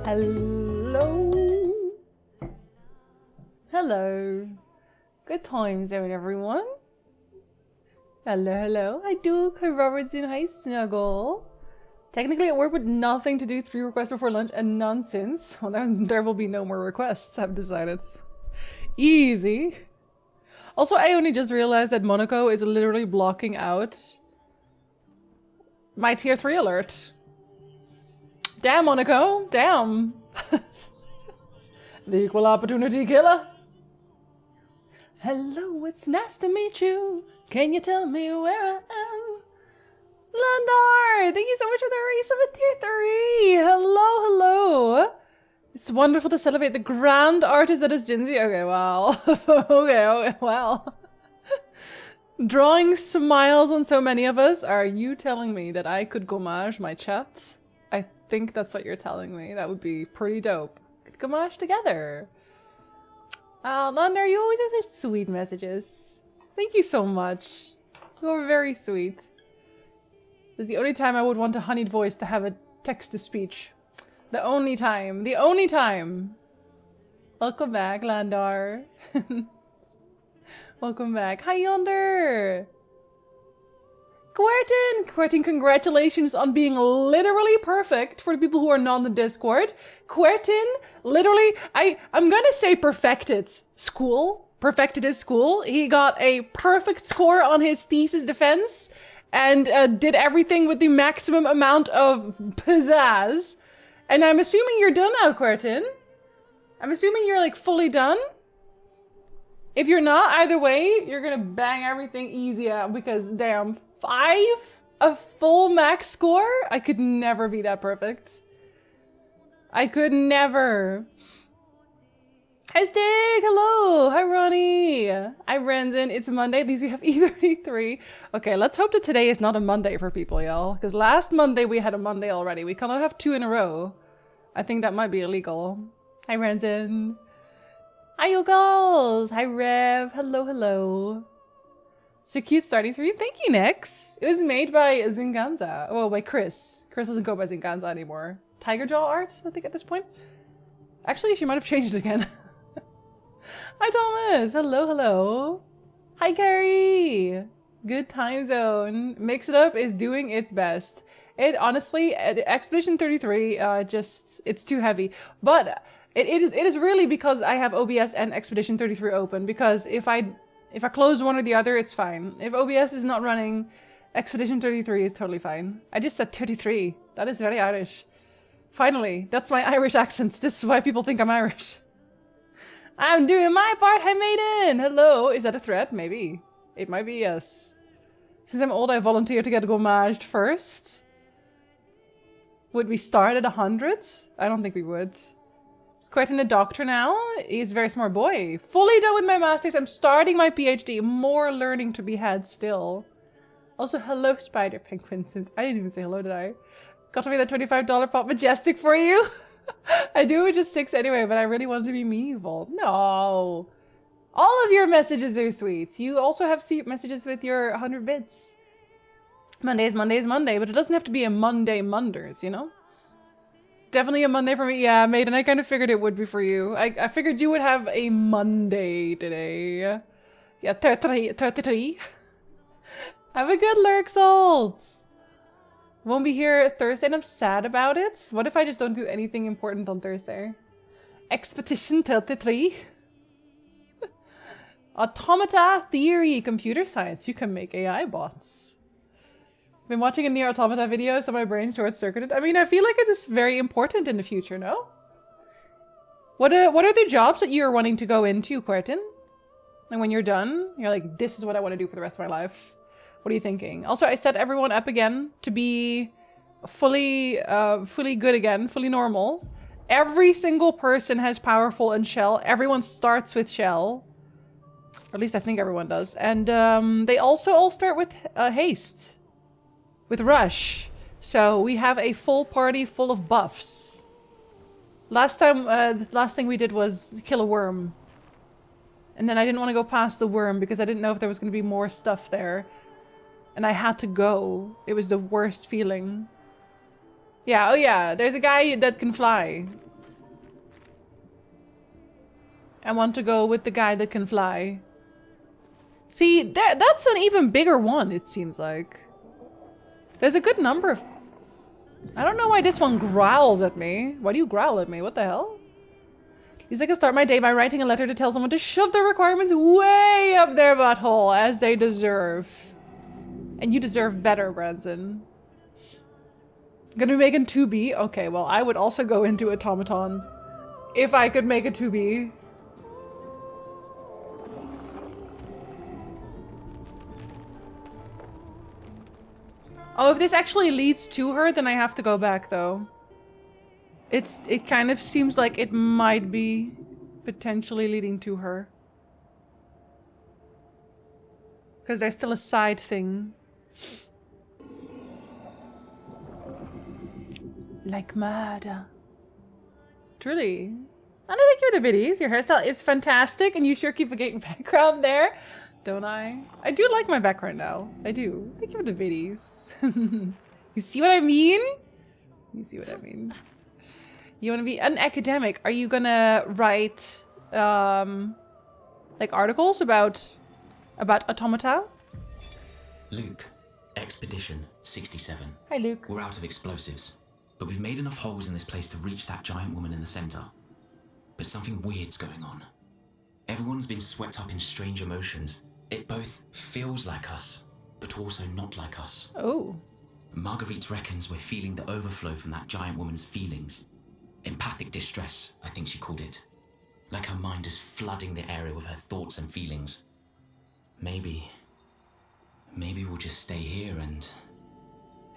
Hello. Hello. Good time zone, everyone. Hello, hello. Hi, Duke. Hi, Robertson. Hi, Snuggle. Technically at work with nothing to do, 3 requests before lunch and none since. Well, then there will be no more requests, I've decided. Easy. Also, I only just realized that Monaco is literally blocking out my tier 3 alert. Damn, Monaco. Damn. The equal opportunity killer. Hello, it's nice to meet you. Can you tell me where I am? Landar, thank you so much for the race of a tier 3. Hello, hello. It's wonderful to celebrate the grand artist that is Jinzee. Okay, wow. Okay, wow. Drawing smiles on so many of us. Are you telling me that I could gommage my chat? I think that's what you're telling me. That would be pretty dope. Could gommage together. Landar, you always have such sweet messages. Thank you so much. You're very sweet. This is the only time I would want a honeyed voice to have a text-to-speech. The only time. The only time. Welcome back, Landar. Welcome back. Hi, Yonder. Quertin, congratulations on being literally perfect for the people who are not in the Discord. Quertin, literally, I'm gonna say perfected school. Perfected his school. He got a perfect score on his thesis defense and did everything with the maximum amount of pizzazz. And I'm assuming you're done now, Quertin. I'm assuming you're like fully done. If you're not, either way, you're gonna bang everything easy out because damn, 5? A full max score? I could never be that perfect. I could never. Hi Stig, hello. Hi Ronnie. Hi Renzen. It's Monday. At least we have E33. Okay, let's hope that today is not a Monday for people, y'all. Because last Monday we had a Monday already. We cannot have 2 in a row. I think that might be illegal. Hi Renzen. Hi you girls. Hi Rev. Hello, hello. It's a cute starting for you. Thank you, Nix. It was made by Zinganza. Well, by Chris. Chris doesn't go by Zinganza anymore. Tiger Jaw art, I think, at this point. Actually, she might have changed it again. Hi, Thomas. Hello, hello. Hi, Carrie. Good time zone. Mix It Up is doing its best. It honestly, Expedition 33, it's too heavy. But it is really because I have OBS and Expedition 33 open. Because if I close one or the other, it's fine. If OBS is not running, Expedition 33 is totally fine. I just said 33. That is very Irish. Finally, that's my Irish accent. This is why people think I'm Irish. I'm doing my part, hi Maiden! Hello, is that a threat? Maybe. It might be, yes. Since I'm old, I volunteer to get gommaged first. Would we start at 100? I don't think we would. He's quite a doctor now. He's a very smart boy. Fully done with my masters. I'm starting my PhD. More learning to be had still. Also, hello, Spider Penguin. I didn't even say hello, did I? Got to be that $25 Pop Majestic for you. I do it just 6 anyway, but I really wanted to be meaningful. No. All of your messages are sweet. You also have sweet messages with your 100 bits. Monday is Monday, but it doesn't have to be a Monday Monders, you know? Definitely a Monday for me. Yeah, Maiden, I kind of figured it would be for you. I figured you would have a Monday today. Yeah, 33. Have a good lurk, Salt. Won't be here Thursday and I'm sad about it. What if I just don't do anything important on Thursday? Expedition 33. Automata theory, computer science. You can make AI bots. Been watching a Nier Automata video, so my brain short-circuited. I mean, I feel like it is very important in the future, no? What are the jobs that you're wanting to go into, Quertin? And when you're done, you're like, this is what I want to do for the rest of my life. What are you thinking? Also, I set everyone up again to be fully good again, fully normal. Every single person has powerful and shell. Everyone starts with shell. Or at least I think everyone does. And they also all start with haste. With rush. So we have a full party full of buffs. Last time, the last thing we did was kill a worm. And then I didn't want to go past the worm because I didn't know if there was going to be more stuff there. And I had to go. It was the worst feeling. Yeah, oh yeah, there's a guy that can fly. I want to go with the guy that can fly. See, that's an even bigger one, it seems like. There's a good number of... I don't know why this one growls at me. Why do you growl at me? What the hell? At least I can start my day by writing a letter to tell someone to shove their requirements way up their butthole, as they deserve. And you deserve better, Branson. Gonna be making 2B? Okay, well, I would also go into automaton. If I could make a 2B. Oh, if this actually leads to her, then I have to go back, though. It kind of seems like it might be potentially leading to her. Because there's still a side thing. Like murder. Truly. And I think you're the biddies. Your hairstyle is fantastic, and you sure keep a great background there. Don't I? I do like my background now. I do. Thank you for the biddies. You see what I mean? You see what I mean? You want to be an academic. Are you gonna write, like articles about automata? Luke, Expedition 67. Hi, Luke. We're out of explosives, but we've made enough holes in this place to reach that giant woman in the center. But something weird's going on. Everyone's been swept up in strange emotions. It both feels like us, but also not like us. Oh. Marguerite reckons we're feeling the overflow from that giant woman's feelings. Empathic distress, I think she called it. Like her mind is flooding the area with her thoughts and feelings. Maybe we'll just stay here and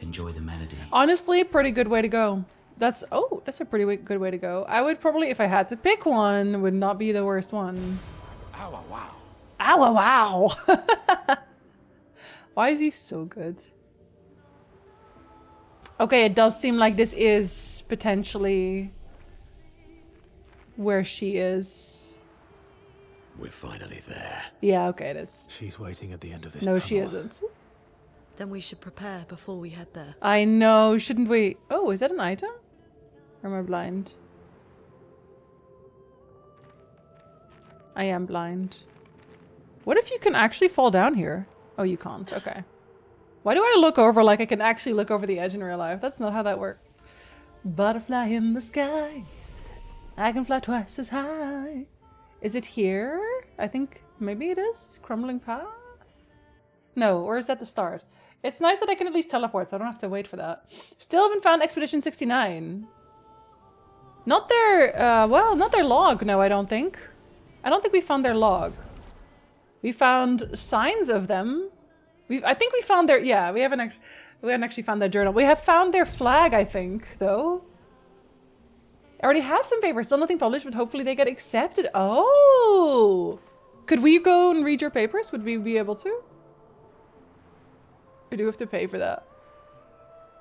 enjoy the melody. Honestly, pretty good way to go. That's a pretty good way to go. I would probably, if I had to pick one, would not be the worst one. Ow, wow. Ow, wow. Why is he so good? Okay, it does seem like this is potentially where she is. We're finally there. Yeah, okay, it is. She's waiting at the end of this No, tunnel. she isn't. Then we should prepare before we head there. I know, shouldn't we? Oh, is that an item? Or am I blind? I am blind. What if you can actually fall down here? Oh, you can't. Okay. Why do I look over like I can actually look over the edge in real life? That's not how that works. Butterfly in the sky. I can fly twice as high. Is it here? I think maybe it is. Crumbling path? No, or is that the start? It's nice that I can at least teleport, so I don't have to wait for that. Still haven't found Expedition 69. Not their, well, not their log, no, I don't think. I don't think we found their log. We found signs of them. I think we found their, yeah, we haven't actually found their journal. We have found their flag, I think, though. I already have some papers, still nothing published, but hopefully they get accepted. Oh! Could we go and read your papers? Would we be able to? Or do we have to pay for that?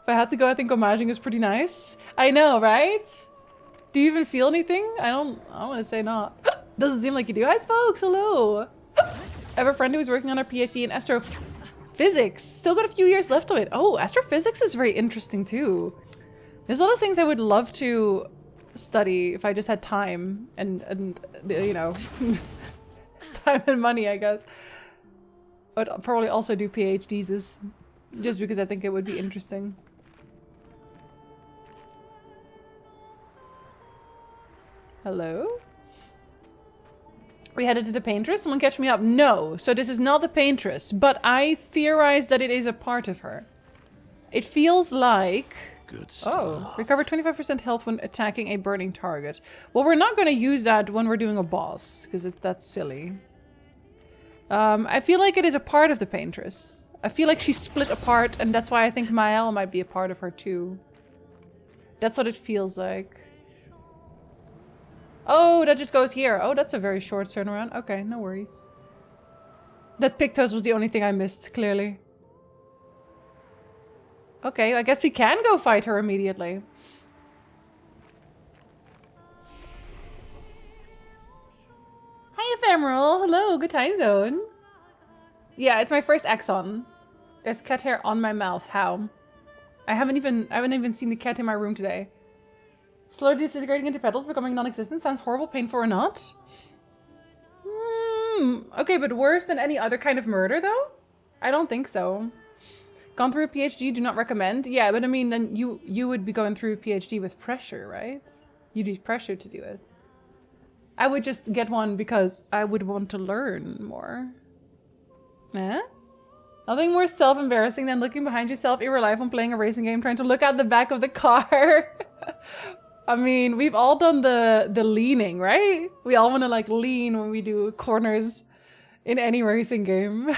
If I had to go, I think homaging is pretty nice. I know, right? Do you even feel anything? I want to say not. Doesn't seem like you do. Hi, folks. Hello. I have a friend who's working on her PhD in astrophysics. Still got a few years left of it. Oh, astrophysics is very interesting too. There's a lot of things I would love to study if I just had time and you know, time and money, I guess. I'd probably also do PhDs just because I think it would be interesting. Hello? We headed to the paintress? Someone catch me up. No, so this is not the paintress, but I theorize that it is a part of her. It feels like... Good stuff. Oh, recover 25% health when attacking a burning target. Well, we're not going to use that when we're doing a boss, because that's silly. I feel like it is a part of the paintress. I feel like she's split apart, and that's why I think Mael might be a part of her too. That's what it feels like. Oh, that just goes here. Oh, that's a very short turnaround. Okay, no worries. That Pictos was the only thing I missed, clearly. Okay, I guess we can go fight her immediately. Hi, Ephemeral. Hello, good time zone. Yeah, it's my first Exxon. There's cat hair on my mouth. How? I haven't even seen the cat in my room today. Slowly disintegrating into petals, becoming non-existent. Sounds horrible, painful, or not? Okay, but worse than any other kind of murder, though? I don't think so. Gone through a PhD, do not recommend. Yeah, but I mean, then you would be going through a PhD with pressure, right? You'd be pressured to do it. I would just get one because I would want to learn more. Eh? Nothing more self-embarrassing than looking behind yourself in real life when playing a racing game, trying to look out the back of the car. I mean, we've all done the leaning, right? We all want to like lean when we do corners in any racing game.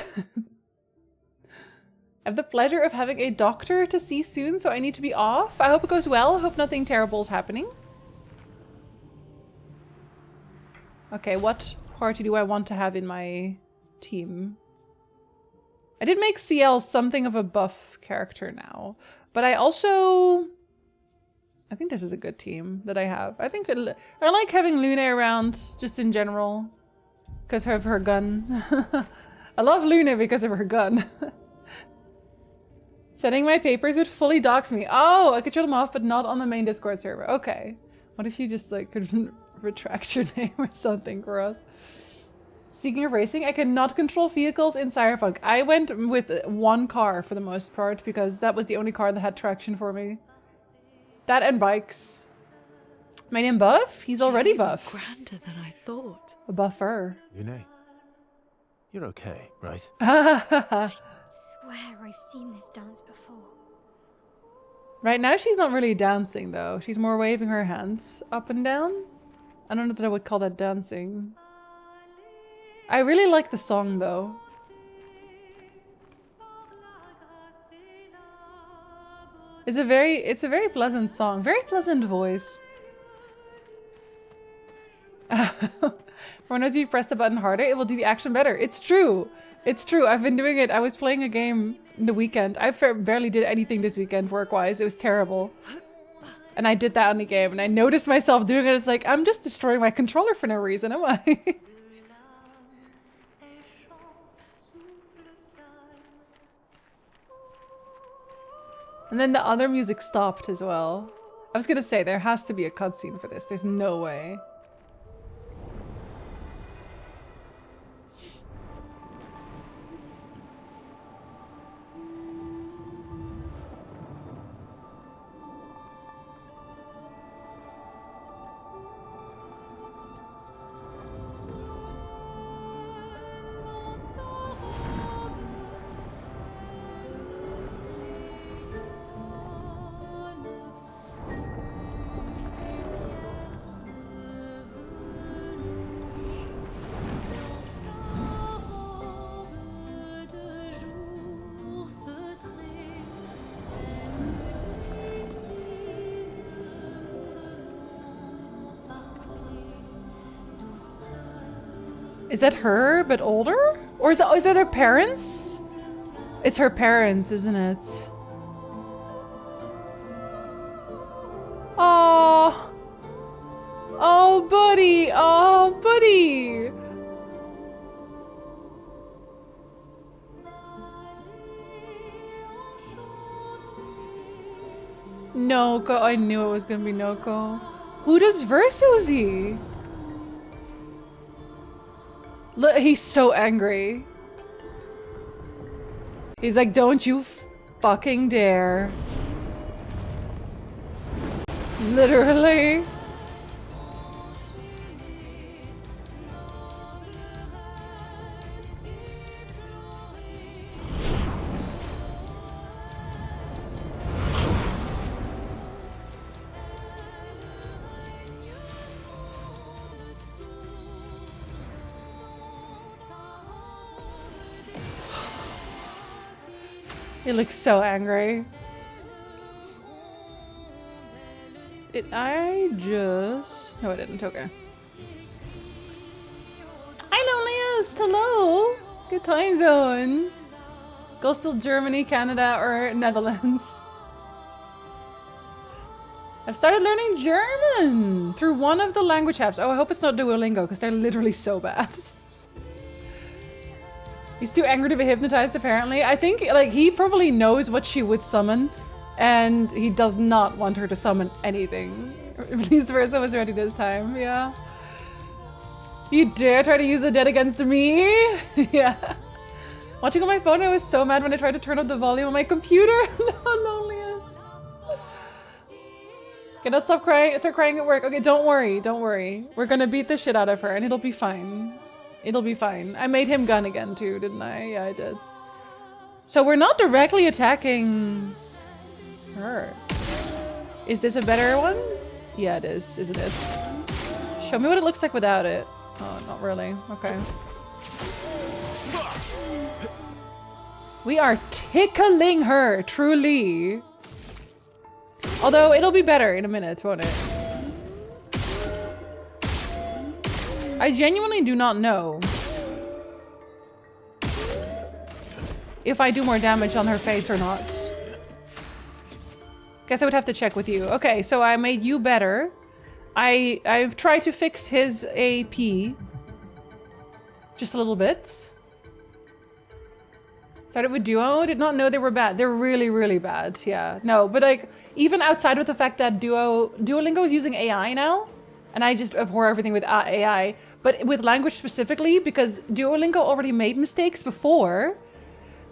I have the pleasure of having a doctor to see soon, so I need to be off. I hope it goes well. I hope nothing terrible is happening. Okay, what party do I want to have in my team? I did make CL something of a buff character now, but I also... I think this is a good team that I have. I like having Lune around, just in general, because of her gun. I love Lune because of her gun. Sending my papers would fully dox me. Oh, I could shut them off, but not on the main Discord server. Okay. What if you just like could retract your name or something for us? Speaking of racing, I cannot control vehicles in Cyberpunk. I went with one car for the most part because that was the only car that had traction for me. That and bikes. My name Buff? He's already buff. Grander than I thought. A buffer. Yune, you're okay, right? Swear I've seen this dance before. Right now she's not really dancing though. She's more waving her hands up and down. I don't know that I would call that dancing. I really like the song though. It's a very pleasant song. Very pleasant voice. For knows if you press the button harder, it will do the action better. It's true. It's true. I've been doing it. I was playing a game the weekend. I barely did anything this weekend work-wise. It was terrible. And I did that on the game and I noticed myself doing it. It's like, I'm just destroying my controller for no reason, am I? And then the other music stopped as well. I was gonna say, there has to be a cutscene for this. There's no way. Is that her, but older? Or is that her parents? It's her parents, isn't it? Oh, oh, buddy. Oh, buddy. Noko. I knew it was gonna be Noko. Who does Versuzy? Look, he's so angry. He's like, don't you fucking dare. Literally. He looks so angry. I just... No, I didn't. Okay. Hi, Loneliest! Hello! Good time zone. Coastal Germany, Canada, or Netherlands. I've started learning German through one of the language apps. Oh, I hope it's not Duolingo, because they're literally so bad. He's too angry to be hypnotized, apparently. I think, like, he probably knows what she would summon, and he does not want her to summon anything. At least Versa was ready this time, yeah. You dare try to use the dead against me? Yeah. Watching on my phone, I was so mad when I tried to turn up the volume on my computer. No, loneliest. Okay, let's stop crying. Start crying at work. Okay, don't worry. Don't worry. We're gonna beat the shit out of her and it'll be fine. It'll be fine. I made him gun again too, didn't I? Yeah, I did. So we're not directly attacking her. Is this a better one? Yeah, it is, isn't it? Show me what it looks like without it. Oh, not really. Okay. We are tickling her, truly. Although it'll be better in a minute, won't it? I genuinely do not know if I do more damage on her face or not. Guess I would have to check with you. Okay, so I made you better. I've tried to fix his AP just a little bit. Started with Duo. Did not know they were bad. They're really, really bad. Yeah. No, but like even outside of the fact that Duolingo is using AI now, and I just abhor everything with AI. But with language specifically, because Duolingo already made mistakes before.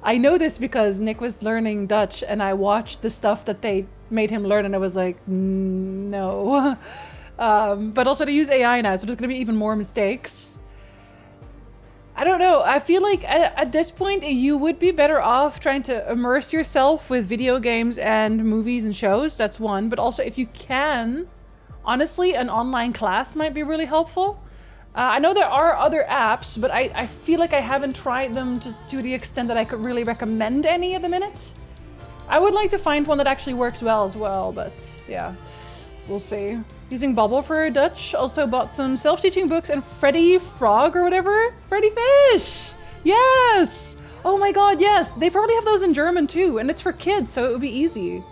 I know this because Nick was learning Dutch, and I watched the stuff that they made him learn, and I was like, no. But also to use AI now, so there's gonna be even more mistakes. I don't know. I feel like at this point, you would be better off trying to immerse yourself with video games and movies and shows. That's one. But also, if you can, honestly, an online class might be really helpful. I know there are other apps, but I feel like I haven't tried them to the extent that I could really recommend any at the minute. I would like to find one that actually works well as well, but yeah, we'll see. Using Bubble for Dutch. Also bought some self-teaching books and Freddy Frog or whatever. Freddy Fish! Yes! Oh my god, yes! They probably have those in German too, and it's for kids, so it would be easy.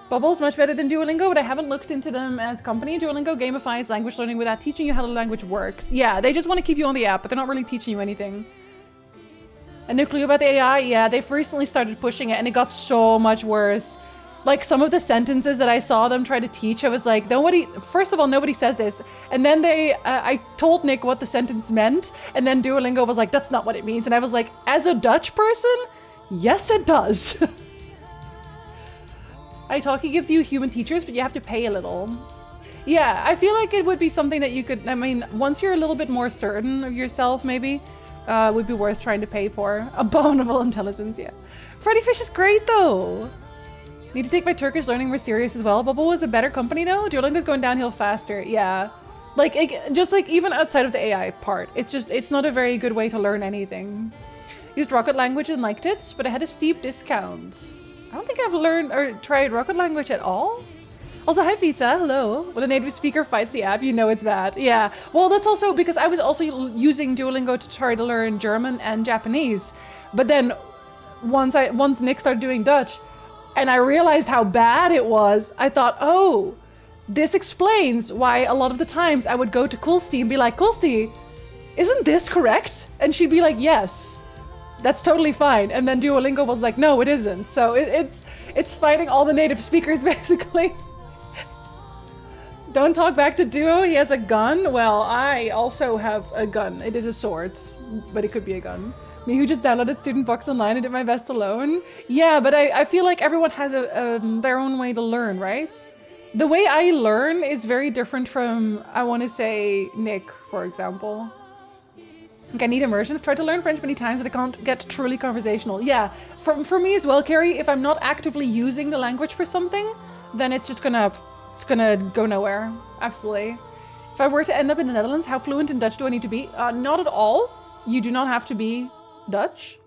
Bubble's much better than Duolingo, but I haven't looked into them as a company. Duolingo gamifies language learning without teaching you how the language works. Yeah, they just want to keep you on the app, but they're not really teaching you anything. And no clue about the AI? Yeah, they've recently started pushing it, and it got so much worse. Like some of the sentences that I saw them try to teach, I was like, first of all, nobody says this. And then I told Nick what the sentence meant. And then Duolingo was like, that's not what it means. And I was like, as a Dutch person, yes, it does. Italki gives you human teachers, but you have to pay a little. Yeah, I feel like it would be something that you could, I mean, once you're a little bit more certain of yourself, maybe, would be worth trying to pay for. Abominable intelligence, yeah. Freddy Fish is great though. Need to take my Turkish learning more serious as well. Bubble was a better company though. Duolingo's going downhill faster. Yeah. Like, just like even outside of the AI part, it's not a very good way to learn anything. Used Rocket Language and liked it, but I had a steep discount. I don't think I've learned or tried Rocket Language at all. Also, hi Pizza, hello. When a native speaker fights the app, you know it's bad. Yeah, well that's also because I was also using Duolingo to try to learn German and Japanese. But then once Nick started doing Dutch, and I realized how bad it was, I thought, oh, this explains why a lot of the times I would go to Kulsti and be like, Kulsti, isn't this correct? And she'd be like, yes, that's totally fine. And then Duolingo was like, no, it isn't. So it's fighting all the native speakers basically. Don't talk back to Duo, he has a gun. Well, I also have a gun. It is a sword, but it could be a gun. Me who just downloaded Student Box Online and did my best alone. Yeah, but I feel like everyone has their own way to learn, right? The way I learn is very different from, I want to say, Nick, for example. Like I need immersion. I've tried to learn French many times and I can't get truly conversational. Yeah, for me as well, Carrie, if I'm not actively using the language for something, then it's gonna go nowhere. Absolutely. If I were to end up in the Netherlands, how fluent in Dutch do I need to be? Not at all. You do not have to be Dutch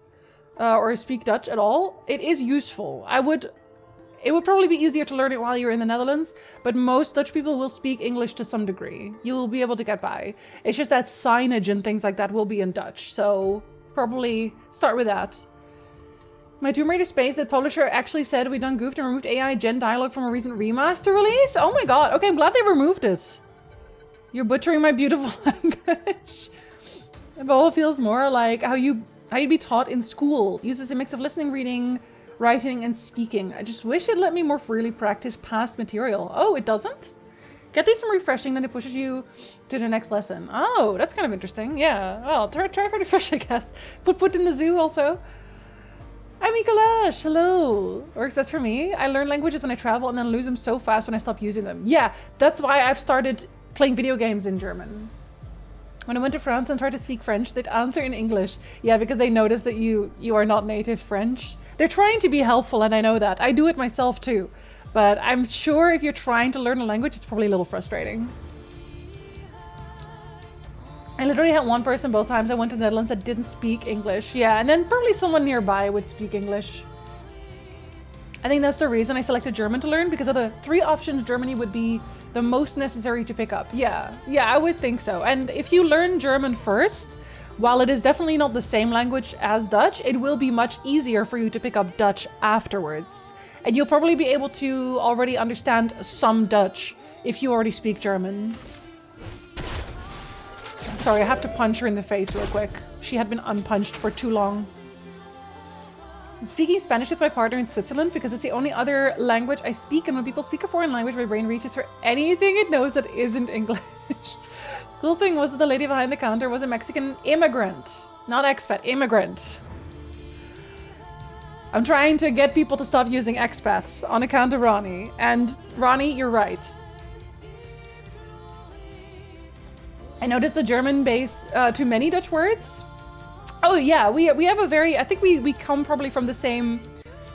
or speak Dutch at all. It is useful. It would probably be easier to learn it while you're in the Netherlands, but most Dutch people will speak English to some degree. You will be able to get by. It's just that signage and things like that will be in Dutch, so probably start with that. My Tomb Raider space, that publisher actually said we done goofed and removed AI gen dialogue from a recent remaster release? Oh my god, okay, I'm glad they removed it. You're butchering my beautiful language. It all feels more like how you'd be taught in school. Uses a mix of listening, reading, writing, and speaking. I just wish it let me more freely practice past material. Oh, it doesn't? Get these some refreshing, then it pushes you to the next lesson. Oh, that's kind of interesting. Yeah, well, try for refresh, I guess. Put in the zoo also. Hi, Mikolash. Hello. Works best for me. I learn languages when I travel and then lose them so fast when I stop using them. Yeah, that's why I've started playing video games in German. When I went to France and tried to speak French, they'd answer in English. Yeah, because they notice that you are not native French. They're trying to be helpful, and I know that. I do it myself too. But I'm sure if you're trying to learn a language, it's probably a little frustrating. I literally had one person both times I went to the Netherlands that didn't speak English. Yeah, and then probably someone nearby would speak English. I think that's the reason I selected German to learn, because of the 3 options, Germany would be the most necessary to pick up. Yeah, I would think so. And if you learn German first, while it is definitely not the same language as Dutch, it will be much easier for you to pick up Dutch afterwards. And you'll probably be able to already understand some Dutch if you already speak German. Sorry, I have to punch her in the face real quick. She had been unpunched for too long. I'm speaking Spanish with my partner in Switzerland because it's the only other language I speak, and when people speak a foreign language, my brain reaches for anything it knows that isn't English. Cool thing was that the lady behind the counter was a Mexican immigrant. Not expat, immigrant. I'm trying to get people to stop using expat on account of Ronnie. And Ronnie, you're right. I noticed the German base to many Dutch words. Oh yeah, we have a very, I think we come probably from the same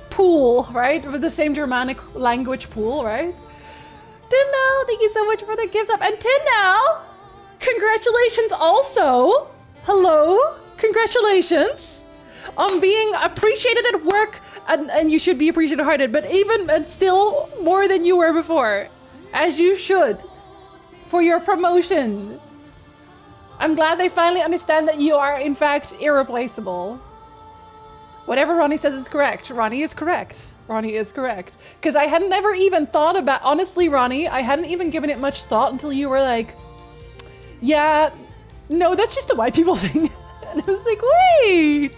pool, right? With the same Germanic language pool, right? Tindal, thank you so much for the gifts up. And Tindal, congratulations also. Hello, congratulations on being appreciated at work, and you should be appreciated hearted, but even and still more than you were before, as you should, for your promotion. I'm glad they finally understand that you are, in fact, irreplaceable. Whatever Ronnie says is correct. Ronnie is correct. Ronnie is correct. Because I had never even thought about... Honestly, Ronnie, I hadn't even given it much thought until you were like, yeah, no, that's just a white people thing. And I was like, wait,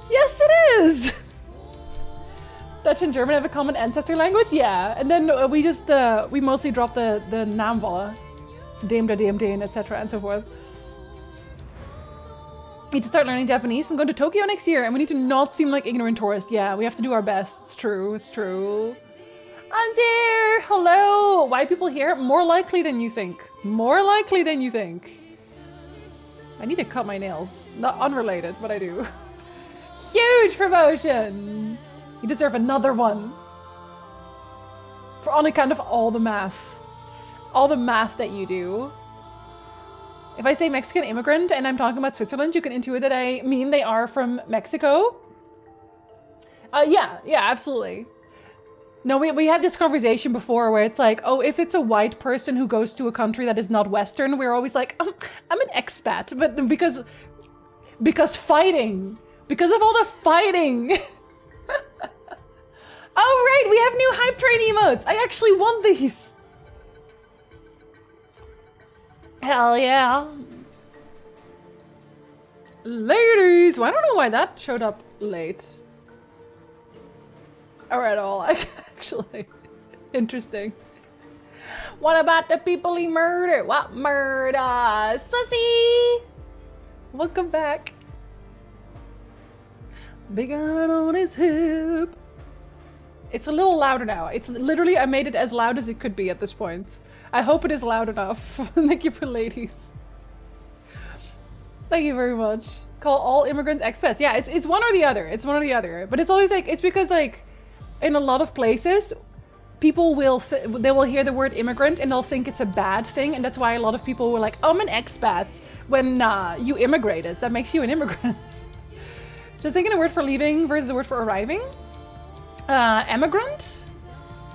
yes, it is. Dutch and German have a common ancestor language? Yeah. And then we just, we mostly dropped the naamvallen. Deem, deem, etc. and so forth. Need to start learning Japanese. I'm going to Tokyo next year and we need to not seem like ignorant tourists. Yeah, we have to do our best. It's true. It's true. Andir! Hello! White people here? More likely than you think. More likely than you think. I need to cut my nails. Not unrelated, but I do. Huge promotion! You deserve another one. For on account of all the math. All the math that you do. If I say Mexican immigrant and I'm talking about Switzerland, you can intuit that I mean they are from Mexico. Yeah, absolutely. No, we had this conversation before where it's like, oh, if it's a white person who goes to a country that is not Western, we're always like, I'm an expat. But because fighting. Because of all the fighting. Oh, right, we have new hype train emotes. I actually want these. Hell yeah. Ladies! Well, I don't know why that showed up late. Or at all, actually. Interesting. What about the people he murdered? What murder? Sussy! Welcome back. Big iron on his hip. It's a little louder now. It's literally, I made it as loud as it could be at this point. I hope it is loud enough. Thank you for ladies. Thank you very much. Call all immigrants expats. Yeah, it's one or the other. It's one or the other. But it's always like, it's because like, in a lot of places, people will, they will hear the word immigrant and they'll think it's a bad thing. And that's why a lot of people were like, oh, I'm an expat. When nah, you immigrated. That makes you an immigrant. Just thinking a word for leaving versus a word for arriving. Emigrant?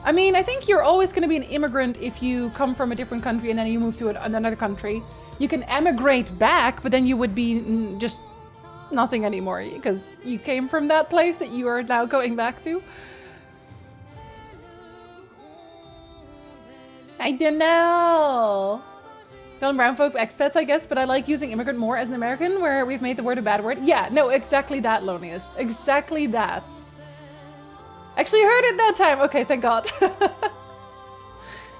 I mean, I think you're always going to be an immigrant if you come from a different country and then you move to another country. You can emigrate back, but then you would be just nothing anymore because you came from that place that you are now going back to. I don't know. Golden brown folk expats, I guess, but I like using immigrant more as an American where we've made the word a bad word. Yeah, no, exactly that, Lonius. Exactly that. Actually heard it that time. Okay, thank God.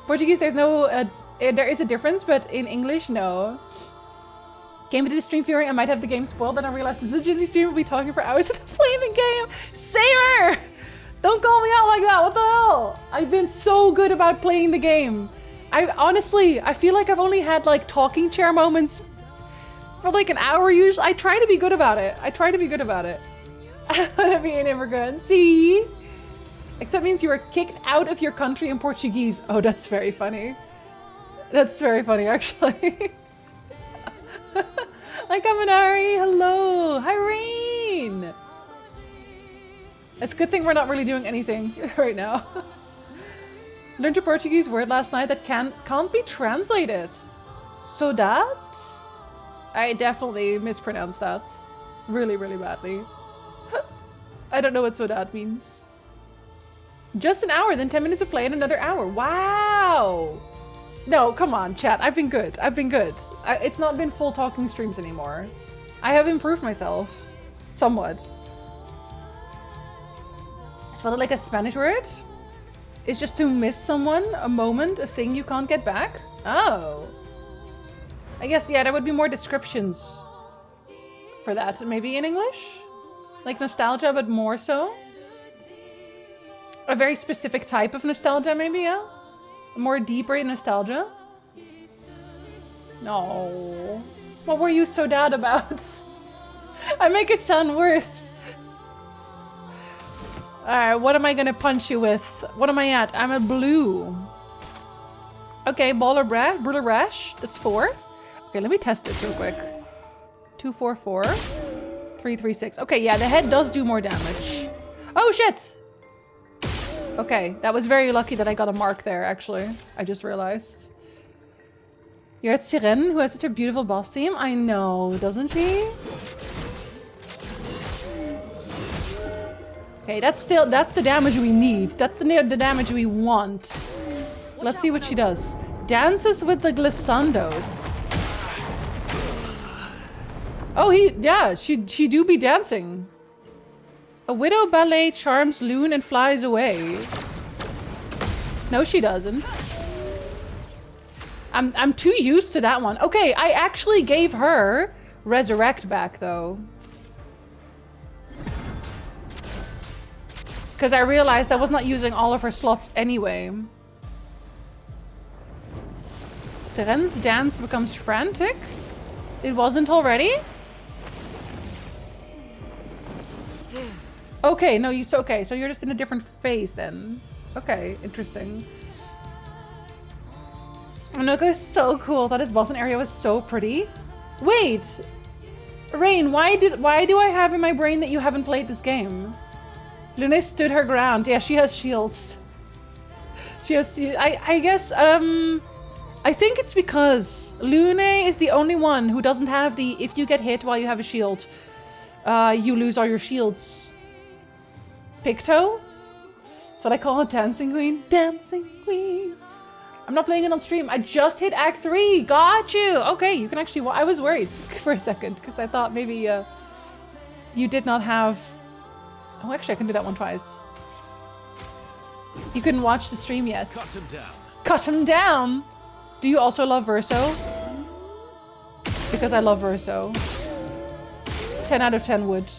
Portuguese, there's no There is a difference, but in English, no. Came into the stream fearing I might have the game spoiled, then I realized this is a Jinzee stream. We'll be talking for hours and playing the game. Saber! Don't call me out like that. What the hell? I've been so good about playing the game. I feel like I've only had like talking chair moments for like an hour usually. I try to be good about it. I want to be an immigrant. See? Except means you were kicked out of your country in Portuguese. Oh, that's very funny. That's very funny, actually. Hi, Kaminari. Hello. Hi, Rain. It's a good thing we're not really doing anything right now. Learned a Portuguese word last night that can't be translated. So that? I definitely mispronounced that. Really, really badly. I don't know what so that means. Just an hour, then 10 minutes of play and another hour. Wow! No, come on, chat. I've been good. It's not been full talking streams anymore. I have improved myself. Somewhat. Spell it like a Spanish word? It's just to miss someone, a moment, a thing you can't get back? Oh. I guess, yeah, there would be more descriptions for that. Maybe in English? Like nostalgia, but more so? A very specific type of nostalgia, maybe, yeah? More deeper nostalgia? No. What were you so bad about? I make it sound worse. Alright, what am I gonna punch you with? What am I at? I'm at blue. Okay, Baller Brutal Rash. That's 4. Okay, let me test this real quick. 244. 336. Okay, yeah, the head does do more damage. Oh, shit! Okay, that was very lucky that I got a mark there, actually. I just realized. You're at Siren, who has such a beautiful boss theme. I know, doesn't she? Okay, that's the damage we need. That's the damage we want. Let's see what she does. Dances with the glissandos. Oh, she do be dancing. A widow ballet charms Loon and flies away. No, she doesn't. I'm too used to that one. Okay, I actually gave her Resurrect back, though. Because I realized I was not using all of her slots anyway. Siren's dance becomes frantic? It wasn't already? Okay, no, okay, so you're just in a different phase then. Okay, interesting. Onoka is so cool. That his boss in area was so pretty. Wait! Rain, why do I have in my brain that you haven't played this game? Lune stood her ground. Yeah, she has shields. She has... I guess, I think it's because Lune is the only one who doesn't have the... If you get hit while you have a shield, you lose all your shields. Picto? That's what I call a dancing queen. Dancing queen. I'm not playing it on stream. I just hit Act 3. Got you. Okay, you can actually... I was worried for a second because I thought maybe you did not have... Oh, actually, I can do that one twice. You couldn't watch the stream yet. Cut him down. Cut him down. Do you also love Verso? Because I love Verso. 10 out of 10 would.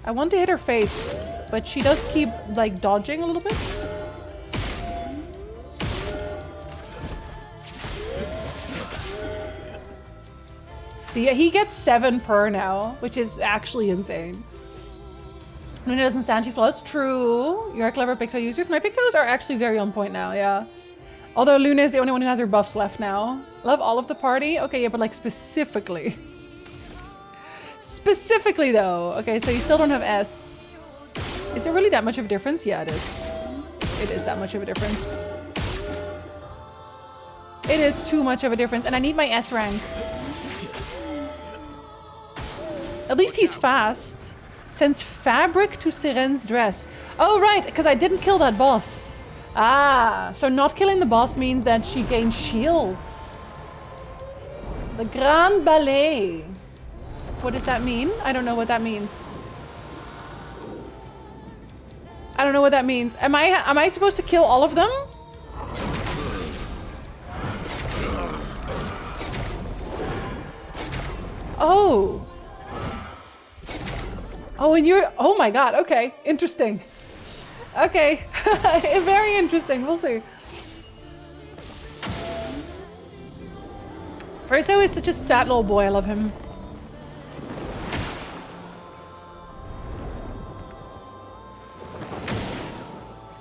I want to hit her face, but she does keep, like, dodging a little bit. See, he gets 7 per now, which is actually insane. Luna doesn't stand, she floats. True. You're a clever Picto users. My Pictos are actually very on point now, yeah. Although Luna is the only one who has her buffs left now. Love all of the party. Okay, yeah, but like specifically. Specifically though. Okay, so you still don't have S. Is there really that much of a difference? Yeah, it is. It is that much of a difference. It is too much of a difference, and I need my S rank. At least he's fast. Sends fabric to Siren's dress. Oh, right, because I didn't kill that boss. Ah, so not killing the boss means that she gains shields. The Grand Ballet. What does that mean? I don't know what that means. I don't know what that means. Am I supposed to kill all of them? Oh. Oh, and you're... Oh my god, okay. Interesting. Okay. Very interesting. We'll see. Verso is such a sad little boy. I love him.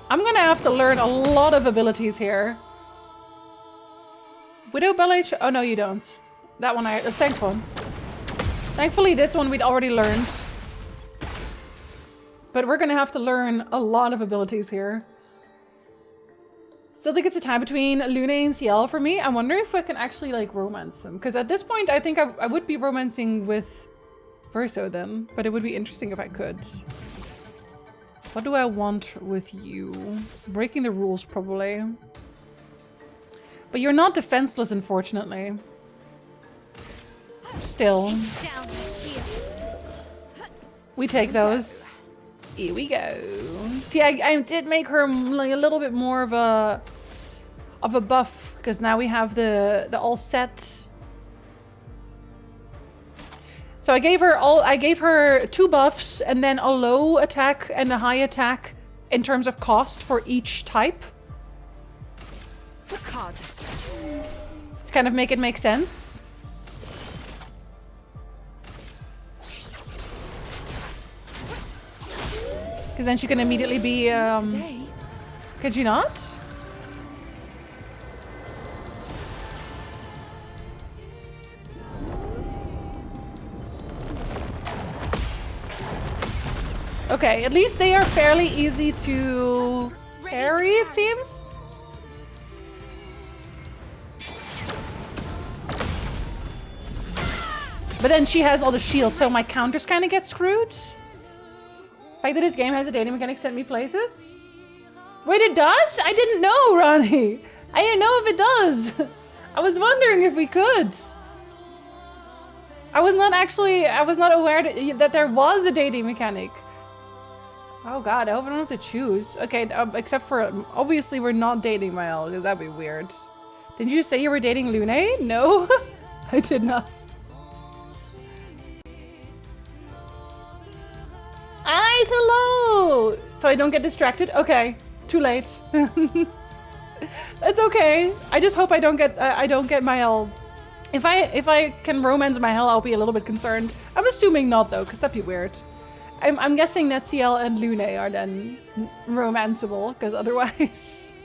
I'm gonna have to learn a lot of abilities here. Widow Ballet... Oh, no, you don't. That one I... Thankfully, this one we'd already learned. But we're gonna have to learn a lot of abilities here. Still think it's a tie between Lune and Ciel for me. I wonder if I can actually, like, romance them. Because at this point, I think I would be romancing with Verso then. But it would be interesting if I could. What do I want with you? Breaking the rules, probably. But you're not defenseless, unfortunately. Still. We take those. Here we go. See, I did make her like a little bit more of a buff because now we have the all set. So I gave her 2 buffs and then a low attack and a high attack in terms of cost for each type. What cards have spent? To kind of make it make sense. Because then she can immediately be, Today? Could you not? Okay, at least they are fairly easy to parry, it seems. But then she has all the shields, so my counters kind of get screwed. The fact that this game has a dating mechanic sent me places. Wait, it does? I didn't know, Ronnie. I didn't know if it does. I was wondering if we could. I was not aware that there was a dating mechanic. Oh god, I hope I don't have to choose. Okay, except for, obviously we're not dating Mael, because that'd be weird. Did you say you were dating Lune? No, I did not. Eyes, hello! So I don't get distracted? Okay, too late. That's okay. I just hope I don't get Mael. If I can romance Mael, I'll be a little bit concerned. I'm assuming not though, because that'd be weird. I'm guessing that Ciel and Lune are then romanceable, because otherwise...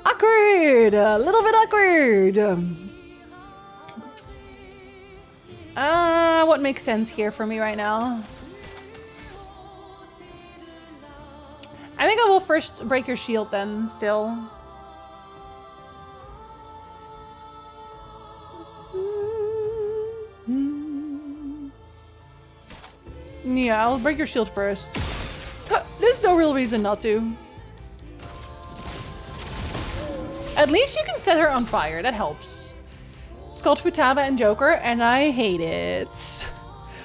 awkward! A little bit awkward! What makes sense here for me right now? I think I will first break your shield then, still. Yeah, I'll break your shield first. There's no real reason not to. At least you can set her on fire, that helps. It's called Futaba and Joker, and I hate it.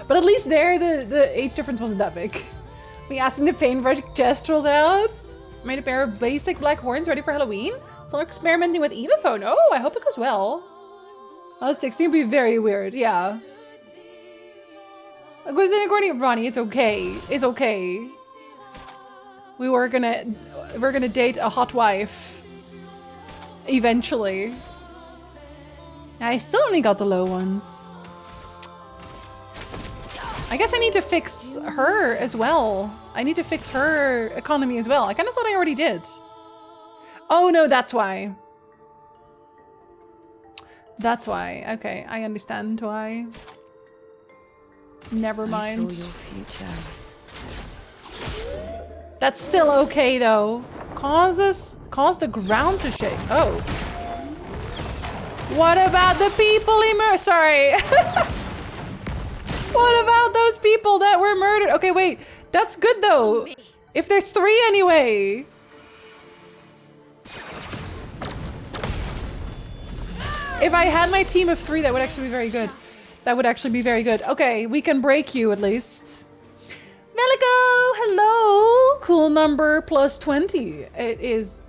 But at least there, the age difference wasn't that big. We asked him to paintbrush gestrels out. Made a pair of basic black horns ready for Halloween. Still experimenting with Evaphone. Oh, I hope it goes well. 16 would be very weird, yeah. Ronnie, it's okay. It's okay. We're gonna date a hot wife. Eventually. I still only got the low ones. I guess I need to fix her as well. I need to fix her economy as well. I kind of thought I already did. Oh no, that's why. That's why. Okay, I understand why. Never mind. I saw your future. That's still okay though. Cause the ground to shake. Oh. What about the people Sorry. What about those people that were murdered? Okay, wait. That's good though. If there's 3 anyway. If I had my team of 3, that would actually be very good. That would actually be very good. Okay, we can break you at least. Melico, hello. Cool number plus 20. It is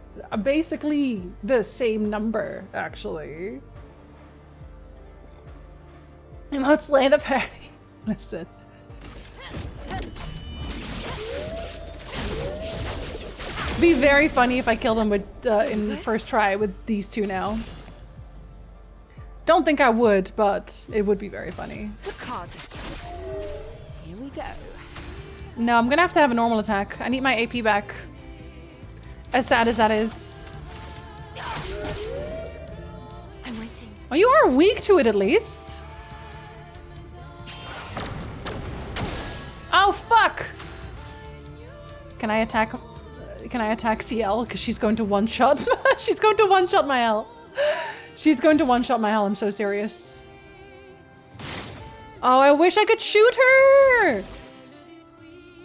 basically the same number, actually. And let's slay the party. Listen. Be very funny if I killed him with in the first try with these two now. Don't think I would, but it would be very funny. The cards have spoken. Here we go. No, I'm gonna have to have a normal attack. I need my AP back. As sad as that is. I'm waiting. Oh, you are weak to it at least. Oh, fuck! Can I attack CL? Because she's going to one-shot. She's going to one-shot my L. She's going to one-shot my L. I'm so serious. Oh, I wish I could shoot her!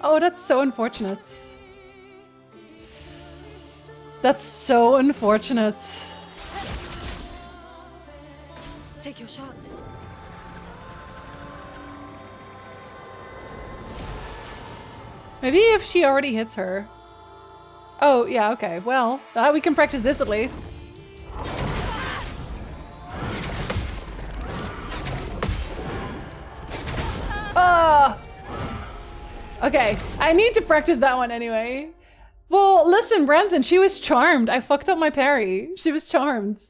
Oh, that's so unfortunate. That's so unfortunate. Take your shot. Maybe if she already hits her. Oh, yeah, okay. Well, we can practice this at least. Okay, I need to practice that one anyway. Well, listen, Branson, she was charmed. I fucked up my parry. She was charmed.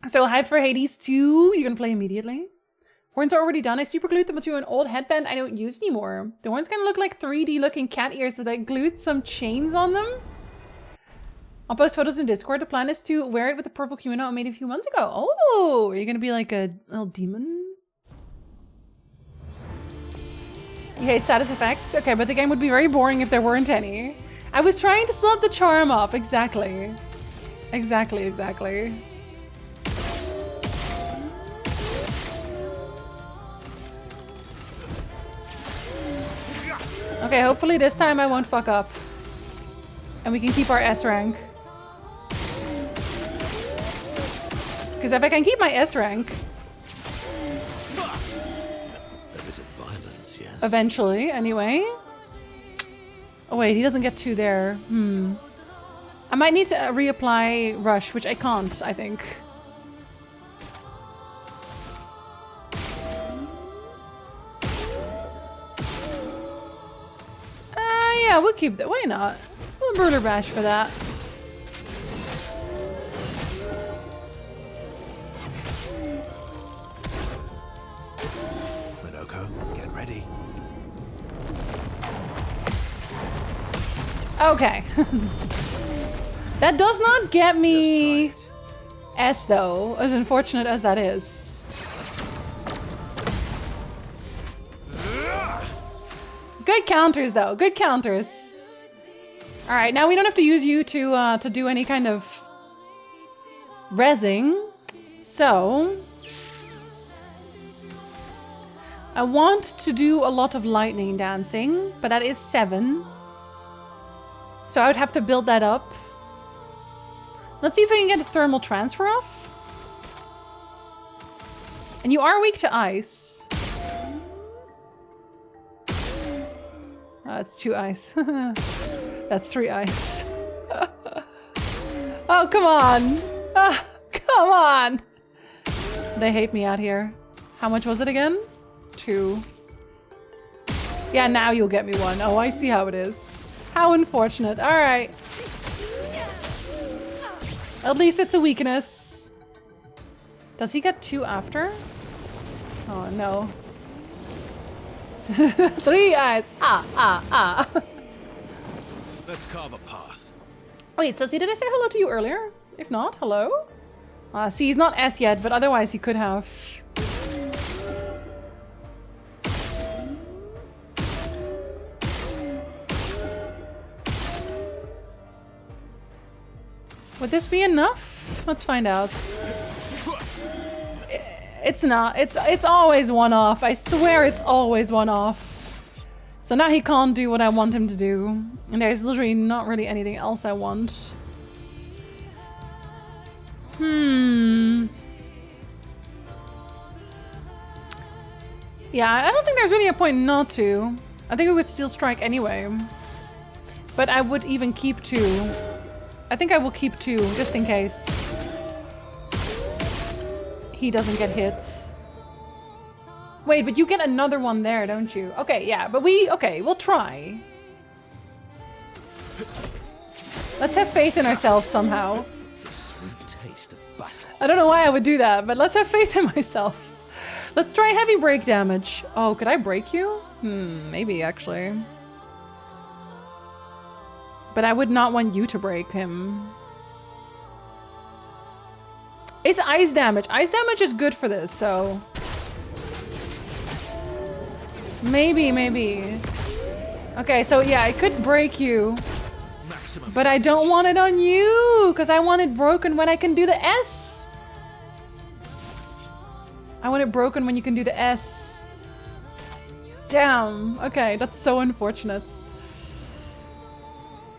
So hyped for Hades 2. You gonna play immediately? Horns are already done. I super glued them to an old headband I don't use anymore. The horns kind of look like 3D looking cat ears, so I glued some chains on them. I'll post photos in Discord. The plan is to wear it with the purple kimono I made a few months ago. Oh, are you gonna be like a little demon? You hate status effects? Okay, but the game would be very boring if there weren't any. I was trying to slap the charm off. Exactly. Exactly. Okay, hopefully this time I won't fuck up. And we can keep our S rank. Because if I can keep my S rank... Yes. Eventually, anyway. Oh wait, he doesn't get 2 there. I might need to reapply Rush, which I can't, I think. Yeah, we'll keep that. Why not? We'll Brûler Bash for that. Get ready. Okay. That does not get me S though, as unfortunate as that is. Good counters though, good counters. All right, now we don't have to use you to do any kind of rezzing. So I want to do a lot of lightning dancing, but that is 7. So I would have to build that up. Let's see if I can get a thermal transfer off. And you are weak to ice. Oh, that's 2 ice. That's 3 ice. Oh, come on. Oh, come on. They hate me out here. How much was it again? 2. Yeah, now you'll get me 1. Oh, I see how it is. How unfortunate. All right. At least it's a weakness. Does he get 2 after? Oh, no. 3 eyes. Let's carve a path. Wait, Sussy, did I say hello to you earlier? If not, hello? See, he's not S yet, but otherwise he could have. Would this be enough? Let's find out. It's not. It's always one off. I swear it's always one off. So now he can't do what I want him to do. And there's literally not really anything else I want. Yeah, I don't think there's really a point not to. I think we would still strike anyway. But I would even keep 2. I think I will keep 2, just in case. he doesn't get hit. Wait, but you get another one there, don't you? Okay, yeah, but okay, we'll try. Let's have faith in ourselves somehow. The sweet taste of battle. I don't know why I would do that, but let's have faith in myself. Let's try heavy break damage. Oh, could I break you? Maybe actually. But I would not want you to break him. It's ice damage. Ice damage is good for this, so... Maybe. Okay, so yeah, I could break you. Maximum. But I don't want it on you, because I want it broken when I can do the S. I want it broken when you can do the S. Damn. Okay, that's so unfortunate.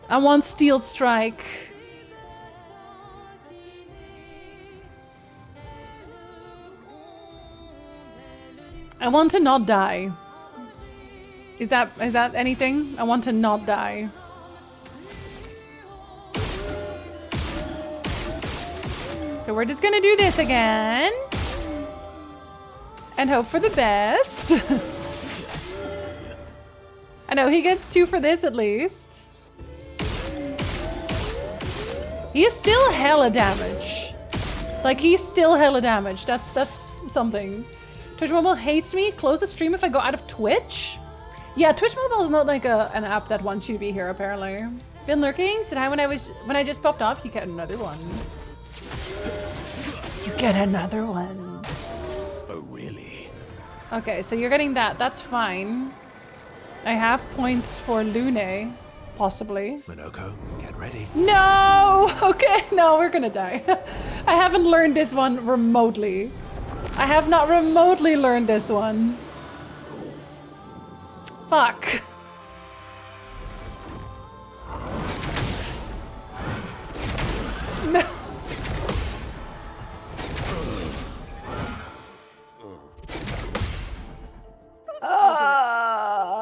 I want Steel Strike. I want to not die. Is that anything? I want to not die. So we're just gonna do this again. And hope for the best. I know, he gets 2 for this at least. He is still hella damage. Like, he's still hella damage. That's something. Twitch Mobile hates me. Close the stream if I go out of Twitch. Yeah, Twitch Mobile is not like an app that wants you to be here, apparently. Been lurking? Said hi when I just popped off. You get another one. You get another one. Oh, really? Okay, so you're getting that. That's fine. I have points for Lune, possibly. Minoko, get ready. No! Okay, no, we're gonna die. I haven't learned this one remotely. I have not remotely learned this one. Fuck. No.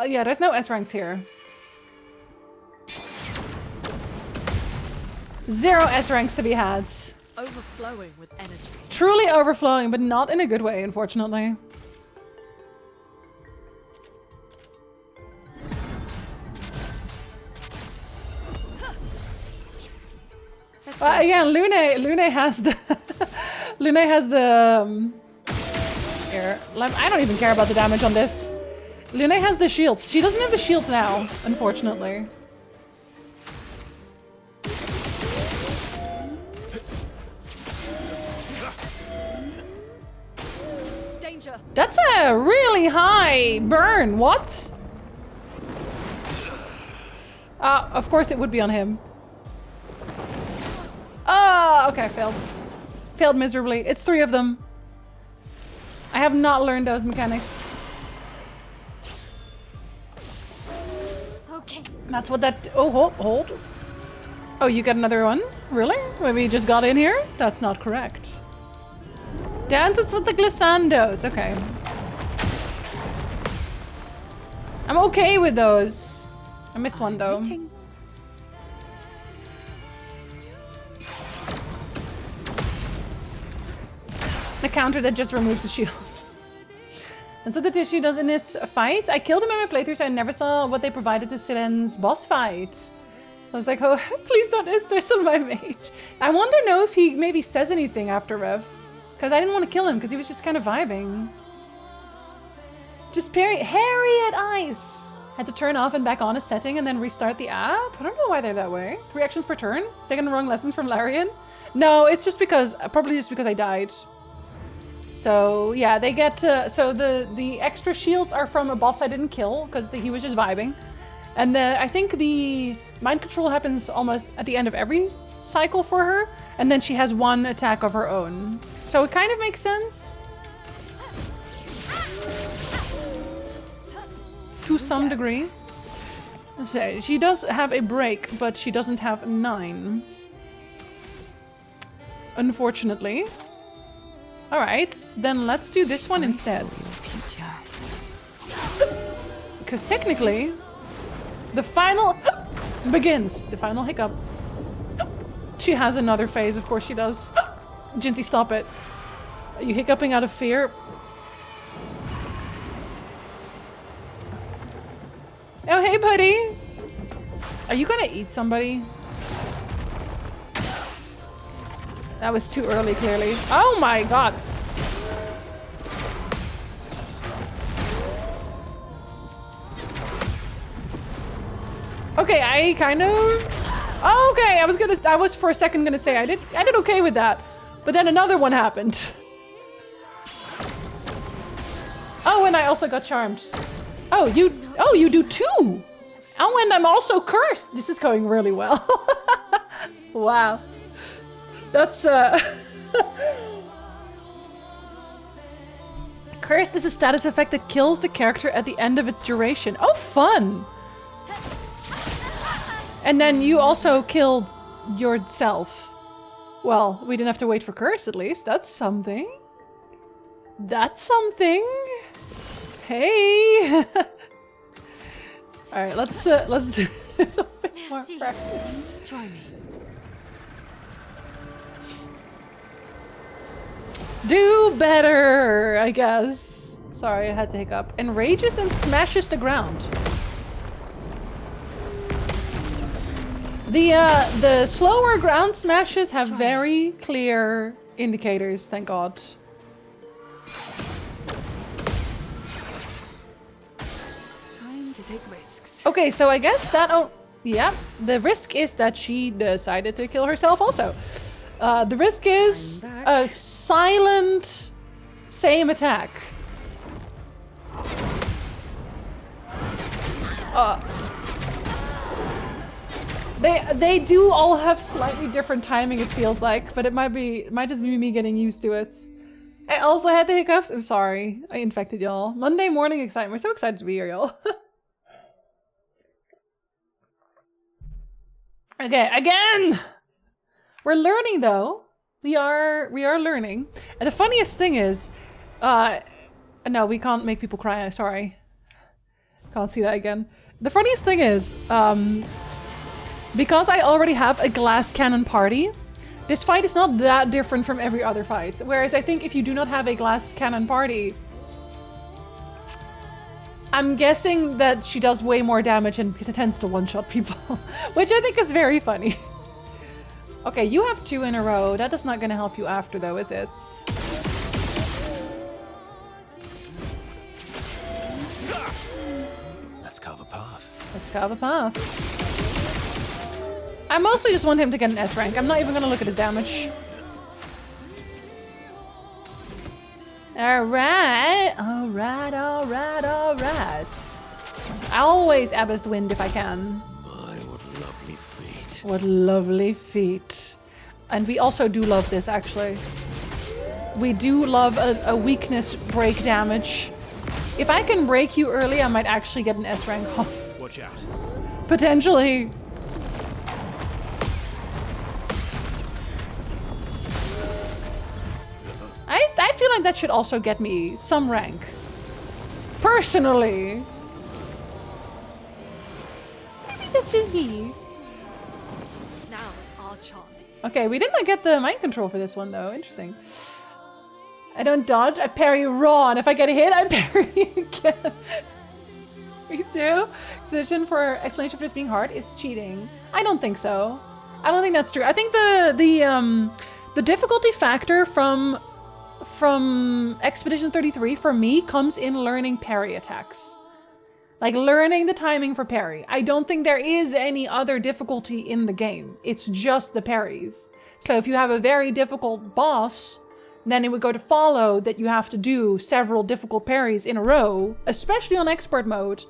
Yeah, there's no S ranks here. 0 S ranks to be had. Overflowing with energy. Truly overflowing, but not in a good way, unfortunately. Yeah, Lune has the Lune has the here. I don't even care about the damage on this. Lune has the shields. She doesn't have the shields now, unfortunately. Danger. That's a really high burn. What? Of course it would be on him. Oh, okay, failed. Failed miserably. It's 3 of them. I have not learned those mechanics. Okay. That's what that... Oh, hold. Oh, you got another one? Really? Maybe you just got in here? That's not correct. Dances with the glissandos. Okay. I'm okay with those. I missed one, though. The counter that just removes the shield. And so the tissue does in this fight. I killed him in my playthrough, so I never saw what they provided to Siren's boss fight. So I was like, oh, please don't insist on my mage. I wonder if he maybe says anything after Rev. Because I didn't want to kill him, because he was just kind of vibing. Just Harriet Ice. Had to turn off and back on a setting and then restart the app. I don't know why they're that way. 3 actions per turn. Taking the wrong lessons from Larian. No, it's just because, probably just because I died. So yeah, they get so the extra shields are from a boss I didn't kill because he was just vibing, and I think the mind control happens almost at the end of every cycle for her, and then she has 1 attack of her own. So it kind of makes sense to some degree. So she does have a break, but she doesn't have 9, unfortunately. Alright, then let's do this one instead. Because technically, the final begins. The final hiccup. She has another phase, of course she does. Jinzee, stop it. Are you hiccuping out of fear? Oh, hey, buddy. Are you gonna eat somebody? That was too early, clearly. Oh my god. Okay, I kind of... Oh, okay, I was for a second gonna say I did okay with that. But then another one happened. Oh, and I also got charmed. Oh, you do too. Oh, and I'm also cursed. This is going really well. Wow. That's Cursed is a status effect that kills the character at the end of its duration. Oh, fun. And then you also killed yourself. Well, we didn't have to wait for curse at least. That's something. That's something. Hey. All right, let's do a little bit more practice. Try me. Do better, I guess. Sorry, I had to hiccup. Enrages and smashes the ground. The slower ground smashes have very clear indicators, thank God. Time to take risks. Okay, so I guess that... Oh, yeah. The risk is that she decided to kill herself also. The risk is a silent same attack. They do all have slightly different timing, it feels like, but it might just be me getting used to it. I also had the hiccups. I'm sorry. I infected y'all. Monday morning excitement. We're so excited to be here, y'all. Okay, again! We're learning though. We are learning. And the funniest thing is, no, we can't make people cry, sorry. Can't see that again. The funniest thing is, because I already have a glass cannon party, this fight is not that different from every other fight. Whereas I think if you do not have a glass cannon party, I'm guessing that she does way more damage and tends to one-shot people, which I think is very funny. Okay, you have 2 in a row. That is not going to help you after though, is it? Let's carve a path. Let's carve a path. I mostly just want him to get an S rank. I'm not even going to look at his damage. Alright. Alright, alright, alright. I always Abyss Wind if I can. My, what lovely feet. What lovely feet. And we also do love this, actually. We do love a weakness break damage. If I can break you early, I might actually get an S rank off. Watch out. Potentially. I feel like that should also get me some rank. Personally. Maybe that's just me. Now's our chance. Okay, we did not get the mind control for this one though. Interesting. I don't dodge, I parry raw, and if I get a hit, I parry again. Me too. Exposition for explanation for this being hard, it's cheating. I don't think so. I don't think that's true. I think the difficulty factor from Expedition 33 for me comes in learning parry attacks. Like learning the timing for parry. I don't think there is any other difficulty in the game. It's just the parries. So if you have a very difficult boss, then it would go to follow that you have to do several difficult parries in a row, especially on expert mode,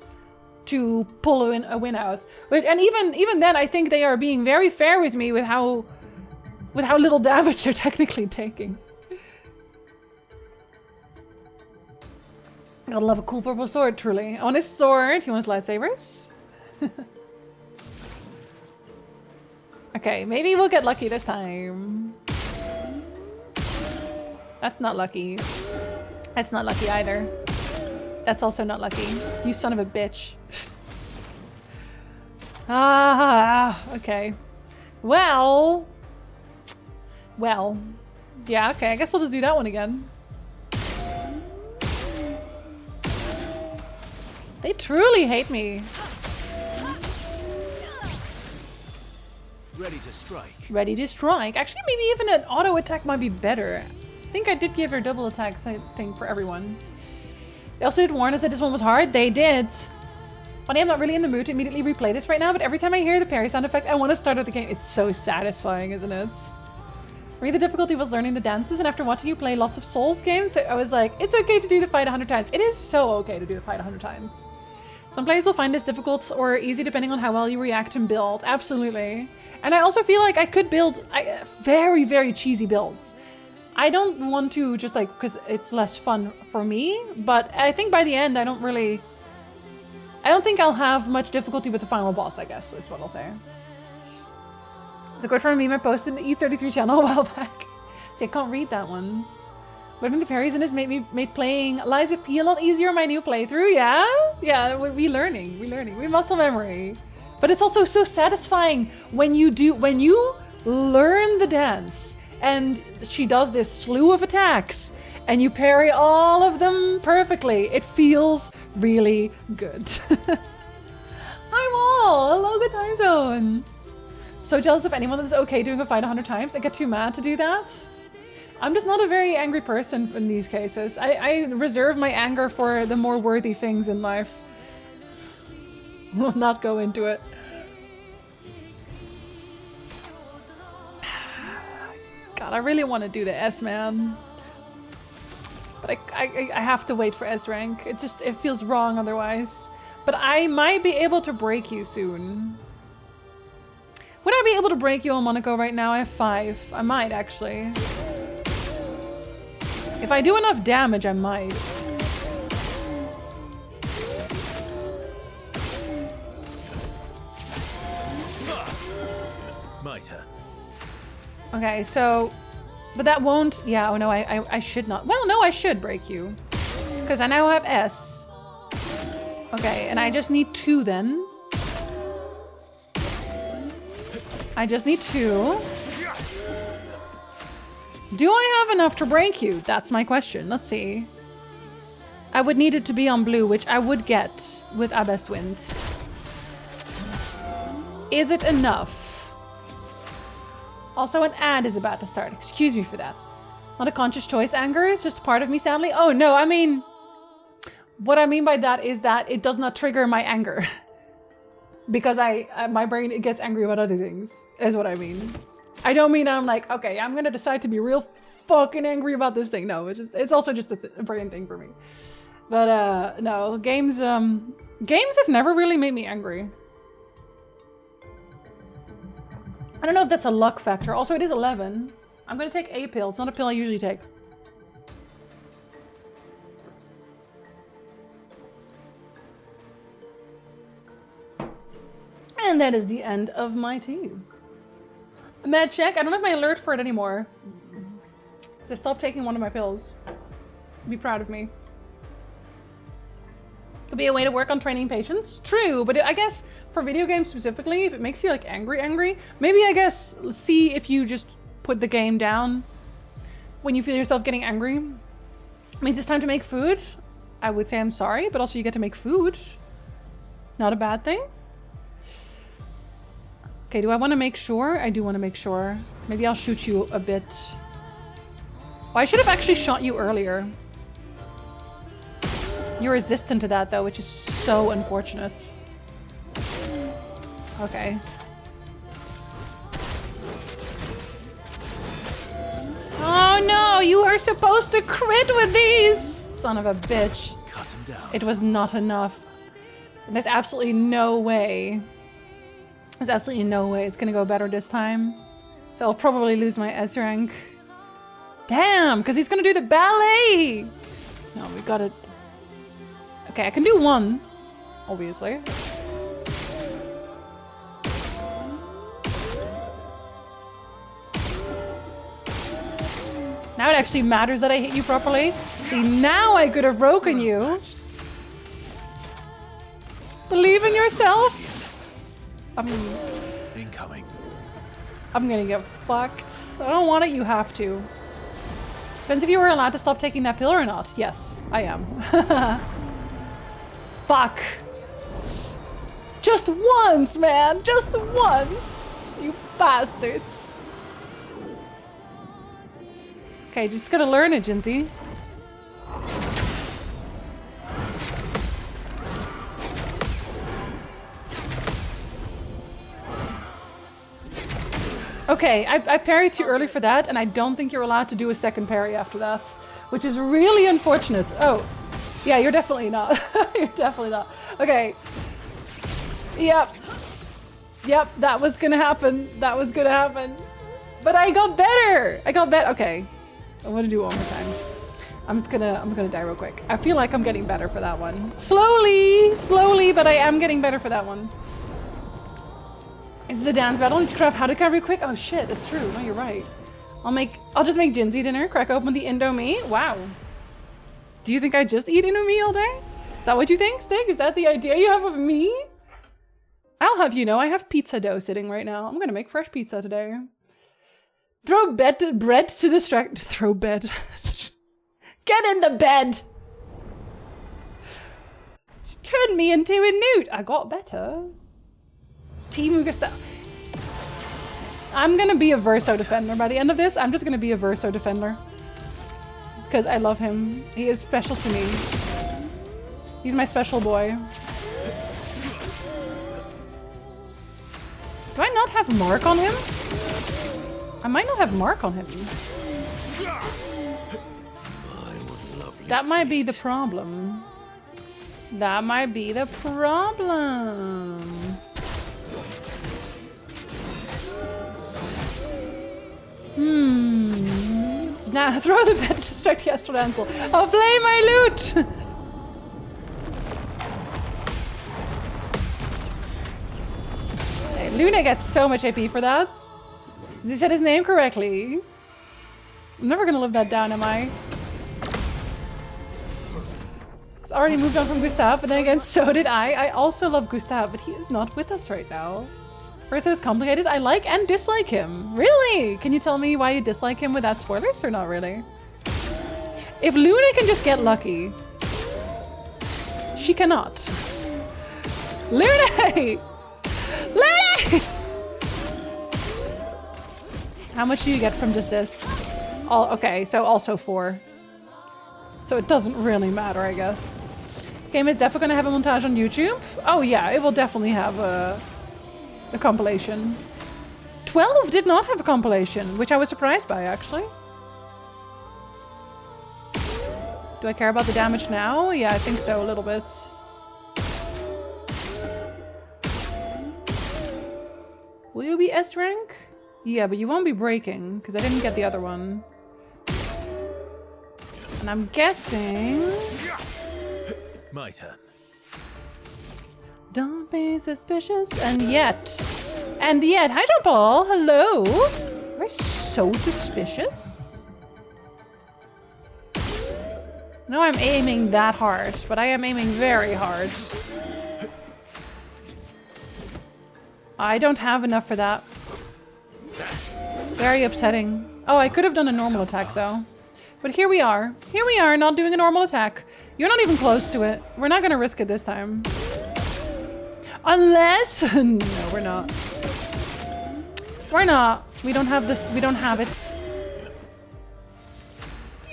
to pull a win out. But and even then, I think they are being very fair with me with how little damage they're technically taking. Gotta love a cool purple sword, truly. On his sword, he wants lightsabers. Okay, maybe we'll get lucky this time. That's not lucky. That's not lucky either. That's also not lucky. You son of a bitch. Okay. Well. Yeah, okay, I guess I'll just do that one again. They truly hate me. Ready to strike. Ready to strike. Actually, maybe even an auto attack might be better. I think I did give her double attacks, I think, for everyone. They also did warn us that this one was hard. They did. Funny, I'm not really in the mood to immediately replay this right now, but every time I hear the parry sound effect, I want to start at the game. It's so satisfying, isn't it? For me, the difficulty was learning the dances, and after watching you play lots of Souls games, I was like, it's okay to do the fight 100 times. It is so okay to do the fight 100 times. Some players will find this difficult or easy depending on how well you react and build. Absolutely. And I also feel like I could build very, very cheesy builds. I don't want to just like, because it's less fun for me, but I think by the end, I don't think I'll have much difficulty with the final boss, I guess, is what I'll say. It's a quote from a meme I posted in the E33 channel a while back. See, I can't read that one. Learning the parries in this made playing Lies of P a lot easier in my new playthrough. Yeah? Yeah, we learning. We muscle memory. But it's also so satisfying when you learn the dance and she does this slew of attacks and you parry all of them perfectly. It feels really good. I'm all. Hello, good time zone. So jealous of anyone that's okay doing a fight 100 times. I get too mad to do that. I'm just not a very angry person in these cases. I reserve my anger for the more worthy things in life. We'll not go into it. God, I really want to do the S, man. But I have to wait for S rank. It feels wrong otherwise. But I might be able to break you soon. Would I be able to break you on Monaco right now? I have 5. I might, actually. If I do enough damage, I might. Might her. Okay, so... But that won't... Yeah, oh no, I should not. Well, no, I should break you. Because I now have S. Okay, and I just need 2 then. I just need 2. Do I have enough to break you? That's my question. Let's see. I would need it to be on blue, which I would get with Abyss Winds. Is it enough? Also, an ad is about to start. Excuse me for that. Not a conscious choice, anger. It's just part of me, sadly. Oh, no, I mean... What I mean by that is that it does not trigger my anger. Because my brain gets angry about other things, is what I mean. I don't mean I'm like, okay, I'm gonna decide to be real fucking angry about this thing. No, it's also just a brain thing for me. But no, games have never really made me angry. I don't know if that's a luck factor. Also, it is 11. I'm gonna take a pill. It's not a pill I usually take. And that is the end of my team. Med check. I don't have my alert for it anymore. So stop taking one of my pills. Be proud of me. Could be a way to work on training patience. True, but I guess for video games specifically, if it makes you like angry, maybe I guess see if you just put the game down when you feel yourself getting angry. It means it's time to make food. I would say I'm sorry, but also you get to make food. Not a bad thing. Okay, do I want to make sure? I do want to make sure. Maybe I'll shoot you a bit. Oh, I should have actually shot you earlier. You're resistant to that though, which is so unfortunate. Okay. Oh no, you are supposed to crit with these! Son of a bitch. Cut him down. It was not enough. There's absolutely no way. There's absolutely no way it's gonna go better this time. So I'll probably lose my S rank. Damn, because he's gonna do the ballet! No, we got it. Okay, I can do 1, obviously. Now it actually matters that I hit you properly. See, now I could have broken you. Believe in yourself. Incoming. I'm gonna get fucked. I don't want it, you have to. Depends if you were allowed to stop taking that pill or not. Yes, I am. Fuck. Just once, man. Just once. You bastards. Okay, just gotta learn it, Jinzee. Okay, I parried too early for that, and I don't think you're allowed to do a second parry after that, which is really unfortunate. Oh, yeah, you're definitely not. You're definitely not. Okay. Yep. Yep, that was gonna happen. That was gonna happen. But I got better! I got better. Okay. I want to do it one more time. I'm gonna die real quick. I feel like I'm getting better for that one. Slowly, but I am getting better for that one. This is a dance battle. I need to craft how to recovery quick. Oh shit, that's true. No, you're right. I'll just make Jinzee dinner, crack open the Indomie. Wow. Do you think I just eat Indomie all day? Is that what you think, Stig? Is that the idea you have of me? I'll have you know, I have pizza dough sitting right now. I'm gonna make fresh pizza today. Throw bread to distract. Throw bed. Get in the bed! Turn me into a newt. I got better. Team Ugasa. I'm gonna be a Verso defender. By the end of this, I'm just gonna be a Verso defender. Because I love him. He is special to me. He's my special boy. Do I not have Mark on him? I might not have Mark on him. That might be the problem. That might be the problem. Now throw the bed to distract the Astral Dancel. I'll play my loot! Hey, Luna gets so much AP for that. He said his name correctly. I'm never gonna live that down, am I? He's already moved on from Gustav, but then again, so did I. I also love Gustav, but he is not with us right now. First, it's complicated. I like and dislike him. Really? Can you tell me why you dislike him without spoilers or not really? If Luna can just get lucky, she cannot. Luna! Luna! How much do you get from just this? Okay, so also 4. So it doesn't really matter, I guess. This game is definitely gonna have a montage on YouTube. Oh yeah, it will definitely have a compilation. 12 did not have a compilation, which I was surprised by, actually. Do I care about the damage now? Yeah, I think so, a little bit. Will you be S rank? Yeah, but you won't be breaking, because I didn't get the other one. And I'm guessing... My turn. Don't be suspicious. And yet, hi John Paul, hello. You're so suspicious. No, I'm aiming that hard, but I am aiming very hard. I don't have enough for that. Very upsetting. Oh, I could have done a normal attack though. But here we are. Here we are, not doing a normal attack. You're not even close to it. We're not gonna risk it this time. Unless... no, we're not. We're not. We don't have this. We don't have it.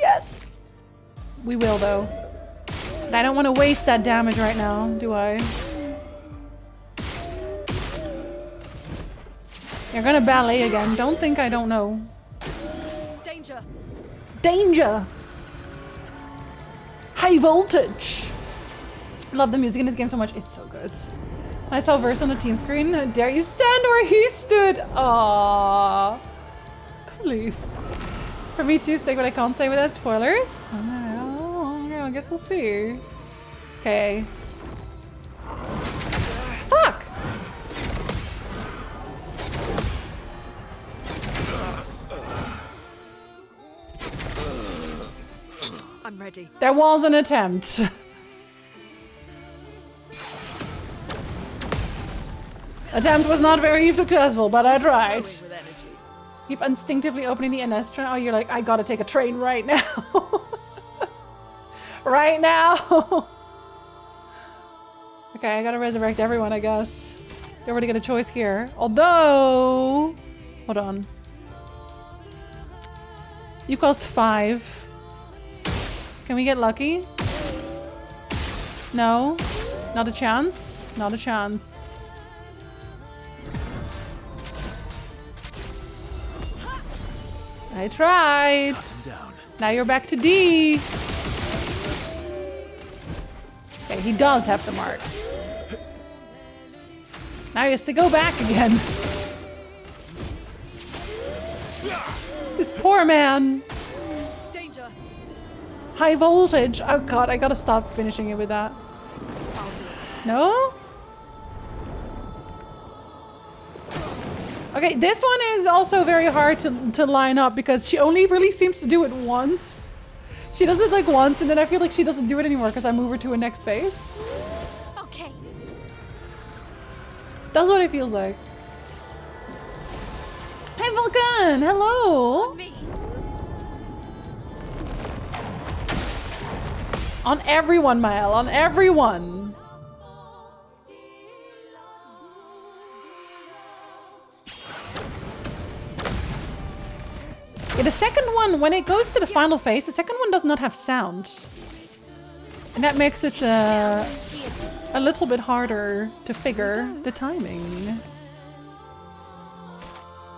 Yet. We will, though. But I don't want to waste that damage right now, do I? You're gonna ballet again. Don't think I don't know. Danger! Danger! High voltage! Love the music in this game so much. It's so good. I saw Verse on the team screen. Dare you stand where he stood? Aww. Please. For me too, Stick, but I can't say without spoilers. Oh, I guess we'll see. Okay. Fuck! I'm ready. There was an attempt. Attempt was not very successful, but I tried. With energy. Keep instinctively opening the NS train. Oh, you're like, I gotta take a train right now. Right now. Okay, I gotta resurrect everyone, I guess. Don't really get a choice here. Although... Hold on. You cost 5. Can we get lucky? No. Not a chance. Not a chance. I tried. Down. Now you're back to D. Okay, he does have the mark. Now he has to go back again. This poor man. Danger. High voltage. Oh god, I gotta stop finishing it with that. No? Okay, this one is also very hard to line up because she only really seems to do it once. She does it like once and then I feel like she doesn't do it anymore because I move her to a next phase. Okay. That's what it feels like. Hey Vulcan! Hello! Me. On everyone, Mael, on everyone! Yeah, the second one, when it goes to the final phase, the second one does not have sound. And that makes it a little bit harder to figure the timing.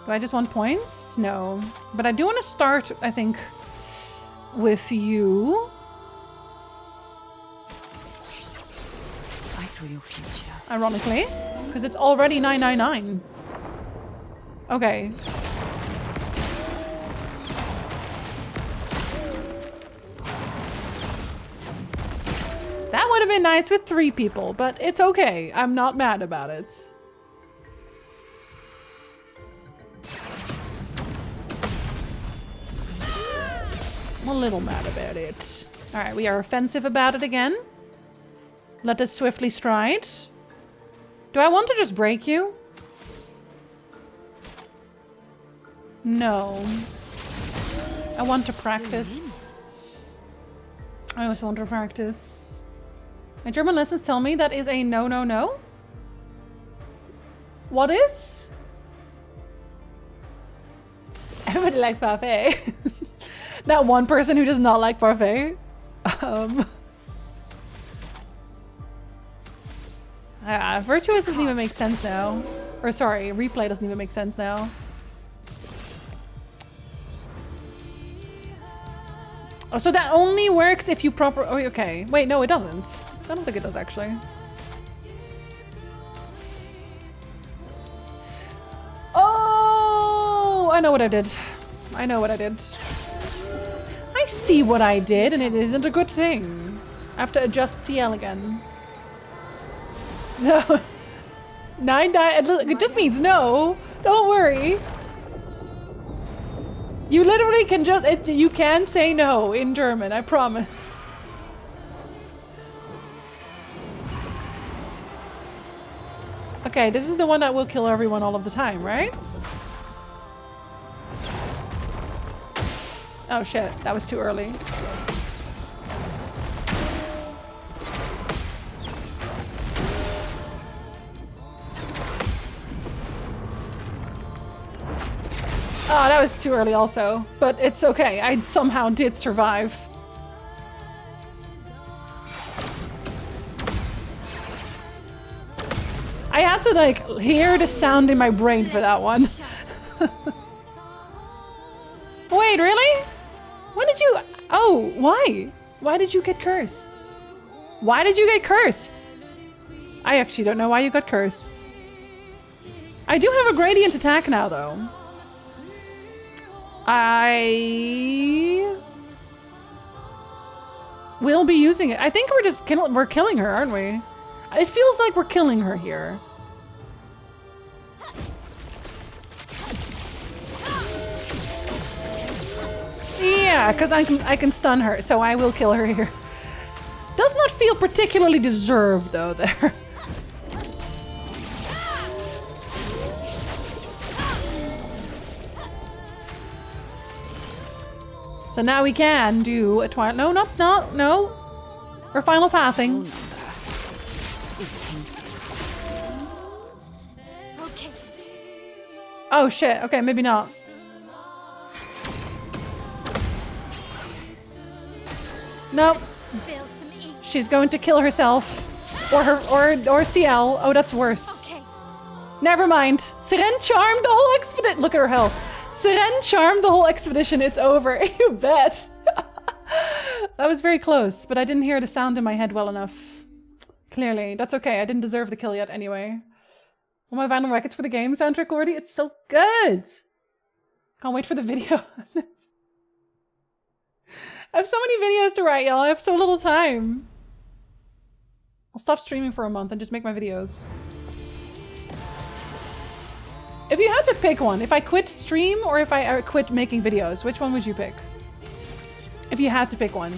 Do I just want points? No. But I do want to start, I think, with you. I saw your future. Ironically, because it's already 999. Okay. That would have been nice with 3 people, but it's okay. I'm not mad about it. I'm a little mad about it. All right, we are offensive about it again. Let us swiftly stride. Do I want to just break you? No. I want to practice. I always want to practice. My German lessons tell me that is a no, no, no. What is? Everybody likes parfait. That one person who does not like parfait. Virtuous doesn't even make sense now. Or sorry, replay doesn't even make sense now. Oh, so that only works if you proper... Oh, okay. Wait, no, it doesn't. I don't think it does, actually. Oh! I know what I did. I know what I did. I see what I did, and it isn't a good thing. I have to adjust CL again. No. 9 die. It just means no. Don't worry. You literally can just... you can say no in German, I promise. Okay, this is the one that will kill everyone all of the time, right? Oh shit, that was too early. Oh, that was too early also, but it's okay. I somehow did survive. I had to like hear the sound in my brain for that one. Wait, really? When did you... Oh, why? Why did you get cursed? Why did you get cursed? I actually don't know why you got cursed. I do have a gradient attack now, though. I will be using it. I think we're just we're killing her, aren't we? It feels like we're killing her here. Yeah, because I can stun her, so I will kill her here. Does not feel particularly deserved though there. So now we can do a no. Or final pathing. Oh shit, okay, maybe not. Nope. Spill some ink. She's going to kill herself. Or CL. Oh, that's worse. Okay. Never mind. Siren charmed the whole expedition. Look at her health. Siren charmed the whole expedition. It's over. You bet. That was very close, but I didn't hear the sound in my head well enough. Clearly. That's okay. I didn't deserve the kill yet anyway. Oh, my vinyl records for the game soundtrack already. It's so good. Can't wait for the video. I have so many videos to write, y'all. I have so little time. I'll stop streaming for a month and just make my videos. If you had to pick one, if I quit stream or if I quit making videos, which one would you pick? If you had to pick one.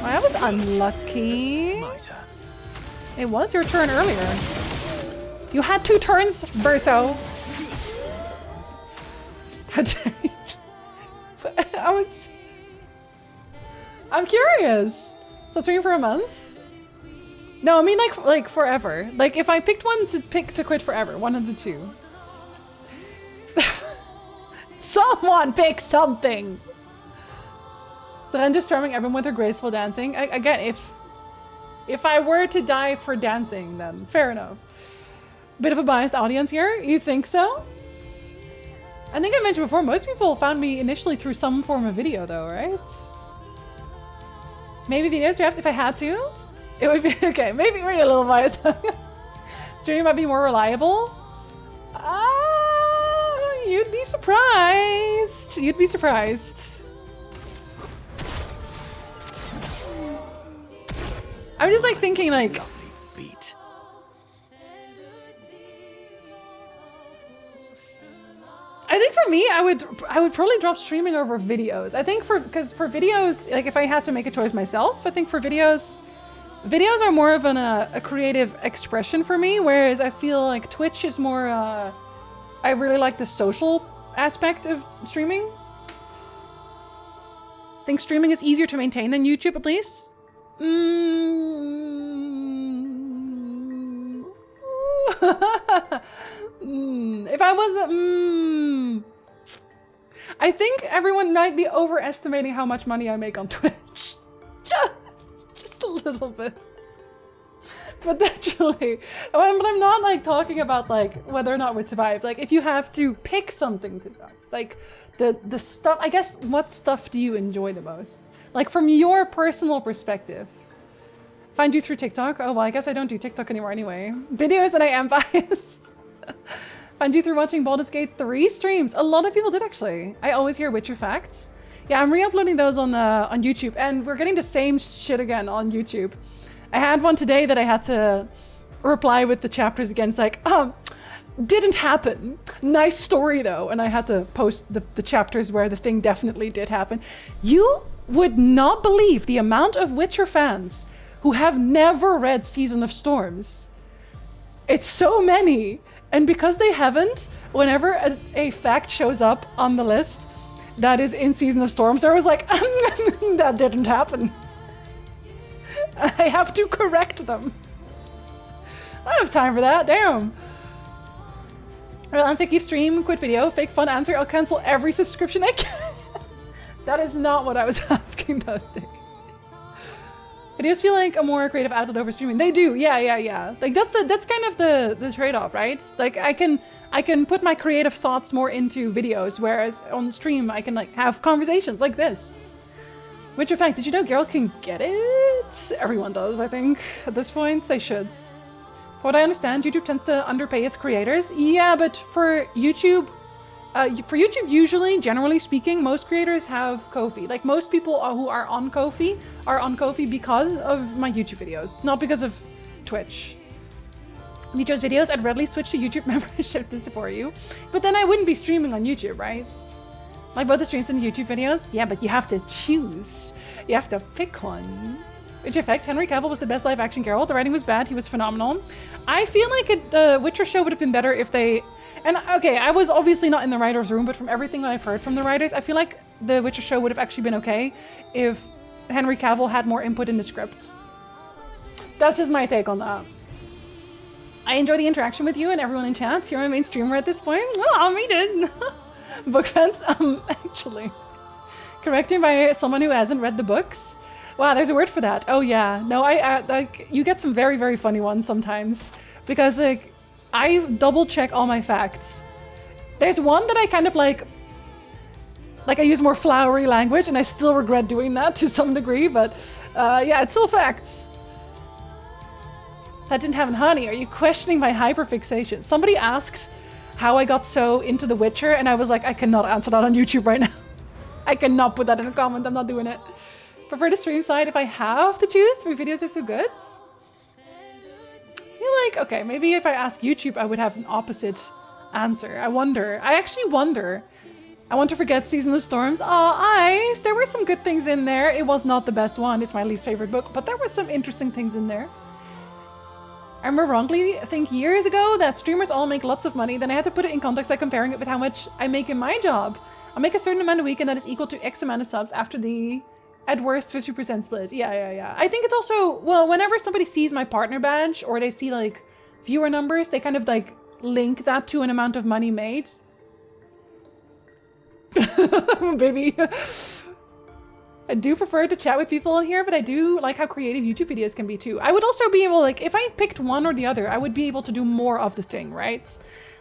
Well, that was unlucky. My turn. It was your turn earlier. You had 2 turns, Verso. How dare you? So, I'm curious. So streaming for a month? No, I mean like forever. Like if I picked one to quit forever, one of the two. Someone pick something. So I'm just charming everyone with her graceful dancing. Again, if I were to die for dancing, then fair enough. Bit of a biased audience here. You think so? I think I mentioned before, most people found me initially through some form of video though, right? Maybe videos perhaps if I had to? It would be, okay, maybe we're a little biased. Streaming might be more reliable. You'd be surprised. You'd be surprised. I'm just like thinking like, Feet. I think for me, I would probably drop streaming over videos. I think because for videos, like if I had to make a choice myself, I think for videos are more of a creative expression for me, whereas I feel like Twitch is more, I really like the social aspect of streaming. I think streaming is easier to maintain than YouTube at least. If I was I think everyone might be overestimating how much money I make on Twitch. Just a little bit. But actually, but I'm not like talking about like whether or not we'd survive. Like if you have to pick something to survive, like the stuff, I guess, what stuff do you enjoy the most? Like from your personal perspective. Find you through TikTok? Oh, well, I guess I don't do TikTok anymore anyway. Videos and I am biased. Find you through watching Baldur's Gate 3 streams. A lot of people did actually. I always hear Witcher facts. Yeah, I'm re-uploading those on YouTube, and we're getting the same shit again on YouTube. I had one today that I had to reply with the chapters again. It's like, didn't happen. Nice story though. And I had to post the chapters where the thing definitely did happen. You would not believe the amount of Witcher fans who have never read Season of Storms. It's so many. And because they haven't, whenever a fact shows up on the list that is in Season of Storms, there was like, that didn't happen. I have to correct them. I don't have time for that, damn. I'll answer, keep stream, quit video, fake fun answer, I'll cancel every subscription I can. That is not what I was asking though, Stick. Videos feel like a more creative outlet over streaming. They do, yeah. Like that's kind of the trade-off, right? Like I can put my creative thoughts more into videos, whereas on stream I can like have conversations like this. Witcher fact, did you know girls can get it? Everyone does, I think. At this point, they should. For what I understand, YouTube tends to underpay its creators. Yeah, but for YouTube, usually, generally speaking, most creators have Ko-fi. Like most people who are on Ko-fi because of my YouTube videos, not because of Twitch. If you chose videos, I'd readily switch to YouTube membership to support you. But then I wouldn't be streaming on YouTube, right? Like both the streams and YouTube videos? Yeah, but you have to choose. You have to pick one. Which effect? Henry Cavill was the best live action Geralt. The writing was bad. He was phenomenal. I feel like the Witcher show would have been better if they... And okay, I was obviously not in the writer's room, but from everything that I've heard from the writers, I feel like the Witcher show would have actually been okay if Henry Cavill had more input in the script. That's just my take on that. I enjoy the interaction with you and everyone in chat. You're my main streamer at this point. Oh, me did. Book fans, actually. Correcting by someone who hasn't read the books. Wow, there's a word for that. Oh yeah. No, I like, you get some very, very funny ones sometimes. Because like, I double check all my facts. There's one that I kind of like I use more flowery language and I still regret doing that to some degree, but yeah, it's still facts. That didn't have honey. Are you questioning my hyperfixation? Somebody asked how I got so into The Witcher, and I was like, I cannot answer that on YouTube right now. I cannot put that in a comment. I'm not doing it. Prefer the stream side if I have to choose. My videos are so good. I feel like, okay, maybe if I ask YouTube, I would have an opposite answer. I wonder. I actually wonder. I want to forget Season of Storms. Aw, Ice. There were some good things in there. It was not the best one. It's my least favorite book, but there were some interesting things in there. I remember wrongly, I think years ago, that streamers all make lots of money. Then I had to put it in context by comparing it with how much I make in my job. I make a certain amount a week and that is equal to X amount of subs after the, at worst, 50% split. Yeah. I think it's also, well, whenever somebody sees my partner badge or they see like viewer numbers, they kind of like link that to an amount of money made. Baby. I do prefer to chat with people in here, but I do like how creative YouTube videos can be too. I would also be able, like, if I picked one or the other, I would be able to do more of the thing, right?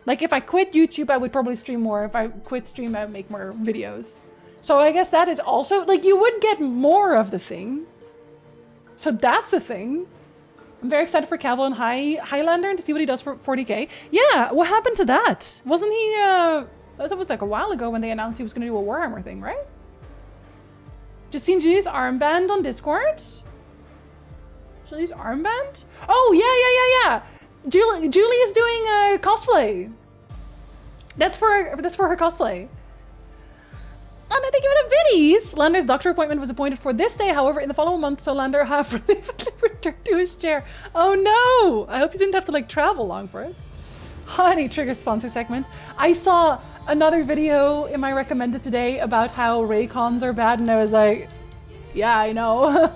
Like, if I quit YouTube, I would probably stream more. If I quit stream, I would make more videos. So I guess that is also, like, you would get more of the thing. So that's a thing. I'm very excited for Calvin Highlander and to see what he does for 40k. Yeah, what happened to that? Wasn't he, that was like a while ago when they announced he was going to do a Warhammer thing, right? Just seen Julie's armband on Discord? Julie's armband? Oh, yeah. Julie is doing a cosplay. That's for her cosplay. Oh, no, thank you for the biddies! Lander's doctor appointment was appointed for this day. However, in the following month, so Lander have returned to his chair. Oh no! I hope you didn't have to like travel long for it. Honey, trigger sponsor segments. I saw another video in my recommended today about how Raycons are bad, and I was like, yeah, I know.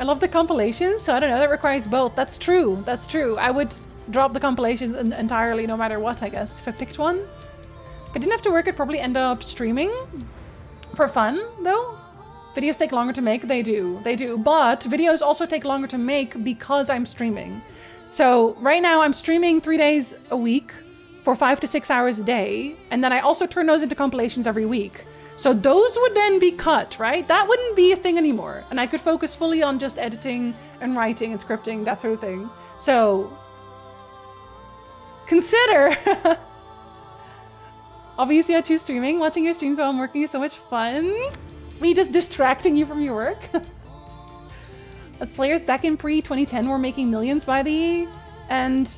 I love the compilations, so I don't know, that requires both. That's true, that's true. I would drop the compilations entirely no matter what, I guess, if I picked one. If I didn't have to work, I'd probably end up streaming for fun, though. Videos take longer to make, they do, but videos also take longer to make because I'm streaming. So right now I'm streaming 3 days a week for 5 to 6 hours a day, and then I also turn those into compilations every week. So those would then be cut, right? That wouldn't be a thing anymore, and I could focus fully on just editing and writing and scripting, that sort of thing. So consider. Obviously I choose streaming. Watching your streams while I'm working is so much fun. Me just distracting you from your work. As players back in pre-2010 were making millions by the end,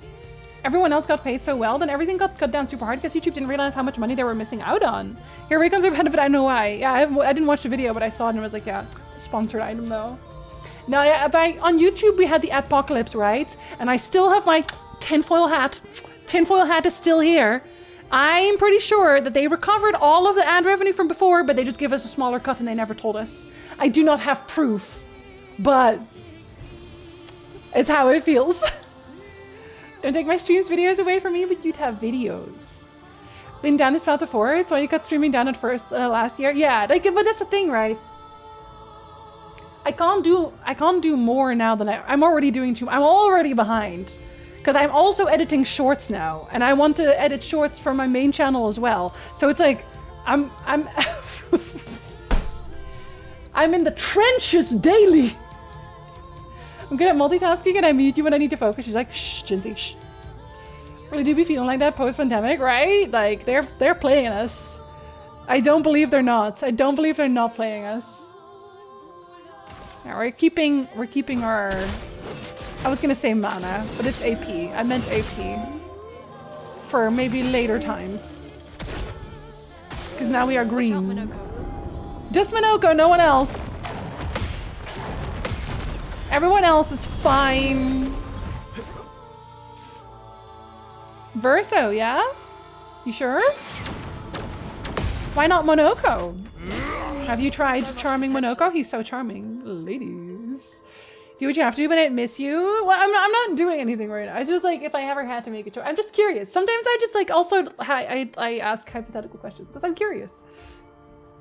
everyone else got paid so well, then everything got cut down super hard because YouTube didn't realize how much money they were missing out on. Here Raycons are benefit, I know why. Yeah, I didn't watch the video, but I saw it and I was like, yeah, it's a sponsored item though. Now, yeah, on YouTube we had the apocalypse, right? And I still have my tinfoil hat. Tinfoil hat is still here. I'm pretty sure that they recovered all of the ad revenue from before, but they just give us a smaller cut and they never told us. I do not have proof, but it's how it feels. Don't take my streams videos away from me, but you'd have videos. Been down this path before, it's why you cut streaming down at first last year. Yeah, like, but that's the thing, right? I can't do more now than I'm already doing too. I'm already behind. Because I'm also editing shorts now, and I want to edit shorts for my main channel as well. So it's like, I'm I'm in the trenches daily. I'm good at multitasking and I mute you when I need to focus. She's like, shh, Jinzee, shh. Really do be feeling like that post-pandemic, right? Like, they're playing us. I don't believe they're not. I don't believe they're not playing us. Yeah, we're keeping our... I was gonna say mana, but it's AP. I meant AP. For maybe later times. Because now we are green. Watch out, Minoko. Just Minoko, no one else. Everyone else is fine. Verso, yeah? You sure? Why not Monoko? Have you tried charming Monoko? He's so charming. Ladies. Do what you have to do, but I miss you. Well, I'm not doing anything right now. It's just like if I ever had to make a choice. I'm just curious. Sometimes I just like also I ask hypothetical questions because I'm curious.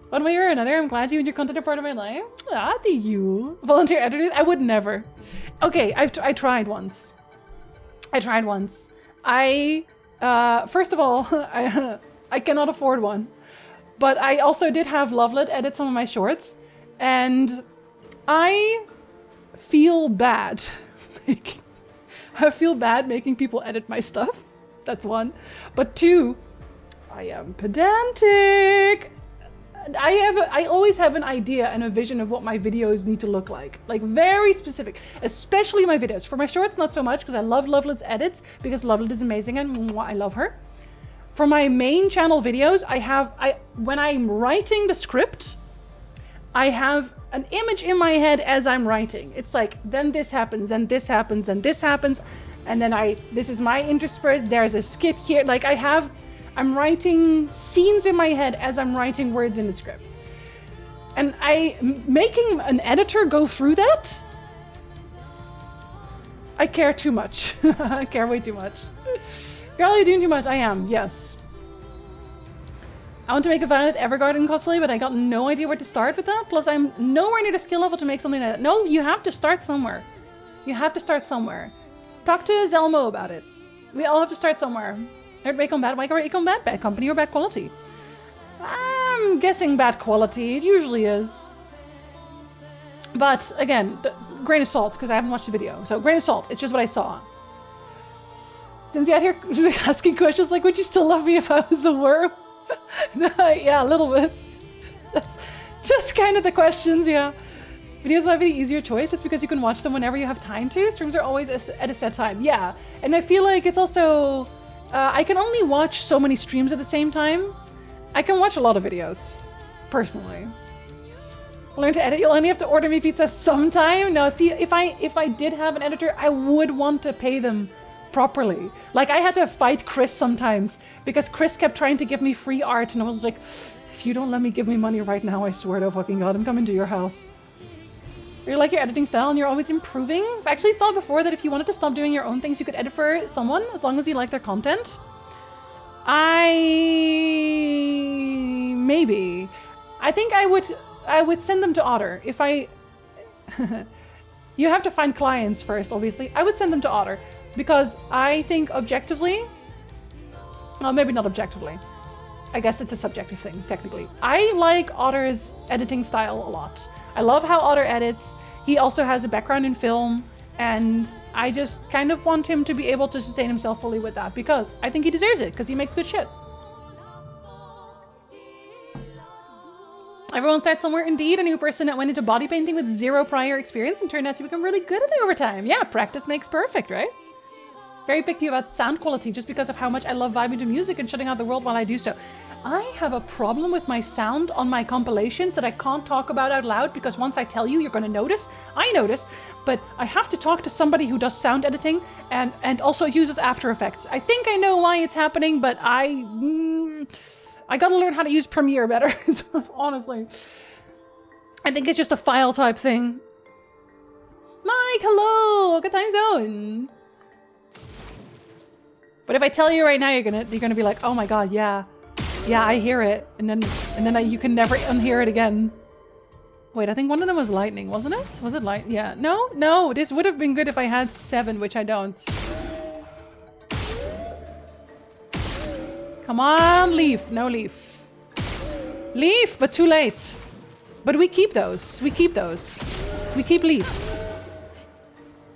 One way or another, I'm glad you and your content are part of my life. Ah, thank you. Volunteer editor? I would never. Okay, I tried once. First of all, I cannot afford one. But I also did have Lovelet edit some of my shorts. And I feel bad. I feel bad making people edit my stuff. That's one. But two, I am pedantic. I always have an idea and a vision of what my videos need to look like very specific, especially my videos. For my shorts, not so much because I love Lovelet's edits because Lovelet is amazing and I love her. For my main channel videos, when I'm writing the script, I have an image in my head as I'm writing. It's like, then this happens, and this happens, and this happens, and then this is my interspersed, there's a skit here. Like I'm writing scenes in my head as I'm writing words in the script. And making an editor go through that, I care too much. I care way too much. You're really doing too much. I am, yes. I want to make a Violet Evergarden cosplay, but I got no idea where to start with that. Plus, I'm nowhere near the skill level to make something like that. No, you have to start somewhere. You have to start somewhere. Talk to Zelmo about it. We all have to start somewhere. Make on bad, why on bad? Bad company or bad quality? I'm guessing bad quality. It usually is. But again, grain of salt, because I haven't watched the video. So grain of salt. It's just what I saw. Jinzee out here asking questions like, would you still love me if I was a worm? Yeah, a little bit. That's just kind of the questions, yeah. Videos might be the easier choice just because you can watch them whenever you have time to. Streams are always at a set time. Yeah, and I feel like it's also... I can only watch so many streams at the same time. I can watch a lot of videos, personally. Learn to edit. You'll only have to order me pizza sometime. No, see, if I did have an editor, I would want to pay them properly. Like, I had to fight Chris sometimes because Chris kept trying to give me free art, and I was like, if you don't let me give me money right now, I swear to fucking God, I'm coming to your house. You like your editing style and you're always improving. I've actually thought before that if you wanted to stop doing your own things, you could edit for someone as long as you like their content. Maybe. I think I would send them to Otter. If I... You have to find clients first, obviously. I would send them to Otter because I think objectively... Well, maybe not objectively. I guess it's a subjective thing, technically. I like Otter's editing style a lot. I love how Otter edits. He also has a background in film, and I just kind of want him to be able to sustain himself fully with that because I think he deserves it because he makes good shit. Everyone starts somewhere. Indeed, a new person that went into body painting with zero prior experience and turned out to become really good at it over time. Yeah, practice makes perfect, right? Very picky about sound quality just because of how much I love vibing to music and shutting out the world while I do so. I have a problem with my sound on my compilations that I can't talk about out loud because once I tell you, you're going to notice. I notice, but I have to talk to somebody who does sound editing and also uses After Effects. I think I know why it's happening, but I gotta learn how to use Premiere better, honestly. I think it's just a file type thing. Mike, hello! Good time zone! But if I tell you right now, you're gonna be like, oh my God, yeah. Yeah, I hear it. And then you can never unhear it again. Wait, I think one of them was lightning, wasn't it? Was it light? Yeah. No, this would have been good if I had 7, which I don't. Come on, leaf. No leaf. Leaf, but too late. But we keep those. We keep those. We keep leaf.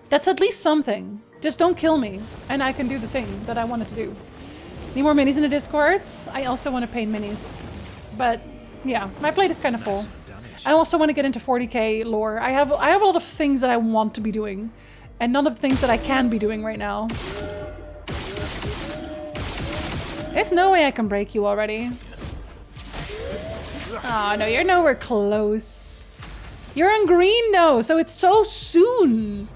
That's at least something. Just don't kill me, and I can do the thing that I wanted to do. Need more minis in the Discord? I also want to paint minis. But, yeah, my plate is kind of full. I also want to get into 40k lore. I have a lot of things that I want to be doing, and none of the things that I can be doing right now. There's no way I can break you already. Oh, no, you're nowhere close. You're on green, though, so it's so soon.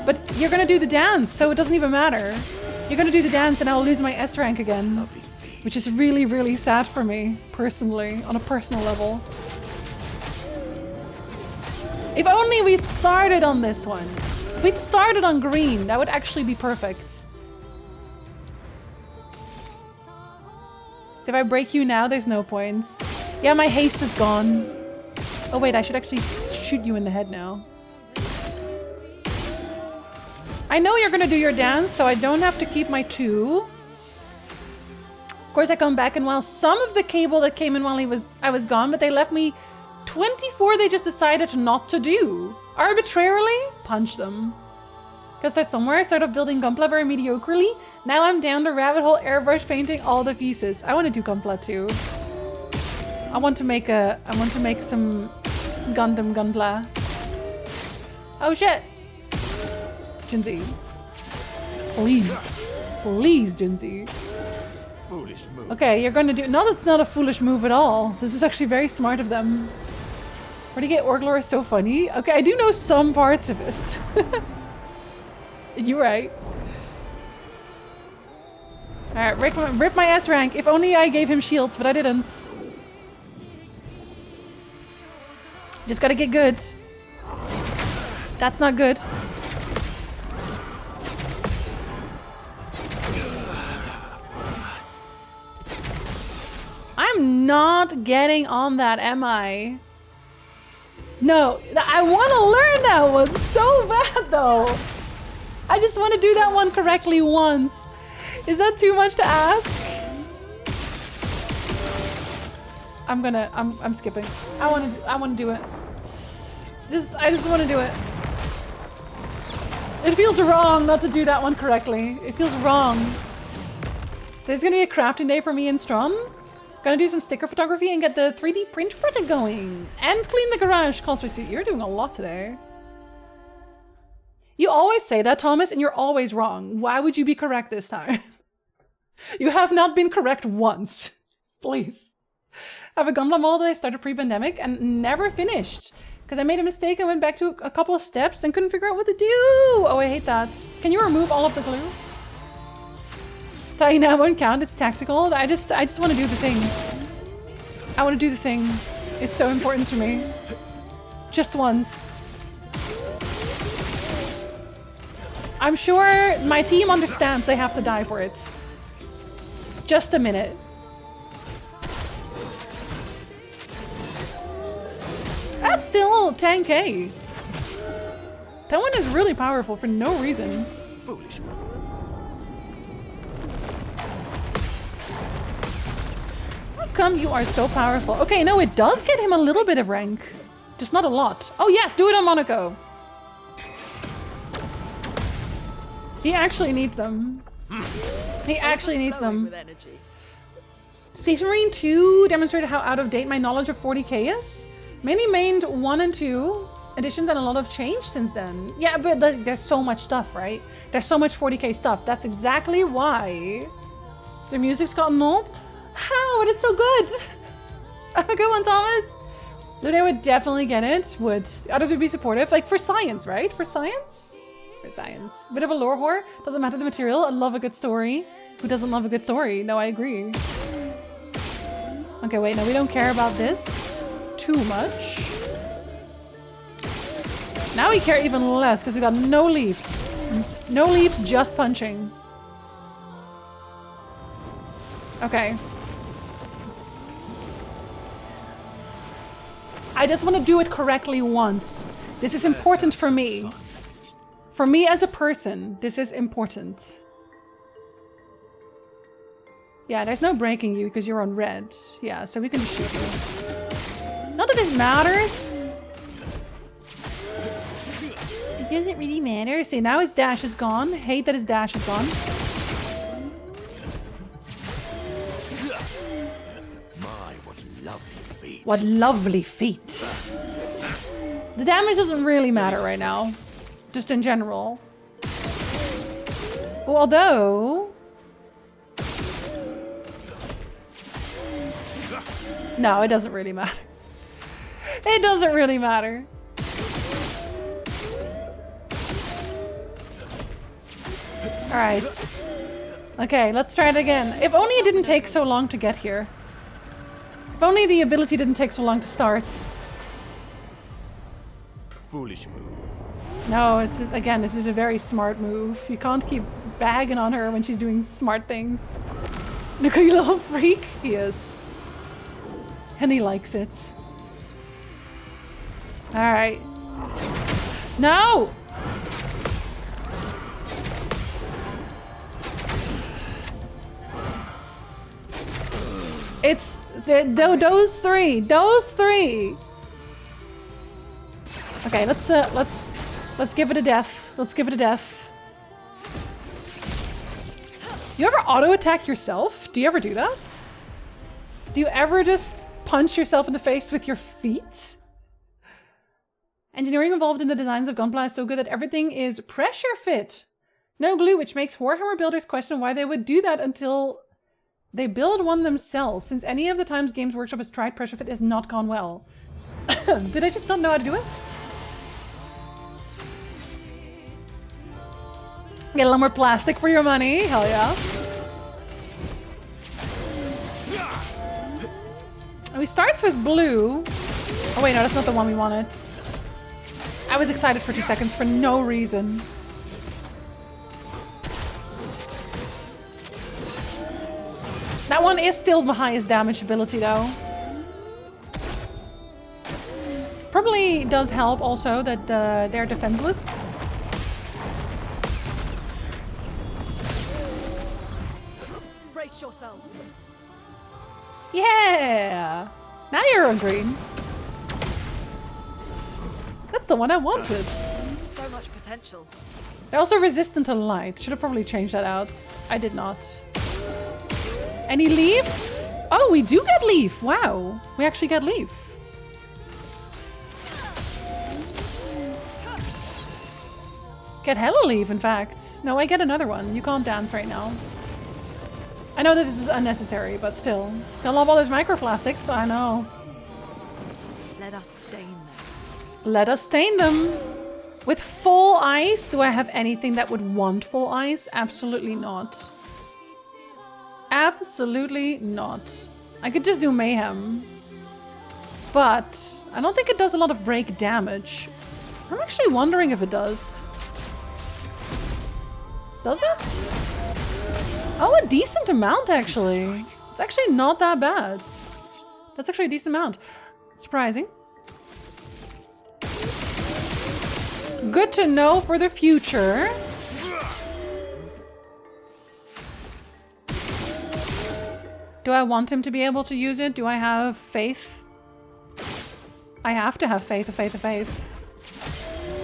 But you're gonna do the dance, so it doesn't even matter. You're gonna do the dance and I'll lose my S rank again. Which is really, really sad for me, personally, on a personal level. If only we'd started on this one. If we'd started on green, that would actually be perfect. So if I break you now, there's no points. Yeah, my haste is gone. Oh wait, I should actually shoot you in the head now. I know you're gonna do your dance, so I don't have to keep my 2. Of course, I come back, and while some of the cable that came in while I was gone, but they left me 24 they just decided not to do. Arbitrarily? Punch them. Gotta start somewhere. Start off building Gunpla very mediocrely. Now I'm down the rabbit hole airbrush painting all the pieces. I want to do Gunpla too. I want to make some Gundam Gunpla. Oh shit! Jinzee. Please. Please, Jinzee. Foolish move. Okay, you're gonna do... No, that's not a foolish move at all. This is actually very smart of them. Renegade Orglor is so funny. Okay, I do know some parts of it. You're right. Alright, rip my S rank. If only I gave him shields, but I didn't. Just gotta get good. That's not good. I'm not getting on that, am I? No, I want to learn that one so bad though. I just want to do that one correctly once. Is that too much to ask? I'm skipping. I want to do it. I just want to do it. It feels wrong not to do that one correctly. It feels wrong. There's gonna be a crafting day for me and Strom. Gonna do some sticker photography and get the 3D print project going. And clean the garage. Cosplay, you're doing a lot today. You always say that, Thomas, and you're always wrong. Why would you be correct this time? You have not been correct once. Please. I have a Gunpla model that I started pre-pandemic and never finished. Because I made a mistake and went back to a couple of steps, then couldn't figure out what to do. Oh, I hate that. Can you remove all of the glue? Tying that won't count, it's tactical. I just want to do the thing. I want to do the thing. It's so important to me. Just once. I'm sure my team understands they have to die for it. Just a minute. That's still 10k. That one is really powerful for no reason. Foolish move. How come you are so powerful? Okay, no, it does get him a little bit of rank. Just not a lot. Oh yes, do it on Monaco. He actually needs them. He actually needs them. Space Marine 2 demonstrated how out of date my knowledge of 40k is. Mainly mained 1 and 2 editions and a lot of change since then. Yeah, but there's so much stuff, right? There's so much 40k stuff. That's exactly why the music's gotten old. How? But it's so good. Have a good one, Thomas. Ludo would definitely get it. Others would be supportive. Like for science, right? For science? For science. Bit of a lore whore. Doesn't matter the material. I love a good story. Who doesn't love a good story? No, I agree. Okay, wait. No, we don't care about this too much. Now we care even less because we got no leaves. No leaves, just punching. Okay. I just want to do it correctly once. This is important for me. For me as a person, this is important. Yeah, there's no breaking you because you're on red. Yeah, so we can just shoot you. Not that this matters. It doesn't really matter. See, now his dash is gone. Hate that his dash is gone. What lovely feet. The damage doesn't really matter right now. Just in general. Well, although... No, it doesn't really matter. It doesn't really matter. Alright. Okay, let's try it again. If only it didn't take so long to get here. If only the ability didn't take so long to start. Foolish move. No, it's again, this is a very smart move. You can't keep bagging on her when she's doing smart things. Look at you little freak. He is. And he likes it. Alright. No! It's those three. Those three. Okay, let's give it a death. Let's give it a death. You ever auto attack yourself? Do you ever do that? Do you ever just punch yourself in the face with your feet? Engineering involved in the designs of Gunpla is so good that everything is pressure fit. No glue, which makes Warhammer builders question why they would do that until they build one themselves, since any of the times Games Workshop has tried pressure fit has not gone well. Did I just not know how to do it? Get a little more plastic for your money. Hell yeah. Oh, he starts with blue. Oh wait, no, that's not the one we wanted. I was excited for 2 seconds for no reason. That one is still the highest damage ability though. Probably does help also that they're defenseless. Brace yourselves. Yeah! Now you're on green. That's the one I wanted. So much potential. They're also resistant to light. Should have probably changed that out. I did not. Any leaf? Oh, we do get leaf. Wow. We actually get leaf. Get hella leaf, in fact. No, I get another one. You can't dance right now. I know that this is unnecessary, but still. They'll love all those microplastics, so I know. Let us stain them. Let us stain them. With full ice, do I have anything that would want full ice? Absolutely not. Absolutely not. I could just do mayhem. But I don't think it does a lot of break damage. I'm actually wondering if it does. Does it? Oh, a decent amount actually. It's actually not that bad. That's actually a decent amount. Surprising. Good to know for the future. Do I want him to be able to use it? Do I have faith? I have to have faith, a faith, a faith.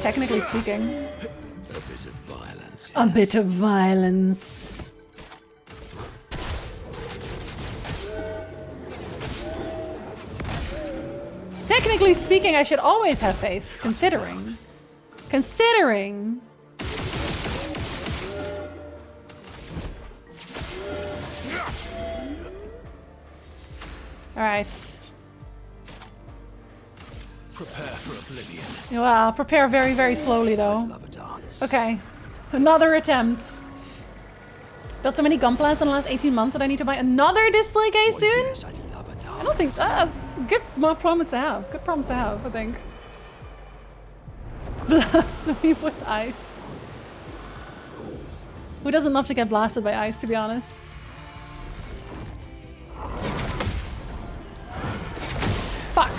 Technically speaking. A bit of violence. A bit of violence. Technically speaking, I should always have faith, considering. Considering. Alright. Prepare for oblivion. Well, prepare very, very slowly though. Love a dance. Okay. Another attempt. Built so many Gunplas in the last 18 months that I need to buy another display case Oh, soon? yes, I love a dance. I don't think that's good problems to have. Good problems to have, I think. Blast me with ice. Who doesn't love to get blasted by ice, to be honest? Fuck.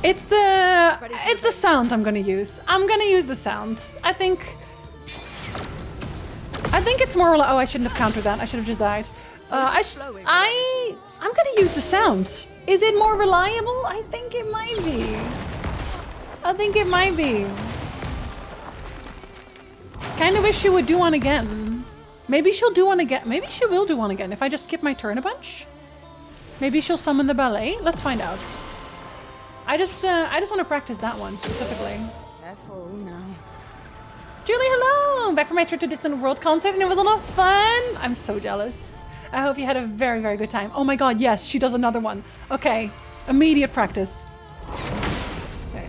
It's the sound I'm gonna use. I'm gonna use the sound. I think it's more. Oh, I shouldn't have countered that. I should have just died. I'm gonna use the sound. Is it more reliable? I think it might be. I think it might be. Kind of wish she would do one again. Maybe she'll do one again. Maybe she will do one again if I just skip my turn a bunch. Maybe she'll summon the ballet. Let's find out. I just want to practice that one specifically. Careful now. Julie, hello! Back from my trip to Distant World concert and it was a lot of fun! I'm so jealous. I hope you had a very, very good time. Oh my god, yes, she does another one. Okay, immediate practice. Okay.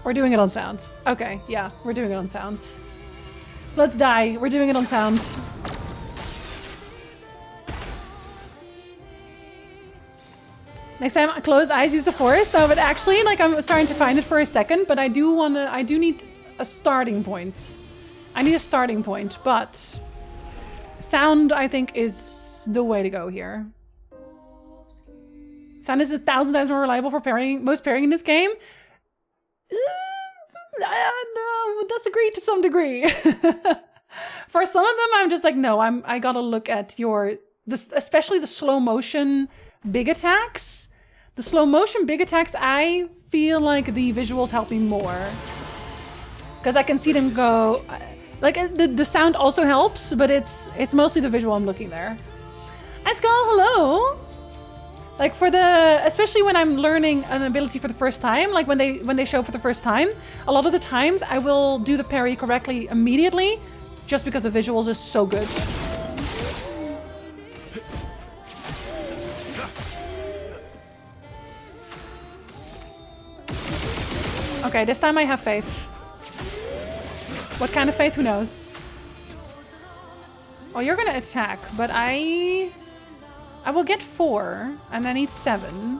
We're doing it on sounds. Okay, yeah, we're doing it on sounds. Let's die. We're doing it on sounds. Next time, closed eyes, use the forest. No, but actually, like, I'm starting to find it for a second, but I do need a starting point. I need a starting point, but sound, I think, is the way to go here. Sound is 1,000 times more reliable for parrying, most parrying in this game. No, disagree to some degree. For some of them, I'm just like, no, I gotta look at especially the slow motion big attacks. The slow motion big attacks, I feel like the visuals help me more. Because I can see them go, like the sound also helps, but it's mostly the visual I'm looking there. Escal, hello! Like especially when I'm learning an ability for the first time, like when they show up for the first time, a lot of the times I will do the parry correctly immediately, just because the visuals is so good. Okay, this time I have faith. What kind of faith? Who knows? Oh, you're gonna attack, but I will get 4, and I need 7.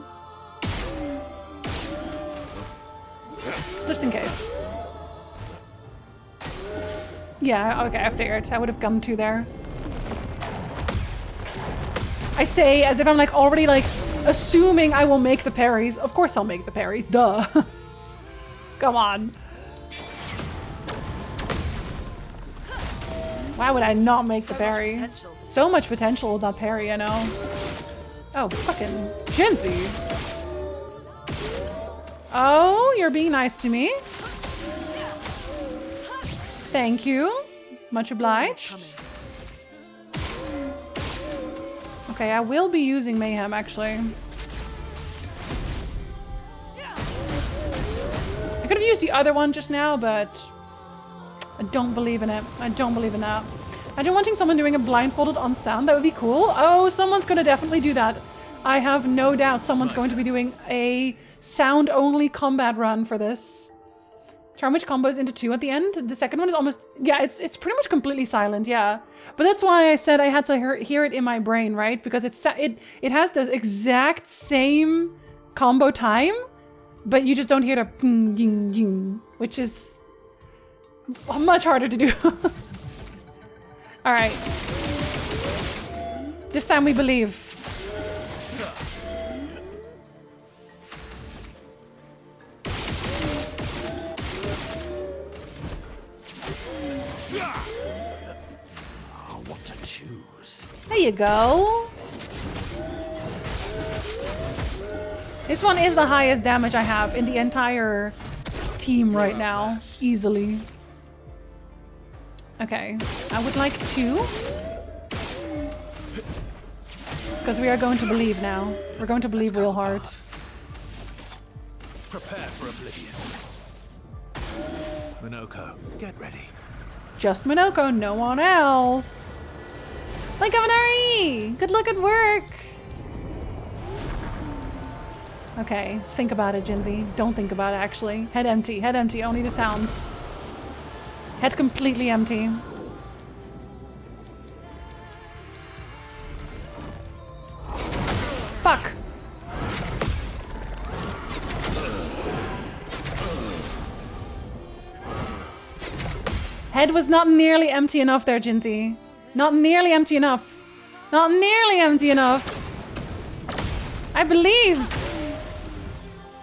Just in case. Yeah, okay, I figured. I would have gone 2 there. I say as if I'm like already like assuming I will make the parries. Of course I'll make the parries, duh. Come on. Why would I not make the parry? So much potential with that parry, I know. Oh, fucking Jinzee. Oh, you're being nice to me. Thank you. Much obliged. Okay, I will be using Mayhem, actually. I could have used the other one just now, but I don't believe in it. I don't believe in that. Imagine wanting someone doing a blindfolded on sound. That would be cool. Oh, someone's going to definitely do that. I have no doubt someone's going to be doing a sound-only combat run for this. Charm Witch combos into 2 at the end. The second one is almost... Yeah, it's pretty much completely silent, yeah. But that's why I said I had to hear it in my brain, right? Because it has the exact same combo time, but you just don't hear the... which is much harder to do. Alright. This time we believe. What to choose? There you go. This one is the highest damage I have in the entire team right now. Easily. Okay. I would like 2. Because we are going to believe now. We're going to believe real hard. Prepare for oblivion. Minoko, get ready. Just Minoko, no one else. Like Kaminari! Good luck at work! Okay, think about it, Jinzee. Don't think about it, actually. Head empty, only the sounds. Head completely empty. Fuck! Head was not nearly empty enough there, Jinzee. Not nearly empty enough. Not nearly empty enough. I believed.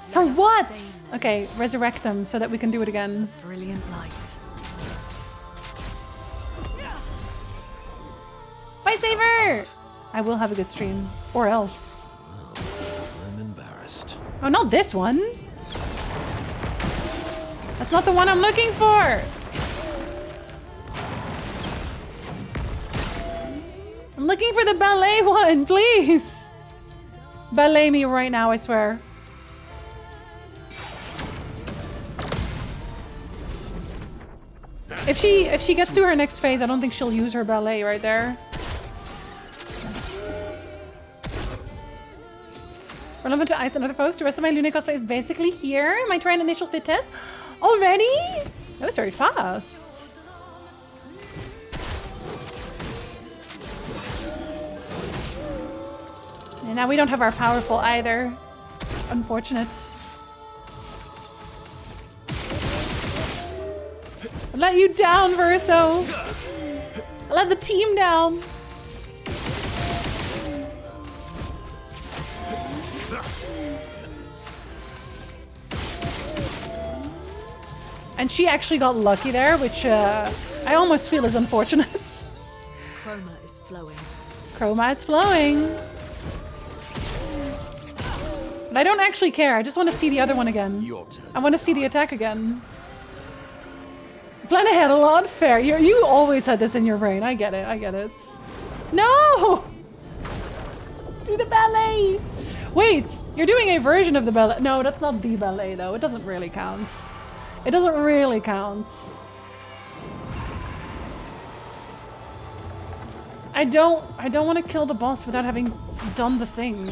For what? Okay, resurrect them so that we can do it again. Brilliant light. Bye, Saver! I will have a good stream. Or else. I'm embarrassed. Oh, not this one. That's not the one I'm looking for. I'm looking for the ballet one, please. Ballet me right now, I swear. If she gets to her next phase, I don't think she'll use her ballet right there. Relevant to ice and other folks, the rest of my Luna cosplay is basically here. My try and initial fit test. Already? That was very fast. And now we don't have our powerful either. Unfortunate. I let you down, Verso. I let the team down. And she actually got lucky there, which I almost feel is unfortunate. Chroma is flowing. Chroma is flowing. But I don't actually care. I just want to see the other one again. Your turn. I want to see the attack again. Plan ahead a lot. Fair. You always had this in your brain. I get it. I get it. No! Do the ballet! Wait, you're doing a version of the ballet. No, that's not the ballet though. It doesn't really count. It doesn't really count. I don't want to kill the boss without having done the thing.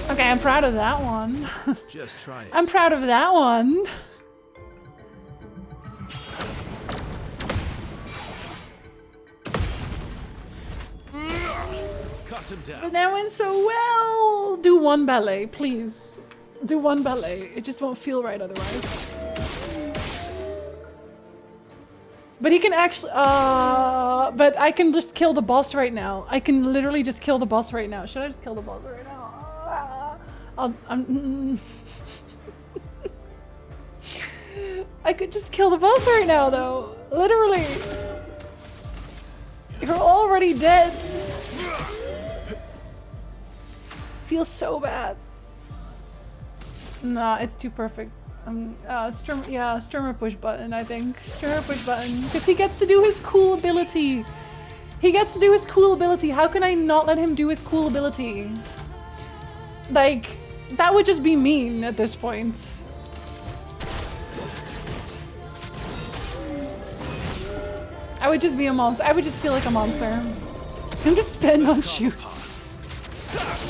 Okay, I'm proud of that one. Just try it. I'm proud of that one. Cut him down. But that went so well. Do one ballet, please. Do one ballet. It just won't feel right otherwise. But he can actually, but I can just kill the boss right now. I can literally just kill the boss right now. Should I just kill the boss right now? I could just kill the boss right now though. Literally. You're already dead. Feels so bad. Nah, it's too perfect. Strimmer push button, I think. Strimmer push button. Because he gets to do his cool ability. He gets to do his cool ability. How can I not let him do his cool ability? Like, that would just be mean at this point. I would just be a monster. I would just feel like a monster. I'm just spitting on shoes.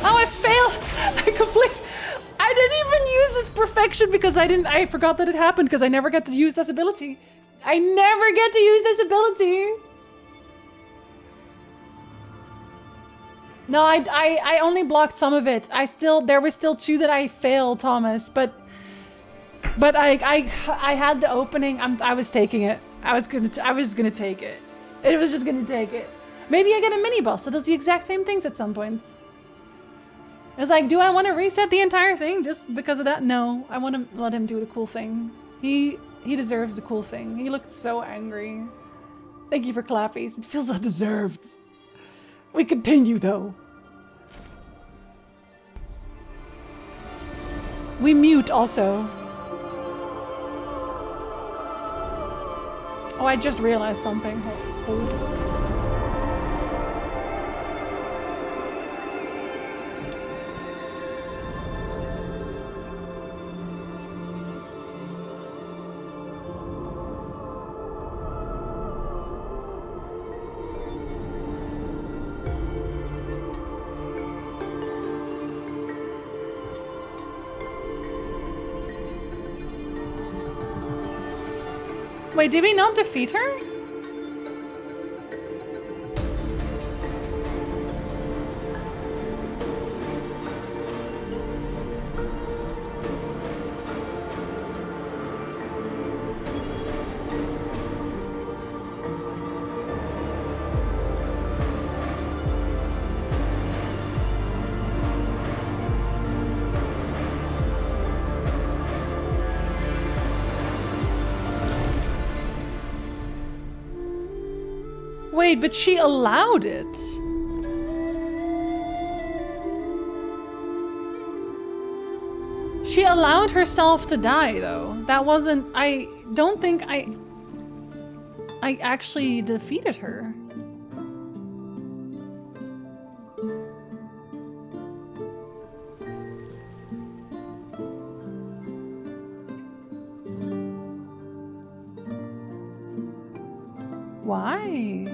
Oh, I failed! I didn't even use this perfection because I forgot that it happened because I never get to use this ability. I never get to use this ability. No, I only blocked some of it. There were still 2 that I failed, Thomas, but I had the opening. I was taking it. I was gonna take it. It was just gonna take it. Maybe I get a mini boss that does the exact same things at some points. It's like, do I want to reset the entire thing just because of that? No, I want to let him do the cool thing. He deserves the cool thing. He looked so angry. Thank you for clappies. It feels undeserved. We continue though. We mute also. Oh, I just realized something. Hold. Wait, did we not defeat her? Wait, but she allowed it. She allowed herself to die, though. That wasn't... I don't think I actually defeated her. Why?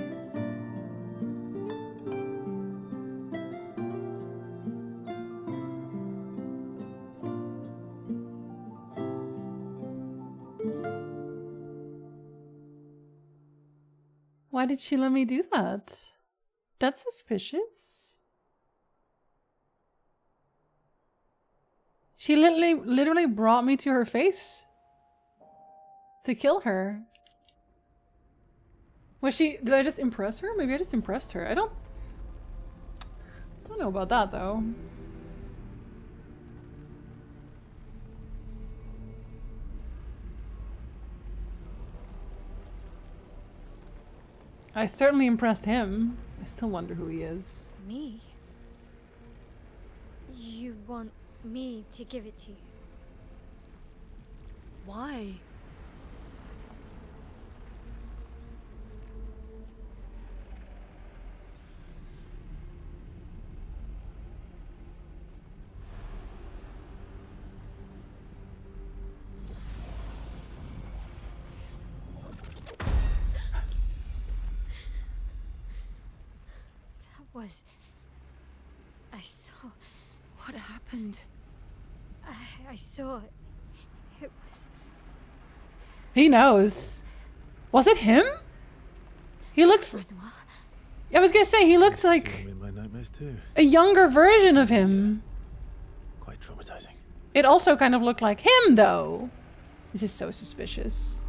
Why did she let me do that? That's suspicious. She literally brought me to her face to kill her. Was she? Did I just impress her? Maybe I just impressed her. I don't know about that though. I certainly impressed him. I still wonder who he is. Me? You want me to give it to you? Why? I saw. What happened? I saw it. It was. He knows. Was it him? He looks. Renoir. I was gonna say he looks like In my nightmares too. a younger version of him. Quite traumatizing. It also kind of looked like him though. This is so suspicious.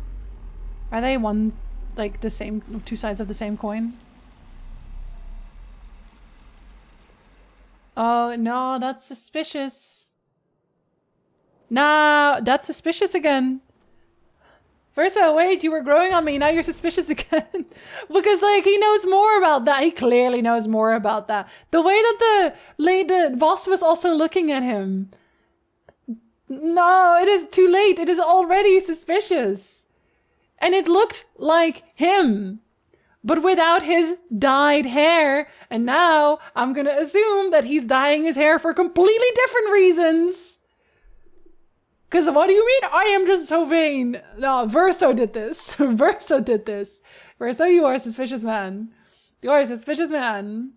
Are they the same, two sides of the same coin? Oh, no, that's suspicious. Nah, that's suspicious again. Versa, wait, you were growing on me, now you're suspicious again. Because, like, he knows more about that. He clearly knows more about that. The way that the boss was also looking at him. No, it is too late. It is already suspicious. And it looked like him. But without his dyed hair. And now I'm gonna assume that he's dyeing his hair for completely different reasons. Because what do you mean? I am just so vain. No, Verso did this. Verso did this. Verso, you are a suspicious man. You are a suspicious man.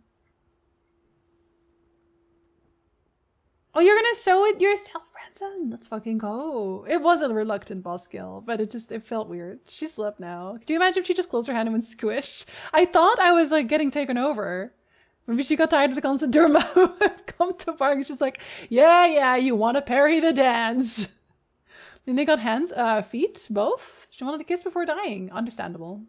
Oh, you're gonna sew it yourself, Branson? Let's fucking go. It was a reluctant boss kill, but it felt weird. She slept now. Could you imagine if she just closed her hand and went squish? I thought I was like getting taken over. Maybe she got tired of the constant Durma who have come to park and she's like, yeah, you want to parry the dance. And they got hands, feet, both. She wanted a kiss before dying. Understandable.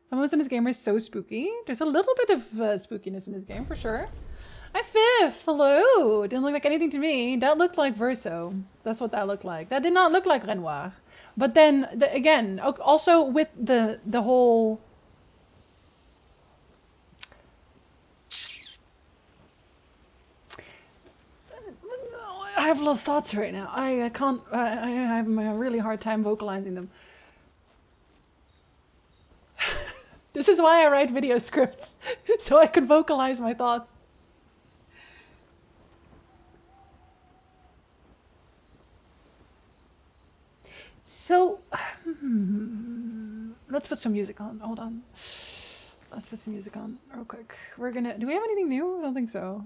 Someone in this game is so spooky. There's a little bit of spookiness in this game for sure. Hi Spiff, hello. Didn't look like anything to me. That looked like Verso. That's what that looked like. That did not look like Renoir. But then again, also with the whole. I have a lot of thoughts right now. I can't. I have a really hard time vocalizing them. This is why I write video scripts, so I could vocalize my thoughts. So, let's put some music on. Hold on. Let's put some music on real quick. We're gonna. Do we have anything new? I don't think so.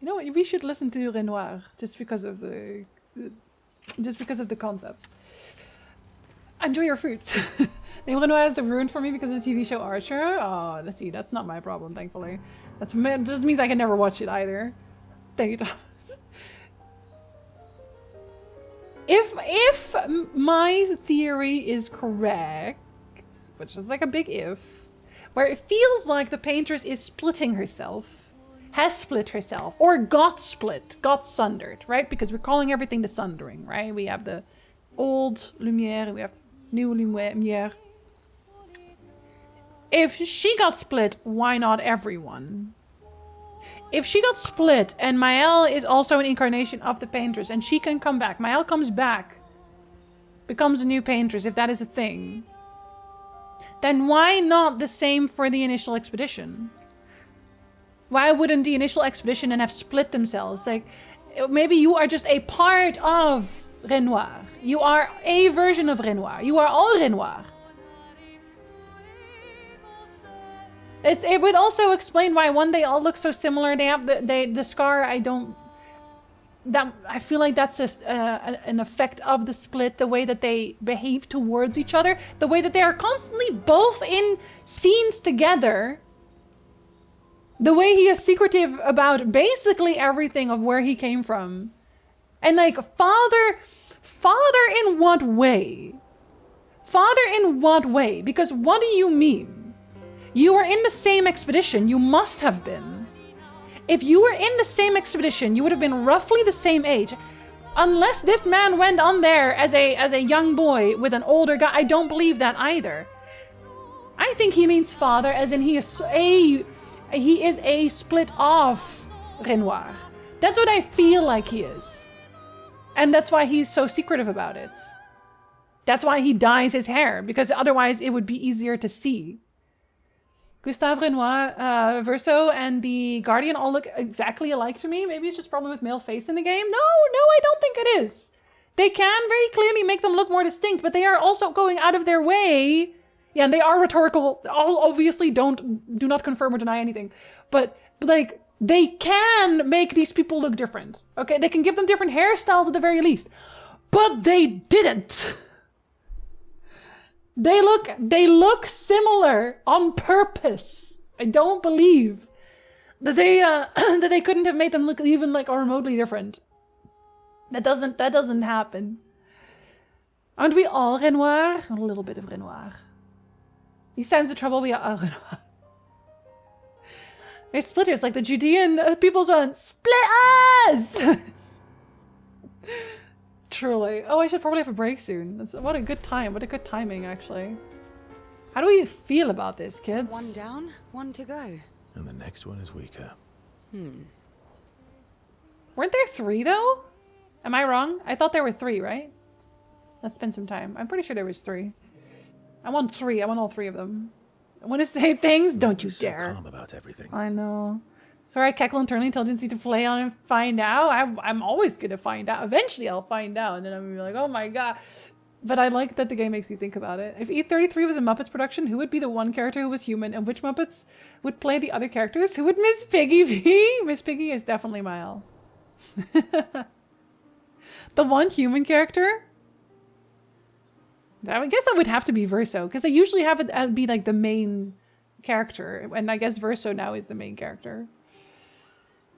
You know what? We should listen to Renoir just because of the concept. Enjoy your fruits. And Renoir is ruined for me because of the TV show Archer. Oh, let's see. That's not my problem, thankfully. That just means I can never watch it either. Thank you, Thomas. If my theory is correct, which is like a big if, where it feels like the paintress is splitting herself, has split herself, or got split, got sundered, right? Because we're calling everything the sundering, right? We have the old Lumiere, we have new Lumiere. If she got split, why not everyone? If she got split and Maëlle is also an incarnation of the paintress and she can come back, Maëlle comes back, becomes a new paintress, if that is a thing, then why not the same for the initial expedition? Why wouldn't the initial expedition then have split themselves? Like, maybe you are just a part of Renoir. You are a version of Renoir. You are all Renoir. It would also explain why one they all look so similar. They have the scar. I feel like that's just an effect of the split. The way that they behave towards each other, the way that they are constantly both in scenes together. The way he is secretive about basically everything of where he came from, and like father in what way? Father in what way? Because what do you mean? You were in the same expedition. You must have been. If you were in the same expedition, you would have been roughly the same age. Unless this man went on there as a young boy with an older guy. I don't believe that either. I think he means father as in he is a split off Renoir. That's what I feel like he is. And that's why he's so secretive about it. That's why he dyes his hair, because otherwise it would be easier to see. Gustave Renoir, Verso, and the Guardian all look exactly alike to me. Maybe it's just a problem with male face in the game. No, I don't think it is. They can very clearly make them look more distinct, but they are also going out of their way. Yeah, and they are rhetorical. All obviously do not confirm or deny anything. But like, they can make these people look different. Okay, they can give them different hairstyles at the very least. But they didn't. They look similar on purpose. I don't believe that they couldn't have made them look even like remotely different. That doesn't happen. Aren't we all Renoir? A little bit of Renoir. These times of trouble, we are all Renoir. They're splitters like the Judean people's on split us. Truly. Oh, I should probably have a break soon. What a good time. What a good timing, actually. How do we feel about this, kids? One down, one to go. And the next one is weaker. Weren't there 3, though? Am I wrong? I thought there were 3, right? Let's spend some time. I'm pretty sure there was 3. I want 3. I want all 3 of them. I want to say things. Don't you You're so dare. calm about everything. I know. Sorry, I cackle internally tell Jinzee to play on and find out. I'm always going to find out. Eventually I'll find out. And then I'm going to be like, oh my god. But I like that the game makes you think about it. If E33 was a Muppets production, who would be the one character who was human? And which Muppets would play the other characters? Who would Miss Piggy be? Miss Piggy is definitely Mile. The one human character? I guess that would have to be Verso. Because they usually have it be like the main character. And I guess Verso now is the main character.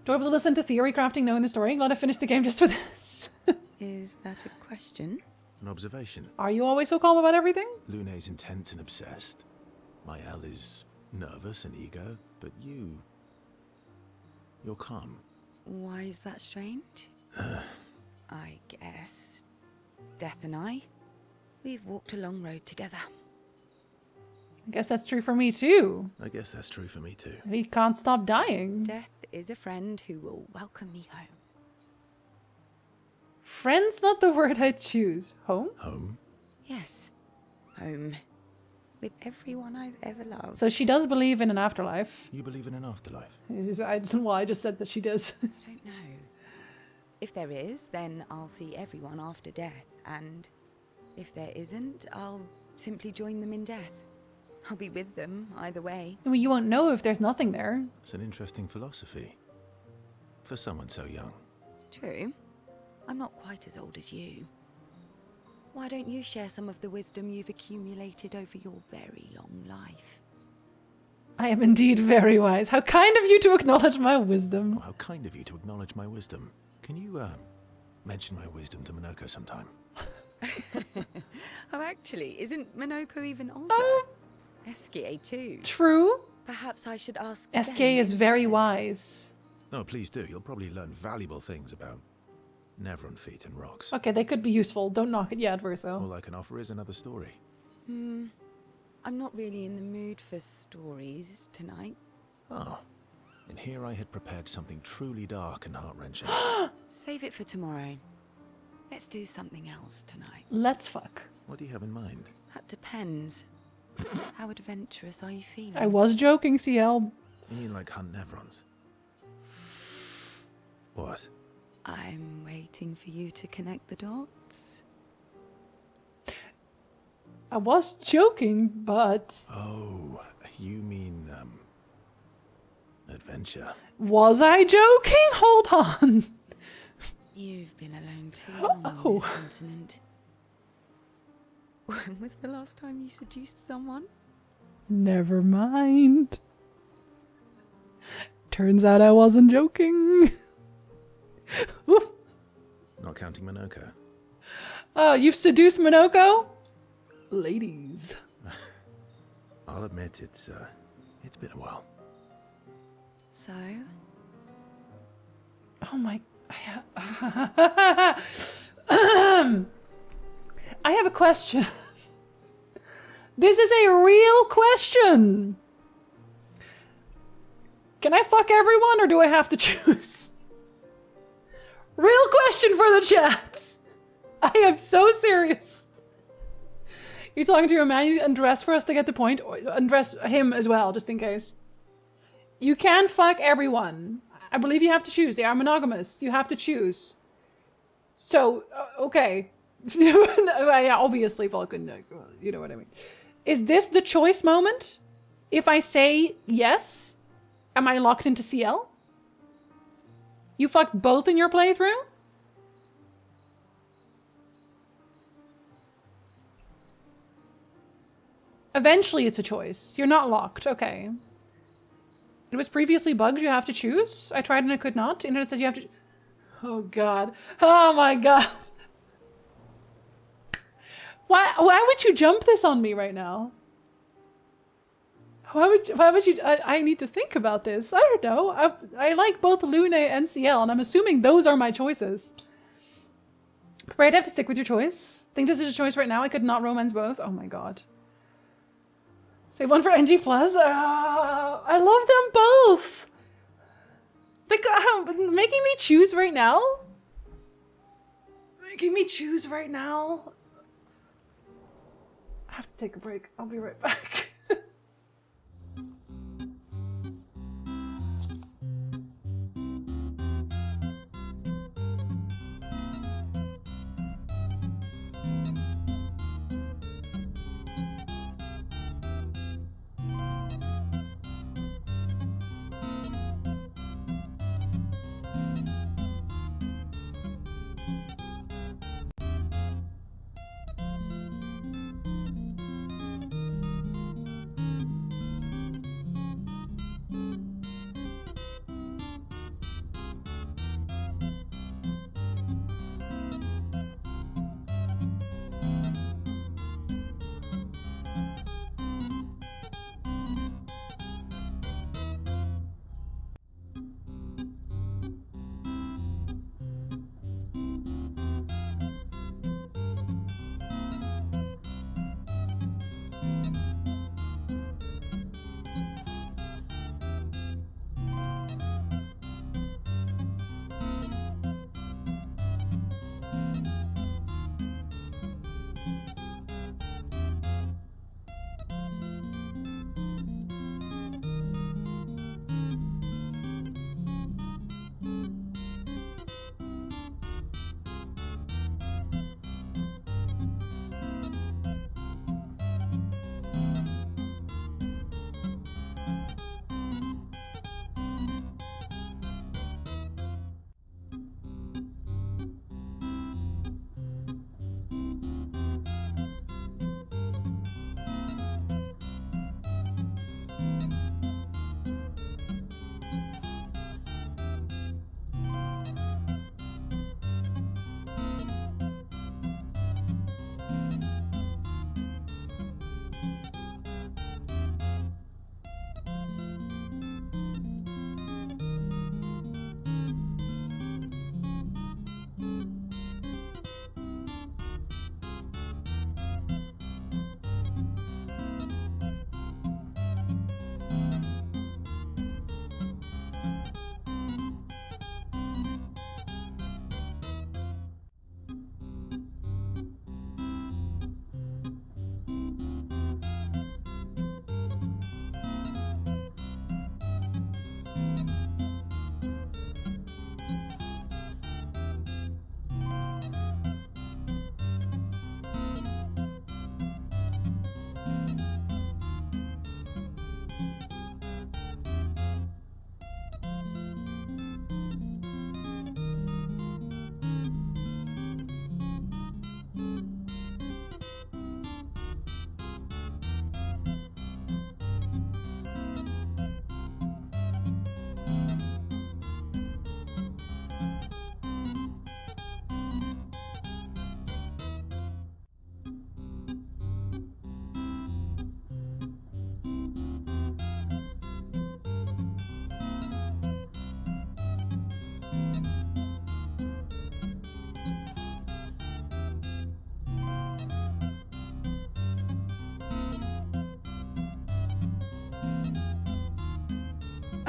Enjoyable to listen to theory crafting, knowing the story. Glad I finished the game just for this. Is that a question? An observation. Are you always so calm about everything? Lune's intense and obsessed. Mael is nervous and eager, but you're calm. Why is that strange? I guess Death and I, we've walked a long road together. I guess that's true for me too. I guess that's true for me too. He can't stop dying. Death is a friend who will welcome me home. Friend's not the word I choose. Home? Home? Yes, home. With everyone I've ever loved. So she does believe in an afterlife. You believe in an afterlife? I just said that she does. I don't know. If there is, then I'll see everyone after death. And if there isn't, I'll simply join them in death. I'll be with them either way. Well, you won't know if there's nothing there. It's an interesting philosophy. For someone so young. True. I'm not quite as old as you. Why don't you share some of the wisdom you've accumulated over your very long life? I am indeed very wise. How kind of you to acknowledge my wisdom. Oh, how kind of you to acknowledge my wisdom. Can you, mention my wisdom to Minoko sometime? Oh, actually, isn't Minoko even older? Oh. SKA too. True. Perhaps I should ask SK them is very instead. wise. No, please do. You'll probably learn valuable things about Nevron feet and rocks. Okay, they could be useful. Don't knock it yet, Verso. All I can offer is another story. I'm not really in the mood for stories tonight. Oh. And here I had prepared something truly dark and heart-wrenching. Save it for tomorrow. Let's do something else tonight. Let's fuck. What do you have in mind? That depends. How adventurous are you feeling? I was joking, CL. You mean like hunt Nevrons? What? I'm waiting for you to connect the dots. I was joking, but... Oh, you mean, adventure. Was I joking? Hold on. You've been alone too long on this continent. When was the last time you seduced someone? Never mind. Turns out I wasn't joking. Not counting Minoko. Oh, you've seduced Minoko? Ladies. I'll admit it's been a while. So? Oh my... I have a question. This is a real question. Can I fuck everyone or do I have to choose? Real question for the chats. I am so serious. You're talking to your man, you undress for us to get the point, or undress him as well, just in case. You can fuck everyone. I believe you have to choose. They are monogamous. You have to choose. So, okay. Yeah, obviously, Vulcan, you know what I mean. Is this the choice moment? If I say yes, am I locked into CL? You fucked both in your playthrough? Eventually it's a choice. You're not locked. Okay. It was previously bugged. You have to choose. I tried and I could not. Internet says you have to... Oh, God. Oh, my God. Why would you jump this on me right now? Why would you... I need to think about this. I don't know. I like both Lune and CL, and I'm assuming those are my choices. Right, I have to stick with your choice. Think this is a choice right now. I could not romance both. Oh, my God. Save one for NG Plus. I love them both. Like, making me choose right now? Making me choose right now? I have to take a break. I'll be right back.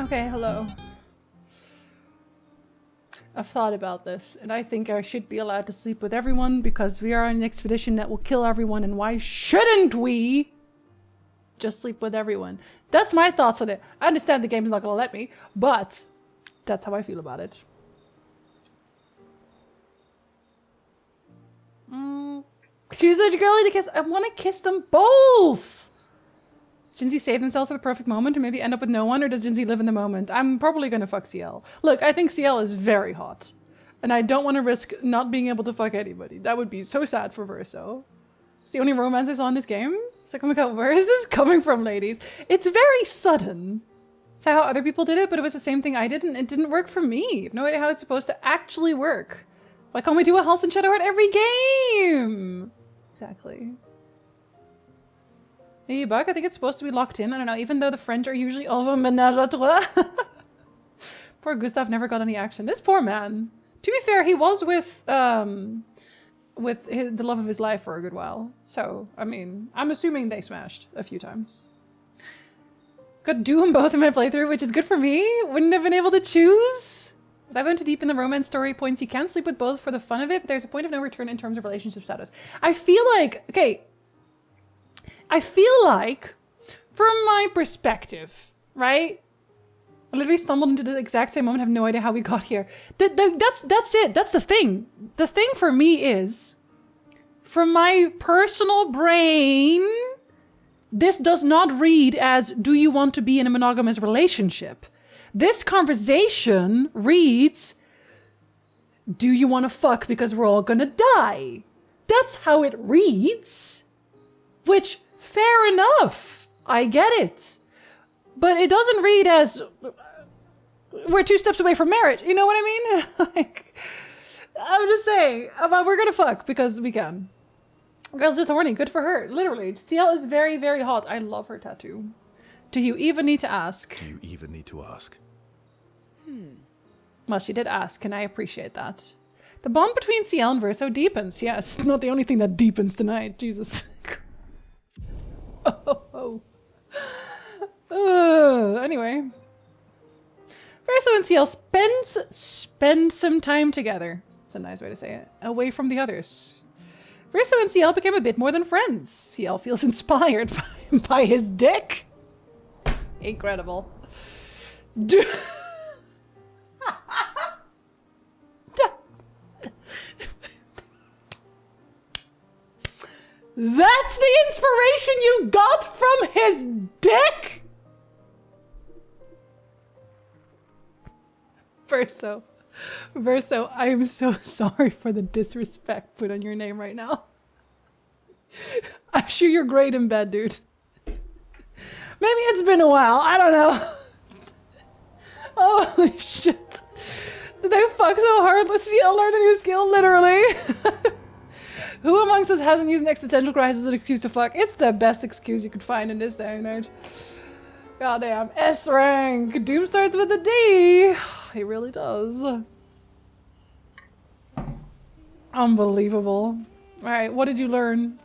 Okay, hello. I've thought about this, and I think I should be allowed to sleep with everyone because we are on an expedition that will kill everyone, and why shouldn't we just sleep with everyone? That's my thoughts on it. I understand the game's not gonna let me, but that's how I feel about it. She's such a girly to kiss. I want to kiss them both! Does Jinzee save themselves for the perfect moment or maybe end up with no one, or does Jinzee live in the moment? I'm probably gonna fuck CL. Look, I think CL is very hot. And I don't want to risk not being able to fuck anybody. That would be so sad for Verso. It's the only romance I saw in this game. It's like, oh my god, where is this coming from, ladies? It's very sudden. It's how other people did it, but it was the same thing I did, and it didn't work for me. I have no idea how it's supposed to actually work. Why can't we do a House and Shadow at every game? Exactly. Maybe Bug, I think it's supposed to be locked in. I don't know, even though the French are usually all of a ménage à trois. Poor Gustav never got any action. This poor man. To be fair, he was with the love of his life for a good while. So, I mean, I'm assuming they smashed a few times. Got to do them both in my playthrough, which is good for me. Wouldn't have been able to choose. Without going too deep in the romance story points, you can sleep with both for the fun of it, but there's a point of no return in terms of relationship status. I feel like, okay, I feel like, from my perspective, right? I literally stumbled into the exact same moment, have no idea how we got here. That's it, that's the thing. The thing for me is, from my personal brain, this does not read as, do you want to be in a monogamous relationship? This conversation reads, do you want to fuck because we're all gonna die? That's how it reads. Which, fair enough. I get it. But it doesn't read as, we're 2 steps away from marriage. You know what I mean? Like, I'm just saying, we're gonna fuck because we can. Girl's just horny. Good for her. Literally. CL is very, very hot. I love her tattoo. Do you even need to ask? Do you even need to ask? Well, she did ask, and I appreciate that. The bond between CL and Verso deepens. Yes, not the only thing that deepens tonight. Jesus. Anyway. Verso and CL spend some time together. That's a nice way to say it. Away from the others. Verso and CL became a bit more than friends. CL feels inspired by his dick. Incredible. That's the inspiration you got from his dick? Verso, I am so sorry for the disrespect put on your name right now. I'm sure you're great in bed, dude. Maybe it's been a while, I don't know. Holy shit. Did they fuck so hard? Let's see, I'll learn a new skill, literally. Who amongst us hasn't used an existential crisis as an excuse to fuck? It's the best excuse you could find in this day and age. Goddamn, S rank. Doom starts with a D. He really does. Unbelievable. Alright, what did you learn?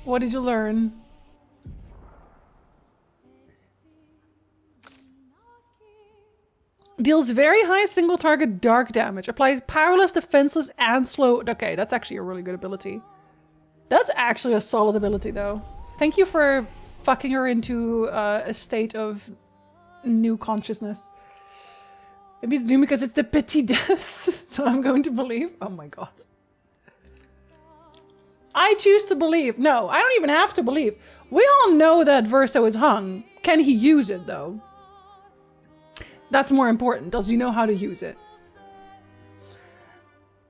What did you learn? Deals very high single target dark damage. Applies powerless, defenseless, and slow. Okay, that's actually a really good ability. That's actually a solid ability, though. Thank you for fucking her into a state of new consciousness. Maybe it's Doom because it's the petit death, so I'm going to believe. Oh my god. I choose to believe. No, I don't even have to believe. We all know that Verso is hung. Can he use it, though? That's more important. Does he know how to use it?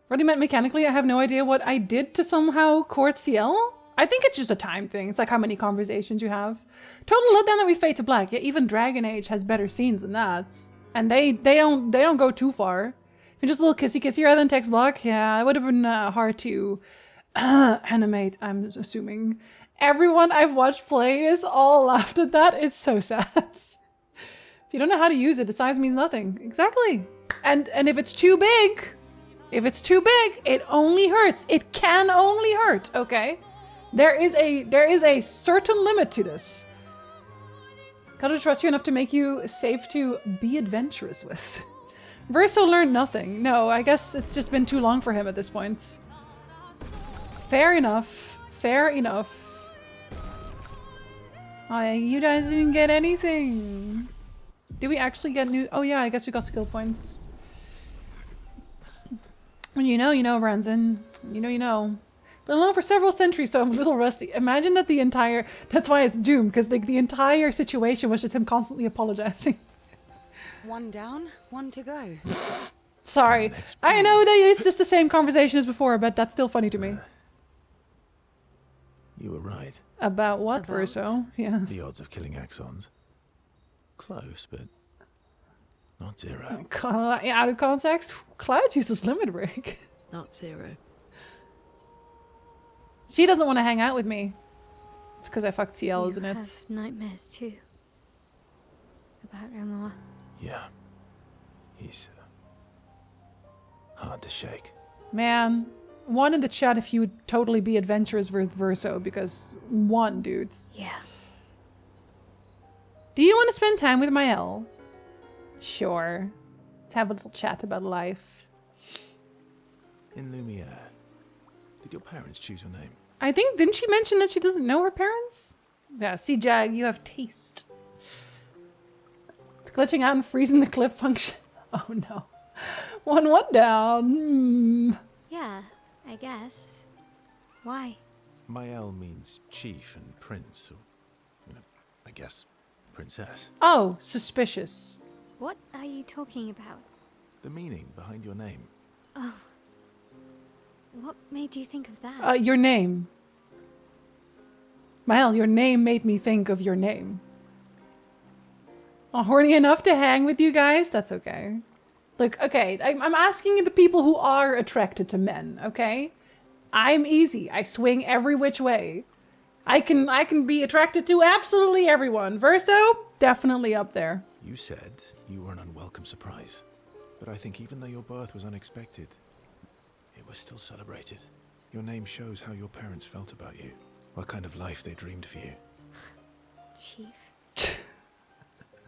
Already meant mechanically, I have no idea what I did to somehow court CL. I think it's just a time thing. It's like how many conversations you have. Total letdown that we fade to black. Yeah, even Dragon Age has better scenes than that. And they don't go too far. You're just a little kissy rather than text block. Yeah, it would have been hard to animate, I'm assuming. Everyone I've watched play is all laughed at that. It's so sad. If you don't know how to use it, the size means nothing. Exactly. And if it's too big, it only hurts. It can only hurt, okay? There is a certain limit to this. Gotta trust you enough to make you safe to be adventurous with. Verso learned nothing. No, I guess it's just been too long for him at this point. Fair enough. Fair enough. Oh, you guys didn't get anything. Did we actually get new? Oh yeah, I guess we got skill points. When you know, Branson. You know. Been alone for several centuries, so I'm a little rusty. Imagine that that's why it's doomed, because the entire situation was just him constantly apologizing. One down, one to go. Sorry. I know that it's just the same conversation as before, but that's still funny to me. You were right. About what, Verso? Yeah. The odds of killing Axons. Close, but not zero. Out of context, Cloud uses limit break. Not zero. She doesn't want to hang out with me. It's because I fucked CL, isn't it? You have nightmares too. About Renoir. Yeah. He's hard to shake. Man, one in the chat if you would totally be adventurous with Verso, because one, dudes. Yeah. Do you want to spend time with Mael? Sure. Let's have a little chat about life. In Lumiere, did your parents choose your name? I think, didn't she mention that she doesn't know her parents? Yeah, see, Jag, you have taste. It's glitching out and freezing the clip function. Oh no. One down. Yeah, I guess. Why? Mael means chief and prince, or, I guess, princess. Oh, suspicious. What are you talking about? The meaning behind your name. Oh. What made you think of that? Your name. Mael, your name made me think of your name. Horny enough to hang with you guys? That's okay. Look, okay, I'm asking the people who are attracted to men, okay? I'm easy. I swing every which way. I can be attracted to absolutely everyone. Verso, definitely up there. You said you were an unwelcome surprise, but I think even though your birth was unexpected, it was still celebrated. Your name shows how your parents felt about you, what kind of life they dreamed for you. Chief.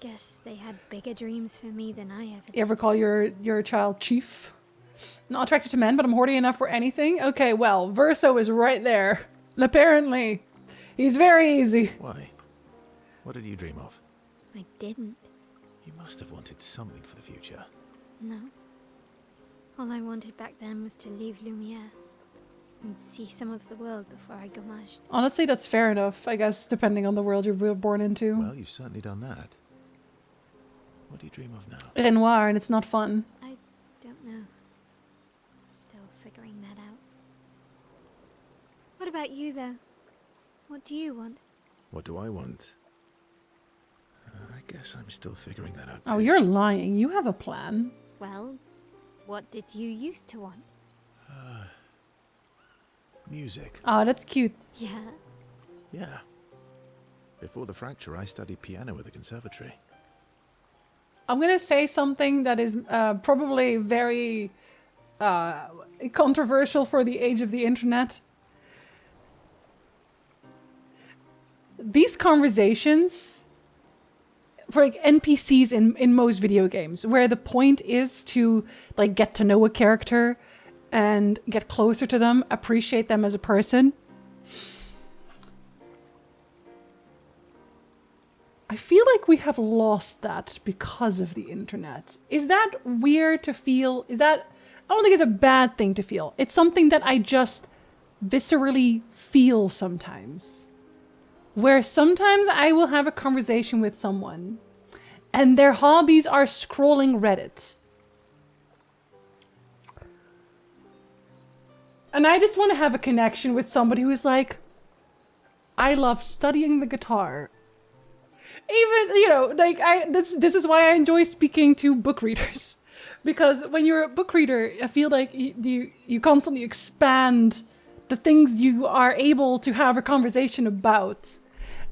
Guess they had bigger dreams for me than I ever did. You ever call your child Chief? Not attracted to men, but I'm horny enough for anything? Okay, well, Verso is right there. And apparently, he's very easy. Why? What did you dream of? I didn't. You must have wanted something for the future. No. All I wanted back then was to leave Lumiere and see some of the world before I gommaged. Honestly, that's fair enough, I guess, depending on the world you're born into. Well, you've certainly done that. What do you dream of now? Renoir, and it's not fun. I don't know. Still figuring that out. What about you, though? What do you want? What do I want? I guess I'm still figuring that out. Oh, too. you're lying. You have a plan. Well, what did you used to want? Music. Oh, that's cute. Yeah. Yeah. Before the fracture, I studied piano at the conservatory. I'm gonna say something that is probably very controversial for the age of the internet. These conversations for like NPCs in most video games, where the point is to like get to know a character and get closer to them, appreciate them as a person. I feel like we have lost that because of the internet. Is that weird to feel? I don't think it's a bad thing to feel. It's something that I just viscerally feel sometimes. Where sometimes I will have a conversation with someone and their hobbies are scrolling Reddit. And I just want to have a connection with somebody who's like, I love studying the guitar. Even, you know, like this is why I enjoy speaking to book readers. Because when you're a book reader, I feel like you constantly expand the things you are able to have a conversation about.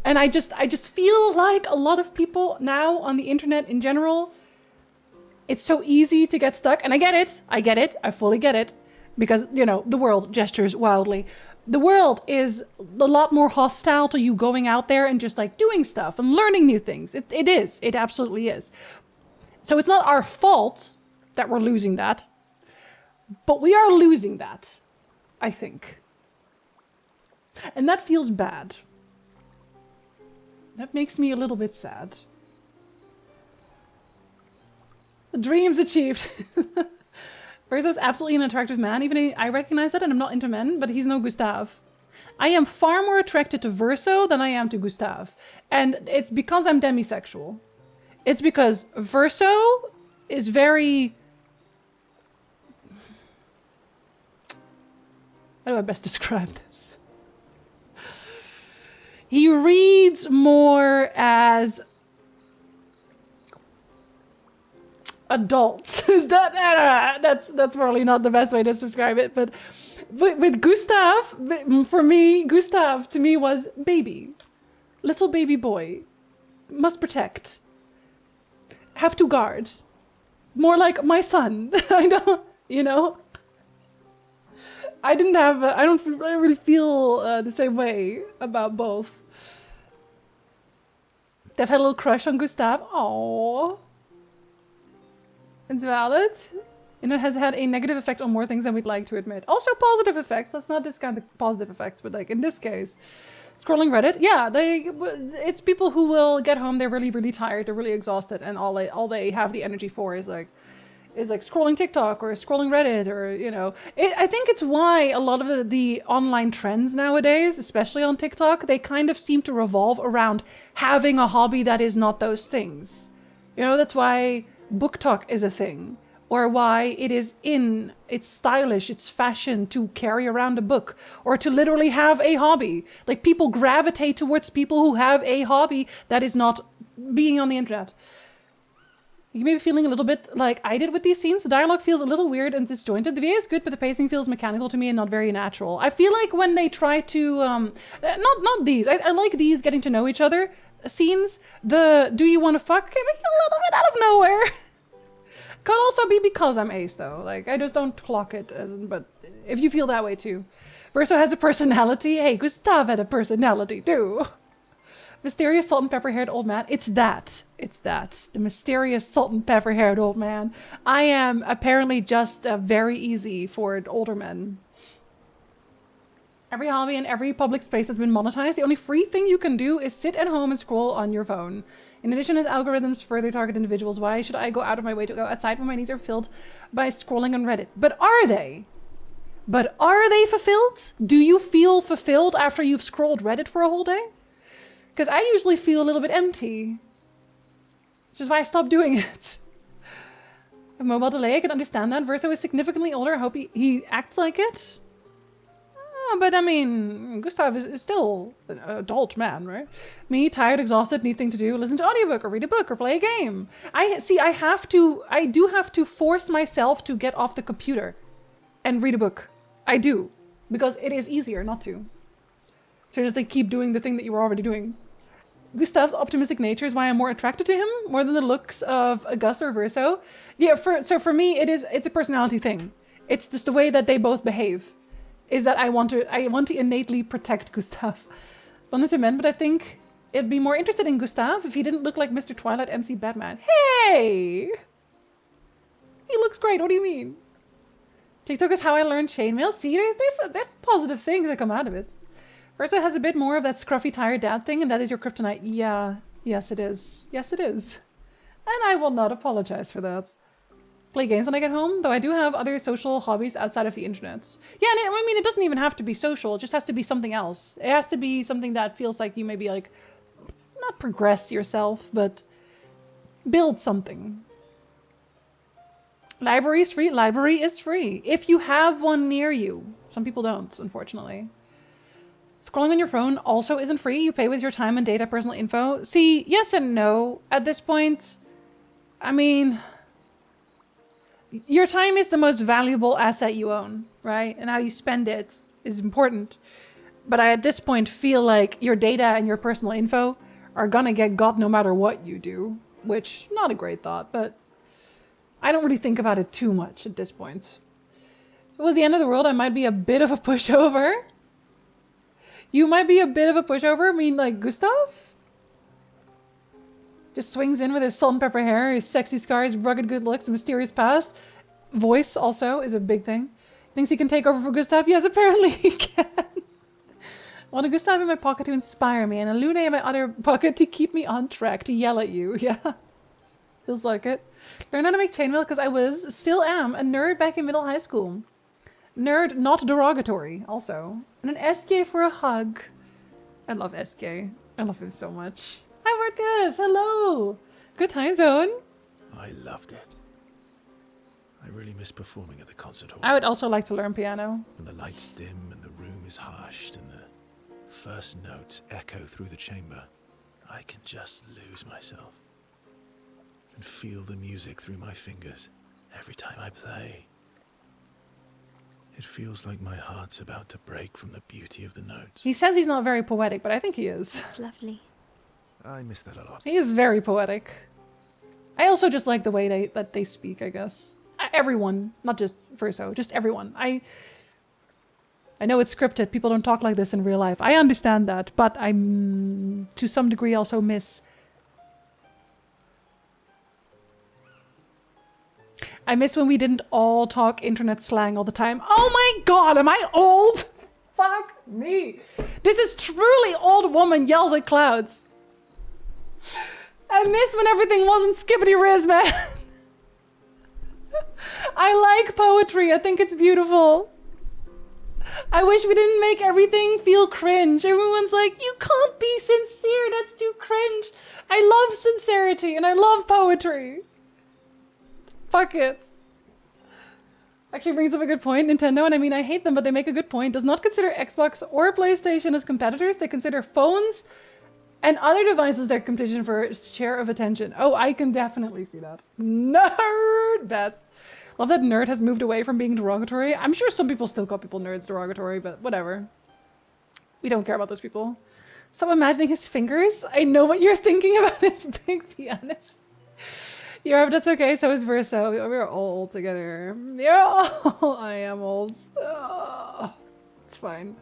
And I just feel like a lot of people now on the internet in general, it's so easy to get stuck. And I get it, I fully get it. Because, you know, the world gestures wildly. the world is a lot more hostile to you going out there and just like doing stuff and learning new things. It is. It absolutely is. So it's not our fault that we're losing that, but we are losing that, I think. And that feels bad. That makes me a little bit sad. Dreams achieved. Verso's absolutely an attractive man. Even I recognize that, and I'm not into men, but he's no Gustav. I am far more attracted to Verso than I am to Gustav. And it's because I'm demisexual. It's because Verso is very... How do I best describe this? He reads more as adults. Is that that's probably not the best way to describe it, but with Gustav, for me, Gustav to me was baby, little baby boy, must protect, have to guard, more like my son. I don't, you know. I don't really feel the same way about both. They've had a little crush on Gustav. Aww. It's valid. And it has had a negative effect on more things than we'd like to admit. Also positive effects. Let's not discount the positive effects, but like in this case, scrolling Reddit, yeah, it's people who will get home, they're really, really tired, they're really exhausted, and all they have the energy for is like scrolling TikTok or scrolling Reddit, or, you know. I think it's why a lot of the online trends nowadays, especially on TikTok, they kind of seem to revolve around having a hobby that is not those things. You know, that's why book talk is a thing, or why it's stylish, it's fashion to carry around a book, or to literally have a hobby. Like, people gravitate towards people who have a hobby that is not being on the internet. You may be feeling a little bit like I did with these scenes. The dialogue feels a little weird and disjointed. The VA is good, but the pacing feels mechanical to me and not very natural. I feel like when they try to, not these. I like these getting to know each other scenes. The do you want to fuck came a little bit out of nowhere. Could also be because I'm ace though. Like, I just don't clock it, but if you feel that way too. Verso has a personality. Hey, Gustav had a personality too. Mysterious salt and pepper haired old man. It's that. The mysterious salt and pepper haired old man. I am apparently just very easy for older men. Every hobby and every public space has been monetized. The only free thing you can do is sit at home and scroll on your phone. In addition, as algorithms further target individuals, why should I go out of my way to go outside when my needs are filled by scrolling on Reddit? But are they? Fulfilled? Do you feel fulfilled after you've scrolled Reddit for a whole day? Because I usually feel a little bit empty. Which is why I stopped doing it. A mobile delay, I can understand that. Verso is significantly older. I hope he acts like it. But I mean, Gustav is still an adult man, right? Me, tired, exhausted, need thing to do, listen to audiobook or read a book or play a game. I do have to force myself to get off the computer and read a book. I do. Because it is easier not to. To just like keep doing the thing that you were already doing. Gustav's optimistic nature is why I'm more attracted to him, more than the looks of Gus or Verso. Yeah, so for me, it's a personality thing. It's just the way that they both behave. Is that I want to innately protect Gustav. Not into men, but I think it'd be more interested in Gustav if he didn't look like Mr. Twilight MC Batman. Hey! He looks great, what do you mean? TikTok is how I learned chainmail. See, there's positive things that come out of it. Verso has a bit more of that scruffy, tired dad thing, and that is your kryptonite. Yeah, yes it is. Yes it is. And I will not apologize for that. Play games when I get home, though I do have other social hobbies outside of the internet. Yeah, and I mean, it doesn't even have to be social, it just has to be something else. It has to be something that feels like you maybe like, not progress yourself, but build something. Library is free. Library is free. If you have one near you. Some people don't, unfortunately. Scrolling on your phone also isn't free. You pay with your time and data, personal info. See, yes and no at this point. I mean, your time is the most valuable asset you own, right? And how you spend it is important. But I, at this point, feel like your data and your personal info are gonna get got no matter what you do. Which, not a great thought, but I don't really think about it too much at this point. If it was the end of the world, I might be a bit of a pushover. You might be a bit of a pushover. I mean, like, Gustav? Just swings in with his salt and pepper hair, his sexy scars, rugged good looks, and mysterious past. Voice also is a big thing. Thinks he can take over for Gustav? Yes, apparently he can. I want a Gustav in my pocket to inspire me, and a Lune in my other pocket to keep me on track, to yell at you. Yeah. Feels like it. Learn how to make chainmail because I still am, a nerd back in middle high school. Nerd, not derogatory, also. And an SK for a hug. I love SK. I love him so much. Hi, Marcus! Hello! Good time zone. I loved it. I really miss performing at the concert hall. I would also like to learn piano. When the lights dim and the room is hushed and the first notes echo through the chamber, I can just lose myself and feel the music through my fingers every time I play. It feels like my heart's about to break from the beauty of the notes. He says he's not very poetic, but I think he is. It's lovely. I miss that a lot. He is very poetic. I also just like the way that they speak, I guess. Everyone, not just Verso, just everyone. I know it's scripted. People don't talk like this in real life. I understand that, but I'm to some degree also miss. I miss when we didn't all talk internet slang all the time. Oh my god, am I old? Fuck me. This is truly old woman yells at clouds. I miss when everything wasn't skippity riz, man. I like poetry. I think it's beautiful. I wish we didn't make everything feel cringe. Everyone's like, you can't be sincere. That's too cringe. I love sincerity and I love poetry. Fuck it. Actually brings up a good point. Nintendo, and I mean I hate them, but they make a good point, does not consider Xbox or PlayStation as competitors. They consider phones and other devices their competition for share of attention. Oh, I can definitely see that. Nerd bets. Love that nerd has moved away from being derogatory. I'm sure some people still call people nerds derogatory, but whatever. We don't care about those people. Stop imagining his fingers. I know what you're thinking about this big pianist. Yeah, but that's okay. So is Verso. We're all old together. Yeah, I am old. Oh, it's fine.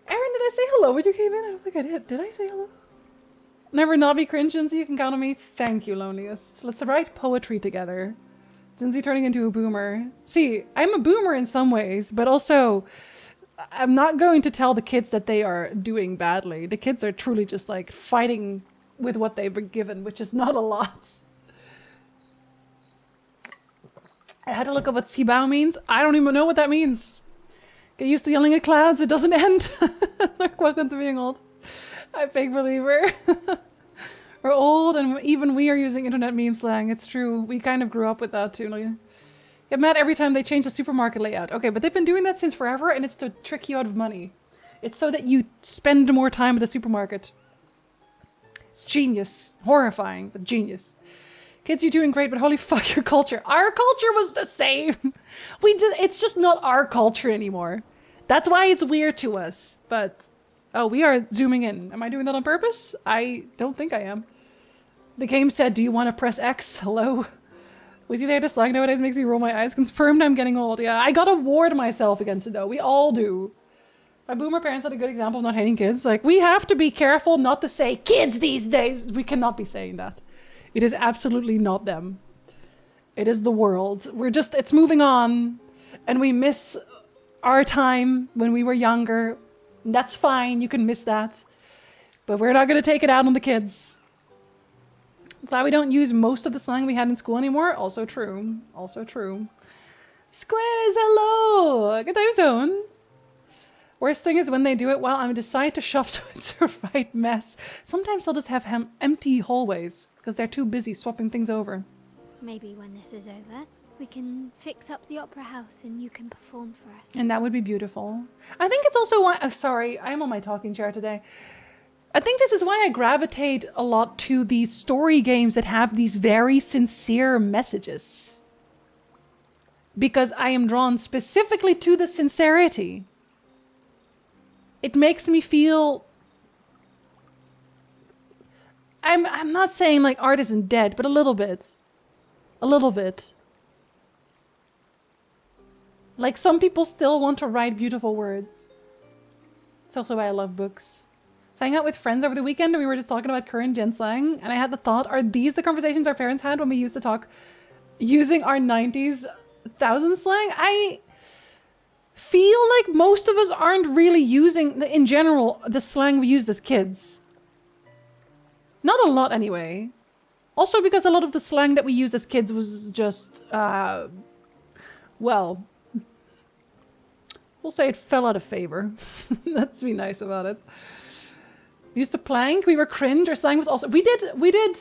Aaron, did I say hello when you came in? I don't think I did. Did I say hello? Never not be cringe, Jinzee. You can count on me. Thank you, Loneliest. Let's write poetry together. Jinzee turning into a boomer. See, I'm a boomer in some ways, but also I'm not going to tell the kids that they are doing badly. The kids are truly just like fighting with what they've been given, which is not a lot. I had to look up what Sibao means. I don't even know what that means. Get used to yelling at clouds, it doesn't end. Welcome to being old. I'm a big believer. We're old and even we are using internet meme slang. It's true. We kind of grew up with that too. Get mad every time they change the supermarket layout. Okay, but they've been doing that since forever and it's to trick you out of money. It's so that you spend more time at the supermarket. It's genius. Horrifying, but genius. Kids, you're doing great, but holy fuck your culture. Our culture was the same. It's just not our culture anymore. That's why it's weird to us. But, oh, we are zooming in. Am I doing that on purpose? I don't think I am. The game said, do you want to press X? Hello? With you there, dislike nowadays makes me roll my eyes. Confirmed I'm getting old. Yeah, I gotta ward myself against it though. We all do. My boomer parents had a good example of not hating kids. Like, we have to be careful not to say kids these days. We cannot be saying that. It is absolutely not them. It is the world. It's moving on. And we miss our time when we were younger. And that's fine, you can miss that. But we're not gonna take it out on the kids. Glad we don't use most of the slang we had in school anymore. Also true. Also true. Squiz, hello! Good time zone. Worst thing is when they do it while I decide to shop, so it's a right mess. Sometimes they'll just have empty hallways because they're too busy swapping things over. Maybe when this is over, we can fix up the opera house and you can perform for us. And that would be beautiful. I think it's also why... Oh, sorry, I'm on my talking chair today. I think this is why I gravitate a lot to these story games that have these very sincere messages. Because I am drawn specifically to the sincerity. It makes me feel... I'm not saying like art isn't dead, but a little bit. A little bit. Like some people still want to write beautiful words. It's also why I love books. So I hung out with friends over the weekend and we were just talking about current gen slang. And I had the thought, are these the conversations our parents had when we used to talk using our 90s thousand slang? I feel like most of us aren't really using, in general, the slang we used as kids. Not a lot anyway. Also because a lot of the slang that we used as kids was just, well, we'll say it fell out of favor. Let's be nice about it. We used to plank, we were cringe, our slang was also, we did,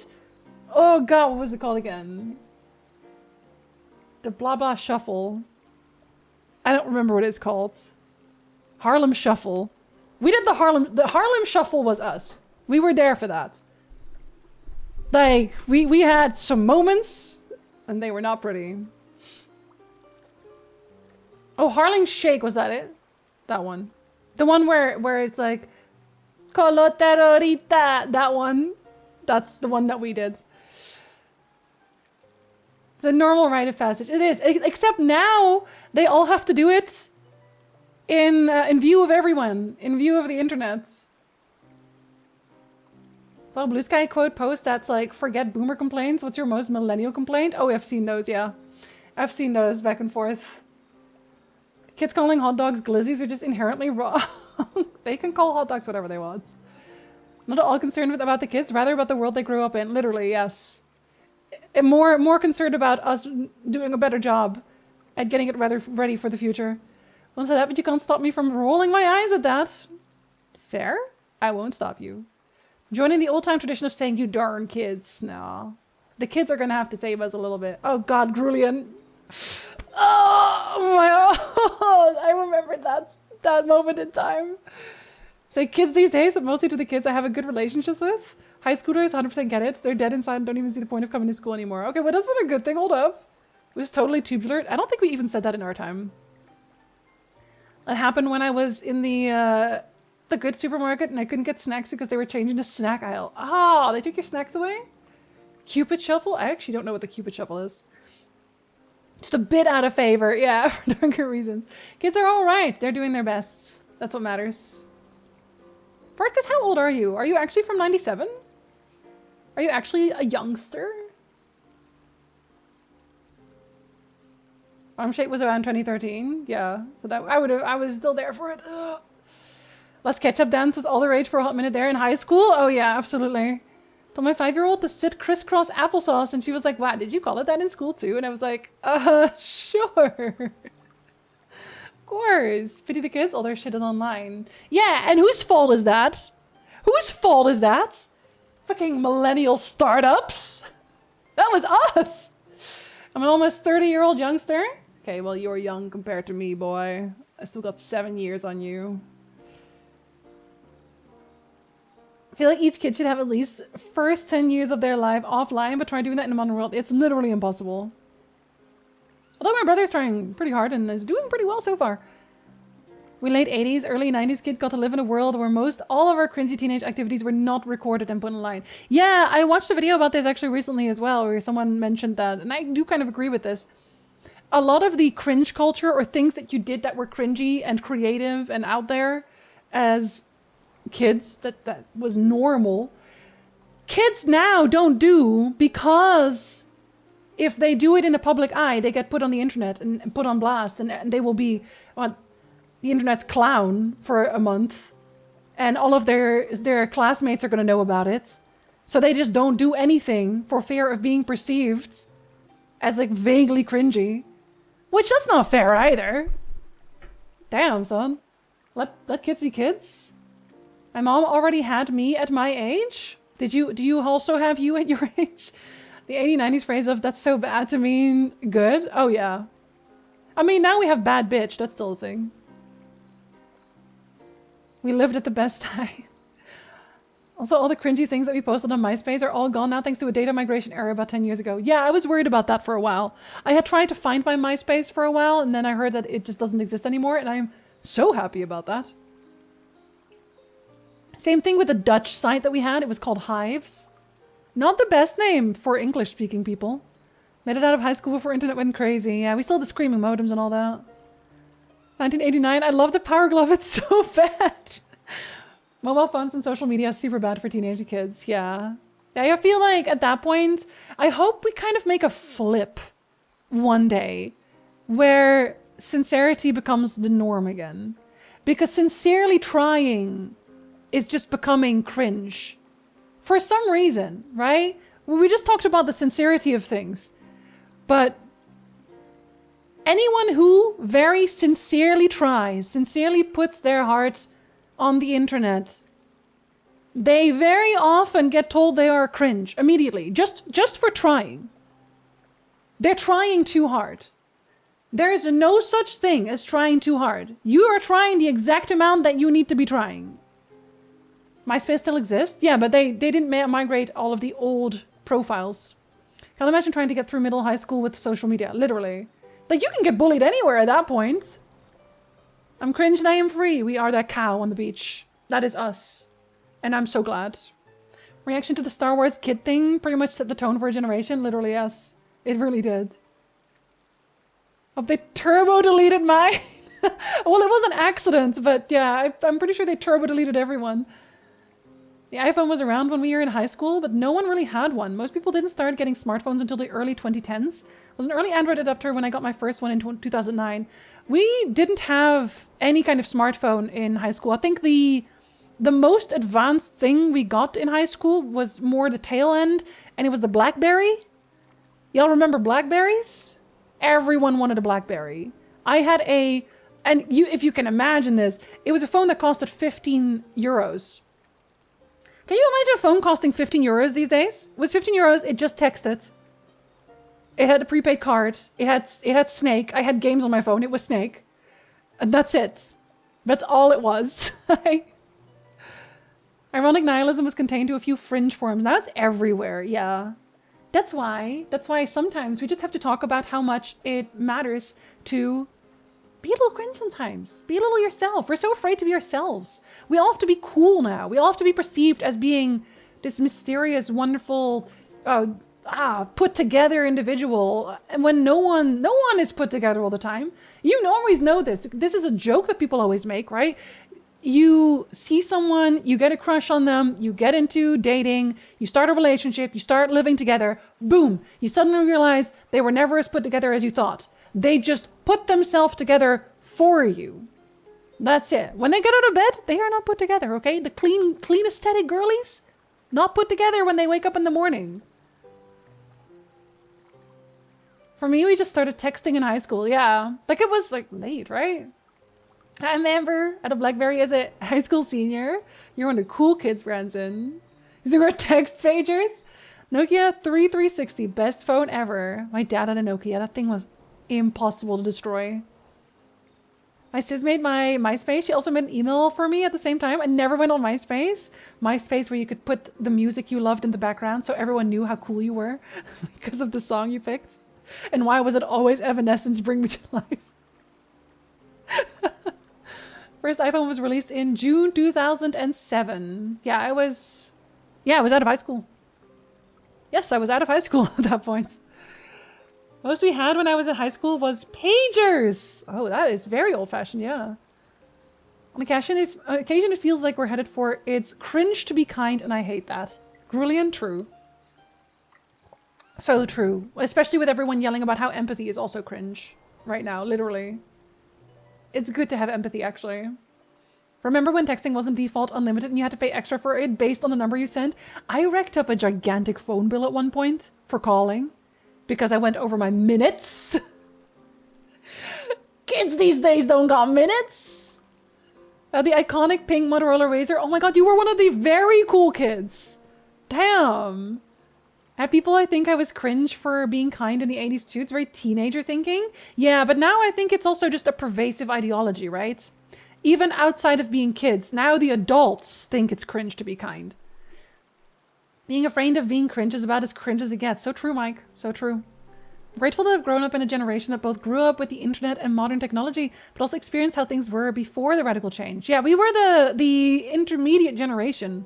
oh god, what was it called again? The blah blah shuffle. I don't remember what it's called. Harlem Shuffle. We did the Harlem Shuffle was us. We were there for that. Like, we had some moments, and they were not pretty. Oh, Harlem Shake, was that it? That one. The one where it's like, Coloterorita, that one. That's the one that we did. It's a normal rite of passage. It is, except now they all have to do it in view of everyone, in view of the internet. So Blue Sky quote post that's like, forget boomer complaints. What's your most millennial complaint? Oh, I've seen those, yeah. I've seen those back and forth. Kids calling hot dogs glizzies are just inherently wrong. They can call hot dogs whatever they want. Not at all concerned about the kids, rather about the world they grew up in. Literally, yes. And more concerned about us doing a better job at getting it ready for the future. Once that happened, you can't stop me from rolling my eyes at that. Fair? I won't stop you. Joining the old-time tradition of saying, you darn kids. No. The kids are going to have to save us a little bit. Oh god, Grulian. Oh my god. I remember that moment in time. Say kids these days, but mostly to the kids I have a good relationship with. High schoolers 100% get it. They're dead inside and don't even see the point of coming to school anymore. Okay, well, that's not a good thing. Hold up. It was totally tubular. I don't think we even said that in our time. That happened when I was in the good supermarket and I couldn't get snacks because they were changing the snack aisle. Ah, they took your snacks away? Cupid Shuffle? I actually don't know what the Cupid Shuffle is. Just a bit out of favor. Yeah, for darn good reasons. Kids are all right. They're doing their best. That's what matters. Bartkus, how old are you? Are you actually from 97? Are you actually a youngster? Arm Shape was around 2013. Yeah, so that I was still there for it. Ugh. Last ketchup dance was all the rage for a hot minute there in high school. Oh yeah, absolutely. Told my 5-year-old to sit crisscross applesauce, and she was like, "Wow, did you call it that in school too?" And I was like, sure." Of course. Pity the kids, all their shit is online. Yeah, and whose fault is that? Whose fault is that? Fucking millennial startups. That was us. I'm an almost 30-year-old youngster. Okay, well, you're young compared to me, boy. I still got 7 years on you. I feel like each kid should have at least first 10 years of their life offline, but try doing that in a modern world. It's literally impossible. Although my brother's trying pretty hard and is doing pretty well so far. We late 80s, early 90s kid got to live in a world where all of our cringy teenage activities were not recorded and put online. Yeah, I watched a video about this actually recently as well, where someone mentioned that, and I do kind of agree with this. A lot of the cringe culture or things that you did that were cringy and creative and out there as kids, that was normal, kids now don't do, because if they do it in a public eye, they get put on the internet and put on blast, and they will be the internet's clown for a month, and all of their classmates are going to know about it. So they just don't do anything for fear of being perceived as like vaguely cringy, which that's not fair either. Damn, son. Let kids be kids. My mom already had me at my age. Do you also have you at your age? The 80s, 90s phrase of "that's so bad" to mean good? Oh yeah. I mean, now we have bad bitch. That's still a thing. We lived at the best time. Also, all the cringy things that we posted on MySpace are all gone now thanks to a data migration error about 10 years ago. Yeah, I was worried about that for a while. I had tried to find my MySpace for a while, and then I heard that it just doesn't exist anymore, and I'm so happy about that. Same thing with the Dutch site that we had. It was called Hives. Not the best name for English-speaking people. Made it out of high school before internet went crazy. Yeah, we still had the screaming modems and all that. 1989, I love the Power Glove. It's so bad. Mobile phones and social media is super bad for teenage kids. Yeah. I feel like at that point, I hope we kind of make a flip one day where sincerity becomes the norm again. Because sincerely trying is just becoming cringe. For some reason, right? We just talked about the sincerity of things. But anyone who very sincerely tries, sincerely puts their heart on the internet, they very often get told they are cringe immediately, just for trying. They're trying too hard. There is no such thing as trying too hard. You are trying the exact amount that you need to be trying. MySpace still exists? Yeah, but they didn't migrate all of the old profiles. Can't imagine trying to get through middle high school with social media, literally. Like, you can get bullied anywhere at that point. I'm cringe and I am free. We are that cow on the beach. That is us. And I'm so glad. Reaction to the Star Wars kid thing pretty much set the tone for a generation. Literally, yes. It really did. Hope they turbo deleted mine. Well, it was an accident, but yeah, I'm pretty sure they turbo deleted everyone. The iPhone was around when we were in high school, but no one really had one. Most people didn't start getting smartphones until the early 2010s. I was an early Android adopter when I got my first one in 2009. We didn't have any kind of smartphone in high school. I think the most advanced thing we got in high school was more the tail end, and it was the BlackBerry. Y'all remember Blackberries? Everyone wanted a BlackBerry. I had if you can imagine this, it was a phone that costed 15 euros. Can you imagine a phone costing 15 euros these days? It was 15 euros, it just texted. It had a prepaid card. It had Snake. I had games on my phone. It was Snake. And that's it. That's all it was. Ironic nihilism was contained to a few fringe forums. Now it's everywhere, yeah. That's why sometimes we just have to talk about how much it matters to be a little cringe sometimes. Be a little yourself. We're so afraid to be ourselves. We all have to be cool now. We all have to be perceived as being this mysterious, wonderful, put together individual. And when no one is put together all the time. You always know this. This is a joke that people always make, right? You see someone, you get a crush on them, you get into dating, you start a relationship, you start living together, boom, you suddenly realize they were never as put together as you thought. They just put themselves together for you. That's it. When they get out of bed, they are not put together, okay? The clean aesthetic girlies, not put together when they wake up in the morning. For me, we just started texting in high school, yeah. Like it was like late, right? I remember at a BlackBerry as a high school senior. You're one of the cool kids, Branson. Using our text pagers. Nokia 3360, best phone ever. My dad had a Nokia. That thing was impossible to destroy. My sis made my MySpace. She also made an email for me at the same time. I never went on MySpace. MySpace where you could put the music you loved in the background so everyone knew how cool you were because of the song you picked. And why was it always Evanescence Bring Me to Life? First iPhone was released in June 2007. Yeah, I was out of high school. Yes, I was out of high school at that point. Most we had when I was in high school was pagers. Oh, that is very old-fashioned, yeah. On occasion, it feels like we're headed for it's cringe to be kind, and I hate that. Grulian, true. So true. Especially with everyone yelling about how empathy is also cringe right now, literally. It's good to have empathy, actually. Remember when texting wasn't default unlimited and you had to pay extra for it based on the number you sent? I racked up a gigantic phone bill at one point for calling because I went over my minutes. Kids these days don't got minutes. The iconic pink Motorola Razr. Oh my god, you were one of the very cool kids. Damn. Had people I think I was cringe for being kind in the 80s too. It's very teenager thinking. Yeah, but now I think it's also just a pervasive ideology, right? Even outside of being kids, now the adults think it's cringe to be kind. Being afraid of being cringe is about as cringe as it gets. So true, Mike. So true. I'm grateful to have grown up in a generation that both grew up with the internet and modern technology, but also experienced how things were before the radical change. Yeah, we were the intermediate generation.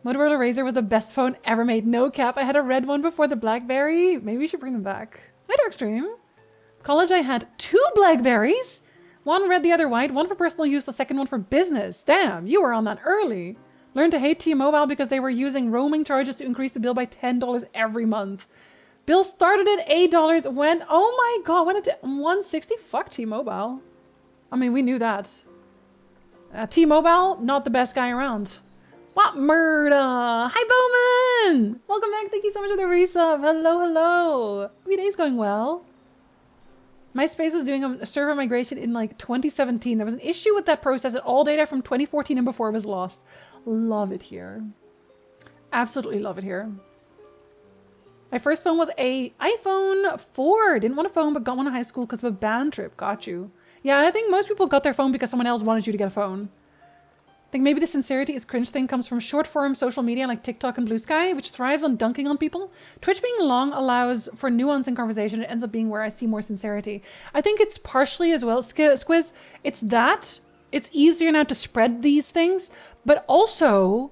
Motorola Razr was the best phone ever made. No cap. I had a red one before the BlackBerry. Maybe we should bring them back. Later extreme. College, I had 2 BlackBerries. One red, the other white. One for personal use, the second one for business. Damn, you were on that early. Learned to hate T-Mobile because they were using roaming charges to increase the bill by $10 every month. Bill started at $8, went, oh my god, went to $160? Fuck T-Mobile. I mean, we knew that. T-Mobile, not the best guy around. What murder? Hi, Bowman! Welcome back. Thank you so much for the resub. Hello, hello. Hope your day's going well. MySpace was doing a server migration in like 2017. There was an issue with that process and all data from 2014 and before was lost. Love it here. Absolutely love it here. My first phone was a iPhone 4. Didn't want a phone, but got one in high school because of a band trip. Got you. Yeah, I think most people got their phone because someone else wanted you to get a phone. I think maybe the sincerity is cringe thing comes from short form social media like TikTok and Blue Sky, which thrives on dunking on people. Twitch being long allows for nuance in conversation. It ends up being where I see more sincerity. I think it's partially as well, Squiz, it's that. It's easier now to spread these things, but also,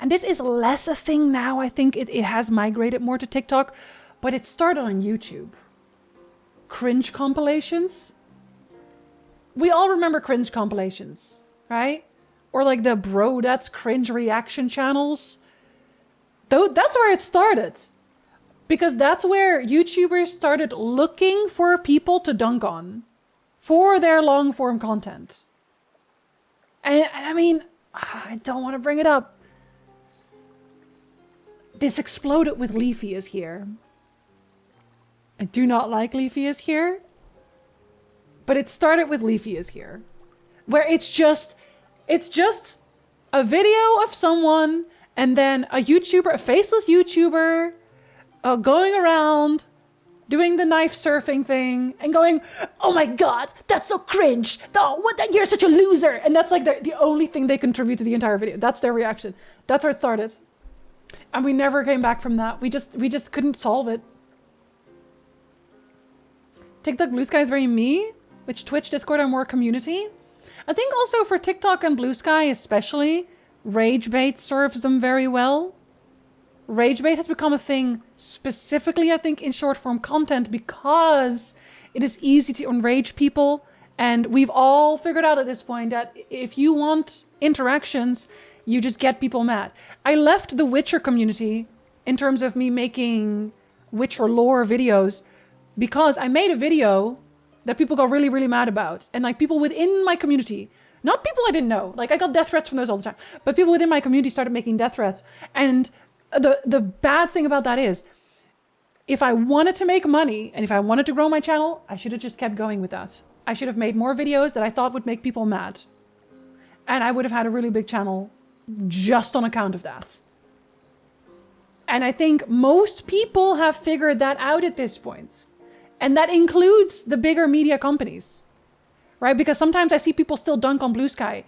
and this is less a thing now, I think it has migrated more to TikTok, but it started on YouTube. Cringe compilations. We all remember cringe compilations, right? Or like the bro that's cringe reaction channels. Though that's where it started. Because that's where YouTubers started looking for people to dunk on for their long form content. And I mean, I don't want to bring it up. This exploded with Leafy is here. I do not like Leafy is here. But it started with Leafy is here. Where it's just a video of someone and then a YouTuber, a faceless YouTuber, going around doing the knife surfing thing and going, oh my god, that's so cringe. Oh, what? You're such a loser. And that's like the only thing they contribute to the entire video. That's their reaction. That's where it started. And we never came back from that. We just couldn't solve it. TikTok Blue Sky is very me, which Twitch, Discord are more community. I think also for TikTok and Blue Sky especially, rage bait serves them very well. Rage bait has become a thing specifically, I think, in short form content because it is easy to enrage people. And we've all figured out at this point that if you want interactions, you just get people mad. I left the Witcher community in terms of me making Witcher lore videos because I made a video that people got really, really mad about. And like people within my community, not people I didn't know, like I got death threats from those all the time, but people within my community started making death threats. And the bad thing about that is, if I wanted to make money and if I wanted to grow my channel, I should have just kept going with that. I should have made more videos that I thought would make people mad. And I would have had a really big channel just on account of that. And I think most people have figured that out at this point. And that includes the bigger media companies, right? Because sometimes I see people still dunk on Blue Sky.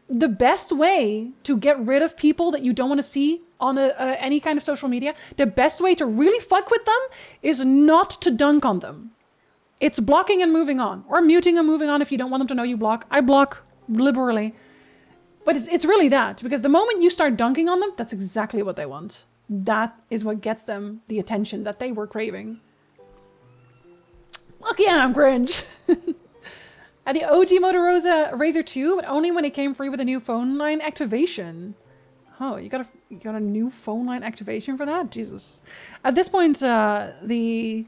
The best way to get rid of people that you don't want to see on any kind of social media, the best way to really fuck with them is not to dunk on them. It's blocking and moving on, or muting and moving on if you don't want them to know you block. I block liberally. But it's really that, because the moment you start dunking on them, that's exactly what they want. That is what gets them the attention that they were craving. Fuck yeah, I'm cringe. At the OG Motorola Razr 2, but only when it came free with a new phone line activation. Oh, you got a new phone line activation for that? Jesus. At this point, the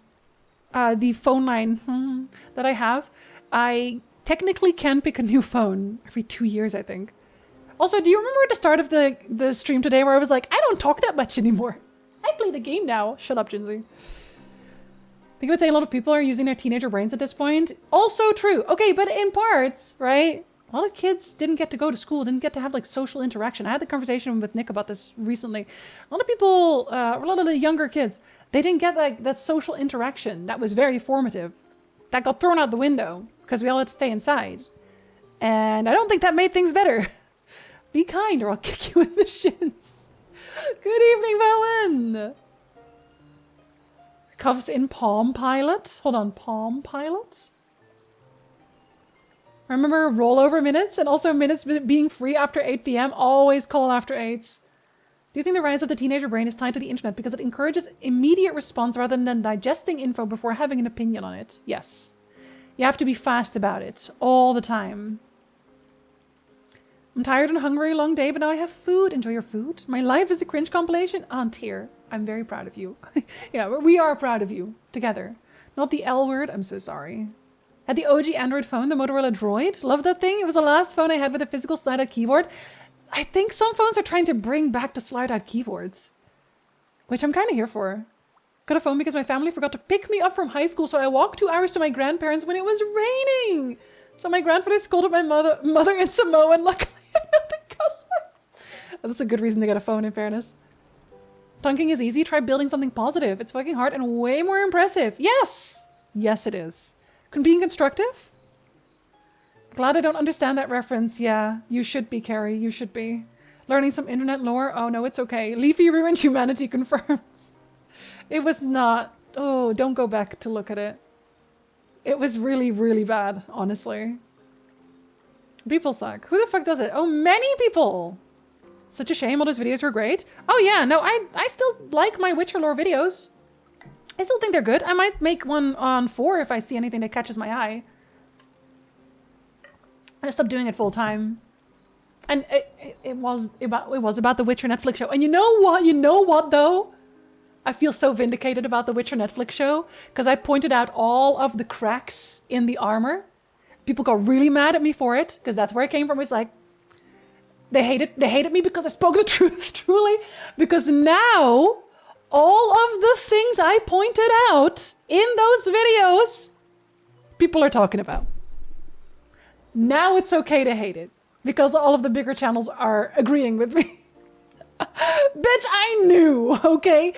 phone line that I have, I technically can pick a new phone every 2 years, I think. Also, do you remember at the start of the stream today where I was like, I don't talk that much anymore. I play the game now. Shut up, Jinzee. I think I would say a lot of people are using their teenager brains at this point. Also true. Okay, but in parts, right? A lot of kids didn't get to go to school, didn't get to have like social interaction. I had the conversation with Nick about this recently. A lot of people, a lot of the younger kids, they didn't get like that social interaction that was very formative. That got thrown out the window because we all had to stay inside. And I don't think that made things better. Be kind or I'll kick you in the shins. Good evening, Bowen. Cuffs in Palm Pilot. Hold on, Palm Pilot? Remember rollover minutes and also minutes being free after 8 p.m. Always call after 8s. Do you think the rise of the teenager brain is tied to the internet because it encourages immediate response rather than digesting info before having an opinion on it? Yes. You have to be fast about it all the time. I'm tired and hungry, long day, but now I have food. Enjoy your food. My life is a cringe compilation. On tier. I'm very proud of you. Yeah, we are proud of you. Together. Not the L word. I'm so sorry. Had the OG Android phone, the Motorola Droid. Love that thing. It was the last phone I had with a physical slide-out keyboard. I think some phones are trying to bring back the slide-out keyboards. Which I'm kind of here for. Got a phone because my family forgot to pick me up from high school, so I walked 2 hours to my grandparents when it was raining. So my grandfather scolded my mother in Samoan. Luckily, I know the cuss words. That's a good reason to get a phone, in fairness. Dunking is easy. Try building something positive. It's fucking hard and way more impressive. Yes! Yes, it is. Being constructive? Glad I don't understand that reference. Yeah, you should be, Carrie. You should be. Learning some internet lore? Oh, no, it's okay. Leafy ruined humanity confirms. It was not. Oh, don't go back to look at it. It was really, really bad, honestly. People suck. Who the fuck does it? Oh, many people! Such a shame. All those videos were great. Oh, yeah. No, I still like my Witcher lore videos. I still think they're good. I might make one on 4 if I see anything that catches my eye. I just stopped doing it full time. And it was about the Witcher Netflix show. And you know what? You know what, though? I feel so vindicated about the Witcher Netflix show because I pointed out all of the cracks in the armor. People got really mad at me for it because that's where it came from. It's like, they hated me because I spoke the truth, truly. Because now, all of the things I pointed out in those videos, people are talking about. Now it's okay to hate it because all of the bigger channels are agreeing with me. Bitch, I knew, okay?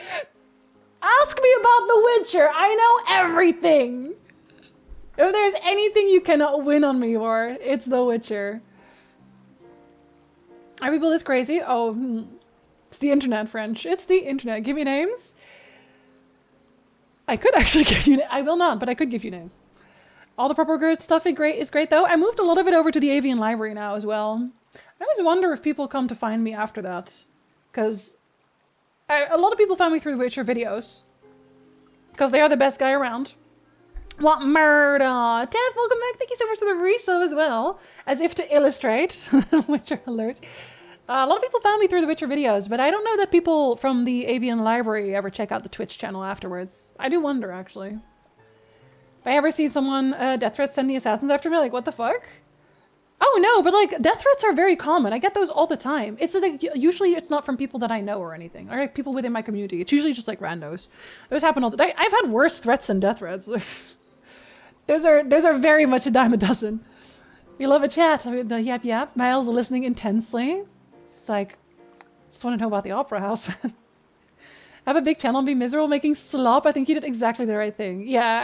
Ask me about The Witcher. I know everything. If there's anything you cannot win on me for, it's The Witcher. Are people this crazy? Oh, it's the internet, French. It's the internet. Give me names. I could actually give you... I will not, but I could give you names. All the proper good stuff is great, though. I moved a lot of it over to the Avian Library now as well. I always wonder if people come to find me after that. Because a lot of people found me through the Witcher videos. Because they are the best guy around. What murder? Dev, welcome back. Thank you so much for the resub as well. As if to illustrate. Witcher alert. A lot of people found me through the Witcher videos, but I don't know that people from the Avian Library ever check out the Twitch channel afterwards. I do wonder, actually. If I ever see someone death threats send me assassins after me, like, what the fuck? Oh no, but like, death threats are very common. I get those all the time. It's like, usually it's not from people that I know or anything, or like people within my community. It's usually just like randos. Those happen all the time. I've had worse threats than death threats. Those are very much a dime a dozen. We love a chat. The yap. Miles listening intensely. It's like, just want to know about the Opera House. Have a big channel and be miserable making slop. I think he did exactly the right thing. Yeah,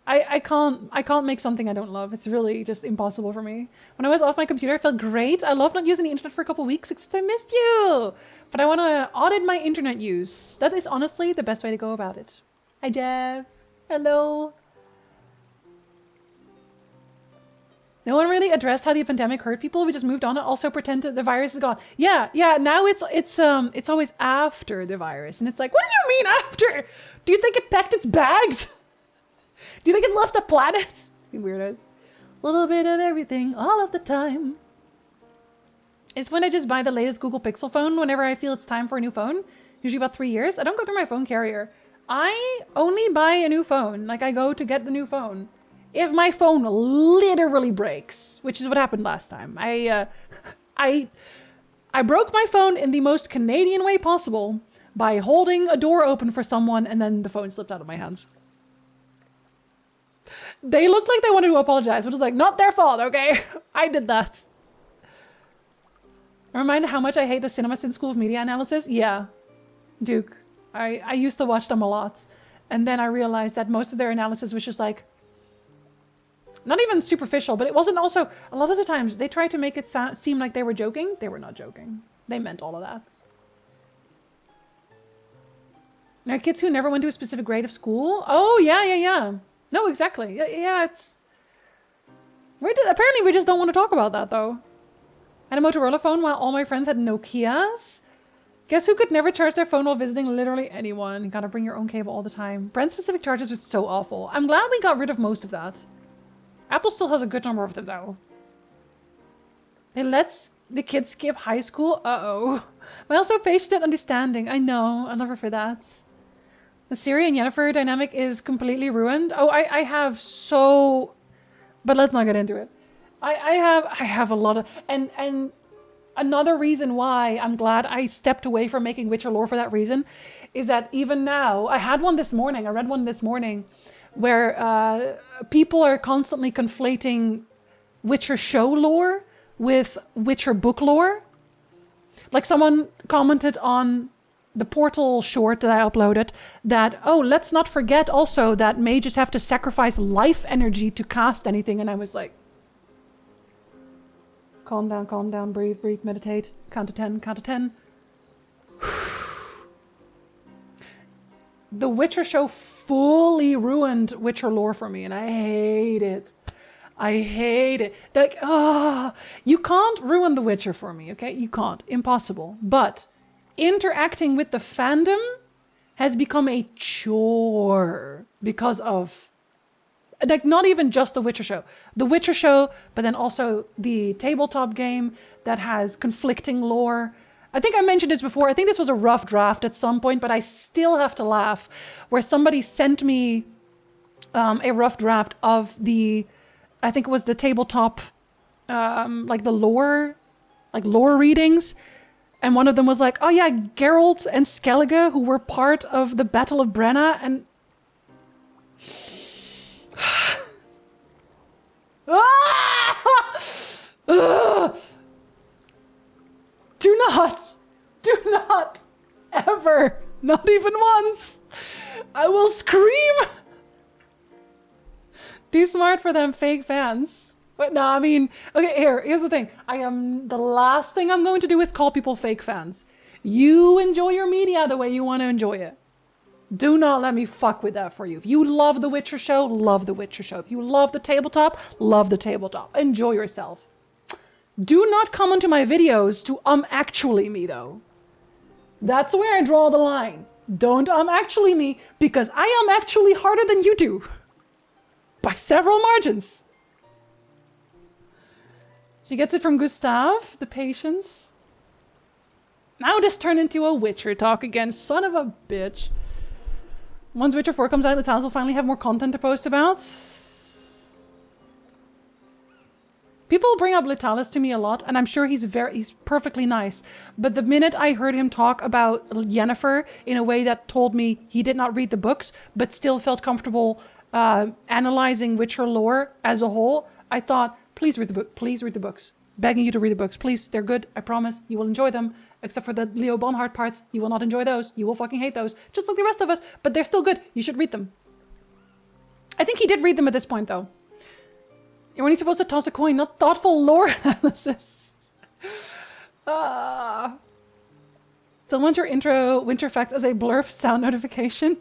I can't make something I don't love. It's really just impossible for me. When I was off my computer, I felt great. I loved not using the internet for a couple weeks, except I missed you. But I want to audit my internet use. That is honestly the best way to go about it. Hi, Jeff. Hello. No one really addressed how the pandemic hurt people. We just moved on and also pretended the virus is gone. Yeah. Now it's always after the virus, and it's like, what do you mean after? Do you think it packed its bags? Do you think it left the planet? You weirdos. A little bit of everything, all of the time. It's when I just buy the latest Google Pixel phone whenever I feel it's time for a new phone. Usually about 3 years. I don't go through my phone carrier. I only buy a new phone. Like, I go to get the new phone if my phone literally breaks, which is what happened last time. I broke my phone in the most Canadian way possible by holding a door open for someone, and then the phone slipped out of my hands. They looked like they wanted to apologize, but it was like, not their fault, okay? I did that. I'm reminded how much I hate the CinemaSin School of Media Analysis. Yeah, Duke. I used to watch them a lot. And then I realized that most of their analysis was just like, not even superficial, but it wasn't also, a lot of the times, they tried to make it seem like they were joking. They were not joking. They meant all of that. There are kids who never went to a specific grade of school. Oh, yeah. No, exactly. Yeah, it's... Apparently we just don't want to talk about that, though. I had a Motorola phone while all my friends had Nokias. Guess who could never charge their phone while visiting literally anyone? You gotta bring your own cable all the time. Brand-specific charges was so awful. I'm glad we got rid of most of that. Apple still has a good number of them, though. It lets the kids skip high school? Uh-oh. But also patient and understanding. I know. I love her for that. The Ciri and Yennefer dynamic is completely ruined. Oh, I have so... But let's not get into it. I have a lot of... And another reason why I'm glad I stepped away from making Witcher lore for that reason is that even now... I had one this morning. I read one this morning where people are constantly conflating Witcher show lore with Witcher book lore. Like someone commented on the Portal short that I uploaded that, oh, let's not forget also that mages have to sacrifice life energy to cast anything. And I was like, calm down, breathe, meditate, count to 10, count to 10. The Witcher show fully ruined Witcher lore for me and I hate it. I hate it. Like, you can't ruin The Witcher for me, okay? You can't. Impossible. But interacting with the fandom has become a chore because of, like, not even just The Witcher show. The Witcher show, but then also the tabletop game that has conflicting lore. I think I mentioned this before. I think this was a rough draft at some point, but I still have to laugh. Where somebody sent me a rough draft of the... I think it was the tabletop, like the lore readings. And one of them was like, oh yeah, Geralt and Skellige, who were part of the Battle of Brenna. And... Do not ever, not even once. I will scream. Too smart for them fake fans. But no, I mean, okay, here's the thing. The last thing I'm going to do is call people fake fans. You enjoy your media the way you want to enjoy it. Do not let me fuck with that for you. If you love The Witcher show, love The Witcher show. If you love the tabletop, love the tabletop. Enjoy yourself. Do not come onto my videos to actually me though. That's where I draw the line. Don't actually me, because I actually harder than you do. By several margins. She gets it from Gustav, the patience. Now this turned into a Witcher talk again, son of a bitch. Once Witcher 4 comes out, the towns will finally have more content to post about. People bring up Litalis to me a lot, and I'm sure he's perfectly nice. But the minute I heard him talk about Yennefer in a way that told me he did not read the books, but still felt comfortable analyzing Witcher lore as a whole, I thought, please read the book. Please read the books. Begging you to read the books. Please, they're good. I promise. You will enjoy them. Except for the Leo Bonhart parts. You will not enjoy those. You will fucking hate those. Just like the rest of us. But they're still good. You should read them. I think he did read them at this point, though. When he's supposed to toss a coin, not thoughtful lore analysis. Still want your intro winter facts as a blurb sound notification?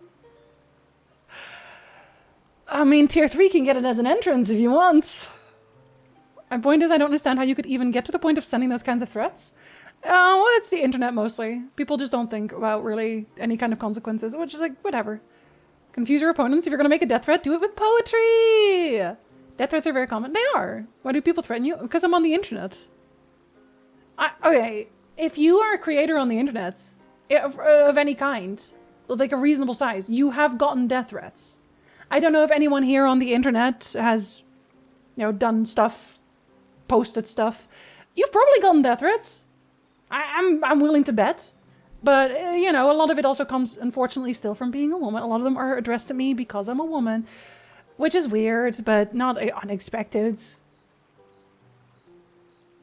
I mean, tier 3 can get it as an entrance if you want. My point is, I don't understand how you could even get to the point of sending those kinds of threats. Well, it's the internet mostly. People just don't think about really any kind of consequences, which is like, whatever. Confuse your opponents. If you're going to make a death threat, do it with poetry. Death threats are very common. They are. Why do people threaten you? Because I'm on the internet. Okay, if you are a creator on the internet, of any kind, like a reasonable size, you have gotten death threats. I don't know if anyone here on the internet has, done stuff, posted stuff. You've probably gotten death threats. I'm willing to bet. But, a lot of it also comes, unfortunately, still from being a woman. A lot of them are addressed to me because I'm a woman, which is weird, but not unexpected.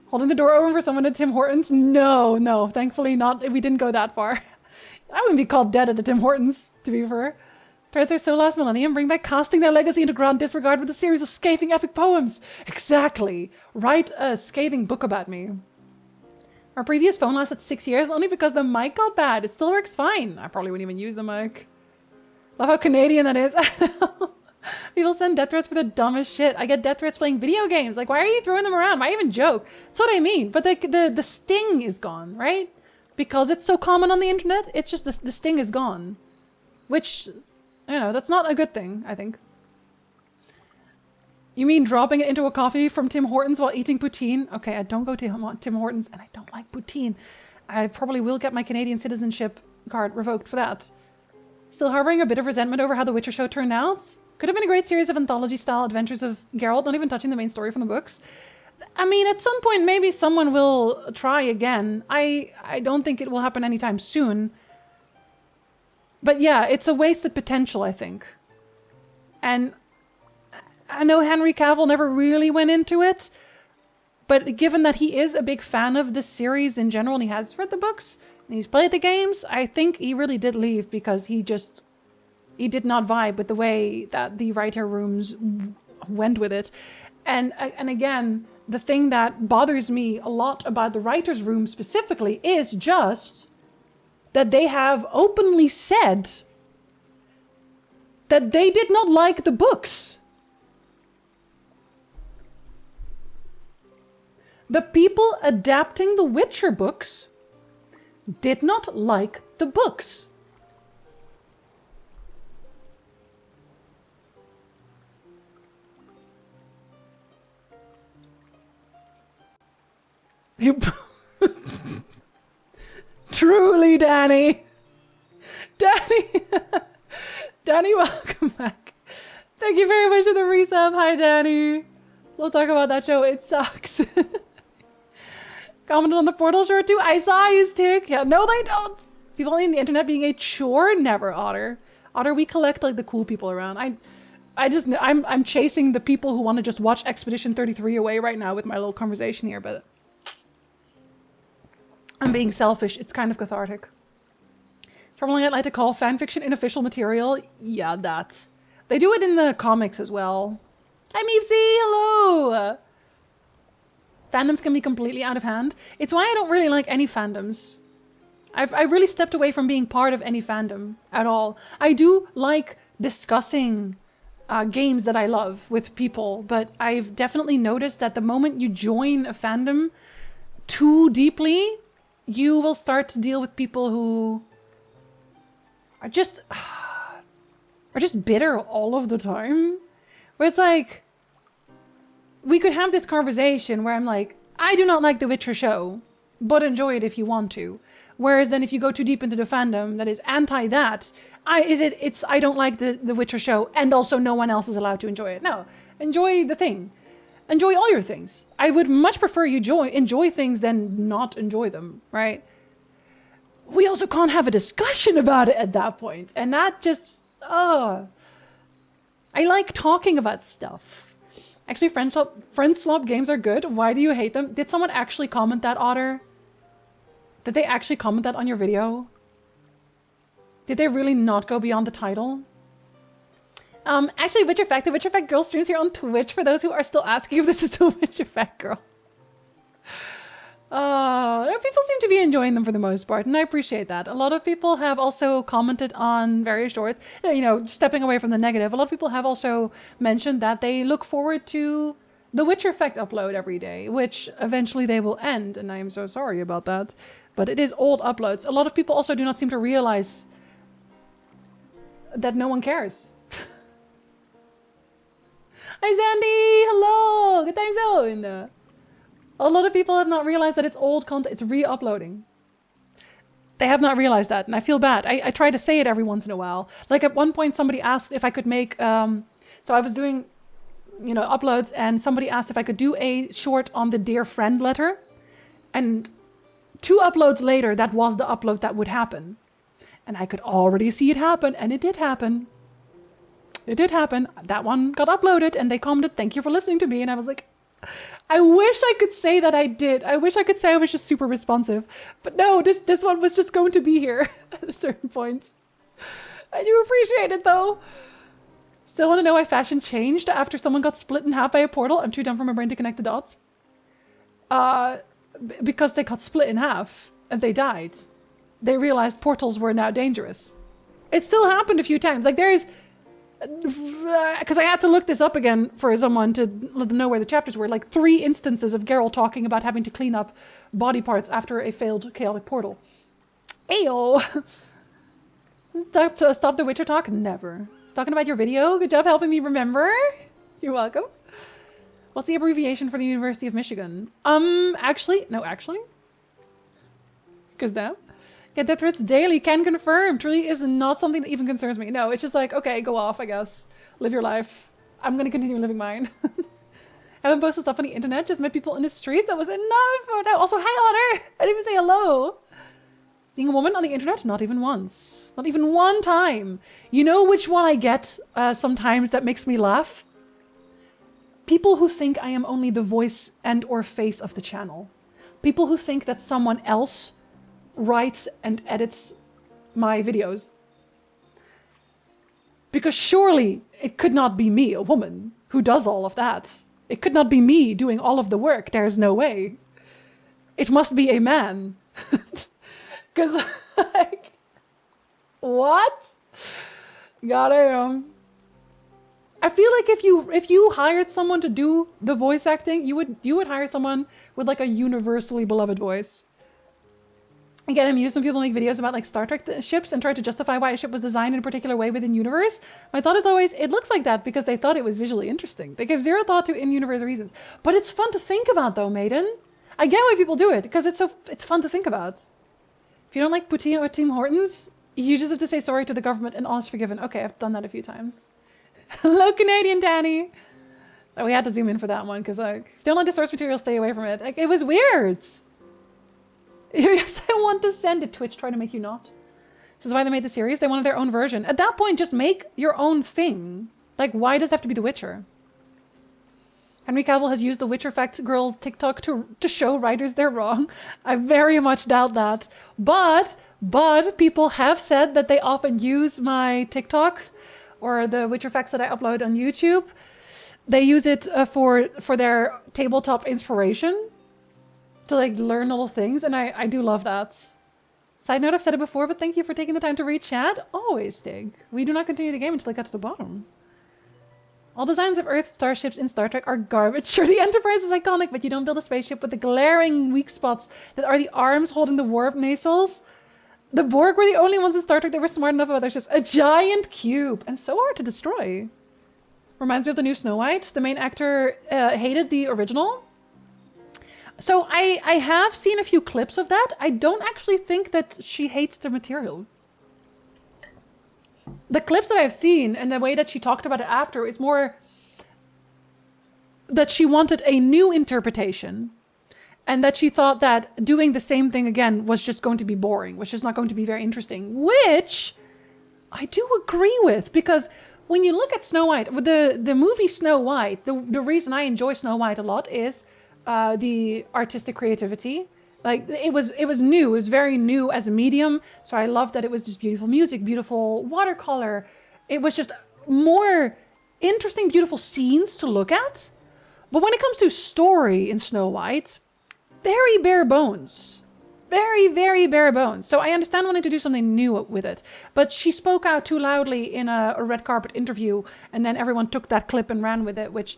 Holding the door open for someone at Tim Hortons? No, thankfully not. We didn't go that far. I wouldn't be called dead at the Tim Hortons, to be fair. Threads are so last millennium, bring back casting their legacy into grand disregard with a series of scathing epic poems. Exactly. Write a scathing book about me. Our previous phone lasted 6 years only because the mic got bad. It still works fine. I probably wouldn't even use the mic. Love how Canadian that is. People send death threats for the dumbest shit. I get death threats playing video games. Like, why are you throwing them around? Why even joke? That's what I mean. But the sting is gone, right? Because it's so common on the internet, it's just the sting is gone. Which, that's not a good thing, I think. You mean dropping it into a coffee from Tim Hortons while eating poutine? Okay, I don't go to Tim Hortons and I don't like poutine. I probably will get my Canadian citizenship card revoked for that. Still harboring a bit of resentment over how the Witcher show turned out? Could have been a great series of anthology-style adventures of Geralt, not even touching the main story from the books. I mean, at some point, maybe someone will try again. I don't think it will happen anytime soon. But yeah, it's a wasted potential, I think. And I know Henry Cavill never really went into it, but given that he is a big fan of this series in general, and he has read the books, and he's played the games, I think he really did leave because he did not vibe with the way that the writer rooms went with it. And again, the thing that bothers me a lot about the writer's room specifically is just that they have openly said that they did not like the books. The people adapting the Witcher books did not like the books. Truly, Danny. Danny. Danny, welcome back. Thank you very much for the resub. Hi, Danny. We'll talk about that show. It sucks. Commented on the Portal short too. I saw you, Tick. Yeah, no, they don't. People on the internet being a chore? Never, Otter. Otter, we collect like the cool people around. I'm chasing the people who want to just watch Expedition 33 away right now with my little conversation here, but I'm being selfish. It's kind of cathartic. Probably I'd like to call fanfiction unofficial material. Yeah, that's. They do it in the comics as well. Hi, Meepsy. Hello. Fandoms can be completely out of hand. It's why I don't really like any fandoms. I've really stepped away from being part of any fandom at all. I do like discussing games that I love with people, but I've definitely noticed that the moment you join a fandom too deeply, you will start to deal with people who are just bitter all of the time. Where it's like, we could have this conversation where I'm like, I do not like The Witcher show, but enjoy it if you want to. Whereas then if you go too deep into the fandom that is anti that, I don't like the Witcher show, and also no one else is allowed to enjoy it. No, enjoy the thing. Enjoy all your things. I would much prefer you enjoy things than not enjoy them, right? We also can't have a discussion about it at that point. And that just, I like talking about stuff. Actually, Friend Swap games are good. Why do you hate them? Did someone actually comment that, Otter? Did they actually comment that on your video? Did they really not go beyond the title? Actually, Witcher Fact, the Witcher Fact girl streams here on Twitch for those who are still asking if this is the Witcher Fact girl. People seem to be enjoying them for the most part, and I appreciate that. A lot of people have also commented on various shorts, you know, stepping away from the negative. A lot of people have also mentioned that they look forward to the Witcher Fact upload every day, which eventually they will end, and I am so sorry about that. But it is old uploads. A lot of people also do not seem to realize that no one cares. Hi, Sandy! Hello! Good time zone! A lot of people have not realized that it's old content. It's re-uploading. They have not realized that, and I feel bad. I try to say it every once in a while. Like at one point, somebody asked if I could make... so I was doing, you know, uploads, and somebody asked if I could do a short on the Dear Friend letter. And 2 uploads later, that was the upload that would happen. And I could already see it happen, and it did happen. It did happen. That one got uploaded, and they commented, "Thank you for listening to me." And I was like, I wish I could say that I did. I wish I could say I was just super responsive. But no, this one was just going to be here at a certain point. I do appreciate it, though. Still want to know why fashion changed after someone got split in half by a portal? I'm too dumb for my brain to connect the dots. Because they got split in half, and they died. They realized portals were now dangerous. It still happened a few times. Like, there is... Because I had to look this up again for someone to let them know where the chapters were. Like 3 instances of Geralt talking about having to clean up body parts after a failed chaotic portal. Ayo! Stop the Witcher talk? Never. Just talking about your video. Good job helping me remember. You're welcome. What's the abbreviation for the University of Michigan? Actually. Because now. Get death threats daily, can confirm. Truly is not something that even concerns me. No, it's just like, okay, go off, I guess. Live your life. I'm gonna continue living mine. Haven't posted stuff on the internet, just met people in the street. That was enough. Oh, no. Also, hi, Otter. I didn't even say hello. Being a woman on the internet, not even once. Not even one time. You know which one I get sometimes that makes me laugh? People who think I am only the voice and or face of the channel. People who think that someone else writes and edits my videos. Because surely it could not be me, a woman, who does all of that. It could not be me doing all of the work. There's no way. It must be a man. Because, like, what? Goddamn. I feel like if you hired someone to do the voice acting, you would hire someone with like a universally beloved voice. I get amused when people make videos about like Star Trek ships and try to justify why a ship was designed in a particular way within universe. My thought is always, it looks like that because they thought it was visually interesting. They gave zero thought to in-universe reasons. But it's fun to think about though, Maiden. I get why people do it because it's fun to think about. If you don't like Poutine or Tim Hortons, you just have to say sorry to the government and all is forgiven. Okay, I've done that a few times. Hello, Canadian Danny. Oh, we had to zoom in for that one because like, if you don't like the source material, stay away from it. Like, it was weird. Yes, I want to send it. Twitch trying to make you not. This is why they made the series. They wanted their own version. At that point, just make your own thing. Like, why does it have to be The Witcher? Henry Cavill has used the Witcher Facts Girls TikTok to show writers they're wrong. I very much doubt that. But people have said that they often use my TikTok or the Witcher Facts that I upload on YouTube. They use it for their tabletop inspiration. To like learn little things, and I do love that. Side note, I've said it before, but thank you for taking the time to read chat. Always, Stig. We do not continue the game until it gets to the bottom. All designs of Earth starships in Star Trek are garbage. Sure, the Enterprise is iconic, but you don't build a spaceship with the glaring weak spots that are the arms holding the warp nacelles. The Borg were the only ones in Star Trek that were smart enough about their ships. A giant cube, and so hard to destroy. Reminds me of the new Snow White. The main actor hated the original. So I have seen a few clips of that. I don't actually think that she hates the material. The clips that I've seen and the way that she talked about it after is more that she wanted a new interpretation and that she thought that doing the same thing again was just going to be boring, was just not going to be very interesting, which I do agree with because when you look at Snow White, the movie Snow White, the reason I enjoy Snow White a lot is the artistic creativity. Like it was new, it was very new as a medium. So I loved that it was just beautiful music, beautiful watercolor. It was just more interesting, beautiful scenes to look at. But when it comes to story in Snow White, very bare bones. Very, very bare bones. So I understand wanting to do something new with it. But she spoke out too loudly in a red carpet interview, and then everyone took that clip and ran with it, which...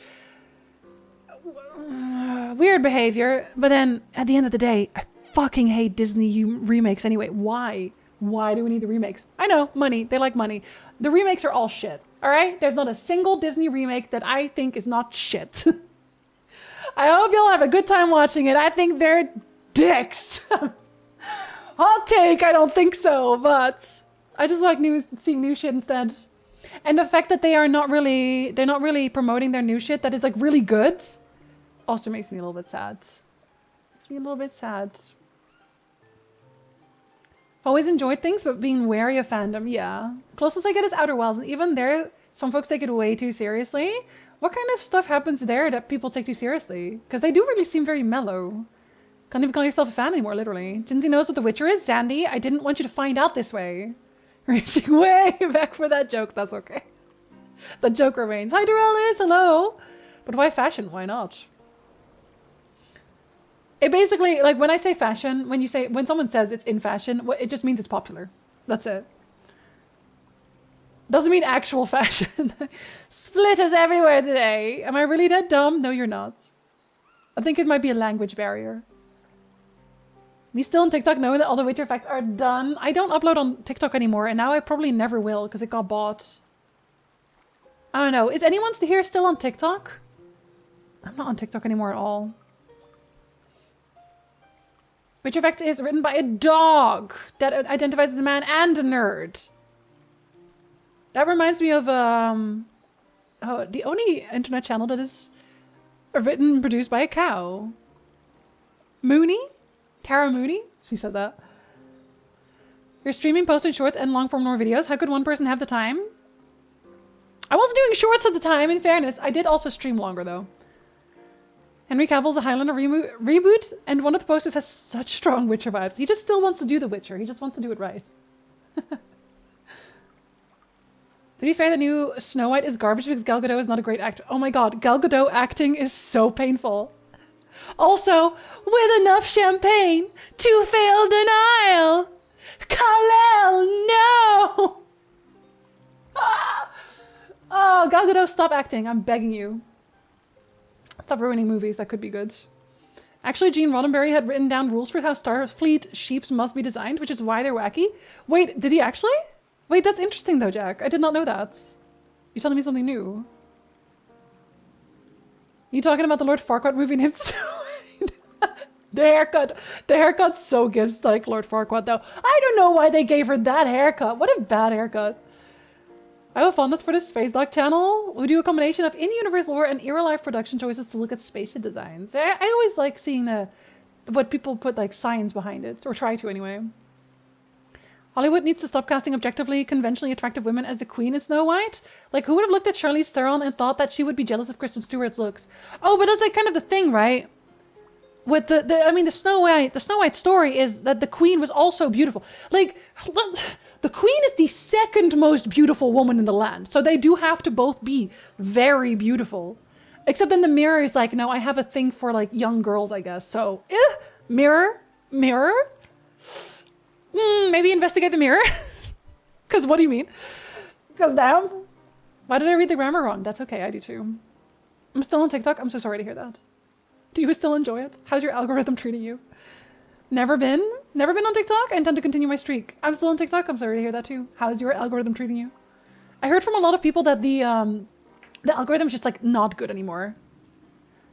weird behavior, but then at the end of the day, I fucking hate Disney remakes anyway. Why? Why do we need the remakes? I know, money. They like money. The remakes are all shit, all right? There's not a single Disney remake that I think is not shit. I hope y'all have a good time watching it. I think they're dicks. Hot take, I don't think so, but I just like seeing new shit instead. And the fact that they're not really promoting their new shit that is like really good also makes me a little bit sad. Makes me a little bit sad. I've always enjoyed things, but being wary of fandom, yeah. Closest I get is Outer Wilds, and even there, some folks take it way too seriously. What kind of stuff happens there that people take too seriously? Because they do really seem very mellow. Can't even call yourself a fan anymore, literally. Jinzee knows what The Witcher is. Zandy, I didn't want you to find out this way. Reaching way back for that joke, that's okay. The joke remains. Hi, Dorelis, hello! But why fashion? Why not? It basically, like, when I say fashion, when someone says it's in fashion, it just means it's popular. That's it. Doesn't mean actual fashion. Splitters everywhere today. Am I really that dumb? No, you're not. I think it might be a language barrier. Me still on TikTok knowing that all the Witcher facts are done. I don't upload on TikTok anymore, and now I probably never will because it got bought. I don't know. Is anyone here still on TikTok? I'm not on TikTok anymore at all. Which Effect is written by a dog that identifies as a man and a nerd. That reminds me of the only internet channel that is written and produced by a cow. Mooney? Tara Mooney? She said that. You're streaming, posting shorts and long form lore videos. How could one person have the time? I wasn't doing shorts at the time, in fairness. I did also stream longer though. Henry Cavill's a Highlander reboot, and one of the posters has such strong Witcher vibes. He just still wants to do The Witcher. He just wants to do it right. To be fair, the new Snow White is garbage because Gal Gadot is not a great actor. Oh my god, Gal Gadot acting is so painful. Also, with enough champagne to fail denial. Kal-El, no! Oh, Gal Gadot, stop acting. I'm begging you. Stop ruining movies that could be good. Actually, Gene Roddenberry had written down rules for how Starfleet ships must be designed, which is why they're wacky. Wait, did he actually? Wait, that's interesting though, Jack. I did not know that. You're telling me something new. You talking about the Lord Farquaad movie named The haircut so gives like Lord Farquaad though. I don't know why they gave her that haircut. What a bad haircut. I have a fondness for this Space Doc channel. We do a combination of in-universe lore and era life production choices to look at spaceship designs. I always like seeing what people put like science behind it, or try to anyway. Hollywood needs to stop casting objectively, conventionally attractive women as the queen in Snow White. Like, who would have looked at Charlize Theron and thought that she would be jealous of Kristen Stewart's looks? Oh, but that's like kind of the thing, right? With the Snow White story is that the queen was also beautiful. Like, the queen is the second most beautiful woman in the land. So they do have to both be very beautiful. Except then the mirror is like, no, I have a thing for like young girls, I guess. So, mirror. Maybe investigate the mirror. Because what do you mean? Because damn. Why did I read the grammar wrong? That's okay, I do too. I'm still on TikTok. I'm so sorry to hear that. Do you still enjoy it? How's your algorithm treating you? Never been on TikTok. I intend to continue my streak. I'm still on TikTok. I'm sorry to hear that too. How's your algorithm treating you? I heard from a lot of people that the algorithm is just like not good anymore.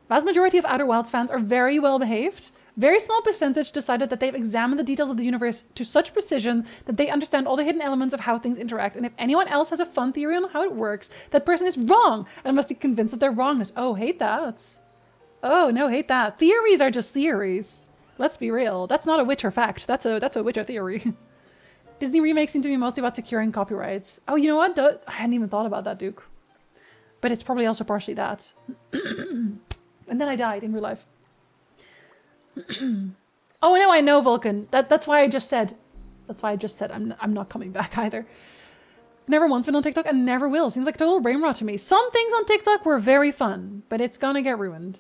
Vast majority of Outer Wilds fans are very well behaved. Very small percentage decided that they've examined the details of the universe to such precision that they understand all the hidden elements of how things interact. And if anyone else has a fun theory on how it works, that person is wrong and must be convinced of their wrongness. Oh, hate that. Oh, no, hate that. Theories are just theories. Let's be real. That's not a Witcher fact. That's a Witcher theory. Disney remakes seem to be mostly about securing copyrights. Oh, you know what? I hadn't even thought about that, Duke. But it's probably also partially that. And then I died in real life. Oh, no, I know, Vulcan. That's why I just said. I'm not coming back either. Never once been on TikTok and never will. Seems like total brain rot to me. Some things on TikTok were very fun, but it's gonna get ruined.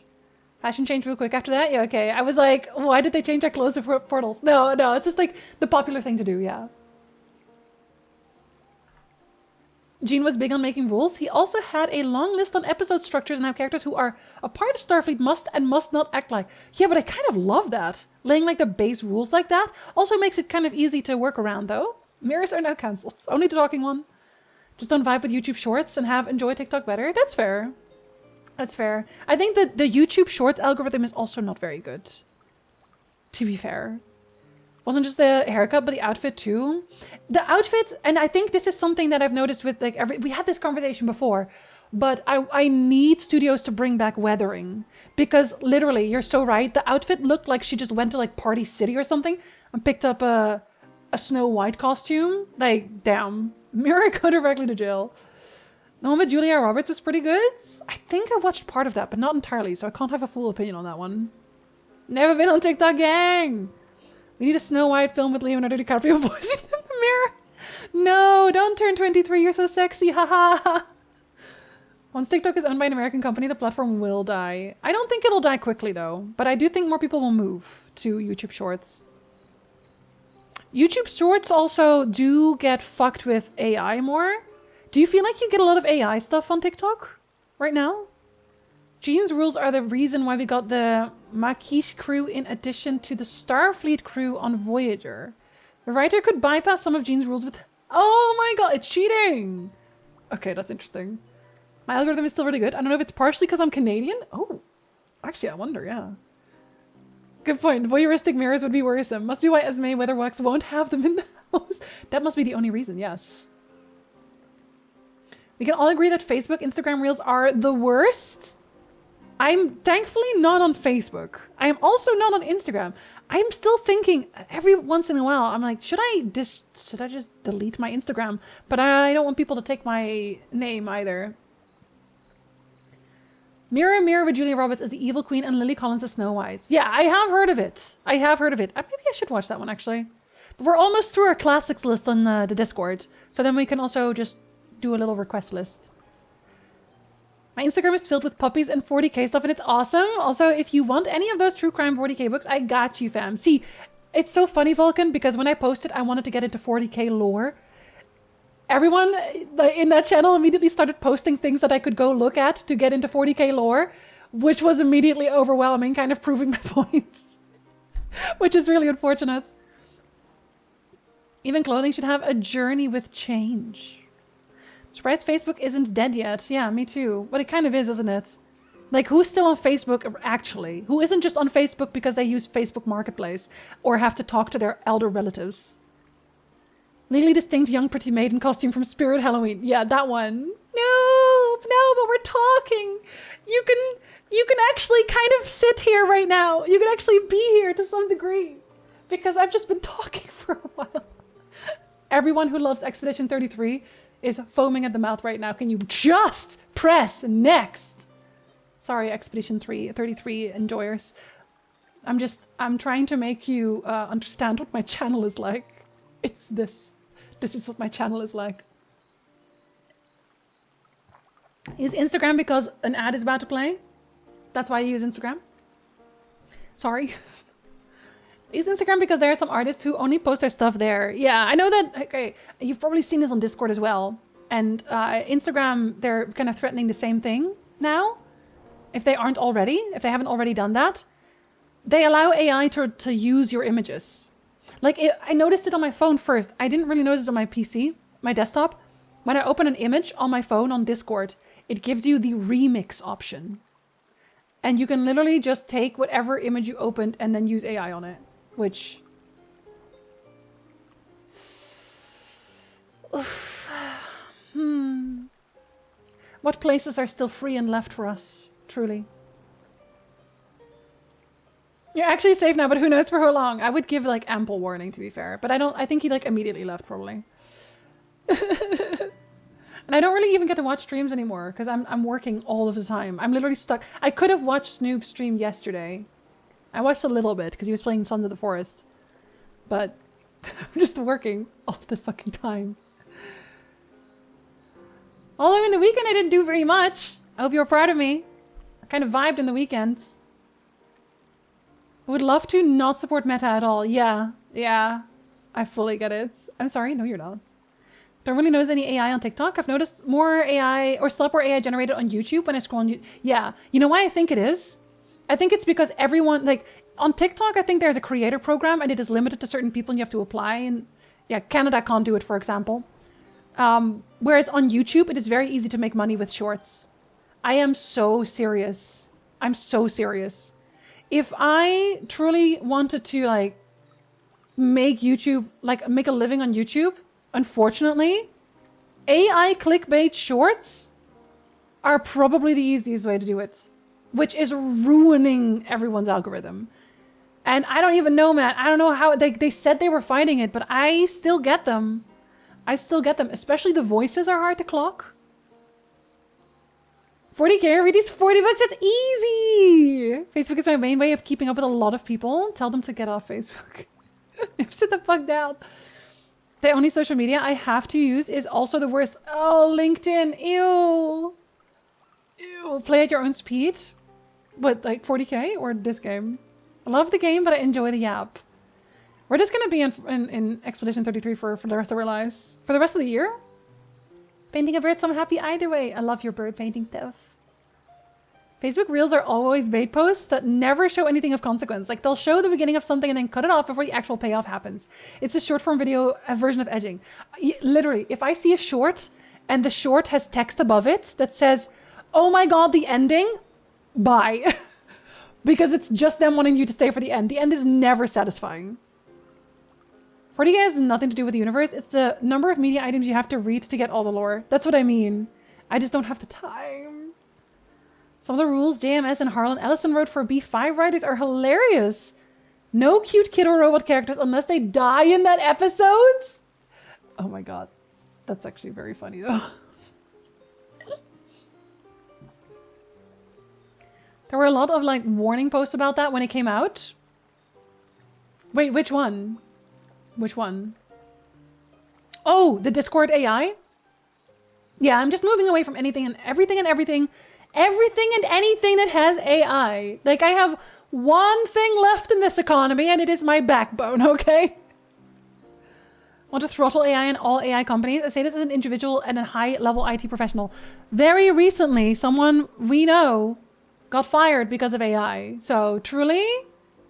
Fashion changed real quick after that? Yeah, okay. I was like, why did they change their clothes for portals? No, it's just like the popular thing to do, yeah. Gene was big on making rules. He also had a long list on episode structures and how characters who are a part of Starfleet must and must not act like. Yeah, but I kind of love that. Laying like the base rules like that also makes it kind of easy to work around though. Mirrors are now cancelled. Only the talking one. Just don't vibe with YouTube shorts and enjoy TikTok better. That's fair. That's fair. I think that the YouTube shorts algorithm is also not very good. To be fair. Wasn't just the haircut, but the outfit too. The outfit, and I think this is something that I've noticed with like we had this conversation before, but I need studios to bring back weathering because literally, you're so right. The outfit looked like she just went to like Party City or something and picked up a Snow White costume. Like, damn, Mira go directly to jail. The one with Julia Roberts was pretty good. I think I watched part of that, but not entirely, so I can't have a full opinion on that one. Never been on TikTok, gang. We need a Snow White film with Leonardo DiCaprio voicing in the mirror. No, don't turn 23. You're so sexy. Haha. Once TikTok is owned by an American company, the platform will die. I don't think it'll die quickly, though. But I do think more people will move to YouTube Shorts. YouTube Shorts also do get fucked with AI more. Do you feel like you get a lot of AI stuff on TikTok right now? Gene's rules are the reason why we got the Maquis crew in addition to the Starfleet crew on Voyager. The writer could bypass some of Gene's rules with... Oh my god, it's cheating! Okay, that's interesting. My algorithm is still really good. I don't know if it's partially because I'm Canadian. Oh, Actually, I wonder, yeah. Good point. Voyeuristic mirrors would be worrisome. Must be why Esme Weatherwax won't have them in the house. That must be the only reason, yes. We can all agree that Facebook, Instagram Reels are the worst. I'm thankfully not on Facebook. I am also not on Instagram. I'm still thinking every once in a while, I'm like, should I just delete my Instagram? But I don't want people to take my name either. Mirror, Mirror with Julia Roberts as the Evil Queen and Lily Collins as Snow White. Yeah, I have heard of it. Maybe I should watch that one, actually. But we're almost through our classics list on the Discord. So then we can also just do a little request list. My Instagram is filled with puppies and 40k stuff, and it's awesome. Also, if you want any of those true crime 40k books, I got you, fam. See, it's so funny, Vulcan, because when I posted I wanted to get into 40k lore, everyone in that channel immediately started posting things that I could go look at to get into 40k lore, which was immediately overwhelming, kind of proving my points, which is really unfortunate. Even clothing should have a journey with change. Surprised Facebook isn't dead yet. Yeah, me too. But it kind of is, isn't it? Like, who's still on Facebook, actually? Who isn't just on Facebook because they use Facebook Marketplace or have to talk to their elder relatives? Legally distinct young pretty maiden costume from Spirit Halloween. Yeah, that one. No, but we're talking. You can actually kind of sit here right now. You can actually be here to some degree because I've just been talking for a while. Everyone who loves Expedition 33 is foaming at the mouth right now. Can you just press next? Sorry, Expedition 33 enjoyers. I'm trying to make you understand what my channel is like. It's this. This is what my channel is like. Use Instagram because an ad is about to play. That's why I use Instagram. Sorry. Use Instagram because there are some artists who only post their stuff there. Yeah, I know that. Okay, you've probably seen this on Discord as well. And Instagram, they're kind of threatening the same thing now. If they haven't already done that, they allow AI to use your images. Like, I noticed it on my phone first. I didn't really notice it on my PC, my desktop. When I open an image on my phone on Discord, it gives you the remix option. And you can literally just take whatever image you opened and then use AI on it. Which... Oof. What places are still free and left for us? Truly. You're actually safe now, but who knows for how long? I would give like ample warning, to be fair. But I think he like immediately left, probably. And I don't really even get to watch streams anymore because I'm working all of the time. I'm literally stuck. I could have watched Snoop stream yesterday. I watched a little bit because he was playing Sons of the Forest. But I'm just working all the fucking time. Although in the weekend I didn't do very much. I hope you're proud of me. I kind of vibed in the weekends. I would love to not support meta at all. Yeah. I fully get it. I'm sorry. No, you're not. Don't really notice any AI on TikTok. I've noticed more AI or slap more AI generated on YouTube when I scroll on YouTube. Yeah. You know why I think it is? I think it's because everyone, like, on TikTok, I think there's a creator program and it is limited to certain people and you have to apply. And yeah, Canada can't do it, for example. Whereas on YouTube, it is very easy to make money with shorts. I am so serious. I'm so serious. If I truly wanted to, like, make YouTube, like, make a living on YouTube, unfortunately, AI clickbait shorts are probably the easiest way to do it, which is ruining everyone's algorithm. And I don't even know, man. I don't know how they said they were fighting it, but I still get them. I still get them. Especially the voices are hard to clock. 40k, read these 40 books. It's easy. Facebook is my main way of keeping up with a lot of people. Tell them to get off Facebook. Sit the fuck down. The only social media I have to use is also the worst. Oh, LinkedIn. Ew. Ew. Play at your own speed. What, like 40k or this game? I love the game, but I enjoy the app. We're just gonna be in Expedition 33 for the rest of our lives. For the rest of the year? Painting a bird, so I'm happy either way. I love your bird painting stuff. Facebook Reels are always bait posts that never show anything of consequence. Like, they'll show the beginning of something and then cut it off before the actual payoff happens. It's a short form video, a version of edging. Literally, if I see a short and the short has text above it that says, oh my god, the ending, bye. because it's just them wanting you to stay for the end. The end is never satisfying. 40K has nothing to do with the universe. It's the number of media items you have to read to get all the lore. That's what I mean. I just don't have the time. Some of the rules JMS and Harlan Ellison wrote for B5 writers are hilarious. No cute kid or robot characters unless they die in that episodes. Oh my god. That's actually very funny though. There were a lot of like warning posts about that when it came out. Wait, which one? Which one? Oh, the Discord AI? Yeah, I'm just moving away from anything and everything and anything that has AI. Like, I have one thing left in this economy and it is my backbone, okay? Want to throttle AI in all AI companies? I say this as an individual and a high-level IT professional. Very recently, someone we know got fired because of AI. So, truly,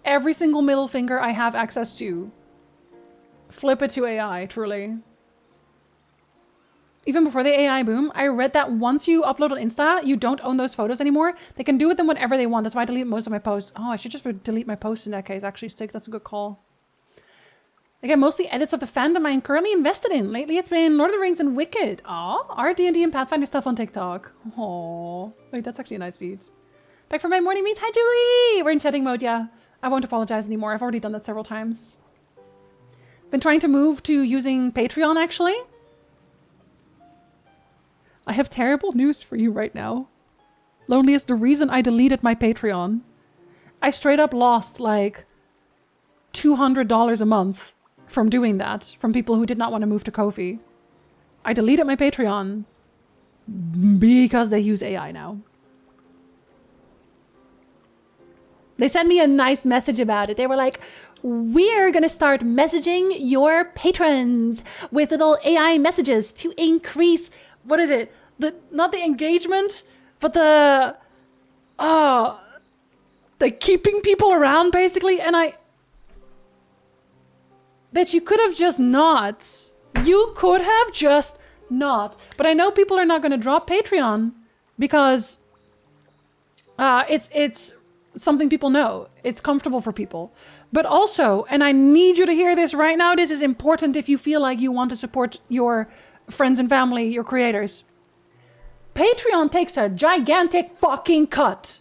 every single middle finger I have access to, flip it to AI, truly. Even before the AI boom, I read that once you upload on Insta, you don't own those photos anymore. They can do with them whatever they want. That's why I delete most of my posts. Oh, I should just delete my posts in that case, actually, Stick. That's a good call. I get mostly edits of the fandom I'm currently invested in. Lately, it's been Lord of the Rings and Wicked. Aw, our D&D and Pathfinder stuff on TikTok. Aww. Wait, that's actually a nice feed. Back for my morning meets. Hi, Julie! We're in chatting mode, yeah. I won't apologize anymore. I've already done that several times. Been trying to move to using Patreon, actually. I have terrible news for you right now. Lonely is the reason I deleted my Patreon. I straight up lost like $200 a month from doing that, from people who did not want to move to Ko-fi. I deleted my Patreon because they use AI now. They sent me a nice message about it. They were like, we're gonna start messaging your patrons with little AI messages to increase, what is it? Not the engagement, but the keeping people around, basically. And bet you could have just not. You could have just not. But I know people are not gonna drop Patreon because it's something people know. It's comfortable for people. But also, and I need you to hear this right now, this is important if you feel like you want to support your friends and family, your creators. Patreon takes a gigantic fucking cut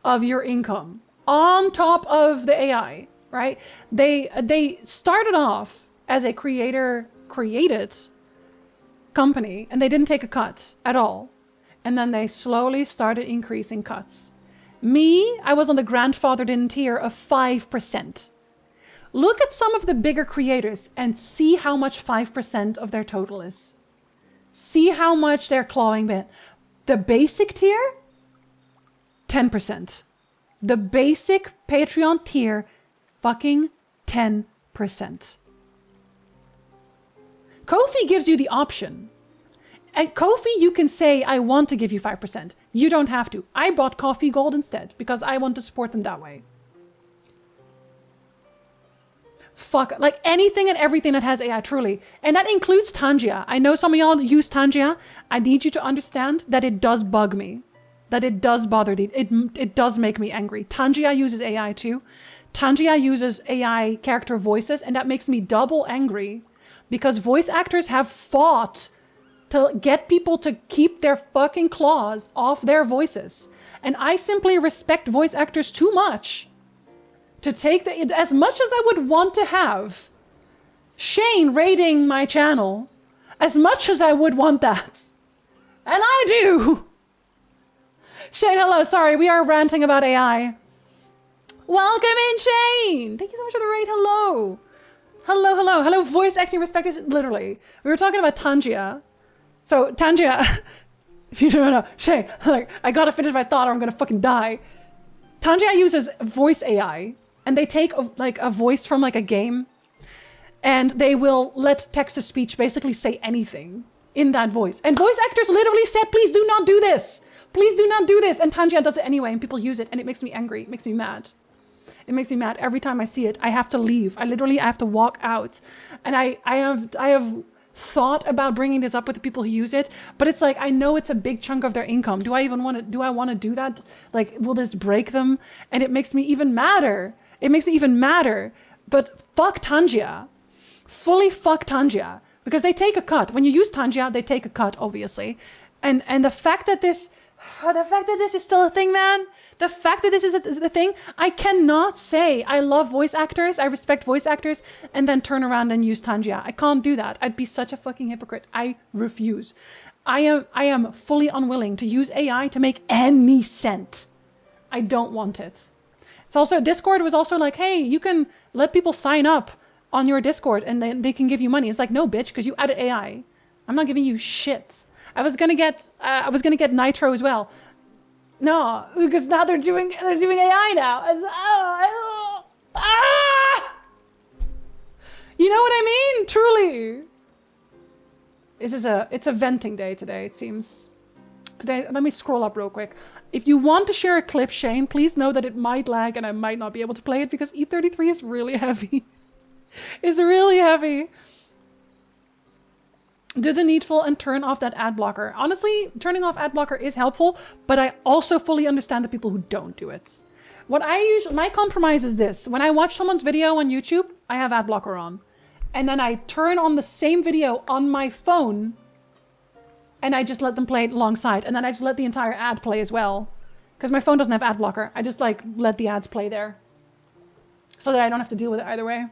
of your income on top of the AI, right? They started off as a creator-created company, and they didn't take a cut at all. And then they slowly started increasing cuts. Me, I was on the grandfathered in tier of 5%. Look at some of the bigger creators and see how much 5% of their total is. See how much they're clawing back. The basic tier, 10%. The basic Patreon tier, fucking 10%. Ko-fi gives you the option. At Ko-fi, you can say, I want to give you 5%. You don't have to. I bought Coffee Gold instead because I want to support them that way. Fuck, like anything and everything that has AI, truly. And that includes Tangia. I know some of y'all use Tangia. I need you to understand that it does bug me. That it does bother me. It does make me angry. Tangia uses AI too. Tangia uses AI character voices, and that makes me double angry because voice actors have fought to get people to keep their fucking claws off their voices. And I simply respect voice actors too much to take as much as I would want to have Shane raiding my channel, as much as I would want that. And I do. Shane, hello. Sorry, we are ranting about AI. Welcome in, Shane. Thank you so much for the raid. Hello. Hello, hello. Hello, voice acting respecters. Literally. We were talking about Tangia. So, Tangia, if you don't know, Shane, like, I gotta finish my thought or I'm gonna fucking die. Tangia uses voice AI. And they take a voice from like a game and they will let text-to-speech basically say anything in that voice. And voice actors literally said, please do not do this. Please do not do this. And Tangia does it anyway and people use it and it makes me angry. It makes me mad. It makes me mad every time I see it. I have to leave. I have to walk out. And I have thought about bringing this up with the people who use it, but it's like, I know it's a big chunk of their income. Do I want to do that? Like, will this break them? And it makes me even madder. It makes it even madder. But fuck Tangia. Fully fuck Tangia. Because they take a cut. When you use Tangia, they take a cut, obviously. And the fact that this is still a thing, man. The fact that this is a thing, I cannot say I love voice actors, I respect voice actors, and then turn around and use Tangia. I can't do that. I'd be such a fucking hypocrite. I refuse. I am fully unwilling to use AI to make any sense. I don't want it. It's also, Discord was also like, hey, you can let people sign up on your Discord and then they can give you money. It's like, no, bitch, because you added AI. I'm not giving you shit. I was gonna get Nitro as well. No, because now they're doing AI now. You know what I mean? Truly. It's a venting day today, it seems. Today, let me scroll up real quick. If you want to share a clip, Shane, please know that it might lag and I might not be able to play it because E33 is really heavy. It's really heavy. Do the needful and turn off that ad blocker. Honestly, turning off ad blocker is helpful, but I also fully understand the people who don't do it. My compromise is this. When I watch someone's video on YouTube, I have ad blocker on. And then I turn on the same video on my phone and I just let them play it alongside. And then I just let the entire ad play as well. Because my phone doesn't have ad blocker. I just like let the ads play there. So that I don't have to deal with it either way.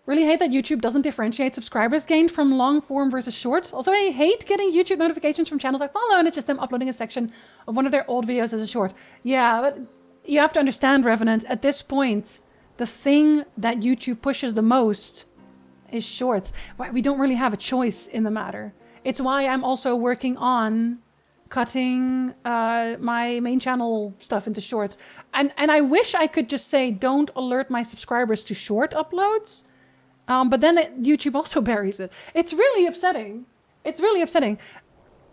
Really hate that YouTube doesn't differentiate subscribers gained from long form versus short. Also, I hate getting YouTube notifications from channels I follow and it's just them uploading a section of one of their old videos as a short. Yeah, but you have to understand, Revenant, at this point, the thing that YouTube pushes the most is shorts. We don't really have a choice in the matter. It's why I'm also working on cutting my main channel stuff into shorts. And I wish I could just say, don't alert my subscribers to short uploads. But then YouTube also buries it. It's really upsetting. It's really upsetting.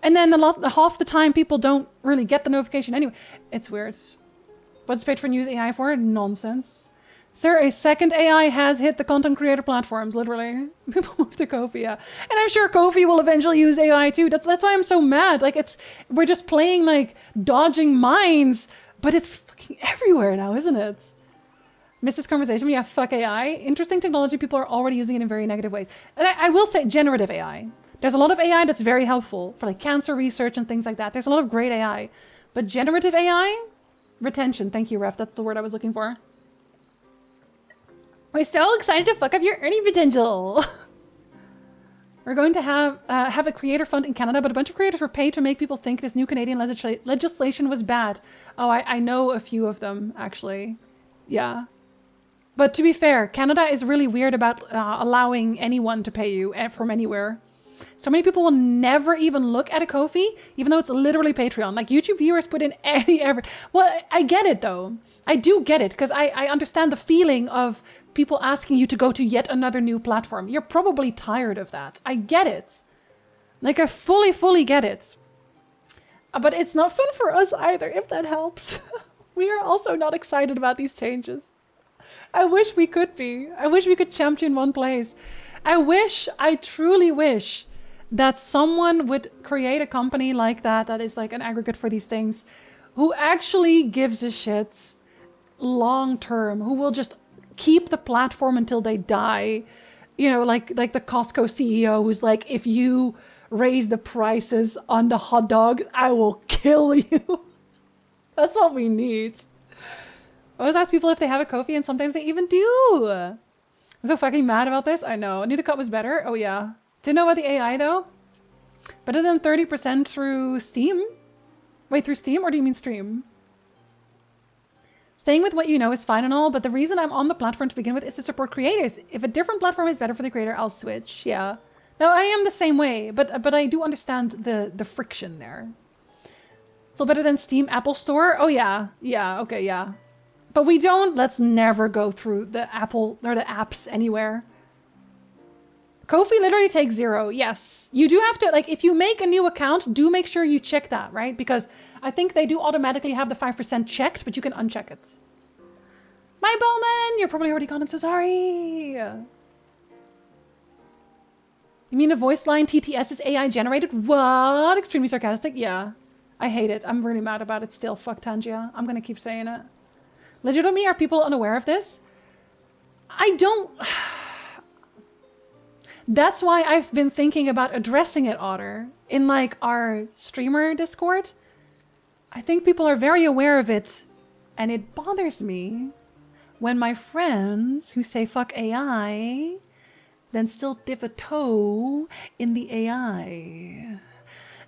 And then half the time people don't really get the notification anyway. It's weird. What's Patreon use AI for? Nonsense. Sir, a second AI has hit the content creator platforms, literally. People move to Ko-fi, yeah. And I'm sure Ko-fi will eventually use AI too. That's why I'm so mad. Like, we're just playing, like, dodging mines, but it's fucking everywhere now, isn't it? Missed this conversation, but yeah, fuck AI. Interesting technology, people are already using it in very negative ways. And I will say generative AI. There's a lot of AI that's very helpful for like cancer research and things like that. There's a lot of great AI. But generative AI? Retention, thank you, Ref. That's the word I was looking for. We're so excited to fuck up your earning potential. We're going to have a creator fund in Canada, but a bunch of creators were paid to make people think this new Canadian legislation was bad. Oh, I know a few of them, actually. Yeah. But to be fair, Canada is really weird about allowing anyone to pay you from anywhere. So many people will never even look at a Ko-fi, even though it's literally Patreon. Like, YouTube viewers put in any effort. Well, I get it, though. I do get it, because I understand the feeling of people asking you to go to yet another new platform. You're probably tired of that. I get it. Like, I fully get it. But it's not fun for us either, if that helps. We are also not excited about these changes. I wish we could be. I wish we could champion one place. I truly wish that someone would create a company like that is like an aggregate for these things, who actually gives a shit long term, who will just keep the platform until they die. You know, like the Costco CEO who's like, if you raise the prices on the hot dogs, I will kill you. That's what we need. I always ask people if they have a Ko-fi, and sometimes they even do. I'm so fucking mad about this. I know. I knew the cut was better. Oh, yeah. Didn't know about the AI, though. Better than 30% through Steam? Wait, through Steam, or do you mean stream? Staying with what you know is fine and all, but the reason I'm on the platform to begin with is to support creators. If a different platform is better for the creator, I'll switch. Yeah. No, I am the same way, but I do understand the friction there. Still better than Steam Apple Store? Oh, yeah. Yeah, okay, yeah. But let's never go through the Apple or the apps anywhere. Ko-fi literally takes 0. Yes. You do have to, like, if you make a new account, do make sure you check that, right? Because I think they do automatically have the 5% checked, but you can uncheck it. My Bowman, you're probably already gone. I'm so sorry. You mean a voice line TTS is AI generated? What? Extremely sarcastic? Yeah. I hate it. I'm really mad about it still. Fuck Tangia. I'm gonna keep saying it. Legitimately, are people unaware of this? I don't... That's why I've been thinking about addressing it, Otter, in like our streamer Discord. I think people are very aware of it, and it bothers me when my friends who say fuck AI then still dip a toe in the AI.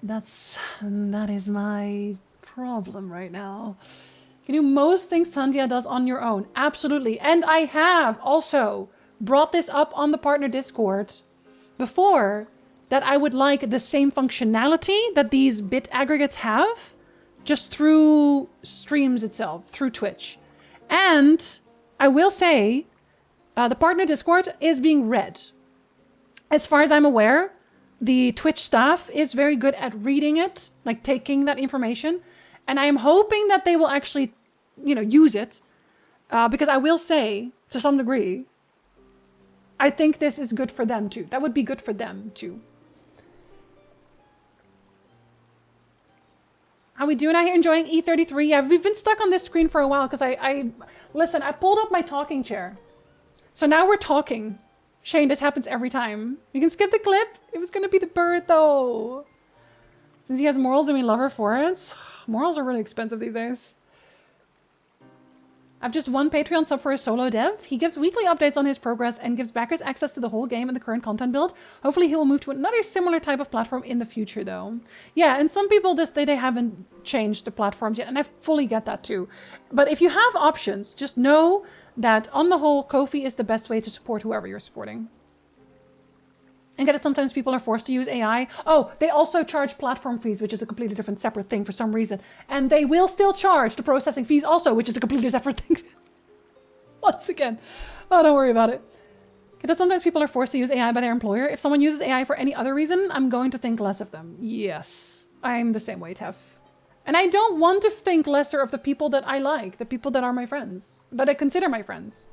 That is my problem right now. You can do most things Tandia does on your own. Absolutely. And I have also brought this up on the partner Discord before, that I would like the same functionality that these bit aggregates have, just through streams itself, through Twitch. And I will say, the partner Discord is being read. As far as I'm aware, the Twitch staff is very good at reading it, like taking that information. And I am hoping that they will actually, use it. Because I will say, to some degree, I think this is good for them too. That would be good for them too. How we doing out here enjoying E33? Yeah, we've been stuck on this screen for a while because listen, I pulled up my talking chair. So now we're talking. Shane, this happens every time. You can skip the clip. It was going to be the bird though. Since he has morals and we love her for it. Morals are really expensive these days. I've just one Patreon sub for a solo dev. He gives weekly updates on his progress and gives backers access to the whole game and the current content build. Hopefully he will move to another similar type of platform in the future though. Yeah, and some people just, they haven't changed the platforms yet, and I fully get that too. But if you have options, just know that on the whole, Ko-fi is the best way to support whoever you're supporting. And get it, sometimes people are forced to use AI. Oh, they also charge platform fees, which is a completely different separate thing for some reason. And they will still charge the processing fees also, which is a completely separate thing. Once again. Oh, don't worry about it. Get it, sometimes people are forced to use AI by their employer. If someone uses AI for any other reason, I'm going to think less of them. Yes, I'm the same way, Tef. And I don't want to think lesser of the people that I like, the people that are my friends, that I consider my friends.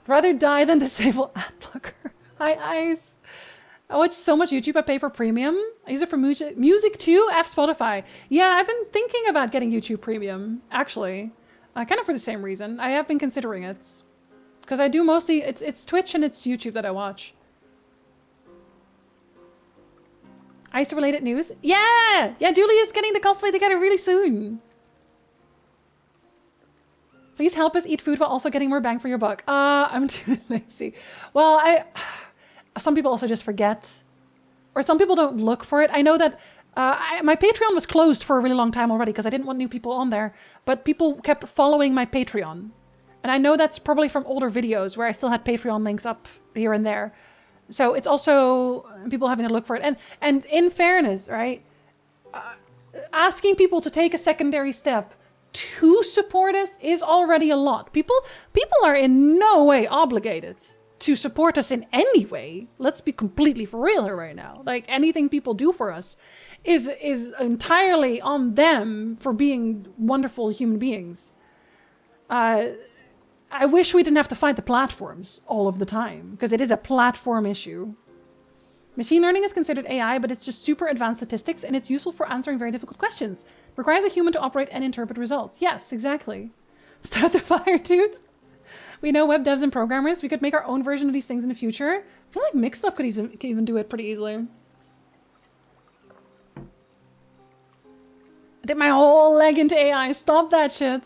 Rather die than disable ad blocker. Hi, Ice. I watch so much YouTube, I pay for premium. I use it for music too. F Spotify. Yeah, I've been thinking about getting YouTube premium, actually. Kind of for the same reason. I have been considering it. Because I do mostly, it's Twitch and it's YouTube that I watch. Ice-related news? Yeah! Yeah, Julie is getting the cosplay together really soon. Please help us eat food while also getting more bang for your buck. I'm too lazy. Well, some people also just forget. Or some people don't look for it. I know that my Patreon was closed for a really long time already because I didn't want new people on there. But people kept following my Patreon. And I know that's probably from older videos where I still had Patreon links up here and there. So it's also people having to look for it. And in fairness, right? Asking people to take a secondary step to support us is already a lot. People are in no way obligated to support us in any way. Let's be completely for real here right now. Like, anything people do for us is entirely on them for being wonderful human beings. I wish we didn't have to fight the platforms all of the time, because it is a platform issue. Machine learning is considered AI, but it's just super advanced statistics, and it's useful for answering very difficult questions. Requires a human to operate and interpret results. Yes, exactly. Start the fire, dude. We know web devs and programmers. We could make our own version of these things in the future. I feel like Mixed Up could even do it pretty easily. I did my whole leg into AI. Stop that shit.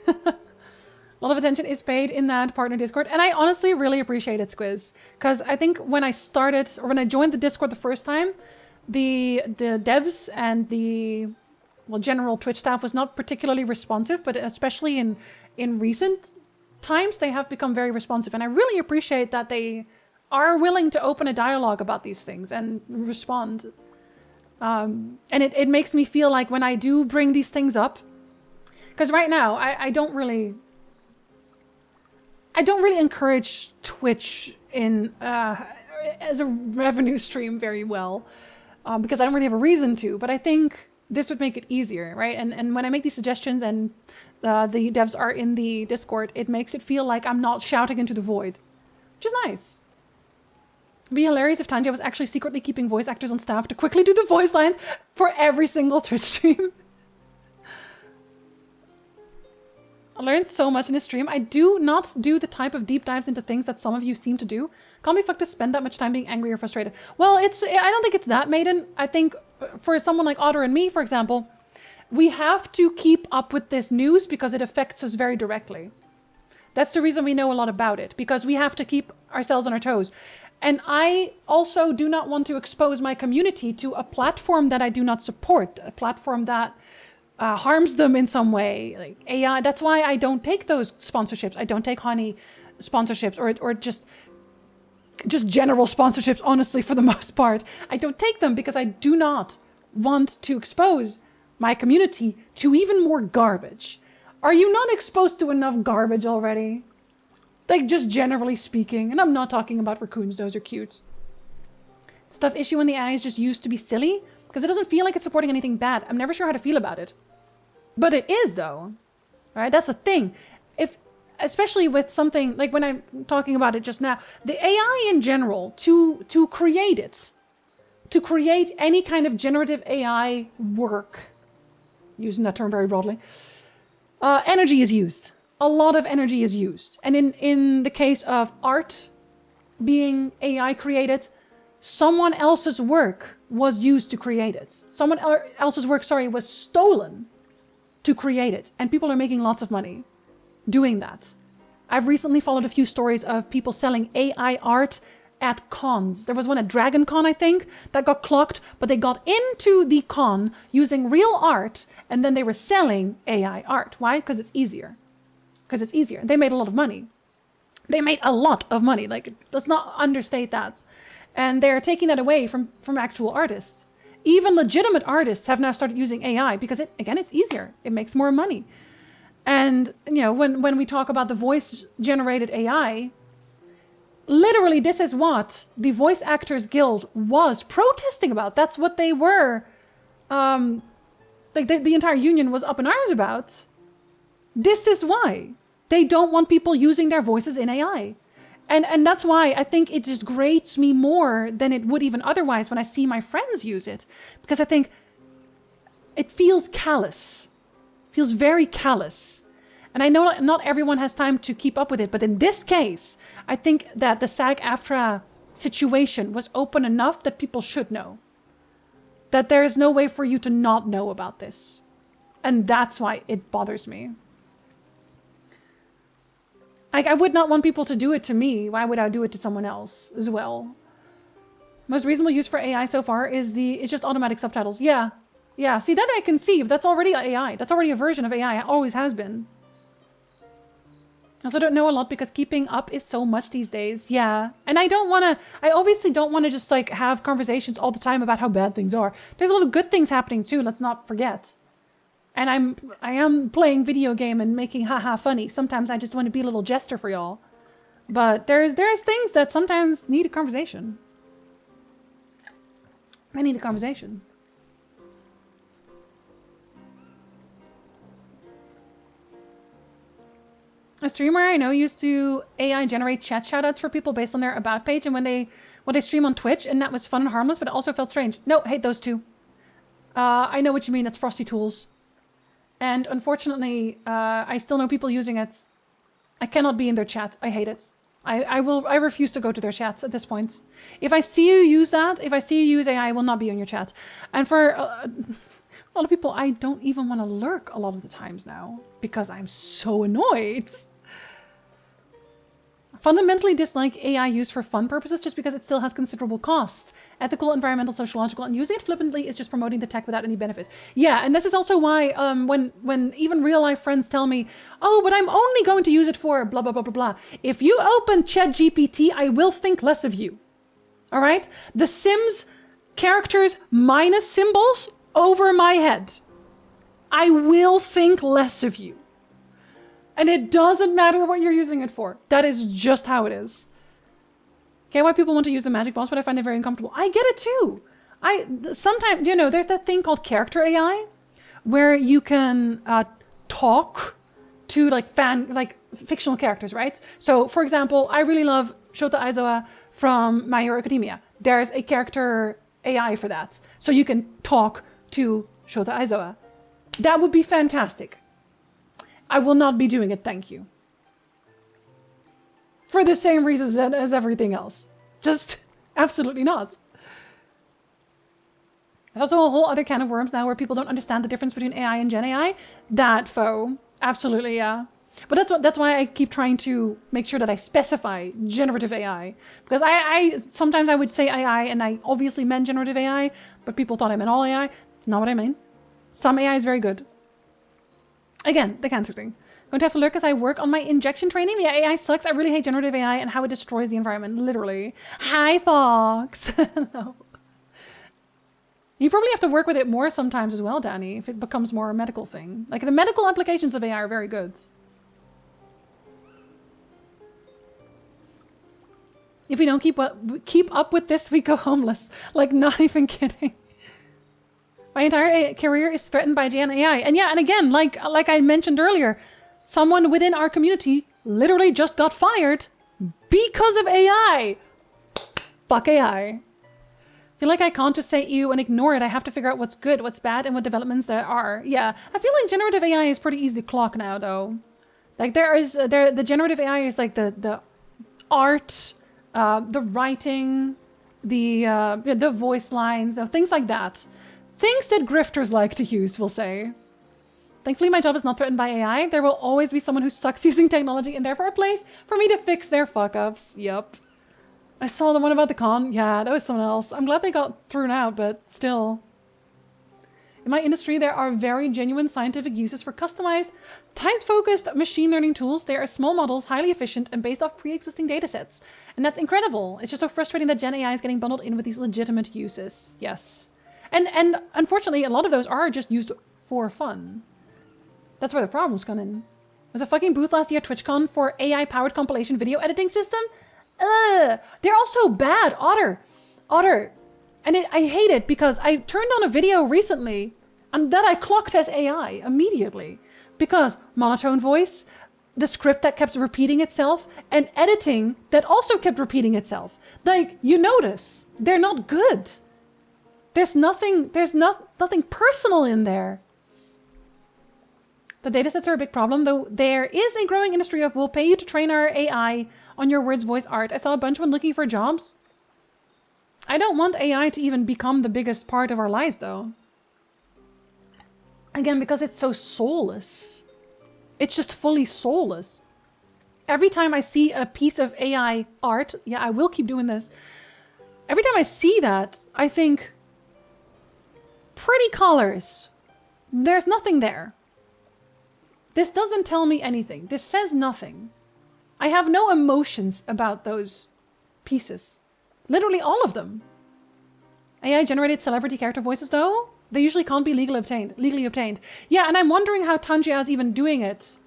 A lot of attention is paid in that partner Discord. And I honestly really appreciate it, Squiz. Because I think when I started, or when I joined the Discord the first time, the devs and the general Twitch staff was not particularly responsive, but especially in recent times, they have become very responsive. And I really appreciate that they are willing to open a dialogue about these things and respond. And it makes me feel like when I do bring these things up, because right now I don't really encourage Twitch in as a revenue stream very well, because I don't really have a reason to, but I think this would make it easier, right? And when I make these suggestions and the devs are in the Discord, it makes it feel like I'm not shouting into the void, which is nice. It'd be hilarious if Tanja was actually secretly keeping voice actors on staff to quickly do the voice lines for every single Twitch stream. I learned so much in this stream. I do not do the type of deep dives into things that some of you seem to do. Can't be fucked to spend that much time being angry or frustrated. Well, I don't think it's that, Maiden. I think for someone like Otter and me, for example, we have to keep up with this news because it affects us very directly. That's the reason we know a lot about it, because we have to keep ourselves on our toes. And I also do not want to expose my community to a platform that I do not support, a platform that harms them in some way. Like AI, that's why I don't take those sponsorships. I don't take Honey sponsorships or just general sponsorships, honestly, for the most part. I don't take them because I do not want to expose my community to even more garbage. Are you not exposed to enough garbage already? Like, just generally speaking. And I'm not talking about raccoons, those are cute. Stuff issue in the eyes just used to be silly because it doesn't feel like it's supporting anything bad. I'm never sure how to feel about it. But it is, though. All right, that's the thing. Especially with something, like when I'm talking about it just now, the AI in general, to create it, to create any kind of generative AI work, using that term very broadly, energy is used. A lot of energy is used. And in the case of art being AI created, someone else's work was used to create it. Someone else's work, was stolen to create it. And people are making lots of money doing that. I've recently followed a few stories of people selling AI art at cons. There was one at Dragon Con, I think, that got clocked, but they got into the con using real art, and then they were selling AI art. Why? Because it's easier. Because it's easier. They made a lot of money. They made a lot of money. Like, let's not understate that. And they're taking that away from actual artists. Even legitimate artists have now started using AI because, it's easier. It makes more money. And, when we talk about the voice-generated AI, literally this is what the Voice Actors Guild was protesting about. That's what they were, the entire union was up in arms about. This is why. They don't want people using their voices in AI. And that's why I think it just grates me more than it would even otherwise when I see my friends use it. Because I think it feels callous. Feels very callous. And I know not everyone has time to keep up with it, but in this case, I think that the SAG-AFTRA situation was open enough that people should know. That there is no way for you to not know about this. And that's why it bothers me. I would not want people to do it to me. Why would I do it to someone else as well? Most reasonable use for AI so far is just automatic subtitles. Yeah. Yeah, see, that I can see, but that's already AI. That's already a version of AI. It always has been. I also don't know a lot because keeping up is so much these days. Yeah. And I obviously don't want to just have conversations all the time about how bad things are. There's a lot of good things happening too, let's not forget. And I am playing video game and making haha funny. Sometimes I just want to be a little jester for y'all. But there's things that sometimes need a conversation. I need a conversation. A streamer I know used to AI generate chat shoutouts for people based on their about page and when they stream on Twitch, and that was fun and harmless, but it also felt strange. No, hate those two. I know what you mean. That's Frosty Tools. And unfortunately, I still know people using it. I cannot be in their chat. I hate it. I refuse to go to their chats at this point. If I see you use that, if I see you use AI, I will not be on your chat. And for a lot of people, I don't even want to lurk a lot of the times now because I'm so annoyed. Fundamentally dislike AI used for fun purposes just because it still has considerable cost. Ethical, environmental, sociological, and using it flippantly is just promoting the tech without any benefit. Yeah, and this is also why when even real life friends tell me, oh, but I'm only going to use it for blah, blah, blah, blah, blah. If you open ChatGPT, I will think less of you. All right? The Sims characters minus symbols over my head. I will think less of you. And it doesn't matter what you're using it for. That is just how it is. Okay, why people want to use the magic boss, but I find it very uncomfortable. I get it too. Sometimes, there's that thing called character AI, where you can talk to fictional characters, right? So, for example, I really love Shota Aizawa from My Hero Academia. There's a character AI for that. So you can talk to Shota Aizawa. That would be fantastic. I will not be doing it, thank you. For the same reasons as everything else. Just absolutely not. There's also a whole other can of worms now where people don't understand the difference between AI and Gen AI. That foe. Absolutely, yeah. But that's why I keep trying to make sure that I specify generative AI. Because I sometimes I would say AI and I obviously meant generative AI, but people thought I meant all AI. Not what I mean. Some AI is very good. Again, the cancer thing. Going to have to lurk as I work on my injection training. Yeah, AI sucks. I really hate generative AI and how it destroys the environment, literally. Hi, Fox. No. You probably have to work with it more sometimes as well, Danny, if it becomes more a medical thing. Like, the medical applications of AI are very good. If we don't keep up with this, we go homeless. Like, not even kidding. My entire career is threatened by Gen AI. And yeah, and again, like I mentioned earlier, someone within our community literally just got fired because of AI. Fuck AI. I feel like I can't just say ew and ignore it. I have to figure out what's good, what's bad, and what developments there are. Yeah, I feel like generative AI is pretty easy to clock now, though. Like the generative AI is like the art, the writing, the voice lines, things like that. Things that grifters like to use, we'll say. Thankfully, my job is not threatened by AI. There will always be someone who sucks using technology and therefore a place for me to fix their fuck-ups. Yup. I saw the one about the con. Yeah, that was someone else. I'm glad they got through now, but still. In my industry, there are very genuine scientific uses for customized, time-focused machine learning tools. They are small models, highly efficient, and based off pre-existing datasets. And that's incredible. It's just so frustrating that Gen AI is getting bundled in with these legitimate uses. Yes. And unfortunately, a lot of those are just used for fun. That's where the problems come in. There's a fucking booth last year at TwitchCon for AI-powered compilation video editing system. They're also bad, Otter. And I hate it because I turned on a video recently and that I clocked as AI immediately. Because monotone voice, the script that kept repeating itself, and editing that also kept repeating itself. Like, you notice, they're not good. There's nothing personal in there. The datasets are a big problem, though there is a growing industry of we'll pay you to train our AI on your words, voice, art. I saw a bunch when looking for jobs. I don't want AI to even become the biggest part of our lives, though. Again, because it's so soulless. It's just fully soulless. Every time I see a piece of AI art, yeah, I will keep doing this. Every time I see that, I think, pretty colors. There's nothing there. This doesn't tell me anything. This says nothing. I have no emotions about those pieces. Literally all of them. AI-generated celebrity character voices, though, they usually can't be legally obtained. Yeah, and I'm wondering how Tanjia is even doing it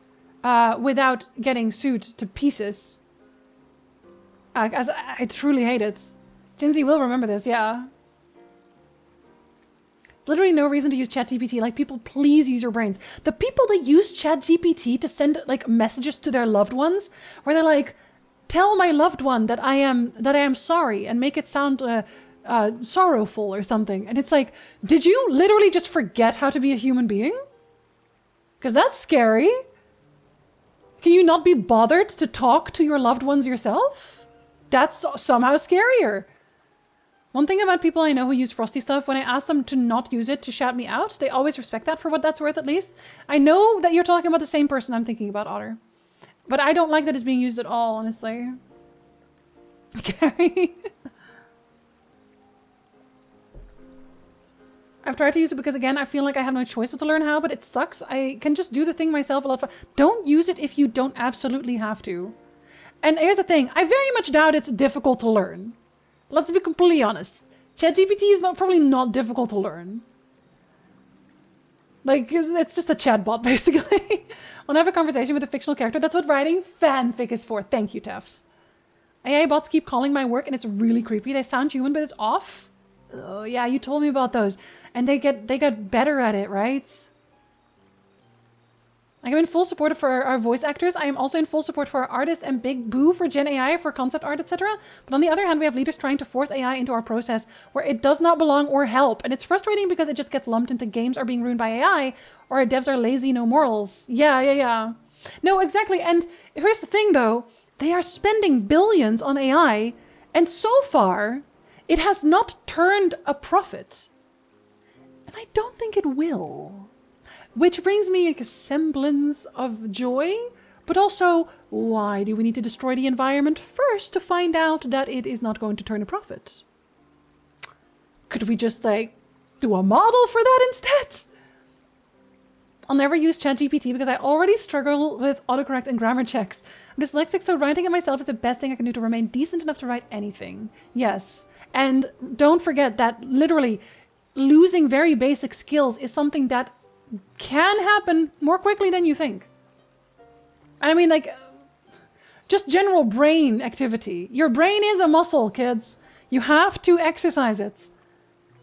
without getting sued to pieces. As I truly hate it. Jinzee will remember this, yeah. There's literally no reason to use ChatGPT. Like, people, please use your brains. The people that use ChatGPT to send, like, messages to their loved ones, where they're like, tell my loved one that I am sorry, and make it sound sorrowful or something. And it's like, did you literally just forget how to be a human being? Because that's scary. Can you not be bothered to talk to your loved ones yourself? That's somehow scarier. One thing about people I know who use Frosty stuff, when I ask them to not use it to shout me out, they always respect that for what that's worth, at least. I know that you're talking about the same person I'm thinking about, Otter. But I don't like that it's being used at all, honestly. Okay. I've tried to use it because, again, I feel like I have no choice but to learn how, but it sucks. I can just do the thing myself a lot. Don't use it if you don't absolutely have to. And here's the thing. I very much doubt it's difficult to learn. Let's be completely honest. ChatGPT is probably not difficult to learn. Like, it's just a chatbot, basically. When I have a conversation with a fictional character, that's what writing fanfic is for. Thank you, Tef. AI bots keep calling my work, and it's really creepy. They sound human, but it's off. Oh, yeah, you told me about those. And they get better at it, right? I'm in full support for our voice actors. I am also in full support for our artists and big boo for Gen AI for concept art, etc. But on the other hand, we have leaders trying to force AI into our process where it does not belong or help. And it's frustrating because it just gets lumped into games are being ruined by AI or our devs are lazy, no morals. Yeah. No, exactly. And here's the thing though. They are spending billions on AI and so far it has not turned a profit. And I don't think it will. Which brings me a semblance of joy, but also, why do we need to destroy the environment first to find out that it is not going to turn a profit? Could we just, like, do a model for that instead? I'll never use ChatGPT because I already struggle with autocorrect and grammar checks. I'm dyslexic, so writing it myself is the best thing I can do to remain decent enough to write anything. Yes. And don't forget that literally losing very basic skills is something that can happen more quickly than you think. I mean, like, just general brain activity. Your brain is a muscle, kids. You have to exercise it.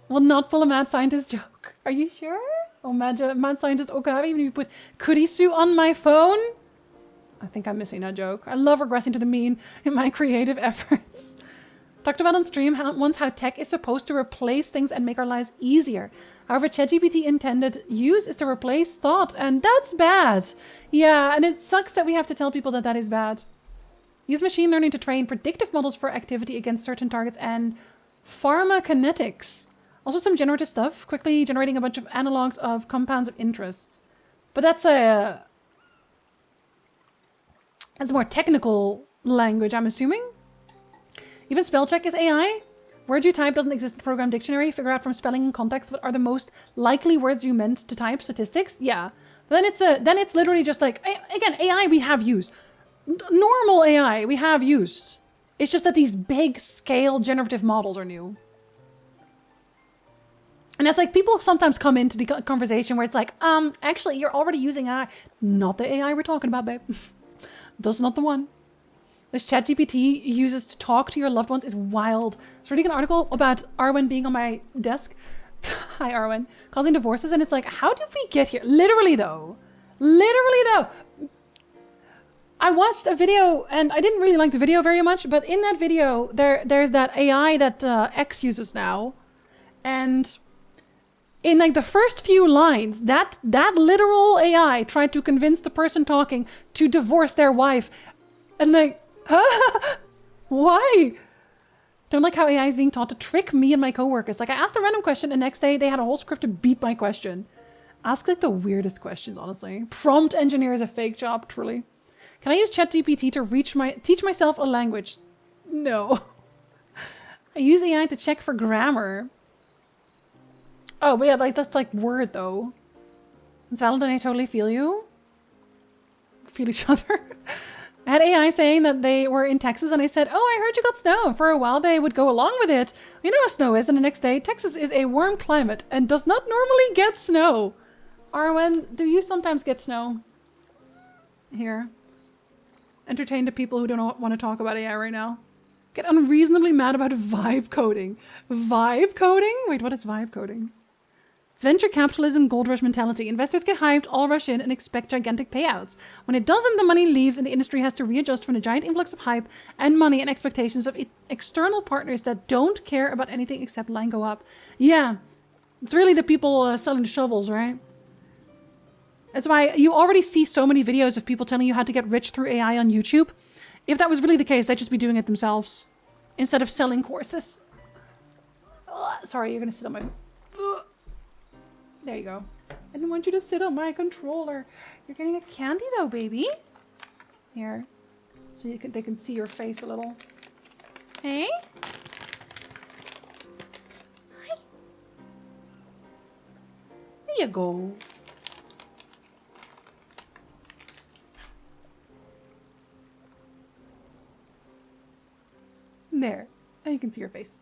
Will not pull a mad scientist joke. Are you sure? Oh, mad scientist. Okay, I haven't even put Kurisu on my phone. I think I'm missing a joke. I love regressing to the mean in my creative efforts. Talked about on stream once how tech is supposed to replace things and make our lives easier. However, ChatGPT intended use is to replace thought, and that's bad. Yeah, and it sucks that we have to tell people that that is bad. Use machine learning to train predictive models for activity against certain targets and pharmacokinetics. Also some generative stuff, quickly generating a bunch of analogs of compounds of interest. But that's a more technical language, I'm assuming. Even spell check is AI. Word you type doesn't exist in the program dictionary. Figure out from spelling and context what are the most likely words you meant to type. Statistics, yeah. But then it's literally just like, again, AI we have used. Normal AI we have used. It's just that these big scale generative models are new. And it's like people sometimes come into the conversation where it's like, actually you're already using AI. Not the AI we're talking about, babe. That's not the one. This ChatGPT uses to talk to your loved ones is wild. I was reading an article about Arwen being on my desk. Hi, Arwen. Causing divorces, and it's like, how did we get here? Literally, though. I watched a video, and I didn't really like the video very much, but in that video, there's that AI that X uses now. And in like the first few lines, that literal AI tried to convince the person talking to divorce their wife. And like, why? Don't like how AI is being taught to trick me and my coworkers. Like I asked a random question and next day they had a whole script to beat my question. Ask like the weirdest questions, honestly. Prompt engineer is a fake job, truly. Can I use ChatGPT to teach myself a language? No. I use AI to check for grammar. Oh, but yeah, like that's like word though. It's valid and I totally feel you. Feel each other. I had AI saying that they were in Texas and I said, oh, I heard you got snow. And for a while they would go along with it. You know how snow is. And the next day, Texas is a warm climate and does not normally get snow. Arwen, do you sometimes get snow? Here. Entertain the people who don't want to talk about AI right now. Get unreasonably mad about vibe coding. Vibe coding? Wait, what is vibe coding? It's venture capitalism, gold rush mentality. Investors get hyped, all rush in, and expect gigantic payouts. When it doesn't, the money leaves and the industry has to readjust from the giant influx of hype and money and expectations of external partners that don't care about anything except line go up. Yeah, it's really the people selling the shovels, right? That's why you already see so many videos of people telling you how to get rich through AI on YouTube. If that was really the case, they'd just be doing it themselves instead of selling courses. Sorry, you're going to sit on my... There you go. I didn't want you to sit on my controller. You're getting a candy though, baby. Here. So they can see your face a little. Hey? Hi. There you go. There. Now you can see your face.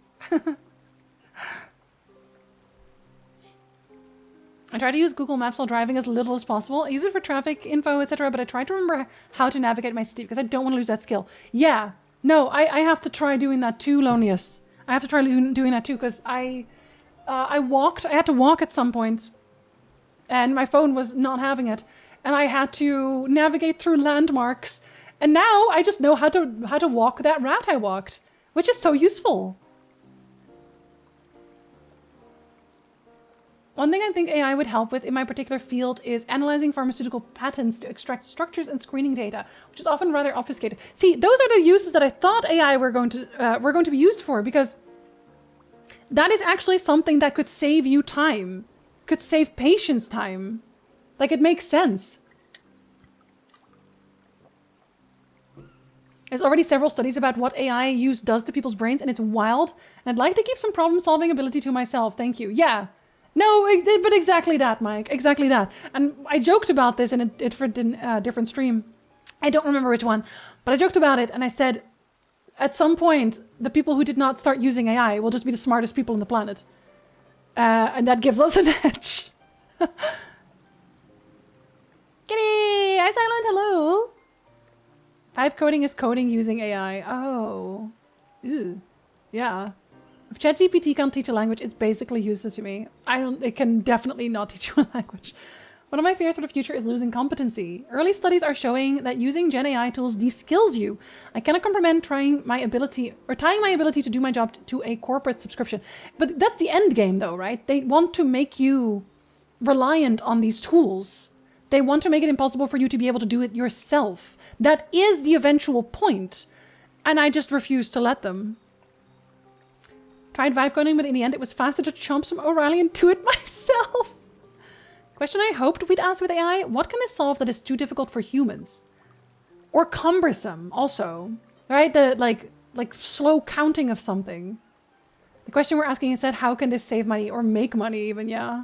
I try to use Google Maps while driving as little as possible. I use it for traffic info, etc. But I try to remember how to navigate my city because I don't want to lose that skill. Yeah. No, I have to try doing that too, Lonius. I have to try doing that too because I had to walk at some point and my phone was not having it. and I had to navigate through landmarks. And now I just know how to walk that route I walked, which is so useful. One thing I think AI would help with in my particular field is analyzing pharmaceutical patents to extract structures and screening data, which is often rather obfuscated. See, those are the uses that I thought AI were going to be used for, because that is actually something that could save you time, could save patients time. Like, it makes sense. There's already several studies about what AI use does to people's brains, and it's wild. And I'd like to keep some problem-solving ability to myself. Thank you. Yeah. No, but exactly that, Mike. Exactly that. And I joked about this in a different stream. I don't remember which one, but I joked about it, and I said, at some point, the people who did not start using AI will just be the smartest people on the planet. And that gives us an edge. Kitty! Hi, Silent. Hello. Vibe coding is coding using AI. Oh. Ew. Yeah. If ChatGPT can't teach a language, it's basically useless to me. It can definitely not teach you a language. One of my fears for the future is losing competency. Early studies are showing that using Gen AI tools de-skills you. I cannot comprehend tying my ability to do my job to a corporate subscription. But that's the end game though, right? They want to make you reliant on these tools. They want to make it impossible for you to be able to do it yourself. That is the eventual point. And I just refuse to let them. Tried vibe coding, but in the end it was faster to chomp some O'Reilly and do it myself. Question I hoped we'd ask with AI, what can I solve that is too difficult for humans? Or cumbersome, also. Right? The, like slow counting of something. The question we're asking instead, how can this save money or make money even, yeah.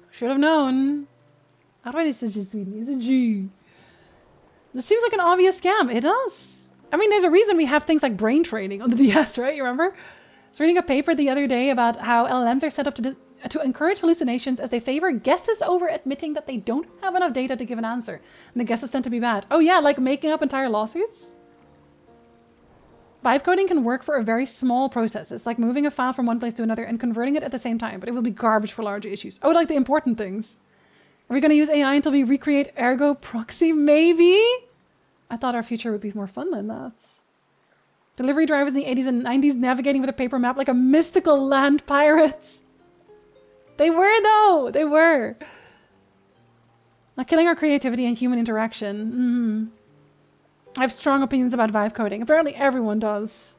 Should have known. How do I say G, sweetie? It's a G. This seems like an obvious scam. It does. I mean, there's a reason we have things like brain training on the DS, right? You remember? I was reading a paper the other day about how LLMs are set up to encourage hallucinations as they favor guesses over admitting that they don't have enough data to give an answer. And the guesses tend to be bad. Oh yeah, like making up entire lawsuits? Vibe coding can work for a very small processes, like moving a file from one place to another and converting it at the same time, but it will be garbage for larger issues. Oh, like the important things. Are we going to use AI until we recreate Ergo Proxy? Maybe? I thought our future would be more fun than that. Delivery drivers in the 80s and 90s navigating with a paper map like a mystical land pirates. They were, though. They were. Not killing our creativity and human interaction. I have strong opinions about vibe coding. Apparently everyone does.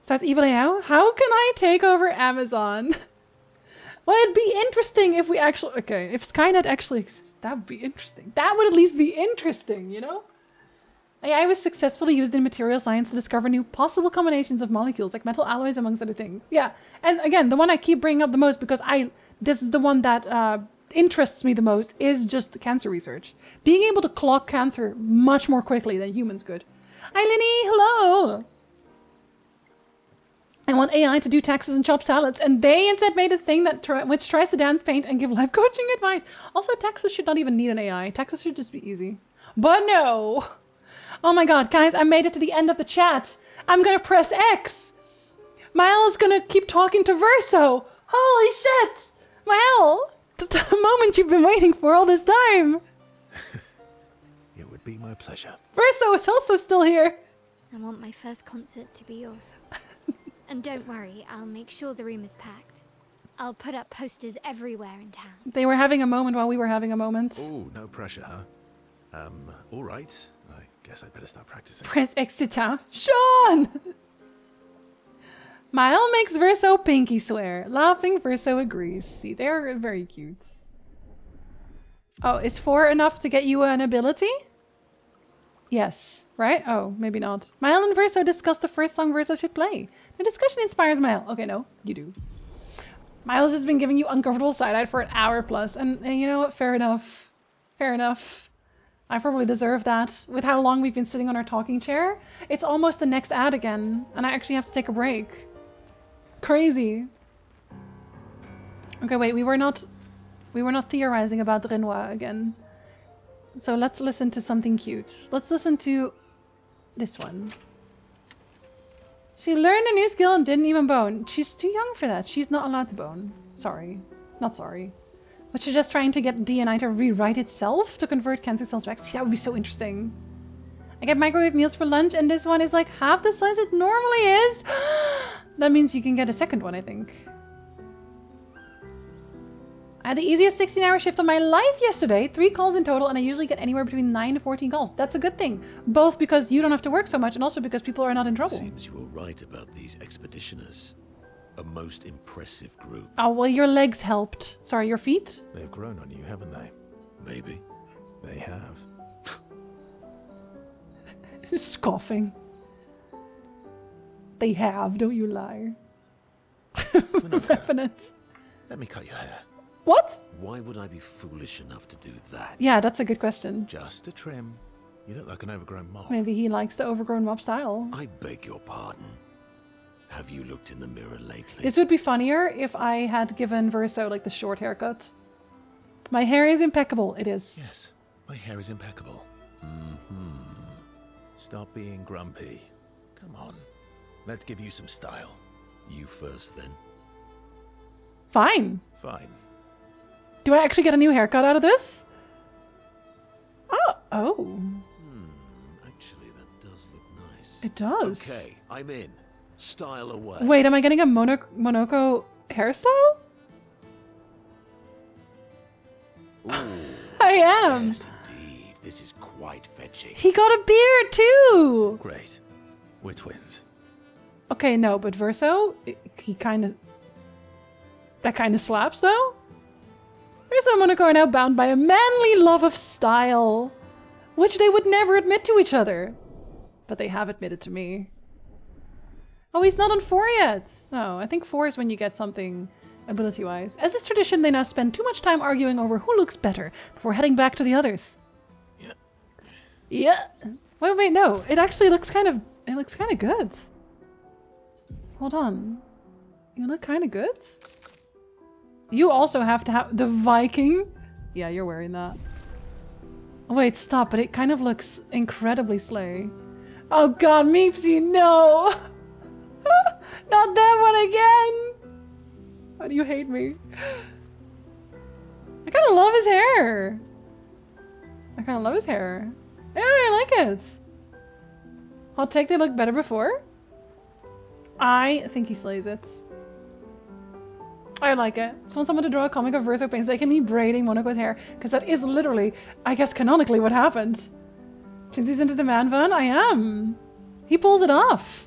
Starts evil AI. How can I take over Amazon? Well, it'd be interesting if we actually... Okay, if Skynet actually exists, that would be interesting. That would at least be interesting, you know? AI was successfully used in material science to discover new possible combinations of molecules, like metal alloys, amongst other things. Yeah, and again, the one I keep bringing up the most, because this is the one that interests me the most, is just cancer research. Being able to clock cancer much more quickly than humans could. Hi, Linny! Hello! I want AI to do taxes and chop salads, and they instead made a thing that which tries to dance, paint, and give life coaching advice. Also, taxes should not even need an AI. Taxes should just be easy. But no! Oh my god, guys, I made it to the end of the chat. I'm gonna press X. Mael is gonna keep talking to Verso. Holy shit! Mael, the moment you've been waiting for all this time. It would be my pleasure. Verso is also still here. I want my first concert to be yours. And don't worry, I'll make sure the room is packed. I'll put up posters everywhere in town. They were having a moment while we were having a moment. Oh, no pressure, huh? All right. I guess I'd better start practicing. Press X to town. Sean! Mael makes Verso pinky swear. Laughing, Verso agrees. See, they're very cute. Oh, is 4 enough to get you an ability? Yes, right? Oh, maybe not. Mael and Verso discuss the first song Verso should play. The discussion inspires Mael. Okay, no, you do. Miles has been giving you uncomfortable side-eye for an hour plus, and you know what? Fair enough. Fair enough. I probably deserve that. With how long we've been sitting on our talking chair, it's almost the next ad again, and I actually have to take a break. Crazy. Okay, wait, we were not theorizing about Renoir again. So let's listen to something cute. Let's listen to this one. She learned a new skill and didn't even bone. She's too young for that. She's not allowed to bone. Sorry. Not sorry. But she's just trying to get DNI to rewrite itself to convert cancer cells back. See, that would be so interesting. I get microwave meals for lunch, and this one is like half the size it normally is. That means you can get a second one, I think. I had the easiest 16-hour shift of my life yesterday. 3 calls in total, and I usually get anywhere between 9 to 14 calls. That's a good thing. Both because you don't have to work so much, and also because people are not in trouble. Seems you were right about these expeditioners. A most impressive group. Oh, well, your legs helped. Sorry, your feet? They've grown on you, haven't they? Maybe. They have. Scoffing. They have, don't you lie. Reference. Let me cut your hair. What? Why would I be foolish enough to do that? Yeah, that's a good question. Just a trim. You look like an overgrown mop. Maybe he likes the overgrown mob style. I beg your pardon. Have you looked in the mirror lately? This would be funnier if I had given Verso like the short haircut. My hair is impeccable. It is. Yes, my hair is impeccable. Stop being grumpy. Come on. Let's give you some style. You first, then. Fine. Fine. Do I actually get a new haircut out of this? Oh. Actually, that does look nice. It does. Okay, I'm in. Style away. Wait, am I getting a Monoko hairstyle? Ooh, I am. yes, indeed. This is quite fetching. He got a beard too. Great. We're twins. Okay, no, but Verso, he kind of... That kind of slaps, though? Verso and Monoko are now bound by a manly love of style, which they would never admit to each other. But they have admitted to me. Oh, he's not on 4 yet. No, I think 4 is when you get something ability-wise. As is tradition, they now spend too much time arguing over who looks better before heading back to the others. Yeah. Yeah. Wait, no. It actually looks kind of... It looks kind of good. Hold on. You look kind of good. You also have to have the Viking. Yeah, you're wearing that. Oh, wait, stop. But it kind of looks incredibly slay. Oh god, Meepsy, no! Not that one again! Why do you hate me? I kind of love his hair. I kind of love his hair. Yeah, I like it. Hot take, they look better before. I think he slays it. I like it. So I want someone to draw a comic of Verso painstakingly braiding Monaco's hair, because that is literally, I guess canonically, what happened. Jinzee's into the man bun? I am. He pulls it off.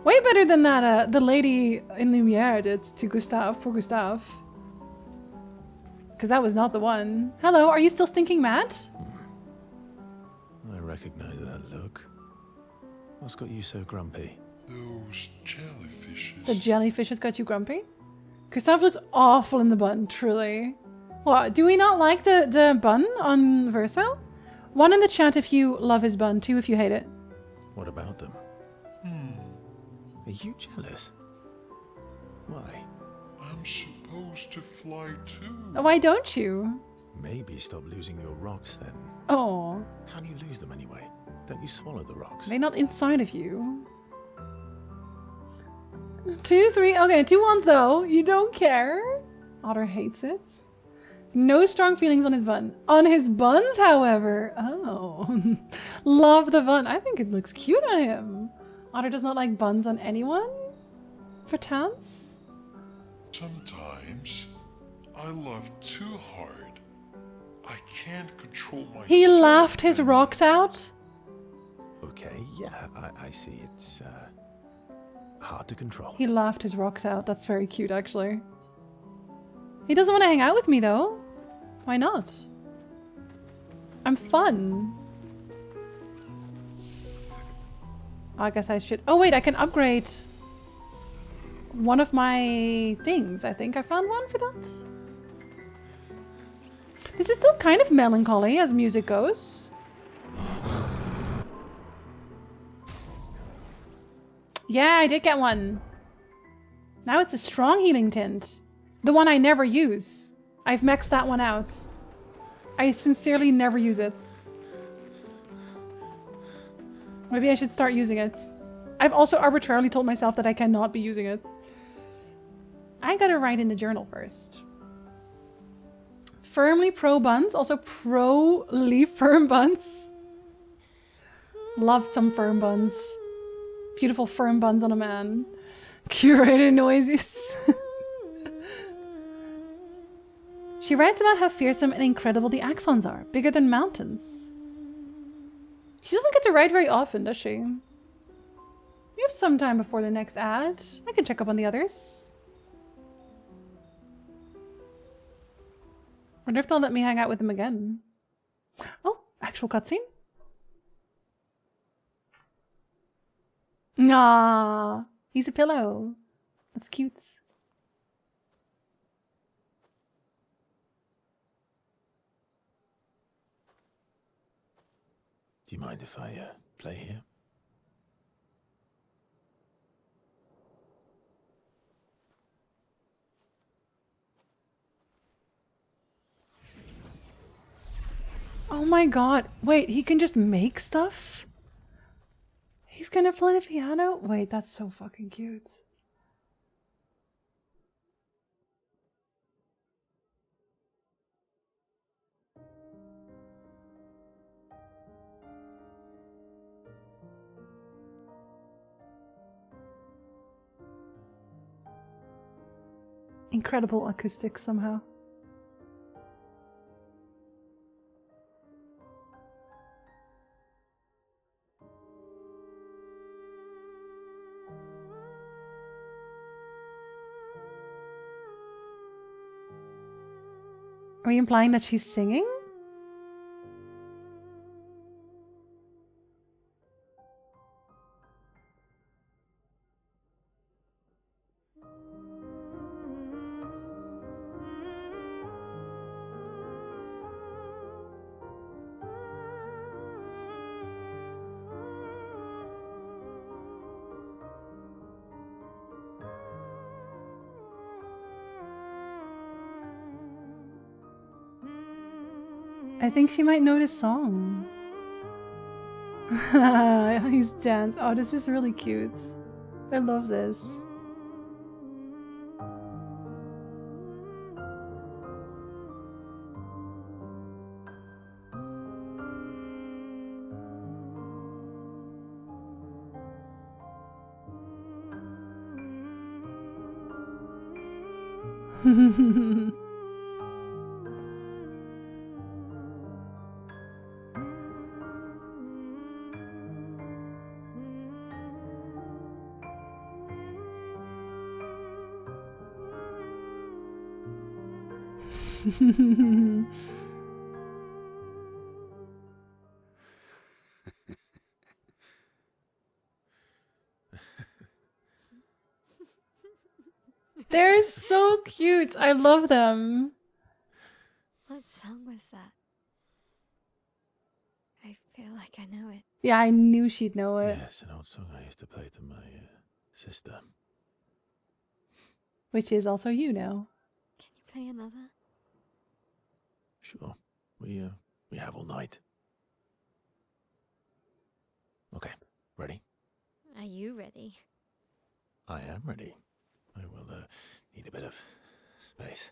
Way better than that the lady in Lumiere did to Gustave, poor Gustave. Because that was not the one. Hello, are you still stinking mad? I recognize that look. What's got you so grumpy? Those jellyfishes. The jellyfishes got you grumpy? Gustave looked awful in the bun, truly. What, do we not like the bun on Verso? 1 in the chat if you love his bun, 2 if you hate it. What about them? Are you jealous? Why? I'm supposed to fly too. Why don't you? Maybe stop losing your rocks then. Oh, How do you lose them anyway? Don't you swallow the rocks? they're not inside of you. 2, 3, okay, 2 ones though. You don't care. Otter hates it. No strong feelings on his bun. On his buns, however. Oh. Love the bun. I think it looks cute on him. Otter does not like buns on anyone? For Tance? Sometimes I love too hard. I can't control myself. He laughed his rocks out? Okay, yeah, I see. It's hard to control. He laughed his rocks out. That's very cute, actually. He doesn't want to hang out with me, though. Why not? I'm fun. I guess I should... Oh, wait, I can upgrade one of my things. I think I found one for that. This is still kind of melancholy as music goes. Yeah, I did get one. Now it's a strong healing tint. The one I never use. I've maxed that one out. I sincerely never use it. Maybe I should start using it. I've also arbitrarily told myself that I cannot be using it. I I gotta write in the journal first. Firmly pro buns, also pro leaf firm buns. Love some firm buns. Beautiful firm buns on a man. Curated noises. She writes about how fearsome and incredible the axons are, bigger than mountains. She doesn't get to write very often, does she? We have some time before the next ad. I can check up on the others. Wonder if they'll let me hang out with them again. Oh, actual cutscene? Nah, he's a pillow. That's cute. Do you mind if I play here? Oh my god. Wait, he can just make stuff? He's gonna play the piano? Wait, that's so fucking cute. Incredible acoustics somehow. Are you implying that she's singing? I think she might know this song. He's dance. Oh, this is really cute. I love this. They're so cute. I love them. What song was that? I feel like I know it. Yeah, I knew she'd know it. Yes, an old song I used to play to my sister. Which is also you now. Can you play another? Sure. We have all night. Okay, ready? Are you ready? I am ready. I will need a bit of space.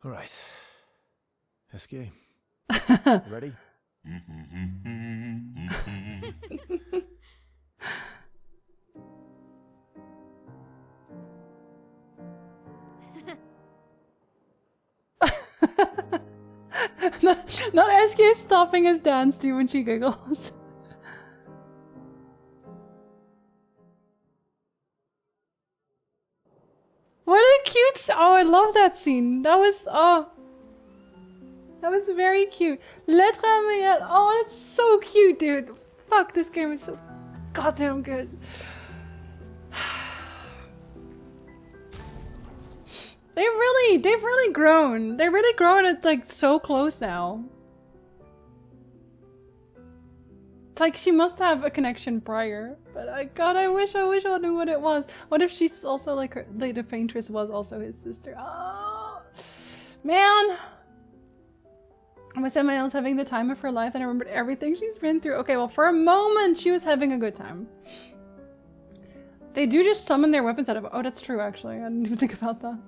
All right. Escape. Ready? Not SK stopping his dance too when she giggles. What a cute... Oh, I love that scene. That was... Oh. That was very cute. Lettre à Mayette. Oh, that's so cute, dude. Fuck, this game is so goddamn good. They've really grown. They're really growing. It's like so close now. It's like she must have a connection prior. But God, I wish I knew what it was. What if she's also like her, like the paintress was also his sister? Oh, man. I was at my else having the time of her life and I remembered everything she's been through. Okay, well, for a moment she was having a good time. They do just summon their weapons out of... Oh, that's true, actually. I didn't even think about that.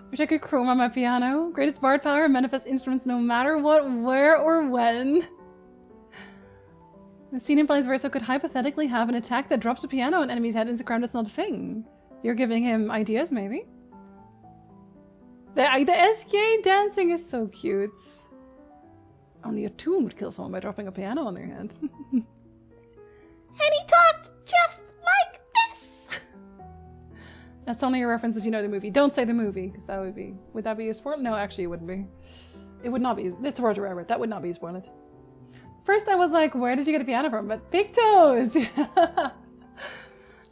Wish I could chrome on my piano. Greatest bard power, manifest instruments no matter what, where, or when. The scene implies Verso could hypothetically have an attack that drops a piano on an enemy's head and it's a crown that's not a thing. You're giving him ideas, maybe? The SK dancing is so cute. Only a toon would kill someone by dropping a piano on their head. And he talked just like this! That's only a reference if you know the movie. Don't say the movie, because that would be... Would that be a spoiler? No, actually it wouldn't be. It would not be. It's Roger Rabbit. That would not be a spoiler. First I was like, where did you get a piano from? But Pictos!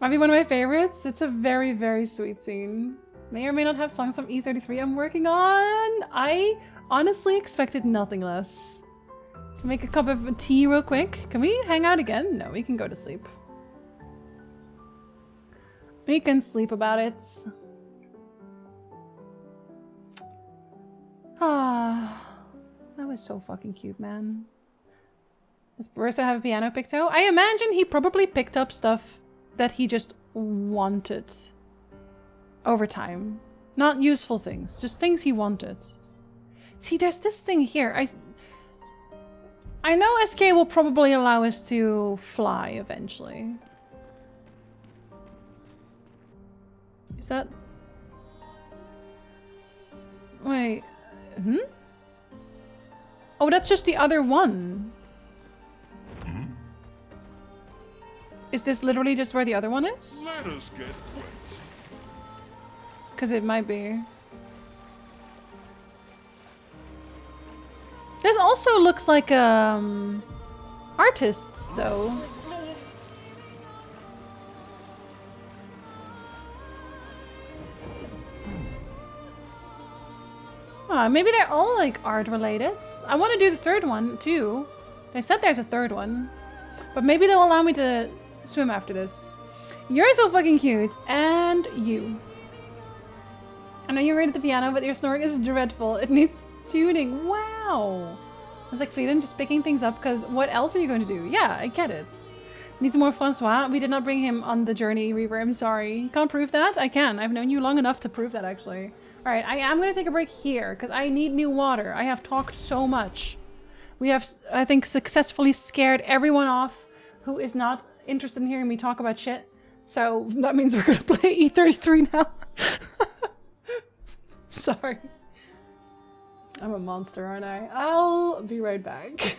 Might be one of my favorites. It's a very, very sweet scene. May or may not have songs from E33 I'm working on. I honestly expected nothing less. Can make a cup of tea real quick. Can we hang out again? No, we can go to sleep. We can sleep about it. Ah, that was so fucking cute, man. Does Barista have a piano, Picto? I imagine he probably picked up stuff that he just wanted over time. Not useful things, just things he wanted. See, there's this thing here. I know SK will probably allow us to fly eventually. Is that... Wait. Hmm? Oh, that's just the other one. Is this literally just where the other one is? Let us get wet. Because it might be. This also looks like artists, though. Maybe they're all like art related. I want to do the third one too. They said there's a third one, but maybe they'll allow me to swim after this. You're so fucking cute, and you. I know you're great at the piano, but your snoring is dreadful. It needs tuning. Wow. I was like, Fleeten, just picking things up, because what else are you going to do? Yeah, I get it. Needs more Francois. We did not bring him on the journey, Reaver. I'm sorry. Can't prove that? I can. I've known you long enough to prove that, actually. Alright, I am going to take a break here, because I need new water. I have talked so much. We have, I think, successfully scared everyone off who is not interested in hearing me talk about shit. So that means we're going to play E33 now. Sorry. I'm a monster, aren't I? I'll be right back.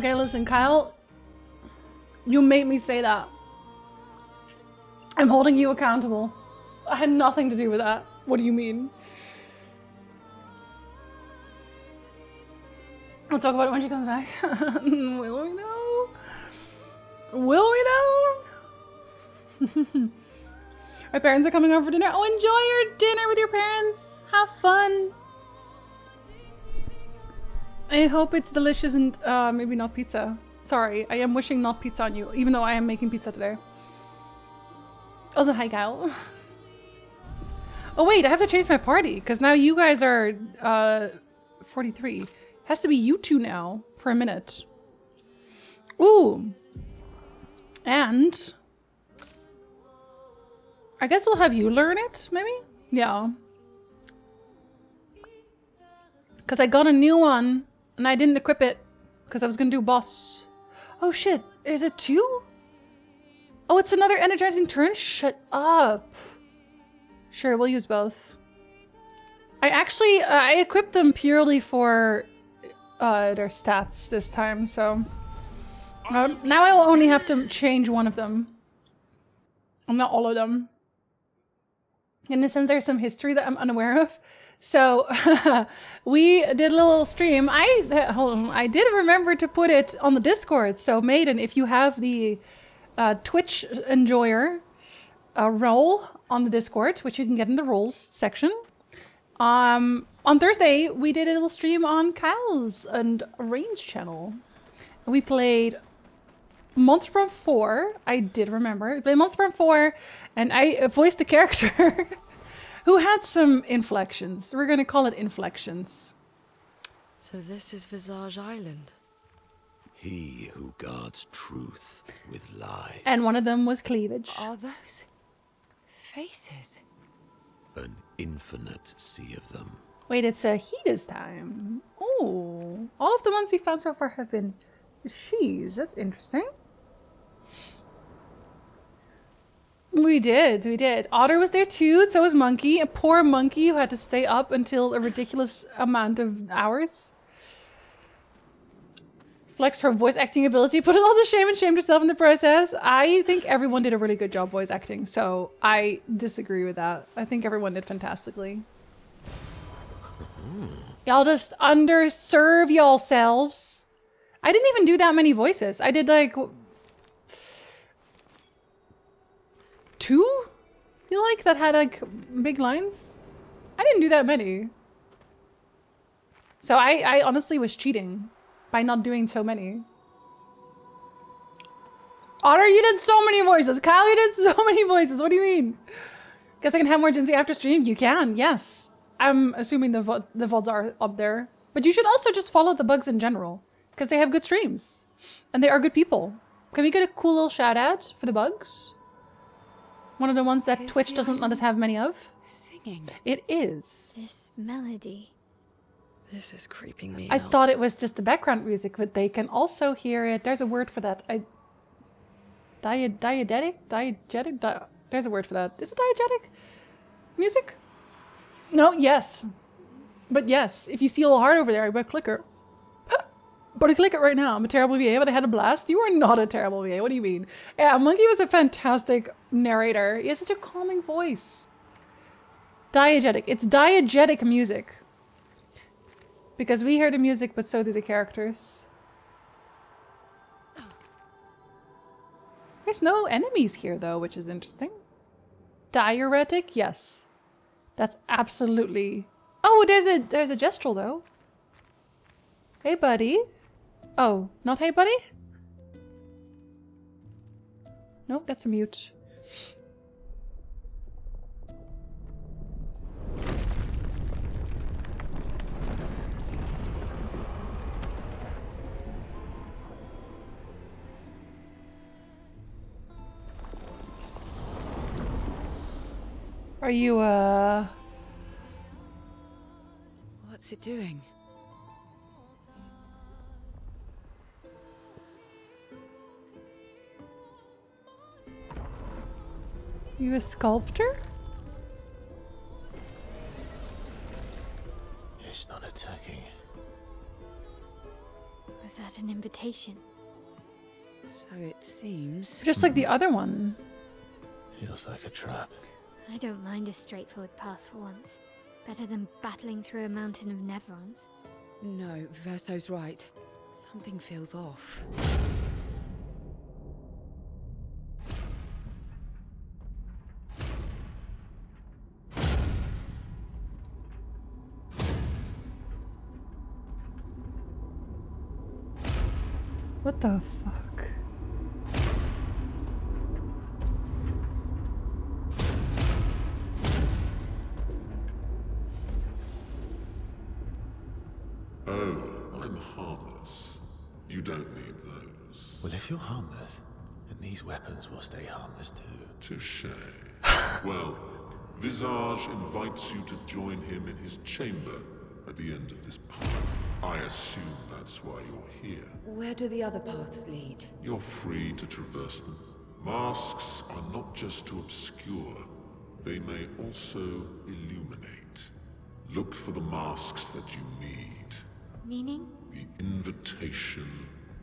Okay, listen, Kyle. You made me say that. I'm holding you accountable. I had nothing to do with that. What do you mean? I'll talk about it when she comes back. Will we know? Will we know? My parents are coming over for dinner. Oh, enjoy your dinner with your parents. Have fun. I hope it's delicious and maybe not pizza. Sorry, I am wishing not pizza on you, even though I am making pizza today. Also, hi, Kyle. Oh wait, I have to change my party because now you guys are 43. Has to be you two now for a minute. Ooh. And I guess we'll have you learn it, maybe? Yeah. Because I got a new one and I didn't equip it because I was gonna do boss. Oh shit, is it 2? Oh, it's another energizing turn? Shut up. Sure, we'll use both. I equipped them purely for their stats this time, so now I will only have to change one of them. Not all of them. In a sense, there's some history that I'm unaware of. So we did a little stream. I did remember to put it on the Discord. So Maiden, if you have the Twitch enjoyer role on the Discord, which you can get in the roles section. On Thursday, we did a little stream on Kyle's and Range channel. We played Monster Prom 4. I did remember. We played Monster Prom 4, and I voiced a character who had some inflections. We're gonna call it inflections. So this is Visage Island. He who guards truth with lies. And one of them was cleavage. Are those faces? An infinite sea of them. Wait, it's a he this time. Oh, all of the ones we found so far have been she's. That's interesting. We did. Otter was there too, so was Monkey. A poor Monkey who had to stay up until a ridiculous amount of hours. Flexed her voice acting ability, put a lot of shame and shamed herself in the process. I think everyone did a really good job voice acting, so I disagree with that. I think everyone did fantastically. Y'all just underserve yourselves. I didn't even do that many voices. I did like 2? I feel like that had like big lines. I didn't do that many. So I honestly was cheating by not doing so many. Otter, you did so many voices. Kyle, you did so many voices. What do you mean? Guess I can have more Jinzee after stream? You can, yes. I'm assuming the VODs are up there. But you should also just follow the bugs in general. Because they have good streams. And they are good people. Can we get a cool little shout out for the bugs? One of the ones that Twitch doesn't let us have many of. Singing. It is. This melody. This is creeping me I out. thought it was just the background music, but they can also hear it. There's a word for that. Diegetic? There's a word for that. Is it diegetic music? No, yes. But yes, if you see a little heart over there, I better click her. But I click it right now. I'm a terrible VA, but I had a blast. You are not a terrible VA. What do you mean? Yeah, Monkey was a fantastic narrator. He has such a calming voice. Diegetic. It's diegetic music. Because we hear the music, but so do the characters. There's no enemies here, though, which is interesting. Diuretic? Yes. That's absolutely... Oh, there's a gestural, though. Hey, buddy. Oh, not hey, buddy? Nope, that's a mute. Are you, What's it doing? You a sculptor? It's not attacking. Was that an invitation? So it seems. Just like the other one. Feels like a trap. I don't mind a straightforward path for once. Better than battling through a mountain of Nevrons. No, Verso's right. Something feels off. What the fuck? Oh, I'm harmless. You don't need those. Well, if you're harmless, then these weapons will stay harmless too. Touché. Well, Visage invites you to join him in his chamber at the end of this path. I assume that's why you're here. Where do the other paths lead? You're free to traverse them. Masks are not just to obscure, they may also illuminate. Look for the masks that you need. Meaning? The invitation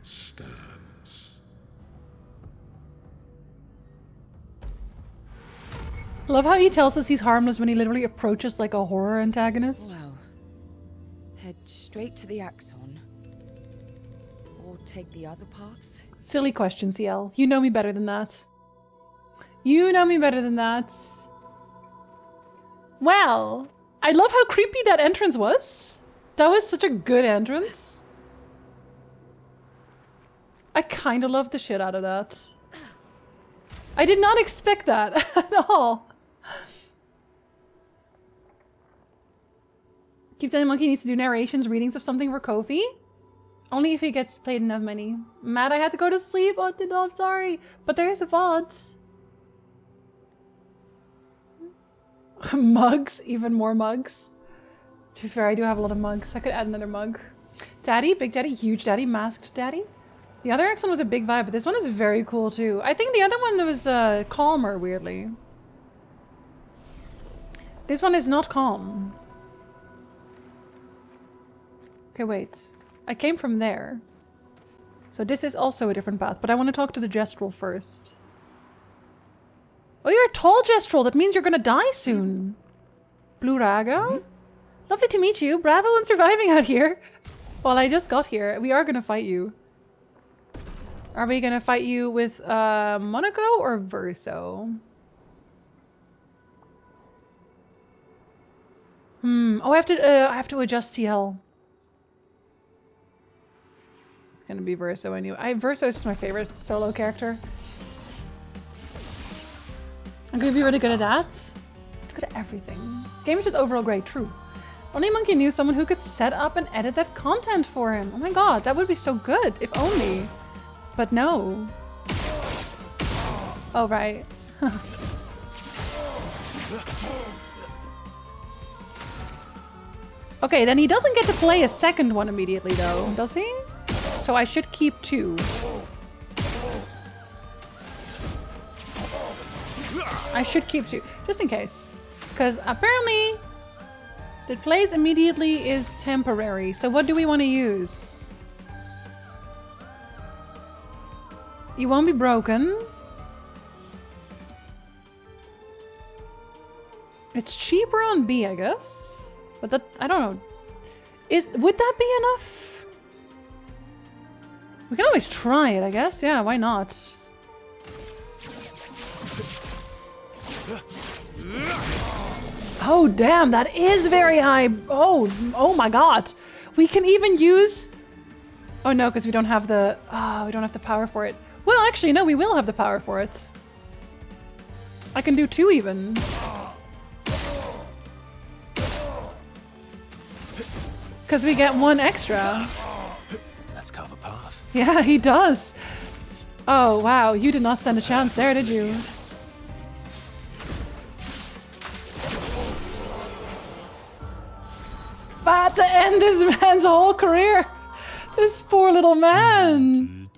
stands. Love how he tells us he's harmless when he literally approaches like a horror antagonist. Well, head straight to the Axon. Or take the other paths? Silly question, CL. You know me better than that. You know me better than that. Well, I love how creepy that entrance was. That was such a good entrance. I kind of love the shit out of that. I did not expect that at all. Keep telling Monkey needs to do narrations, readings of something for Kofi. Only if he gets paid enough money. Matt, I had to go to sleep. Oh, I'm sorry. But there is a VOD. Mugs. Even more mugs. To be fair, I do have a lot of mugs. I could add another mug. Daddy, Big Daddy, Huge Daddy, Masked Daddy. The other X one was a big vibe, but this one is very cool too. I think the other one was calmer, weirdly. This one is not calm. Okay, wait. I came from there. So this is also a different path, but I want to talk to the Gestrel first. Oh, you're a tall Gestrel. That means you're gonna die soon. Blue Raga? Lovely to meet you. Bravo on surviving out here. Well, I just got here. We are gonna fight you. Are we gonna fight you with Monaco or Verso? Oh, I have to adjust CL. It's gonna be Verso anyway. Verso is just my favorite solo character. I'm gonna be really good at that. It's good at everything. This game is just overall great. True. Only Monkey knew someone who could set up and edit that content for him. Oh my god, that would be so good. If only. But no. Oh, right. Okay, then he doesn't get to play a second one immediately, though, does he? So I should keep 2. I should keep 2, just in case. Because apparently, it plays immediately is temporary. So what do we want to use? You won't be broken. It's cheaper on B, I guess. But that, I don't know. Would that be enough? We can always try it, I guess. Yeah, why not? Oh, damn, that is very high. Oh my god. We can even use... Oh no, because we don't have the... we don't have the power for it. Well, actually, no, we will have the power for it. I can do 2 even. Because we get 1 extra. Let's carve a path. Yeah, he does. Oh, wow. You did not stand a chance there, did you? About to end this man's whole career. This poor little man.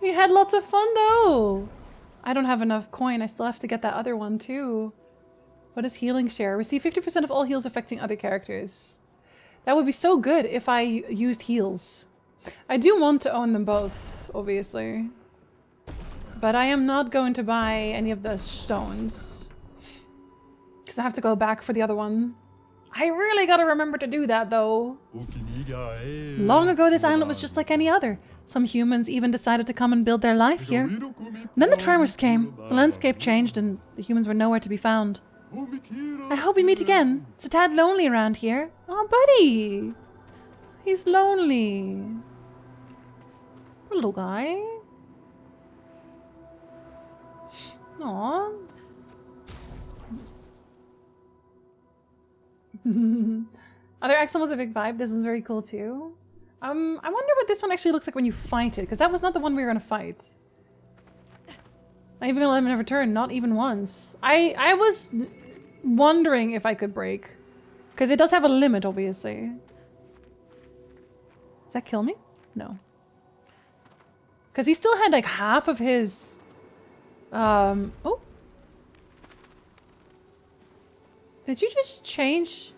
He had lots of fun, though. I don't have enough coin. I still have to get that other one, too. What is healing share? Receive 50% of all heals affecting other characters. That would be so good if I used heals. I do want to own them both, obviously. But I am not going to buy any of the stones. Because I have to go back for the other one. I really gotta remember to do that, though. Long ago, this island was just like any other. Some humans even decided to come and build their life here. Then the tremors came, the landscape changed, and the humans were nowhere to be found. I hope we meet again. It's a tad lonely around here. Oh, buddy! He's lonely. Poor little guy. Aww. Other Axel was a big vibe. This is very cool too. I wonder what this one actually looks like when you fight it, because that was not the one we were gonna fight. Not even gonna let him have a turn, not even once. I was wondering if I could break. Because it does have a limit, obviously. Does that kill me? No. Because he still had like half of his... Oh. Did you just change?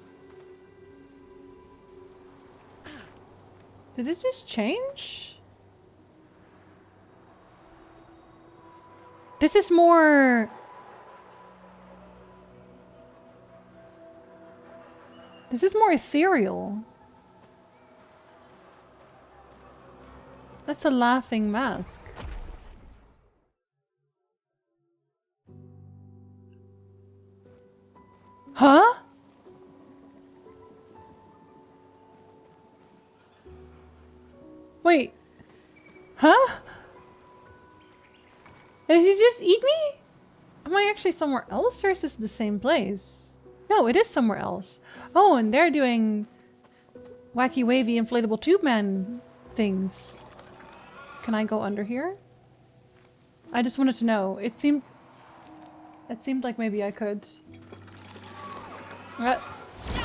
Did it just change? This is more... This is more ethereal. That's a laughing mask. Huh? Wait. Huh? Did he just eat me? Am I actually somewhere else, or is this the same place? No, it is somewhere else. Oh, and they're doing wacky wavy inflatable tube man things. Can I go under here? I just wanted to know. It seemed like maybe I could.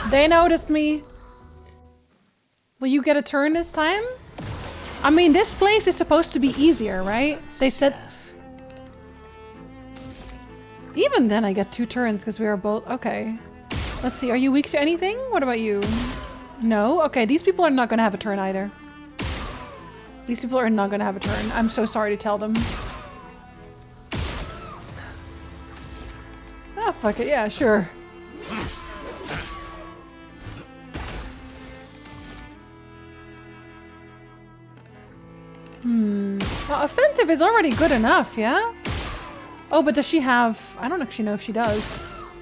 They noticed me. Will you get a turn this time? I mean, this place is supposed to be easier, right? They said... Even then I get 2 turns because we are both... Okay. Let's see, are you weak to anything? What about you? No? Okay, these people are not going to have a turn either. These people are not going to have a turn. I'm so sorry to tell them. Ah, fuck it. Yeah, sure. Well, offensive is already good enough, yeah? Oh, but does she have... I don't actually know if she does.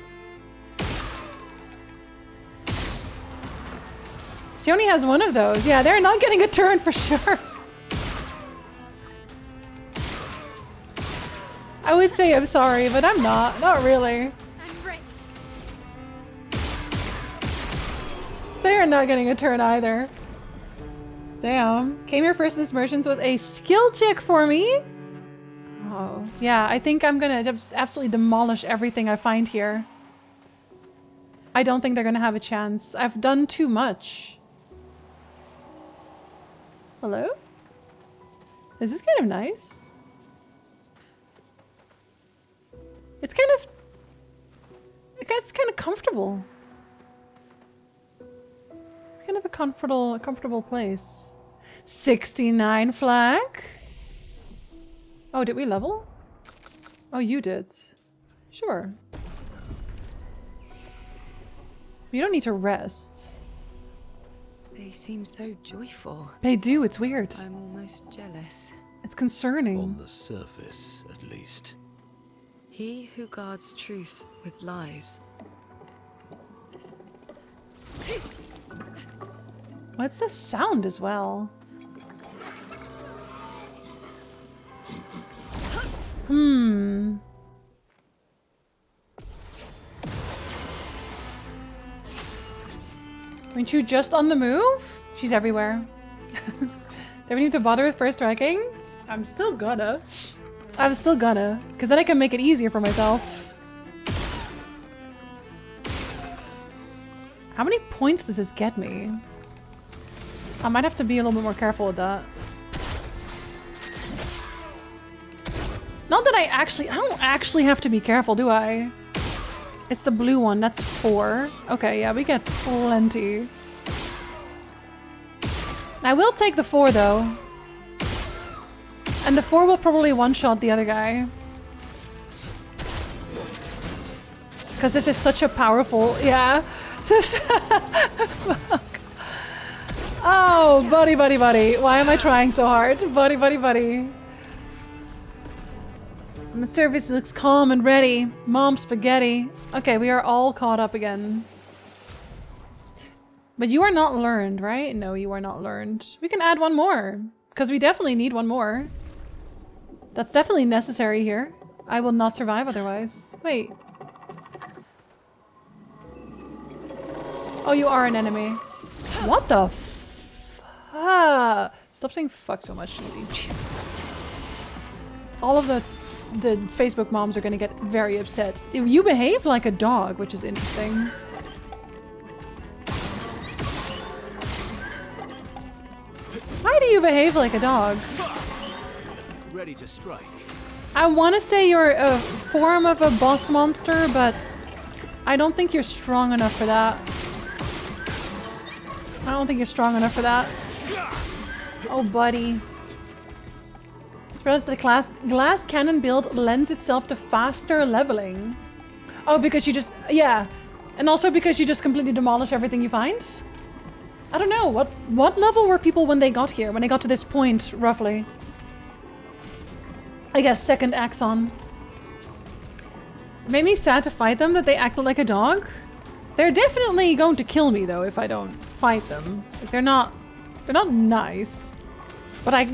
She only has one of those. Yeah, they're not getting a turn for sure. I would say I'm sorry, but I'm not. Not really. They are not getting a turn either. Damn. Came here first in this merchants was a skill check for me. Oh, yeah, I think I'm gonna just absolutely demolish everything I find here. I don't think they're gonna have a chance. I've done too much. Hello? This is kind of nice. It's kind of... It's kind of comfortable. It's kind of a comfortable place. 69 flag. Oh, did we level? Oh, you did. Sure. You don't need to rest. They seem so joyful. They do, it's weird. I'm almost jealous. It's concerning. On the surface, at least. He who guards truth with lies. What's the sound as well? Aren't you just on the move? She's everywhere. Do we need to bother with first striking? I'm still gonna. Because then I can make it easier for myself. How many points does this get me? I might have to be a little bit more careful with that. Not that I don't actually have to be careful, do I? It's the blue one, that's 4. Okay, yeah, we get plenty. I will take the 4 though. And the 4 will probably one-shot the other guy. Because this is such a powerful... Yeah. Fuck. Oh, buddy, buddy, buddy. Why am I trying so hard? Buddy, buddy, buddy. And the service looks calm and ready. Mom spaghetti. Okay, we are all caught up again. But you are not learned, right? No, you are not learned. We can add one more. Because we definitely need one more. That's definitely necessary here. I will not survive otherwise. Wait. Oh, you are an enemy. What the fuck? Stop saying fuck so much, Jinzee. Jeez. All of the Facebook moms are gonna get very upset. You behave like a dog, which is interesting. Why do you behave like a dog? Ready to strike. I want to say you're a form of a boss monster, but I don't think you're strong enough for that. I don't think you're strong enough for that. Oh, buddy. Just realized that the glass cannon build lends itself to faster leveling. Oh, because you just... Yeah. And also because you just completely demolish everything you find? I don't know. What level were people when they got here? When they got to this point, roughly? I guess second Axon. It made me sad to fight them that they acted like a dog. They're definitely going to kill me though if I don't fight them. Like, they're not nice. But I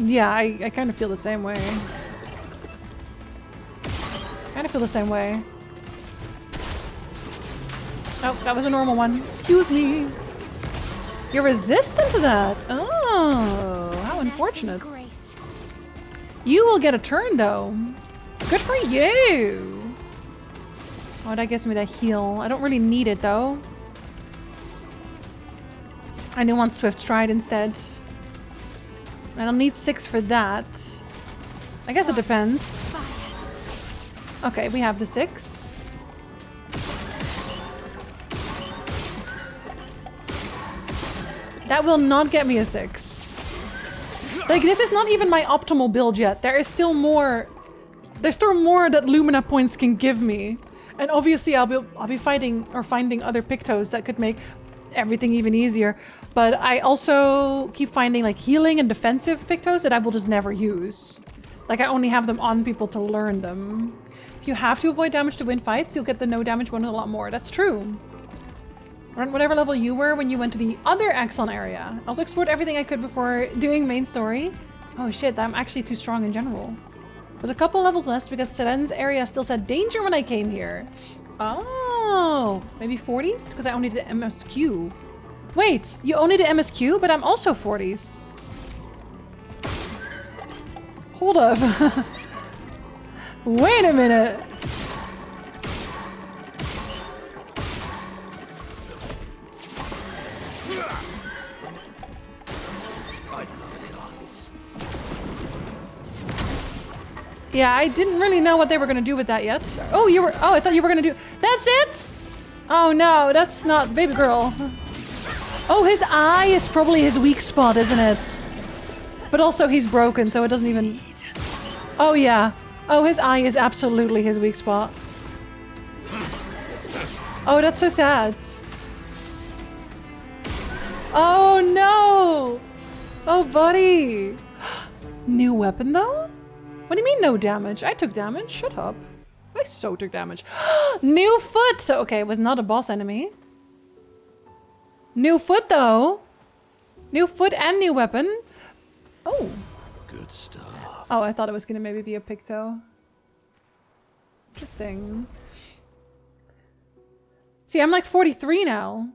kind of feel the same way. Kind of feel the same way. Oh, that was a normal one. Excuse me. You're resistant to that. Oh, how unfortunate. You will get a turn though. Good for you. Oh, that gives me that heal. I don't really need it though. I do want Swift Stride instead. I don't need 6 for that. I guess it depends. Okay, we have the 6. That will not get me a 6. Like, this is not even my optimal build yet. There is still more. There's still more that Lumina points can give me. And obviously I'll be fighting or finding other Pictos that could make everything even easier. But I also keep finding like healing and defensive Pictos that I will just never use. Like, I only have them on people to learn them. If you have to avoid damage to win fights, you'll get the no damage one a lot more. That's true. Run whatever level you were when you went to the other Axon area. I also explored everything I could before doing main story. Oh shit, I'm actually too strong in general. There's a couple levels less because Seren's area still said danger when I came here. Oh, maybe 40s? Because I only did MSQ. Wait, you only did MSQ, but I'm also 40s. Hold up. Wait a minute. Yeah, I didn't really know what they were gonna do with that yet. Oh, you were. Oh, I thought you were gonna do. That's it? Oh no, that's not baby girl. Oh, his eye is probably his weak spot, isn't it? But also he's broken, so it doesn't even. Oh yeah. Oh, his eye is absolutely his weak spot. Oh, that's so sad. Oh no! Oh, buddy. New weapon though? What do you mean no damage? I took damage. Shut up. I so took damage. New foot! So, okay, it was not a boss enemy. New foot, though. New foot and new weapon. Oh. Good stuff. Oh, I thought it was going to maybe be a Picto. Interesting. See, I'm like 43 now.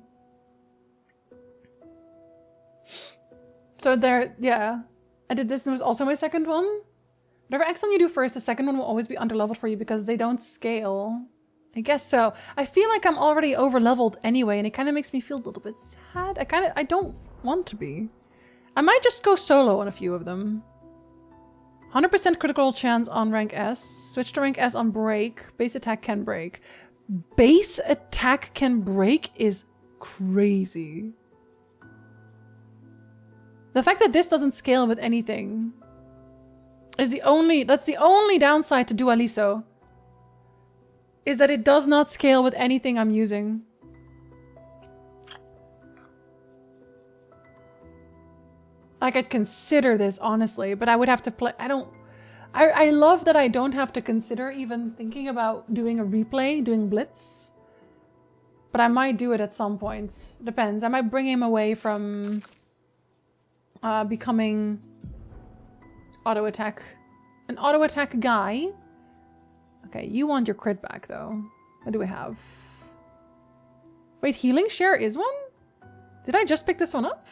So there, yeah. I did this and it was also my second one. Whatever Axon you do first, the second one will always be underleveled for you because they don't scale. I guess so. I feel like I'm already overleveled anyway, and it kind of makes me feel a little bit sad. I don't want to be. I might just go solo on a few of them. 100% critical chance on rank S. Switch to rank S on break. Base attack can break. Base attack can break is crazy. The fact that this doesn't scale with anything is that's the only downside to Dualiso. Is that it does not scale with anything I'm using. I could consider this, honestly, but I would have to play... I love that I don't have to consider even thinking about doing a replay, doing Blitz. But I might do it at some point. Depends. I might bring him away from becoming auto attack. An auto attack guy. Okay, you want your crit back though. What do we have? Wait, healing share is one? Did I just pick this one up?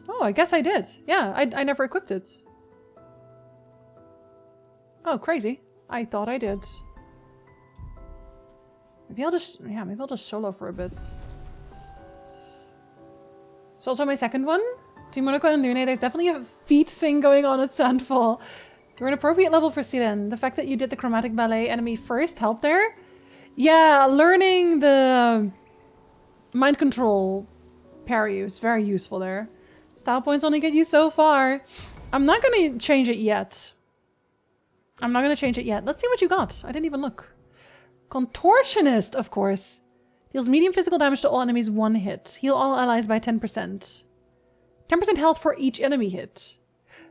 Oh, I guess I did. Yeah, I never equipped it. Oh, crazy. I thought I did. Maybe I'll just solo for a bit. It's also my second one. Team Monaco and Lune, there's definitely a feat thing going on at Sandfall. You're an appropriate level for Siren. The fact that you did the chromatic ballet enemy first helped there. Yeah, learning the mind control parry is very useful there. Style points only get you so far. I'm not going to change it yet. Let's see what you got. I didn't even look. Contortionist, of course. Deals medium physical damage to all enemies 1 hit. Heal all allies by 10%. 10% health for each enemy hit.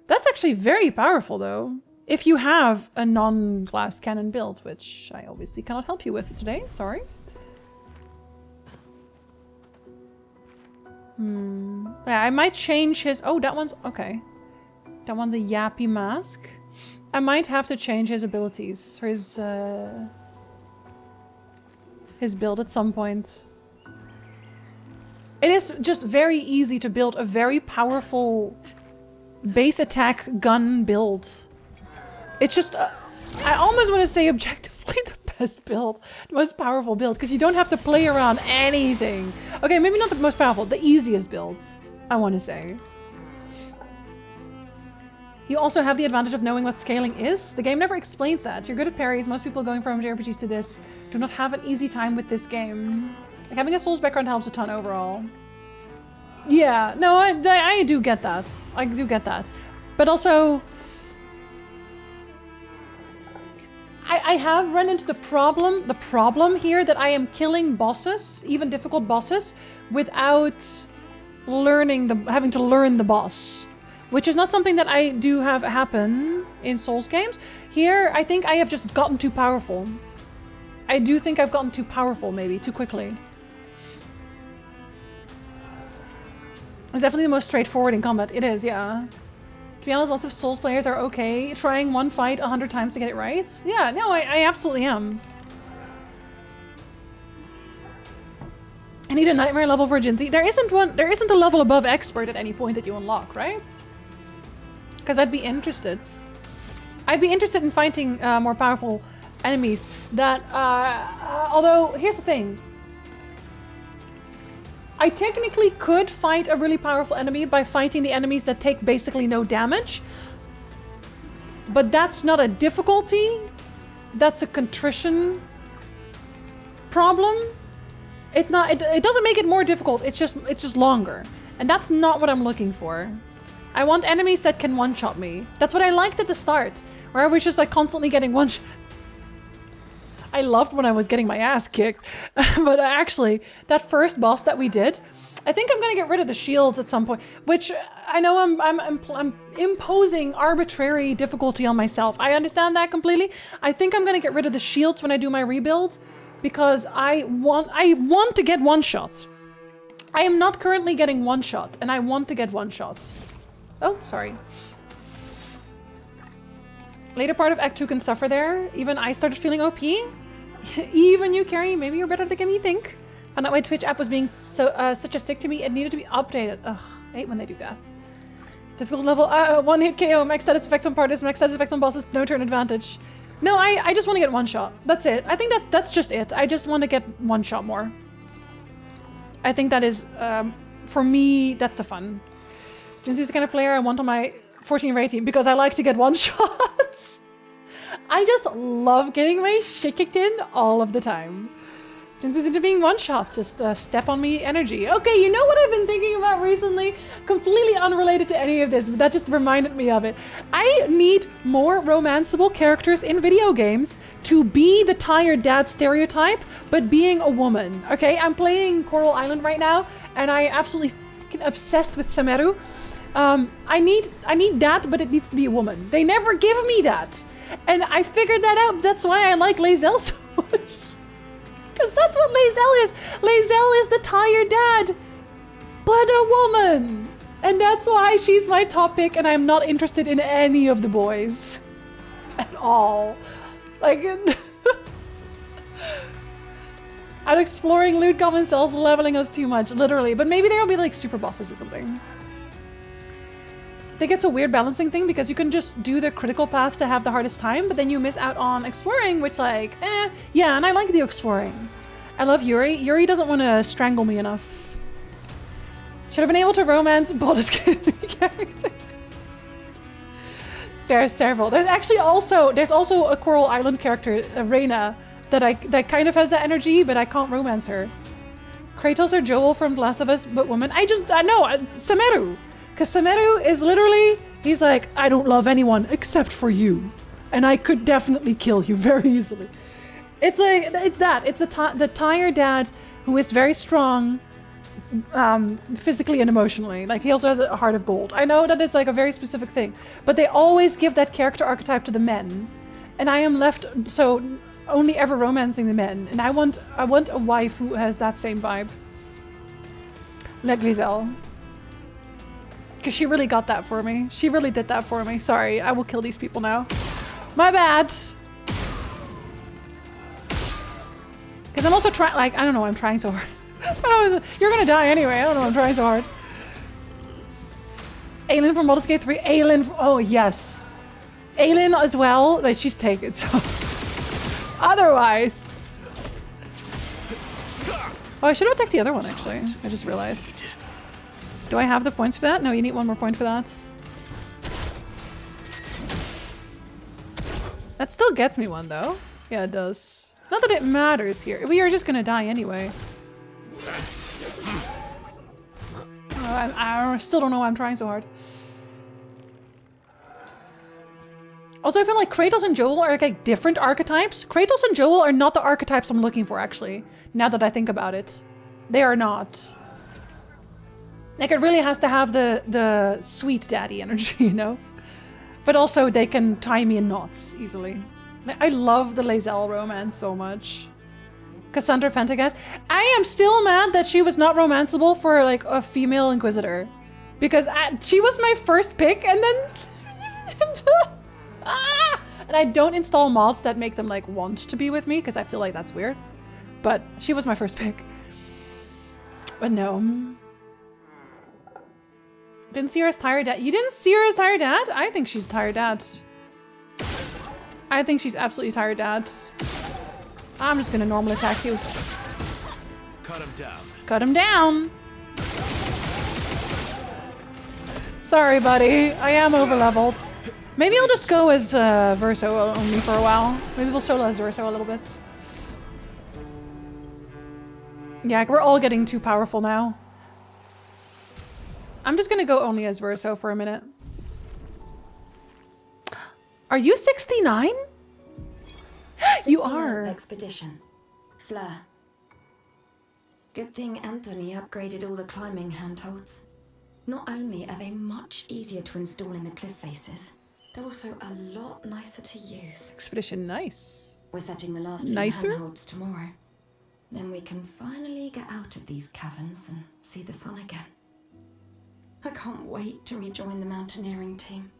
That's actually very powerful, though. If you have a non-glass cannon build, which I obviously cannot help you with today. Sorry. Yeah, I might change his... Oh, that one's... Okay. That one's a yappy mask. I might have to change his abilities. Or his build at some point. It is just very easy to build a very powerful base attack gun build. It's just... I almost want to say objectively the best build. The most powerful build. Because you don't have to play around anything. Okay, maybe not the most powerful. The easiest builds, I want to say. You also have the advantage of knowing what scaling is. The game never explains that. You're good at parries. Most people going from JRPGs to this do not have an easy time with this game. Like, having a Souls background helps a ton overall. Yeah, no, I do get that. I do get that. But also... I have run into the problem here that I am killing bosses, even difficult bosses, without having to learn the boss. Which is not something that I do have happen in Souls games. Here, I think I have just gotten too powerful. I do think I've gotten too powerful, maybe, too quickly. It's definitely the most straightforward in combat. It is, yeah. To be honest, lots of Souls players are okay trying one fight 100 times to get it right. Yeah, no, I absolutely am. I need a nightmare level for Jinzee. There isn't a level above expert at any point that you unlock, right? Because I'd be interested. I'd be interested in fighting more powerful enemies that, although, here's the thing. I technically could fight a really powerful enemy by fighting the enemies that take basically no damage. But that's not a difficulty. That's a contrition problem. It's not, it doesn't make it more difficult. It's just longer. And that's not what I'm looking for. I want enemies that can one-shot me. That's what I liked at the start, where I was just like constantly getting one-shot. I loved when I was getting my ass kicked, but actually, that first boss that we did, I think I'm gonna get rid of the shields at some point, which I know I'm imposing arbitrary difficulty on myself. I understand that completely. I think I'm gonna get rid of the shields when I do my rebuild, because I want to get one-shots. I am not currently getting one-shot, and I want to get one-shots. Oh, sorry. Later part of Act 2 can suffer there. Even I started feeling OP. Even you, Carrie, maybe you're better than you think. And that way Twitch app was being such a sick to me, it needed to be updated. Ugh, I hate when they do that. Difficult level, 1 hit KO, max status effects on parties, max status effects on bosses, no turn advantage. No, I just want to get one shot. That's it. I think that's just it. I just want to get one shot more. I think that is, for me, that's the fun. Jinzee's the kind of player I want on my 14 raid team because I like to get one shots. I just love getting my shit kicked in all of the time. Jinzee's into being one shot, just step on me energy. Okay, you know what I've been thinking about recently? Completely unrelated to any of this, but that just reminded me of it. I need more romanceable characters in video games to be the tired dad stereotype, but being a woman. Okay, I'm playing Coral Island right now, and I absolutely fucking obsessed with Sameru. I need that, but it needs to be a woman. They never give me that. And I figured that out. That's why I like Lae'zel so much. Because that's what Lae'zel is. Lae'zel is the tired dad, but a woman. And that's why she's my top pick, and I'm not interested in any of the boys. At all. Like, I'm exploring loot common cells, leveling us too much, literally. But maybe there'll be like super bosses or something. I think it's a weird balancing thing because you can just do the critical path to have the hardest time, but then you miss out on exploring, which like, yeah, and I like the exploring. I love Yuri. Yuri doesn't want to strangle me enough. Should have been able to romance Baldur's Gate character. There's several. There's also a Coral Island character, Reyna, that kind of has that energy, but I can't romance her. Kratos or Joel from The Last of Us, but woman. I know, Sameru. Because Sameru is literally, he's like, I don't love anyone except for you. And I could definitely kill you very easily. It's like, it's the tired dad who is very strong, physically and emotionally. Like, he also has a heart of gold. I know that it's like a very specific thing, but they always give that character archetype to the men. And I am left, so only ever romancing the men. And I want a wife who has that same vibe. Like Lae'zel. Because she really got that for me. She really did that for me. Sorry, I will kill these people now. My bad. Because I'm also trying, like, I don't know, I'm trying so hard. You're gonna die anyway. I don't know, I'm trying so hard. Aelin from Baldur's Gate 3. Aelin, oh yes. Aelin as well, but she's taken, so. Otherwise. Oh, I should have attacked the other one, actually. I just realized. Do I have the points for that? No, you need one more point for that. That still gets me one, though. Yeah, it does. Not that it matters here. We are just gonna die anyway. I still don't know why I'm trying so hard. Also, I feel like Kratos and Joel are like different archetypes. Kratos and Joel are not the archetypes I'm looking for, actually. Now that I think about it. They are not. Like, it really has to have the sweet daddy energy, you know? But also, they can tie me in knots easily. I love the Lae'zel romance so much. Cassandra Pentagast. I am still mad that she was not romanceable for, like, a female Inquisitor. Because she was my first pick, and then... And I don't install mods that make them, like, want to be with me, because I feel like that's weird. But she was my first pick. But no. Didn't see her as tired dad. You didn't see her as tired dad? I think she's tired dad. I think she's absolutely tired dad. I'm just gonna normal attack you. Cut him down. Cut him down. Sorry, buddy. I am overleveled. Maybe I'll just go as Verso only for a while. Maybe we'll solo as Verso a little bit. Yeah, we're all getting too powerful now. I'm just gonna go only as Verso for a minute. Are you 69? You are. Expedition. Fleur. Good thing Anthony upgraded all the climbing handholds. Not only are they much easier to install in the cliff faces, they're also a lot nicer to use. Expedition, nice. We're setting the last few handholds tomorrow. Then we can finally get out of these caverns and see the sun again. I can't wait to rejoin the mountaineering team.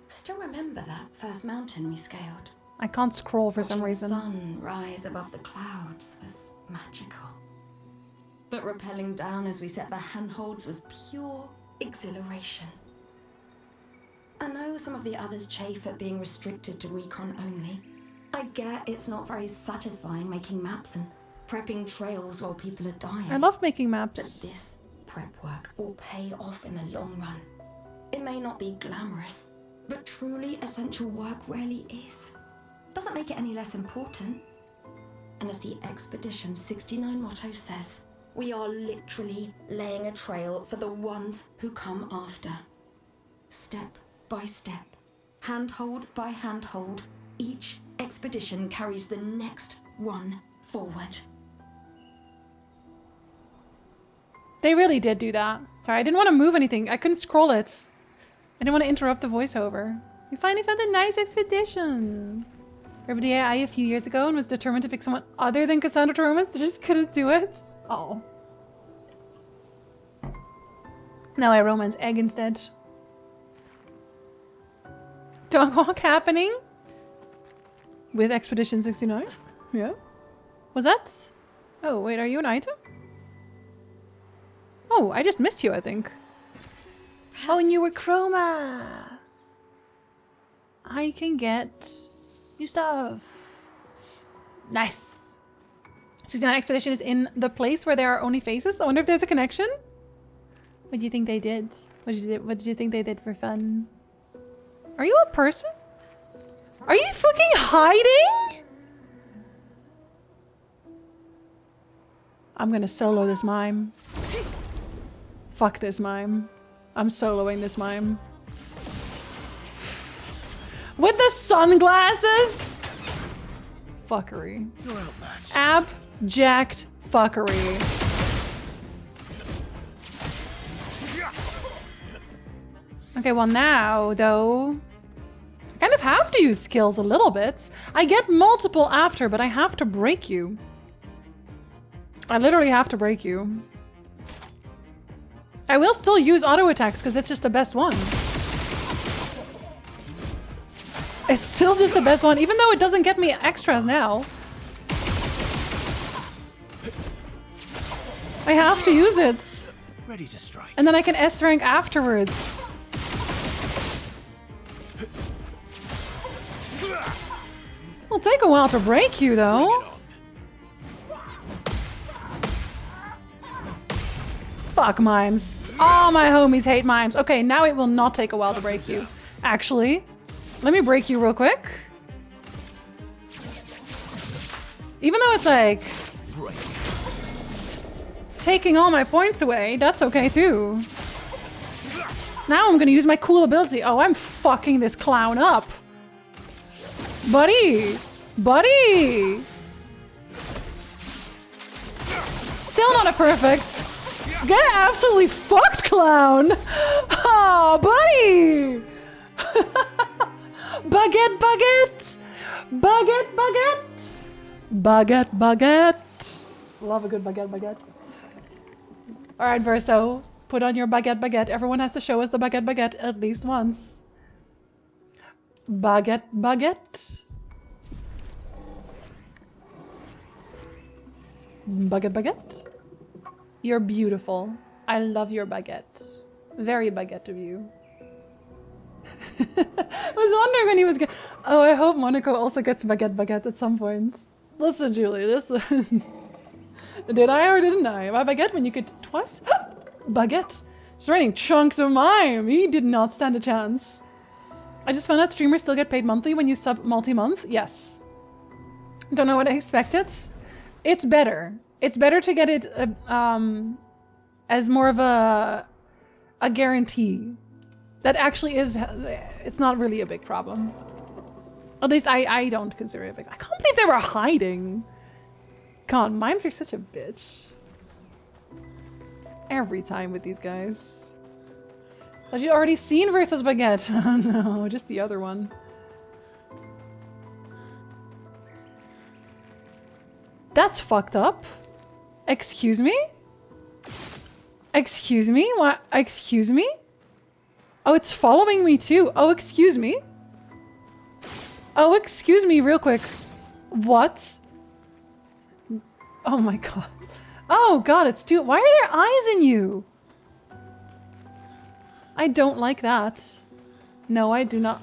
I still remember that first mountain we scaled. I can't scroll for some reason. The sun rise above the clouds was magical. But rappelling down as we set the handholds was pure exhilaration. I know some of the others chafe at being restricted to recon only. I get it's not very satisfying making maps and prepping trails while people are dying. I love making maps. But this prep work will pay off in the long run. It may not be glamorous, but truly essential work rarely is. Doesn't make it any less important. And as the Expedition 69 motto says, we are literally laying a trail for the ones who come after. Step by step, handhold by handhold, each expedition carries the next one forward. They really did do that. Sorry, I didn't want to move anything. I couldn't scroll it. I didn't want to interrupt the voiceover. We finally found a nice expedition. Remember the AI a few years ago and was determined to pick someone other than Cassandra to romance? They just couldn't do it. Oh. Now I romance Egg instead. Dog walk happening? With Expedition 69? Yeah. Was that? Oh, wait, are you an item? Oh, I just missed you, I think. Oh, and you were Chroma! I can get new stuff. Nice. 69 Expedition is in the place where there are only faces. I wonder if there's a connection. What do you think they did? What did you think they did for fun? Are you a person? Are you fucking hiding? I'm gonna solo this mime. Fuck this mime. I'm soloing this mime. With the sunglasses? Fuckery. Abject fuckery. Okay, well now, though, I kind of have to use skills a little bit. I get multiple after, but I have to break you. I literally have to break you. I will still use auto attacks because it's just the best one. It's still just the best one, even though it doesn't get me extras now. I have to use it. Ready to strike. And then I can S rank afterwards. It'll take a while to break you, though. Fuck mimes. All my homies hate mimes. Okay, now it will not take a while to break you. Actually, let me break you real quick. Even though it's like taking all my points away, that's okay too. Now I'm gonna use my cool ability. Oh, I'm fucking this clown up. Buddy! Buddy! Still not a perfect. Get absolutely fucked, clown! Oh, buddy! Baguette, baguette! Baguette, baguette! Baguette, baguette! Love a good baguette, baguette. Alright, Verso. Put on your baguette, baguette. Everyone has to show us the baguette, baguette at least once. Baguette, baguette. Baguette, baguette. You're beautiful. I love your baguette. Very baguette of you. I was wondering when he was oh, I hope Monaco also gets baguette, baguette at some point. Listen, Julie, listen. Did I or didn't I? My baguette when you get twice? Baguette. Just writing chunks of mime. He did not stand a chance. I just found out streamers still get paid monthly when you sub multi-month. Yes. Don't know what I expected. It's better. It's better to get it as more of a guarantee. That actually is, it's not really a big problem. At least I don't consider it big. I can't believe they were hiding. God, mimes are such a bitch. Every time with these guys. Have you already seen versus Baguette? Oh no, just the other one. That's fucked up. Excuse me? Excuse me? What? Excuse me? Oh, it's following me too. Oh, excuse me. Oh, excuse me real quick. What? Oh my god. Oh god, it's too— why are there eyes in you? I don't like that. No, I do not.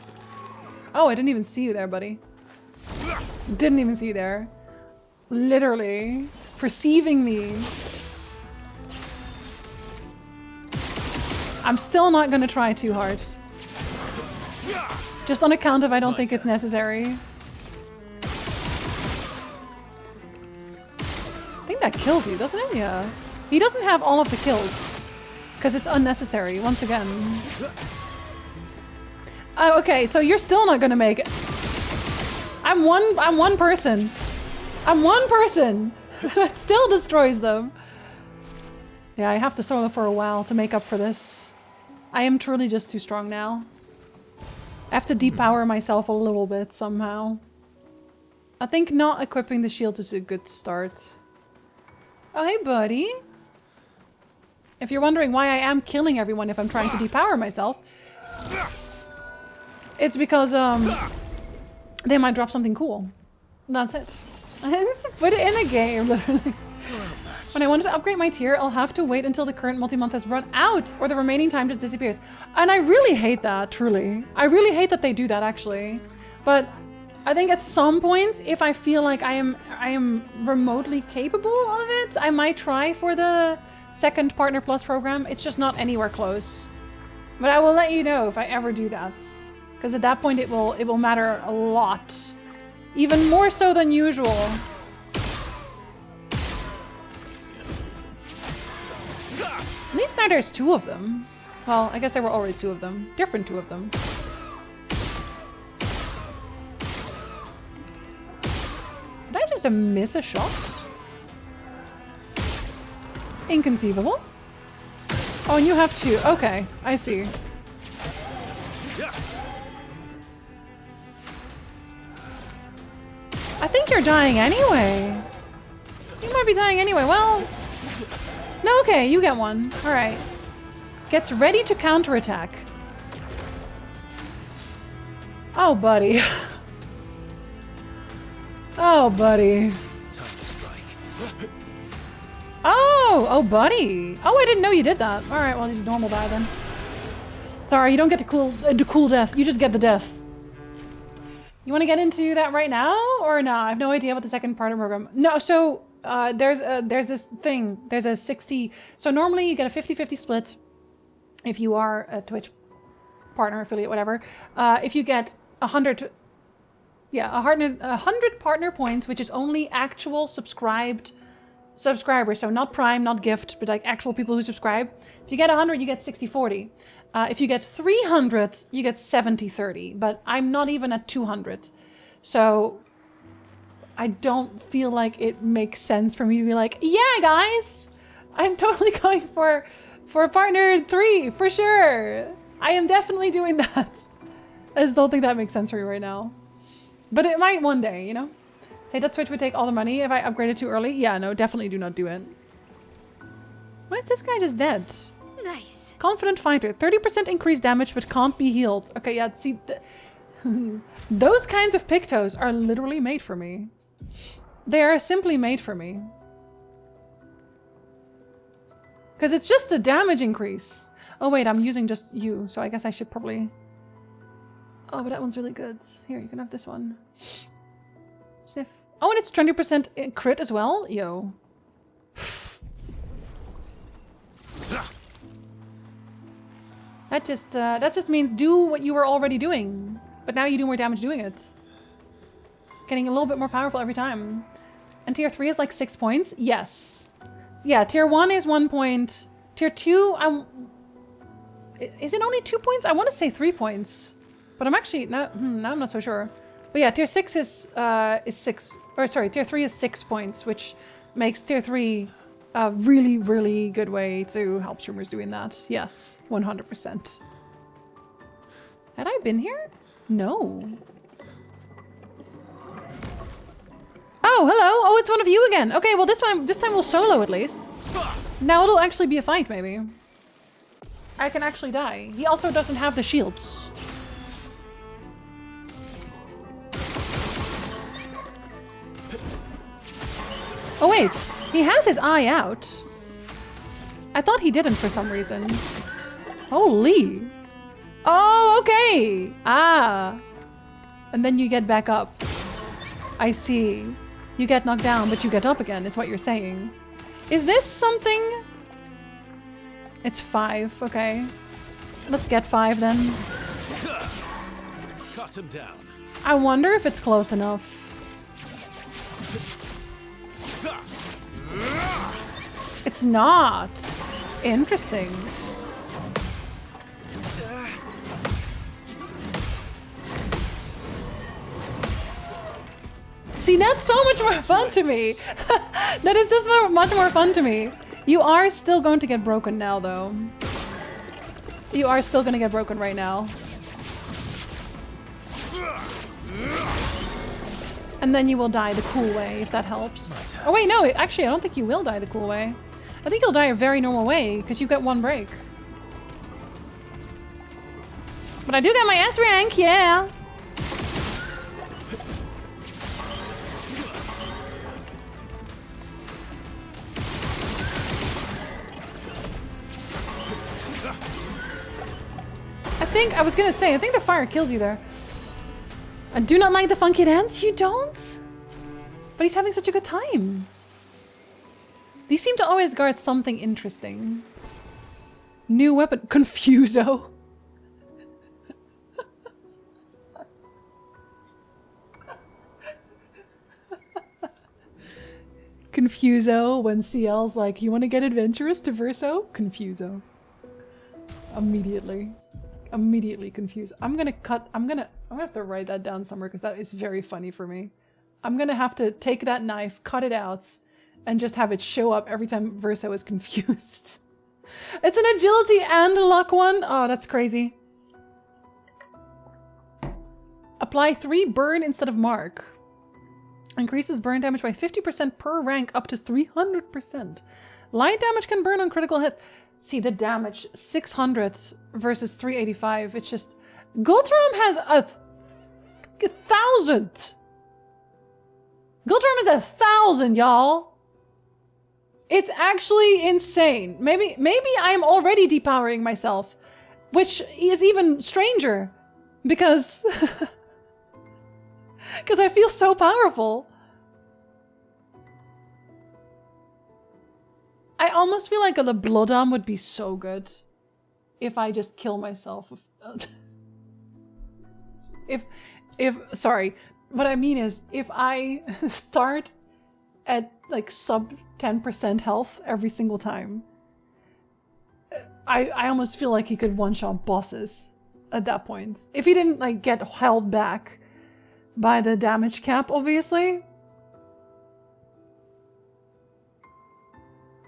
Oh, I didn't even see you there, buddy. Didn't even see you there. Literally. Perceiving me. I'm still not gonna try too hard. Just on account of I don't think it's necessary. that kills you, doesn't it? Yeah. He doesn't have all of the kills. Because it's unnecessary, once again. Okay, so you're still not gonna make it. I'm one person. I'm one person! That still destroys them. Yeah, I have to solo for a while to make up for this. I am truly just too strong now. I have to depower myself a little bit somehow. I think not equipping the shield is a good start. Oh, hey, buddy. If you're wondering why I am killing everyone if I'm trying to depower myself, it's because they might drop something cool. That's it. Just put it in a game, literally. When I wanted to upgrade my tier, I'll have to wait until the current multi-month has run out, or the remaining time just disappears. And I really hate that, truly. I really hate that they do that, actually. But I think at some point, if I feel like I am remotely capable of it, I might try for the second Partner Plus program. It's just not anywhere close. But I will let you know if I ever do that. Because at that point it will matter a lot. Even more so than usual. At least now there's 2 of them. Well, I guess there were always 2 of them. Different 2 of them. Did I just miss a shot? Inconceivable. Oh, and you have 2. Okay, I see. I think you're dying anyway. You might be dying anyway. Well, no, okay, you get one. All right. Gets ready to counterattack. Oh, buddy. Oh, buddy. Oh, buddy. Oh, I didn't know you did that. All right, well, just normal die then. Sorry, you don't get to cool death. You just get the death. You want to get into that right now or no? I have no idea about the second partner program. No, so there's this thing. There's a 60. So normally you get a 50-50 split if you are a Twitch partner, affiliate, whatever. If you get 100 partner points, which is only actual subscribers. So not Prime, not Gift, but like actual people who subscribe. If you get 100, you get 60-40. If you get 300, you get 70-30, but I'm not even at 200. So I don't feel like it makes sense for me to be like, yeah, guys, I'm totally going for partner 3, for sure. I am definitely doing that. I just don't think that makes sense for me right now. But it might one day, you know? Hey, that Switch would take all the money if I upgraded too early. Yeah, no, definitely do not do it. Why is this guy just dead? Nice. Confident fighter, 30% increased damage but can't be healed. Okay, yeah, see, those kinds of pictos are literally made for me. They are simply made for me. Because it's just a damage increase. Oh wait, I'm using just you, so I guess I should probably... Oh, but that one's really good. Here, you can have this one. Sniff. Oh, and it's 20% crit as well? Yo. That just means do what you were already doing. But now you do more damage doing it. Getting a little bit more powerful every time. And tier 3 is like 6 points? Yes. So yeah, tier 1 is 1 point. Tier 2, is it only 2 points? I want to say 3 points. But I'm actually, now I'm not so sure. But yeah, tier 6 is 6, or sorry, tier 3 is 6 points, which makes tier 3 a really, really good way to help streamers doing that. Yes, 100%. Had I been here? No. Oh, hello. Oh, it's one of you again. Okay, well this time we'll solo at least. Now it'll actually be a fight, maybe. I can actually die. He also doesn't have the shields. Oh wait, he has his eye out. I thought he didn't for some reason. Holy. Oh, okay. Ah. And then you get back up. I see. You get knocked down, but you get up again, is what you're saying. Is this something? It's 5, okay. Let's get 5 then. Cut him down. I wonder if it's close enough. It's not. Interesting. See, that's so much more fun to me. That is just much more fun to me. You are still going to get broken now, though. You are still going to get broken right now. And then you will die the cool way, if that helps. Oh wait, no, actually I don't think you will die the cool way. I think you'll die a very normal way, because you get one break. But I do get my S rank, yeah! I was gonna say, I think the fire kills you there. I do not like the funky dance. You don't? But he's having such a good time. These seem to always guard something interesting. New weapon. Confuso. Confuso when CL's like, you want to get adventurous to Verso? Confuso. Immediately. Immediately confused. I'm gonna have to write that down somewhere because that is very funny for me. I'm gonna have to take that knife, cut it out, and just have it show up every time Verso is confused. It's an agility and a luck one. Oh, that's crazy. Apply 3 burn instead of mark. Increases burn damage by 50% per rank up to 300%. Light damage can burn on critical hit. See the damage, 600 versus 385. It's just... Gultram has 1,000! Gultram is 1,000, y'all! It's actually insane. Maybe I'm already depowering myself, which is even stranger, because... because I feel so powerful. I almost feel like the Bloodam would be so good if I just kill myself. Sorry, what I mean is if I start at like sub 10% health every single time, I almost feel like he could one-shot bosses at that point. If he didn't like get held back by the damage cap, obviously.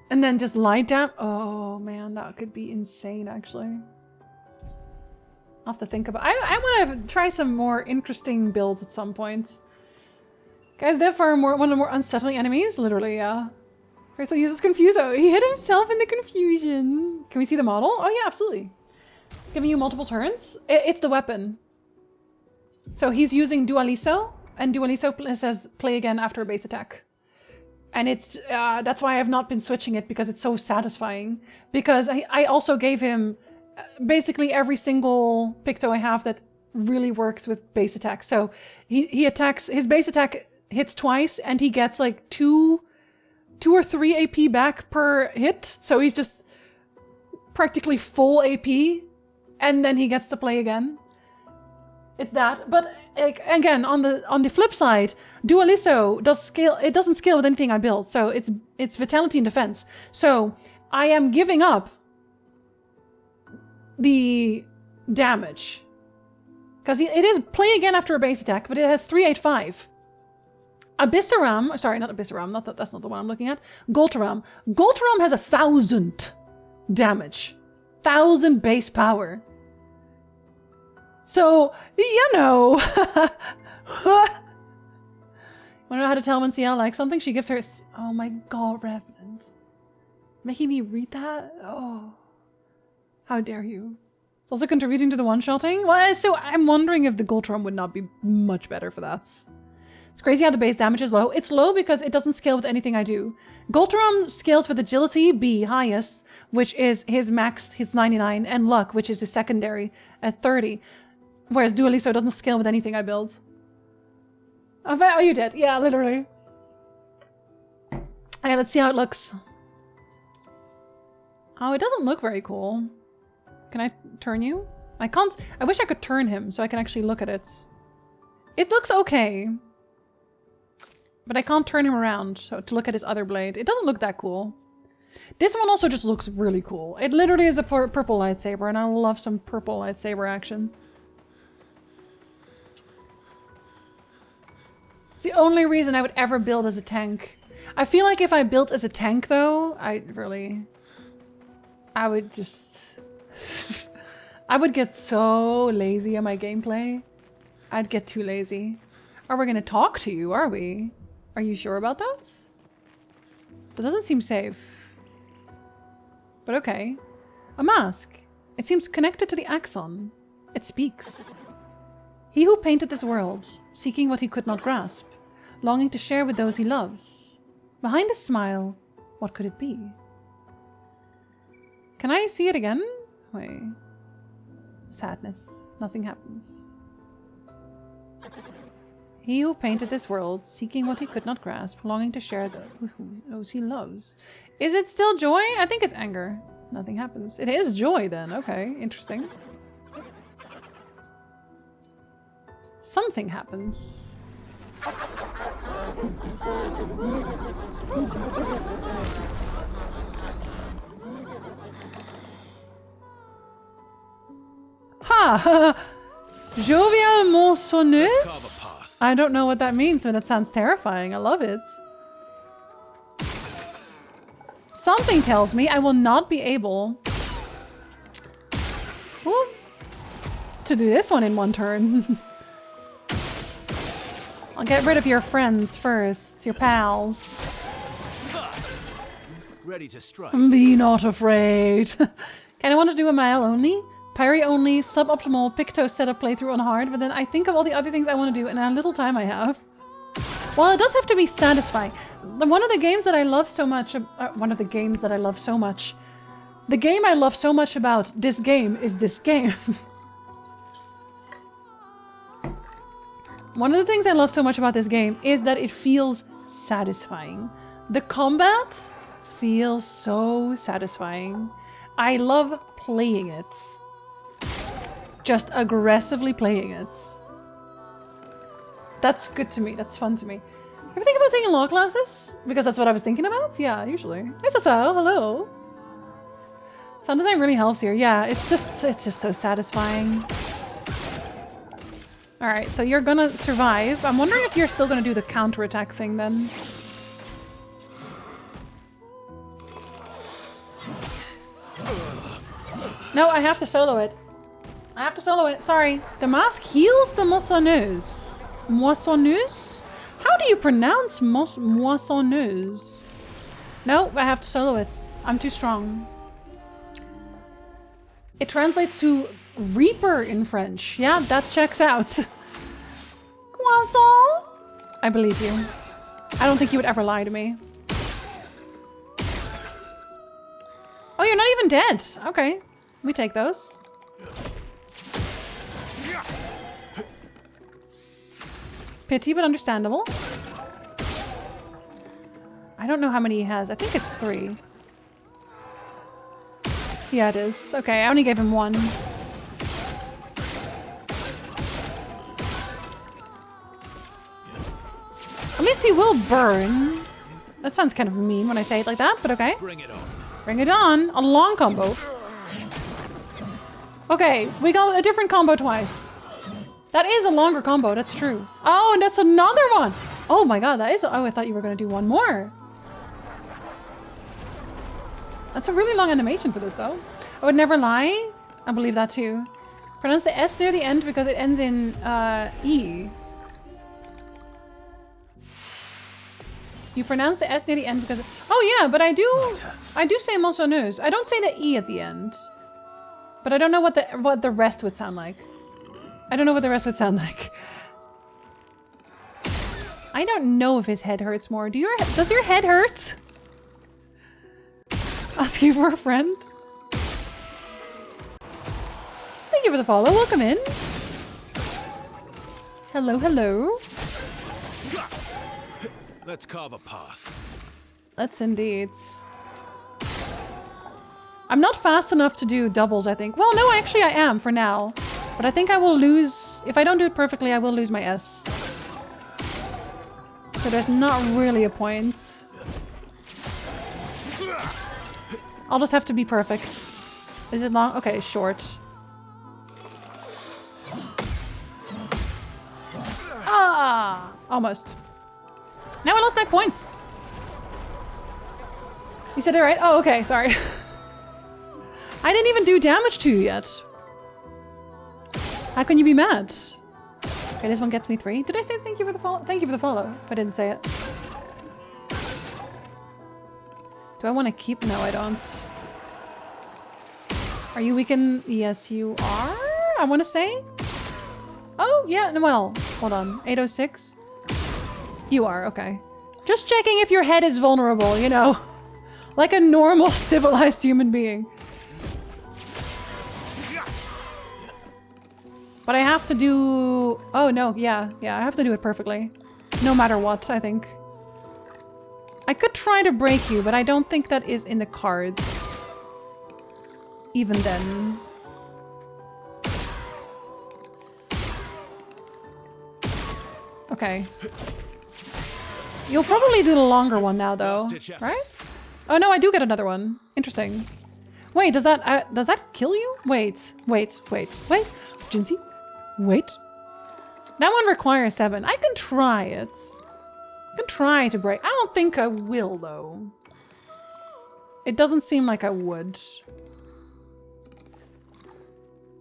And then just light down. Oh man, that could be insane actually. I'll have to think about I want to try some more interesting builds at some point. Guys, Death are one of the more unsettling enemies, literally, yeah. So he uses Confuso. He hit himself in the confusion. Can we see the model? Oh yeah, absolutely. It's giving you multiple turns. It's the weapon. So he's using Dualiso, and Dualiso says play again after a base attack. And it's that's why I've not been switching it, because it's so satisfying. Because I also gave him basically every single Picto I have that really works with base attack. So he attacks, his base attack hits twice, and he gets like 2 or 3 AP back per hit. So he's just practically full AP, and then he gets to play again. It's that, but like, again, on the flip side, Dualiso does scale. It doesn't scale with anything I build, so it's vitality and defense. So I am giving up the damage because it is play again after a base attack, but it has 385. Abyssaram, sorry, not Abyssaram. That's not the one I'm looking at. Goltaram. Goltaram has 1,000 damage, 1,000 base power. So, you know. Wanna know how to tell when CL likes something? She gives her... Oh my god, Revenant. Making me read that? Oh. How dare you. Also contributing to the one-shotting? Well, so I'm wondering if the Goltram would not be much better for that. It's crazy how the base damage is low. It's low because it doesn't scale with anything I do. Goltram scales with agility, B, highest, which is his max, his 99, and luck, which is his secondary, at 30. Whereas Dualiso doesn't scale with anything I build. Oh, you did. Yeah, literally. Okay, let's see how it looks. Oh, it doesn't look very cool. Can I turn you? I can't. I wish I could turn him so I can actually look at it. It looks okay. But I can't turn him around so to look at his other blade. It doesn't look that cool. This one also just looks really cool. It literally is a purple lightsaber, and I love some purple lightsaber action. It's the only reason I would ever build as a tank. I feel like if I built as a tank, though, I would just... I would get so lazy on my gameplay. I'd get too lazy. Are we gonna talk to you, are we? Are you sure about that? That doesn't seem safe. But okay. A mask. It seems connected to the axon. It speaks. He who painted this world, seeking what he could not grasp, longing to share with those he loves. Behind his smile, what could it be? Can I see it again? Wait. Sadness. Nothing happens. He who painted this world, seeking what he could not grasp, longing to share with those he loves. Is it still joy? I think it's anger. Nothing happens. It is joy then. Okay, interesting. Something happens. Ha! Jovial moissonneuse? I don't know what that means, but it sounds terrifying. I love it. Something tells me I will not be able to do this one in one turn. I'll get rid of your friends first, your pals. Ready to strike. Be not afraid. Kind of want to do a mile only. Parry only, suboptimal Picto setup playthrough on hard, but then I think of all the other things I want to do and how little time I have. Well, it does have to be satisfying. One of the games that I love so much, the game I love so much about this game is this game. One of the things I love so much about this game is that it feels satisfying. The combat feels so satisfying. I love playing it. Just aggressively playing it. That's good to me. That's fun to me. Ever think about taking law classes? Because that's what I was thinking about? Yeah, usually. Hi, Sasso. Hello. Sound design really helps here. Yeah, it's just so satisfying. Alright, so you're gonna survive. I'm wondering if you're still gonna do the counterattack thing then. No, I have to solo it. I have to solo it, sorry. The mask heals the moissonneuse. Moissonneuse? How do you pronounce moissonneuse? No, I have to solo it. I'm too strong. It translates to reaper in French. Yeah, that checks out. Croissant? I believe you. I don't think you would ever lie to me. Oh, you're not even dead. Okay, we take those. Pity, but understandable. I don't know how many he has. I think it's 3. Yeah, it is. Okay, I only gave him 1. At least he will burn. That sounds kind of mean when I say it like that, but okay. Bring it on. Bring it on. A long combo. Okay, we got a different combo twice. That is a longer combo, that's true. Oh, and that's another one. Oh my god, that is... Oh, I thought you were going to do one more. That's a really long animation for this, though. I would never lie. I believe that, too. Pronounce the S near the end because it ends in E. You pronounce the S near the end because... Oh, yeah, but I do say moissonneuse. I don't say the E at the end. But I don't know what the rest would sound like. I don't know what the rest would sound like. I don't know if his head hurts more. Does your head hurt? Ask you for a friend. Thank you for the follow. Welcome in. Hello, hello. Let's carve a path. Let's indeed. I'm not fast enough to do doubles, I think. Well, no, actually I am for now. But I think I will lose... If I don't do it perfectly, I will lose my S. So there's not really a point. I'll just have to be perfect. Is it long? Okay, short. Ah! Almost. Now I lost 9 points. You said it right? Oh, okay, sorry. I didn't even do damage to you yet. How can you be mad? Okay, this one gets me 3. Did I say thank you for the follow? Thank you for the follow, if I didn't say it. Do I want to keep? No, I don't. Are you weakened? Yes, you are, I want to say. Oh, yeah, well, hold on. 806? You are, okay. Just checking if your head is vulnerable, you know. Like a normal, civilized human being. But I have to do... Oh, no, yeah, I have to do it perfectly. No matter what, I think. I could try to break you, but I don't think that is in the cards. Even then. Okay. You'll probably do the longer one now, though, right? Oh no, I do get another one. Interesting. Wait, does that kill you? Wait. Jinzee? Wait. That one requires 7. I can try it. I can try to break. I don't think I will, though. It doesn't seem like I would.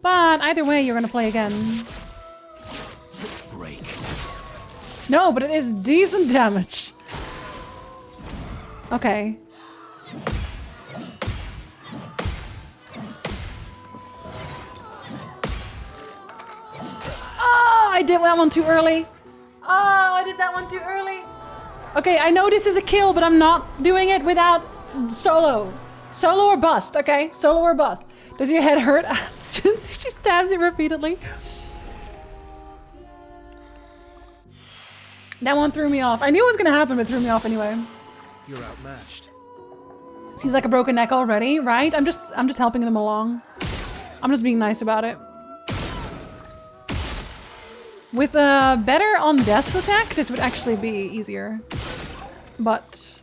But either way, you're gonna play again. Break. No, but it is decent damage. Okay. Oh, I did that one too early. Oh, I did that one too early. Okay, I know this is a kill, but I'm not doing it without solo. Solo or bust, okay? Solo or bust. Does your head hurt? She stabs it repeatedly. That one threw me off. I knew it was gonna happen, but it threw me off anyway. You're outmatched. Seems like a broken neck already, right? I'm just helping them along. I'm just being nice about it. With a better on death attack, this would actually be easier. But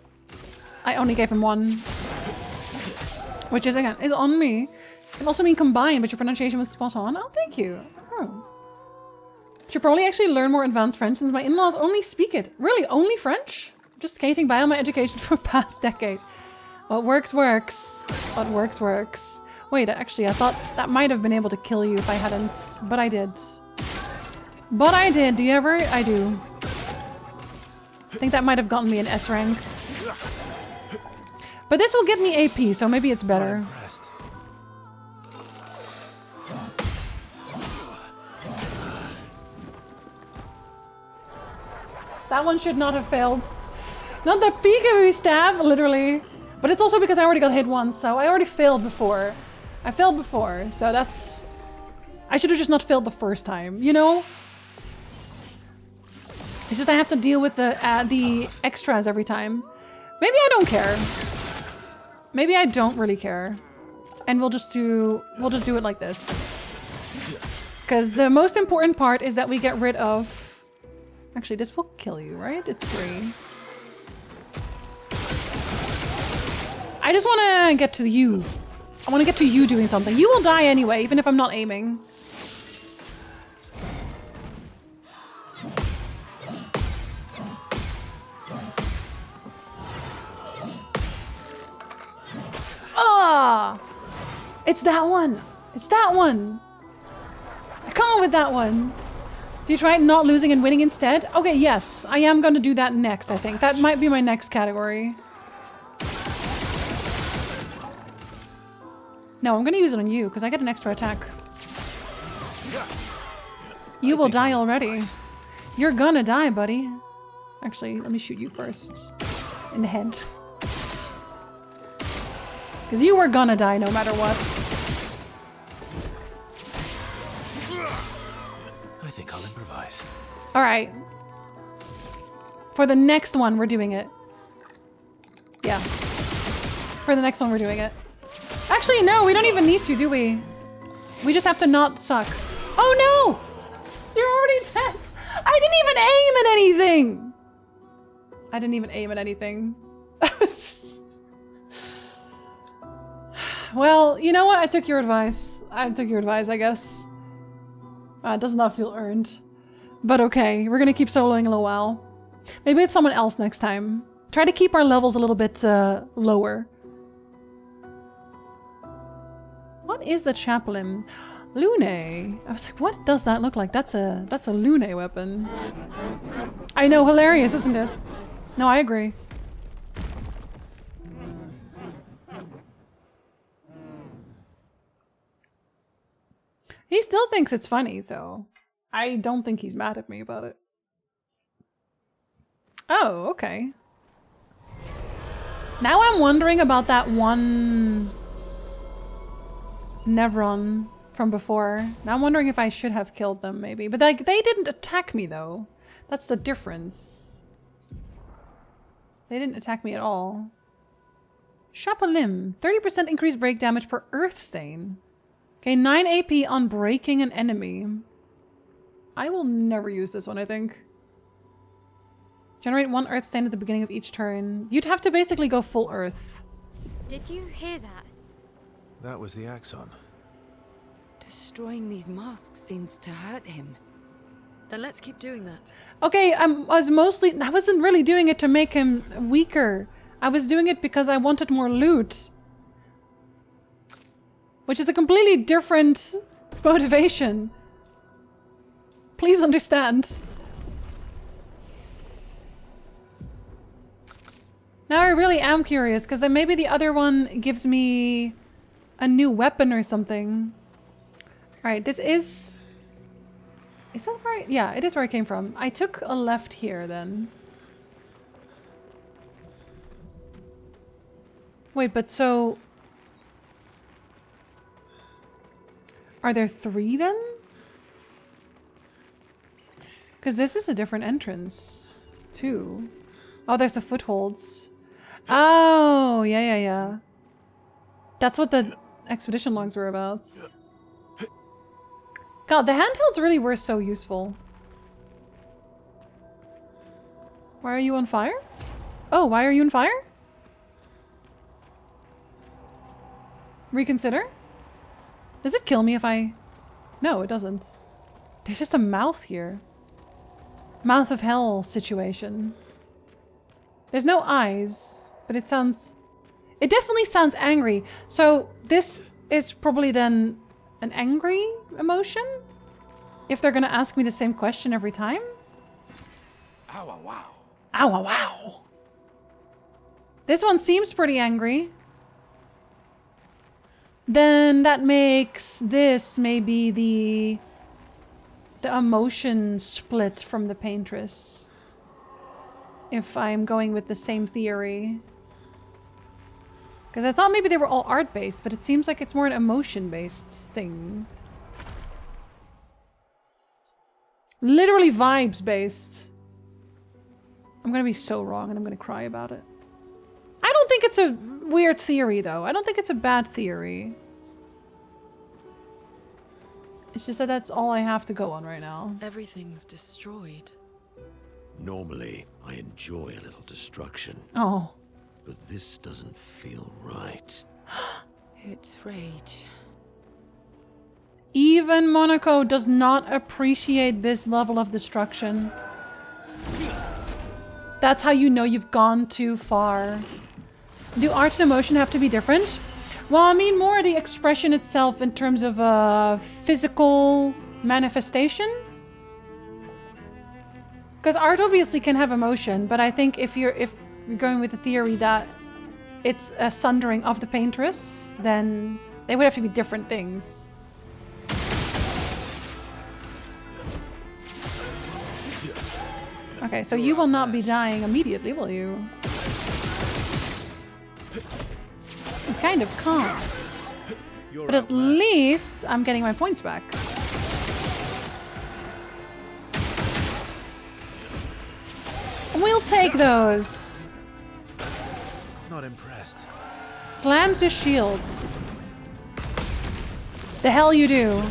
I only gave him 1. Which is, again, is on me. It can also mean combined, but your pronunciation was spot on. Oh, thank you. Oh. Should probably actually learn more advanced French since my in-laws only speak it. Really, only French? Just skating by on my education for the past decade. What works, works. What works, works. Wait, actually, I thought that might have been able to kill you if I hadn't. But I did. But I did. Do you ever? I do. I think that might have gotten me an S rank. But this will give me AP, so maybe it's better. That one should not have failed. Not the peekaboo stab, literally. But it's also because I already got hit once, so I already failed before. I failed before, so that's... I should have just not failed the first time, you know? It's just I have to deal with the extras every time. Maybe I don't care. Maybe I don't really care. And we'll just do it like this. Because the most important part is that we get rid of... Actually, this will kill you, right? It's 3. I just want to get to you. I want to get to you doing something. You will die anyway, even if I'm not aiming. Ah! It's that one. It's that one. Come on with that one. If you try not losing and winning instead? Okay, yes. I am going to do that next, I think. That might be my next category. No, I'm going to use it on you, because I get an extra attack. You will die already. You're gonna die, buddy. Actually, let me shoot you first. In the head. Because you were gonna die no matter what. I think I'll improvise. Alright. For the next one, we're doing it. Yeah. For the next one, we're doing it. Actually, no, we don't even need to, do we? We just have to not suck. Oh no! You're already dead! I didn't even aim at anything! I didn't even aim at anything. Well, you know what? I took your advice. I took your advice, I guess. It does not feel earned. But okay, we're gonna keep soloing a little while. Maybe it's someone else next time. Try to keep our levels a little bit lower. What is the chaplain? Lune. I was like, what does that look like? That's a Lune weapon. I know, hilarious, isn't it? No, I agree. He still thinks it's funny, so I don't think he's mad at me about it. Oh, okay. Now I'm wondering about that one Nevron from before. Now I'm wondering if I should have killed them, maybe. But like, they didn't attack me, though. That's the difference. They didn't attack me at all. Chapelim. 30% increased break damage per earth stain. Okay, 9 AP on breaking an enemy. I will never use this one, I think. Generate 1 earth stain at the beginning of each turn. You'd have to basically go full earth. Did you hear that? That was the Axon. Destroying these masks seems to hurt him. Then let's keep doing that. Okay, I wasn't really doing it to make him weaker. I was doing it because I wanted more loot. Which is a completely different motivation. Please understand. Now I really am curious, because then maybe the other one gives me a new weapon or something. Alright, this is... Is that right? Yeah, it is where I came from. I took a left here then. Wait, but so... Are there 3 then? Because this is a different entrance, too. Oh, there's the footholds. Oh, yeah. That's what the expedition logs were about. God, the handhelds really were so useful. Why are you on fire? Oh, why are you on fire? Reconsider? Does it kill me if I... No, it doesn't. There's just a mouth here. Mouth of hell situation. There's no eyes, but it sounds... It definitely sounds angry. So this is probably then an angry emotion? If they're gonna ask me the same question every time? Ow, wow. Ow, wow. This one seems pretty angry. Then that makes this maybe the emotion split from the paintress. If I'm going with the same theory. Because I thought maybe they were all art-based, but it seems like it's more an emotion-based thing. Literally vibes-based. I'm gonna be so wrong and I'm gonna cry about it. I don't think it's a weird theory, though. I don't think it's a bad theory. It's just that that's all I have to go on right now. Everything's destroyed. Normally, I enjoy a little destruction. Oh. But this doesn't feel right. It's rage. Even Monaco does not appreciate this level of destruction. That's how you know you've gone too far. Do art and emotion have to be different? Well, I mean more the expression itself in terms of a physical manifestation. Because art obviously can have emotion, but I think if you're going with the theory that it's a sundering of the paintress, then they would have to be different things. Okay, so you will not be dying immediately, will you? You kind of can't. But at least I'm getting my points back. We'll take those. Not impressed. Slams his shields. The hell you do.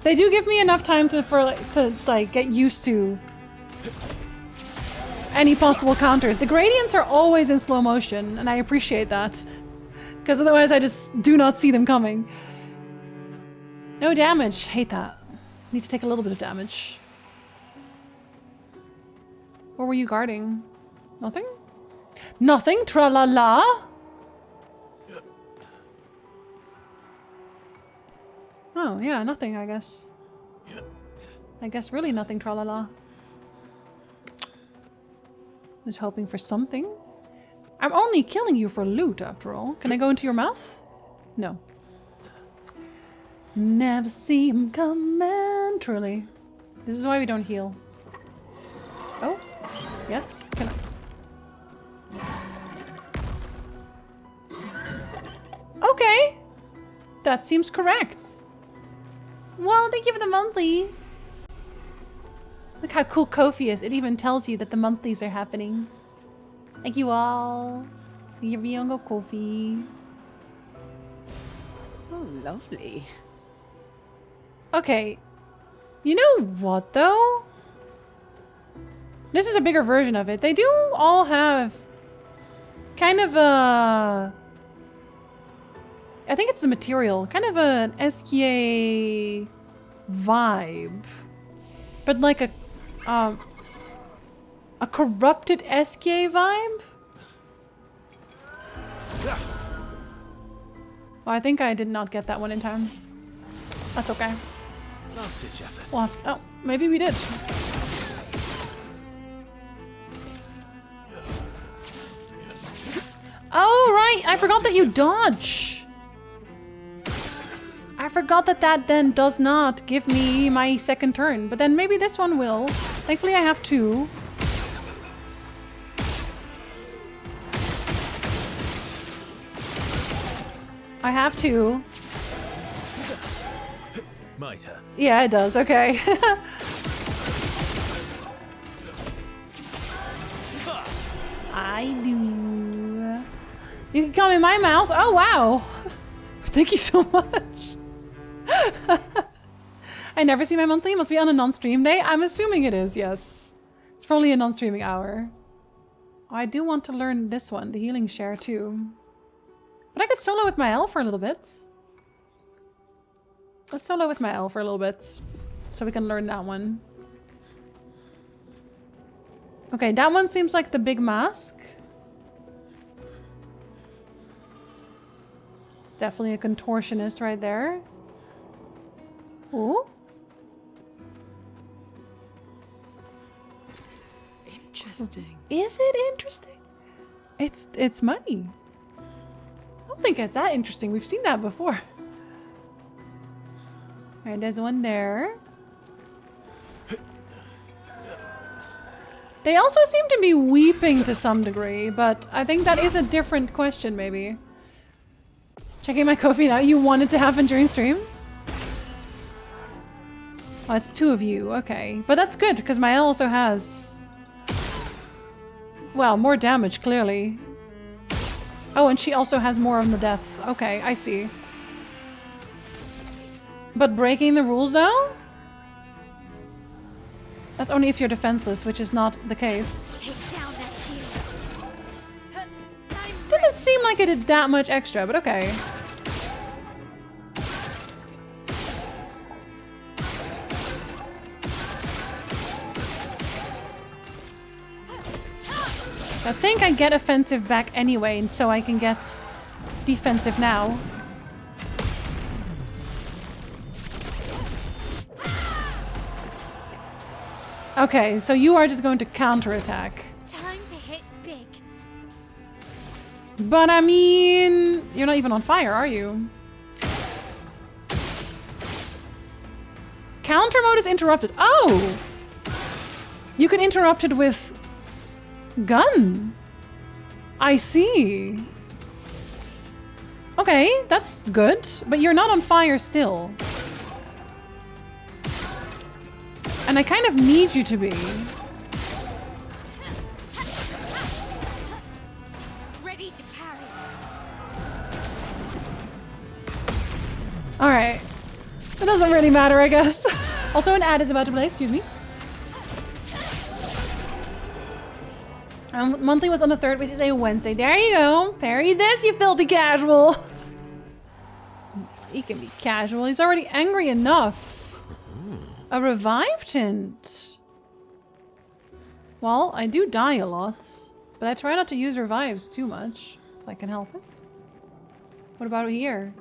They do give me enough time to get used to any possible counters. The gradients are always in slow motion, and I appreciate that. Because otherwise I just do not see them coming. No damage. Hate that. Need to take a little bit of damage. What were you guarding? Nothing? Nothing? Tra-la-la? Oh, yeah, nothing, I guess. I guess really nothing, tra-la-la. Was hoping for something. I'm only killing you for loot, after all. Can I go into your mouth? No. Never see him coming, truly. This is why we don't heal. Oh, yes? Can I? Okay. That seems correct. Well, thank you for the monthly. Look how cool Ko-fi is. It even tells you that the monthlies are happening. Thank you all. Thank you for young Ko-fi. Oh, lovely. Okay. You know what, though? This is a bigger version of it. They do all have kind of a... I think it's the material. Kind of an SKA vibe. But like a corrupted SKA vibe? Well, I think I did not get that one in time. That's okay. Last ditch effort. Well, oh, maybe we did. Oh, right! I forgot that you dodge! I forgot that that then does not give me my second turn, but then maybe this one will. Thankfully I have two. I have two. Might hurt. Yeah, it does. Okay. I do. You can come in my mouth. Oh, wow. Thank you so much. I never see my monthly. Must be on a non-stream day. I'm assuming it is, yes. It's probably a non-streaming hour. Oh, I do want to learn this one, the healing share, too. But I could solo with my L for a little bit. Let's solo with my L for a little bit. So we can learn that one. Okay, that one seems like the big mask. It's definitely a contortionist right there. Ooh. Interesting. Is it interesting? It's money. I don't think it's that interesting. We've seen that before. Alright, there's one there. They also seem to be weeping to some degree, but I think that is a different question, maybe. Checking my Ko-fi now. You want it to happen during stream? Oh, it's two of you. Okay. But that's good, because my L also has... well, more damage, clearly. Oh, and she also has more on the death. Okay, I see. But breaking the rules, though? That's only if you're defenseless, which is not the case. Take down their shields. Didn't seem like it did that much extra, but okay. I think I get offensive back anyway, and so I can get defensive now. Okay, so you are just going to counterattack. Time to hit big. But I mean, you're not even on fire, are you? Counter mode is interrupted. Oh! You can interrupt it with gun. I see. Okay, that's good, but you're not on fire still. And I kind of need you to be. Ready to parry. Alright. It doesn't really matter, I guess. Also, an ad is about to play, excuse me. Monthly was on the 3rd, which is a Wednesday. There you go. Parry this, you filthy casual. He can be casual. He's already angry enough. A revive tint. Well, I do die a lot, but I try not to use revives too much, if I can help it. What about here?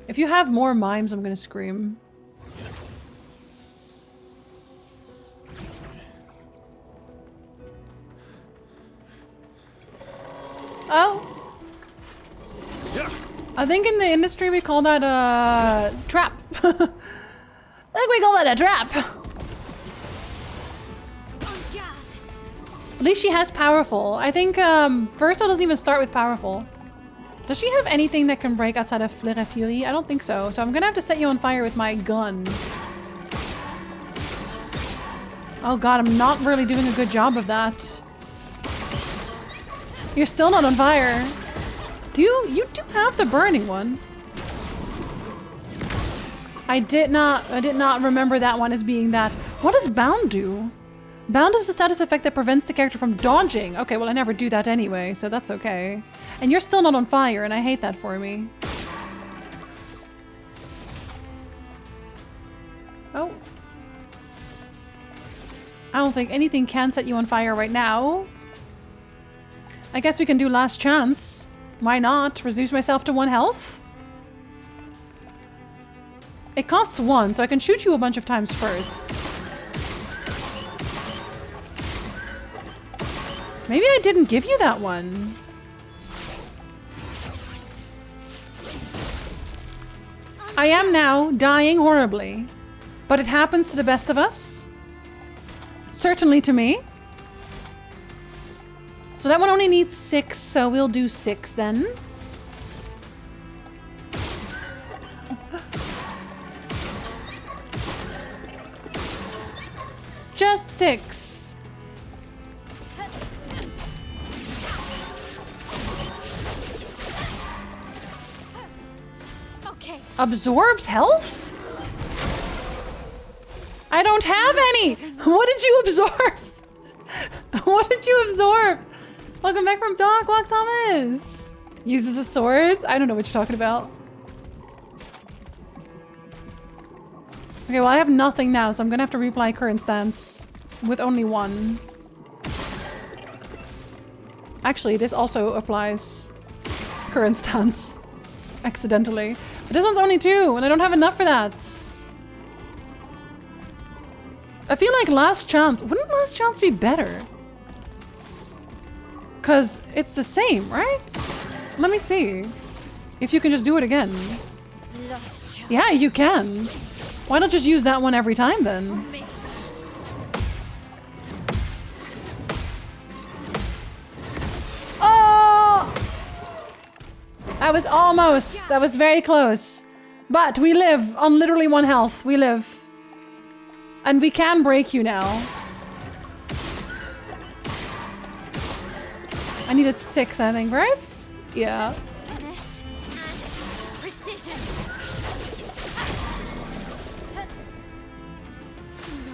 If you have more mimes, I'm gonna scream. Oh. I think in the industry we call that a trap. I think we call that a trap. At least she has powerful. I think Verso doesn't even start with powerful. Does she have anything that can break outside of Fleur et Fury? I don't think so. So I'm gonna have to set you on fire with my gun. Oh god, I'm not really doing a good job of that. You're still not on fire. You do have the burning one. I did not remember that one as being that. What does Bound do? Bound is a status effect that prevents the character from dodging. Okay, well I never do that anyway, so that's okay. And you're still not on fire, and I hate that for me. Oh. I don't think anything can set you on fire right now. I guess we can do last chance. Why not? Reduce myself to 1 health? It costs 1, so I can shoot you a bunch of times first. Maybe I didn't give you that one. I am now dying horribly. But it happens to the best of us. Certainly to me. So that one only needs 6, so we'll do 6 then. Just 6. Okay. Absorbs health? I don't have any! What did you absorb? What did you absorb? Welcome back from Doc, Walk Thomas! Uses a sword? I don't know what you're talking about. Okay, well I have nothing now, so I'm gonna have to reapply current stance with only 1. Actually, this also applies current stance accidentally. But this one's only 2, and I don't have enough for that. I feel like last chance. Wouldn't last chance be better? Because it's the same, right? Let me see. If you can just do it again. Yeah, you can. Why not just use that one every time then? Oh! That was almost. That was very close. But we live on literally 1 health. We live. And we can break you now. I needed 6, I think, right? Yeah.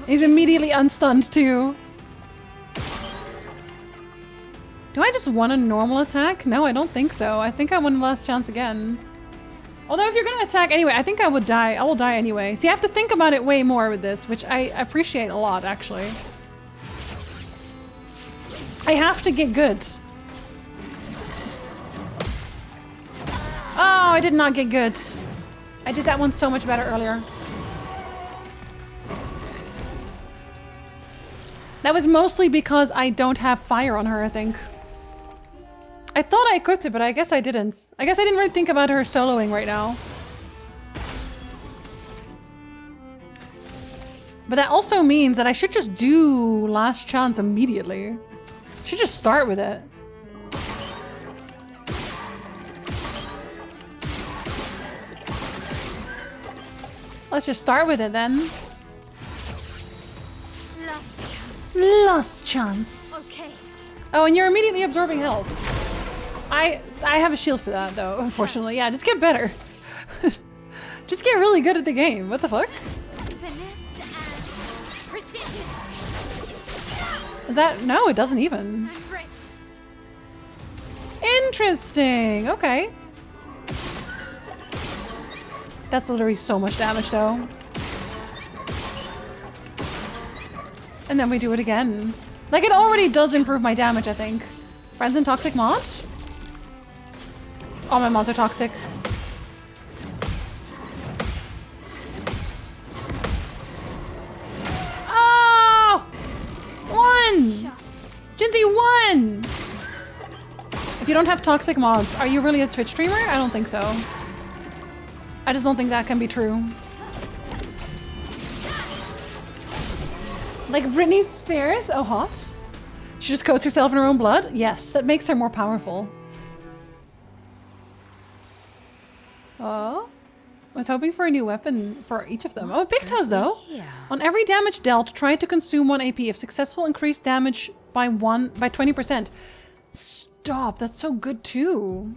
He's immediately unstunned too. Do I just want a normal attack? No, I don't think so. I think I want last chance again. Although if you're gonna attack anyway, I think I would die. I will die anyway. See, I have to think about it way more with this, which I appreciate a lot, actually. I have to get good. Oh, I did not get good. I did that one so much better earlier. That was mostly because I don't have fire on her, I think. I thought I equipped it, but I guess I didn't. I guess I didn't really think about her soloing right now. But that also means that I should just do last chance immediately. Should just start with it. Let's just start with it then. Last chance. Last chance. Okay. Oh, and you're immediately absorbing health. I have a shield for that though, unfortunately. Yeah, just get better. Just get really good at the game. What the fuck? Finesse and precision. Is that no, it doesn't even. I'm ready. Interesting. Okay. That's literally so much damage, though. And then we do it again. Like, it already does improve my damage, I think. Friends and toxic mod? All my mods are toxic. Oh! One! Jinzee won! If you don't have toxic mods, are you really a Twitch streamer? I don't think so. I just don't think that can be true. Like Britney Spears? Oh, hot. She just coats herself in her own blood? Yes, that makes her more powerful. Oh. I was hoping for a new weapon for each of them. Oh, big toes though. On every damage dealt, try to consume 1 AP. If successful, increase damage by 20%. Stop, that's so good too.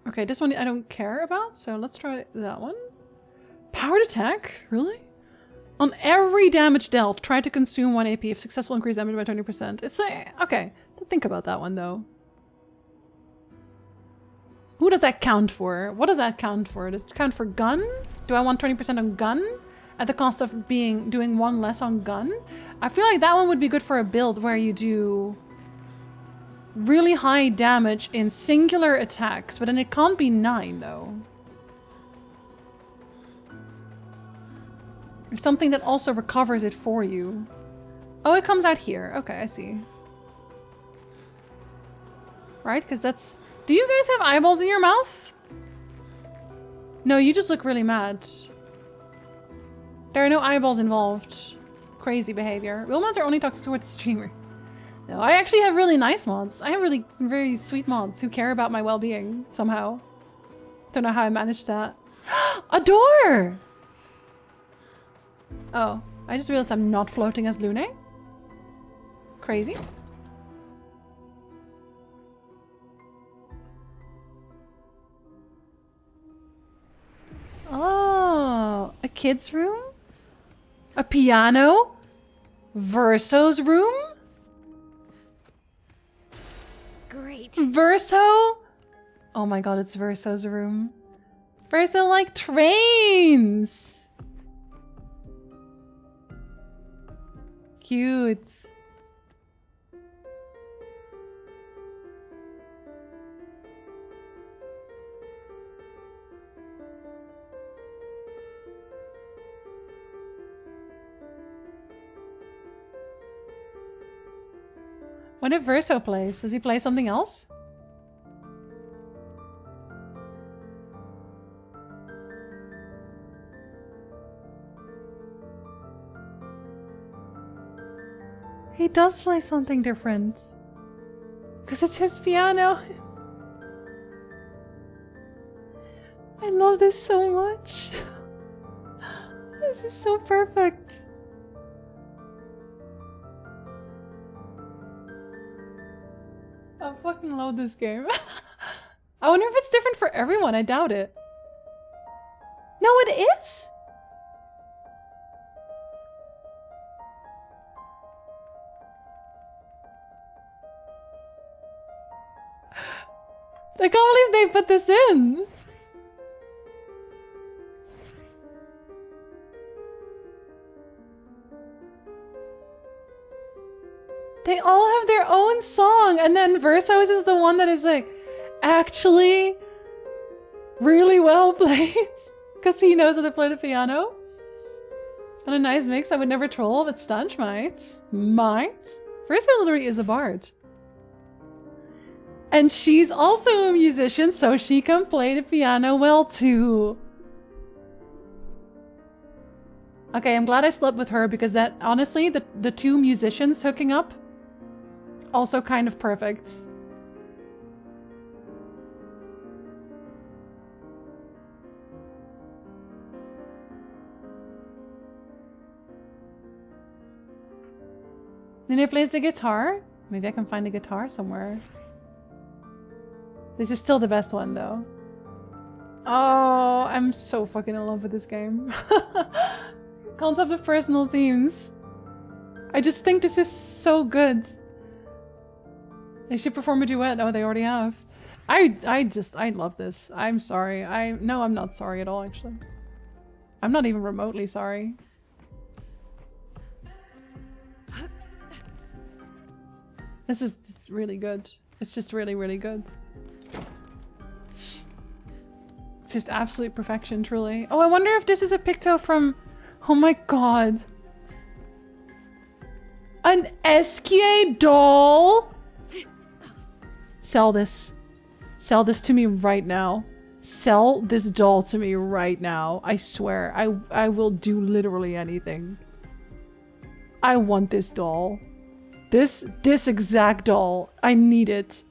Okay, this one I don't care about, so let's try that one. Powered attack? Really? On every damage dealt, try to consume 1 AP. If successful, increase damage by 20%. It's okay. Think about that one though. Who does that count for? What does that count for? Does it count for gun? Do I want 20% on gun? At the cost of doing 1 less on gun? I feel like that one would be good for a build where you do really high damage in singular attacks, but then it can't be 9 though. There's something that also recovers it for you. Oh, it comes out here. Okay, I see. Right, because that's... Do you guys have eyeballs in your mouth? No, you just look really mad. There are no eyeballs involved. Crazy behavior. Real mods are only toxic towards the streamer. No, I actually have really nice mods. I have really very sweet mods who care about my well-being somehow. Don't know how I managed that. A door! Oh, I just realized I'm not floating as Lune. Crazy. Oh, a kid's room? A piano? Verso's room? Great. Verso? Oh my god, it's Verso's room. Verso like trains! Cute. What if Verso plays? Does he play something else? He does play something different. Because it's his piano. I love this so much. This is so perfect. I fucking love this game. I wonder if it's different for everyone. I doubt it. No, it is? I can't believe they put this in. They all have their own song, and then Verso's is the one that is like actually really well played because he knows how to play the piano. And a nice mix. I would never troll, but Stanch might. Verso literally is a bard. And she's also a musician, so she can play the piano well too. Okay, I'm glad I slept with her because that, honestly, the two musicians hooking up, also kind of perfect. Nene plays the guitar. Maybe I can find a guitar somewhere. This is still the best one, though. Oh, I'm so fucking in love with this game. Concept of personal themes. I just think this is so good. They should perform a duet. Oh, they already have. I love this. I'm sorry. No, I'm not sorry at all, actually. I'm not even remotely sorry. This is just really good. It's just really, really good. It's just absolute perfection, truly. Oh, I wonder if this is a picto from... Oh my god. An SKA doll? Sell this. Sell this to me right now. Sell this doll to me right now. I swear. I will do literally anything. I want this doll. This exact doll. I need it.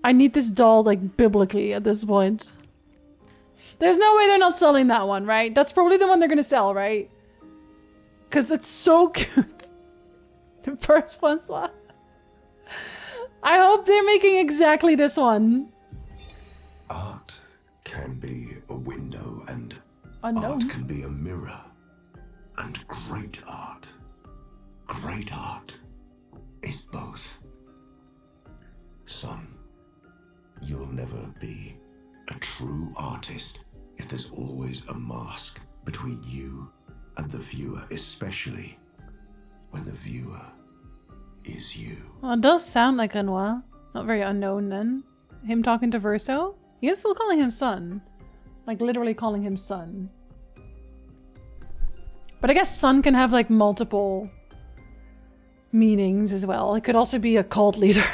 I need this doll, like, biblically at this point. There's no way they're not selling that one, right? That's probably the one they're gonna sell, right? Because it's so cute. The first one slot. I hope they're making exactly this one. Art can be a window and Unknown. art can be a mirror. And great art is both. Son, you'll never be a true artist if there's always a mask between you and the viewer, especially when the viewer is you. Well, it does sound like Renoir. Not very unknown then. Him talking to Verso? He is still calling him son. Like literally calling him son. But I guess son can have like multiple meanings as well. It could also be a cult leader.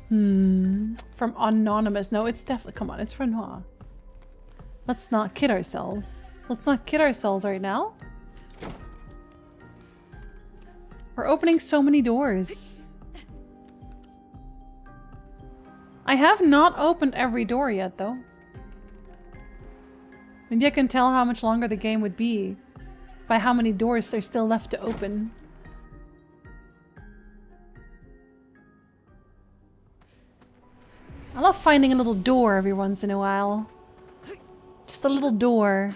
From Anonymous. No, it's definitely... Come on, it's Renoir. Let's not kid ourselves. Let's not kid ourselves right now. We're opening so many doors. I have not opened every door yet, though. Maybe I can tell how much longer the game would be by how many doors are still left to open. I love finding a little door every once in a while. Just a little door.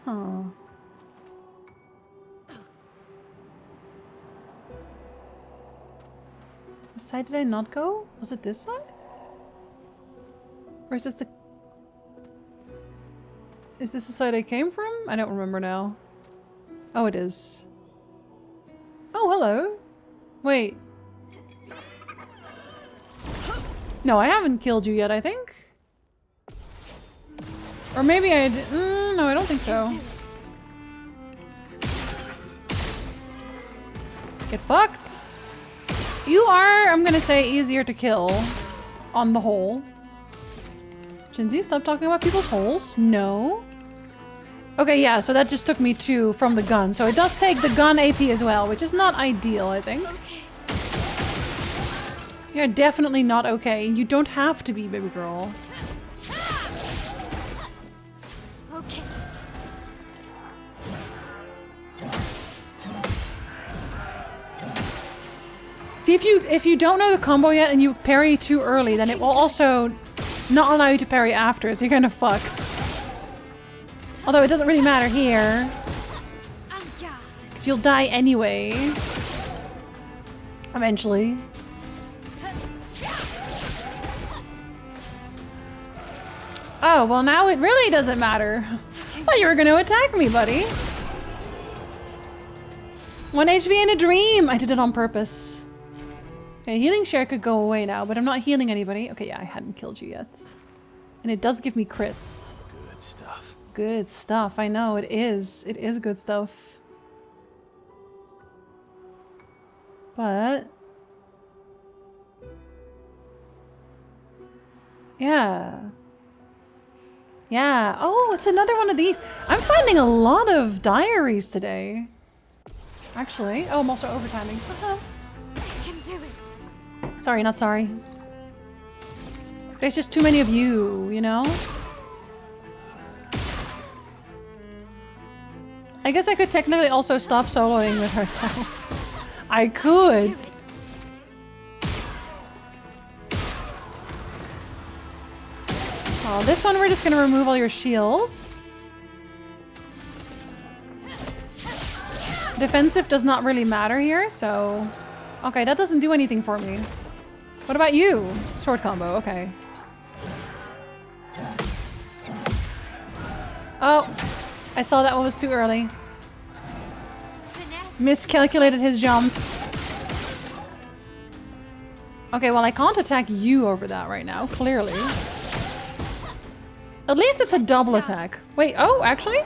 Huh. What side did I not go? Was it this side? Or is this the... Is this the side I came from? I don't remember now. Oh, it is. Oh, hello. Wait. No, I haven't killed you yet, I think. Or maybe I did. No, I don't think so. Get fucked. You are, I'm gonna say, easier to kill. On the whole. Jinzee, stop talking about people's holes. No. Okay, yeah, so that just took me to from the gun. So it does take the gun AP as well, which is not ideal, I think. You're definitely not okay. You don't have to be, baby girl. Okay. See, if you don't know the combo yet and you parry too early, then it will also not allow you to parry after, so you're kind of fucked. Although it doesn't really matter here. Because you'll die anyway. Eventually. Oh, well now it really doesn't matter. I thought you were going to attack me, buddy. 1 HP in a dream! I did it on purpose. Okay, healing share could go away now, but I'm not healing anybody. Okay, yeah, I hadn't killed you yet. And it does give me crits. Good stuff. Good stuff, I know, it is. It is good stuff. But... yeah. Yeah. Oh, it's another one of these. I'm finding a lot of diaries today. Actually. Oh, I'm also overtiming. I can do it. Sorry, not sorry. There's just too many of you, you know? I guess I could technically also stop soloing with her now. I could. Oh, this one we're just gonna remove all your shields. Defensive does not really matter here, so... Okay, that doesn't do anything for me. What about you? Sword combo, okay. Oh, I saw that one was too early. Miscalculated his jump. Okay, well I can't attack you over that right now, clearly. At least it's a double attack. Wait, oh, actually?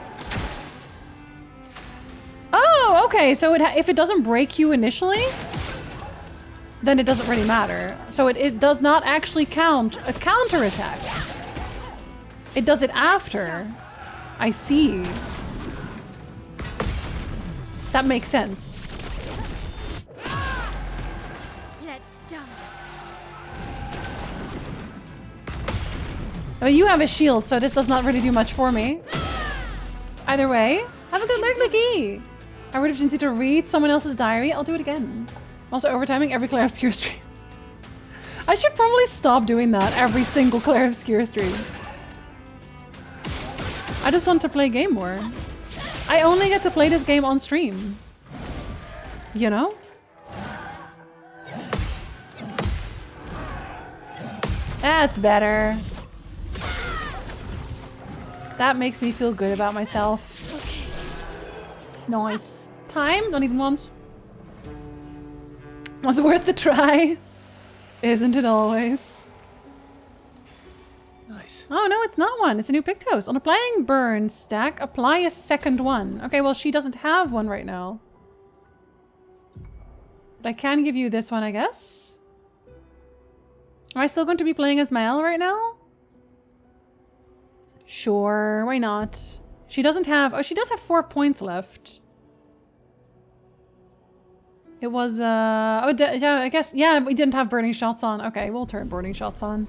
Oh, okay, so if it doesn't break you initially, then it doesn't really matter. So it does not actually count a counter attack. It does it after. I see. That makes sense. Let's dance. Oh, you have a shield, so this does not really do much for me. Either way, have a good luck, Nikki. I would have Jinzee to read someone else's diary. I'll do it again. Also, overtiming every Clair Obscur stream. I should probably stop doing that every single Clair Obscur stream. I just want to play game more. I only get to play this game on stream. You know? That's better. That makes me feel good about myself. Okay. Nice. Time? Not even once. Was worth the try. Isn't it always? Nice. Oh no, it's not one. It's a new Pictos. On applying burn stack, apply a second one. Okay, well she doesn't have one right now. But I can give you this one, I guess. Am I still going to be playing as Mael right now? Sure, why not? She doesn't have... Oh, she does have 4 points left. It was, oh, yeah, I guess... Yeah, we didn't have burning shots on. Okay, we'll turn burning shots on.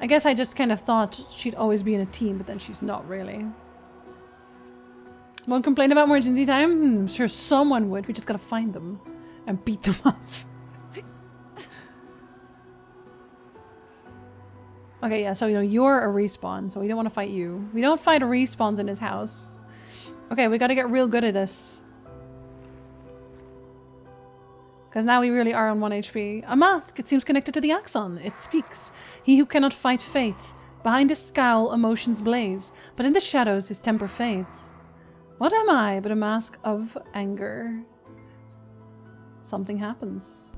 I guess I just kind of thought she'd always be in a team, but then she's not really. Won't complain about more Jinzee time? I'm sure someone would. We just gotta find them and beat them up. Okay, yeah, so you know, you're a respawn, so we don't want to fight you. We don't fight respawns in his house. Okay, we gotta get real good at this. Because now we really are on 1 HP. A mask! It seems connected to the axon. It speaks. He who cannot fight fate. Behind his scowl, emotions blaze. But in the shadows, his temper fades. What am I but a mask of anger? Something happens.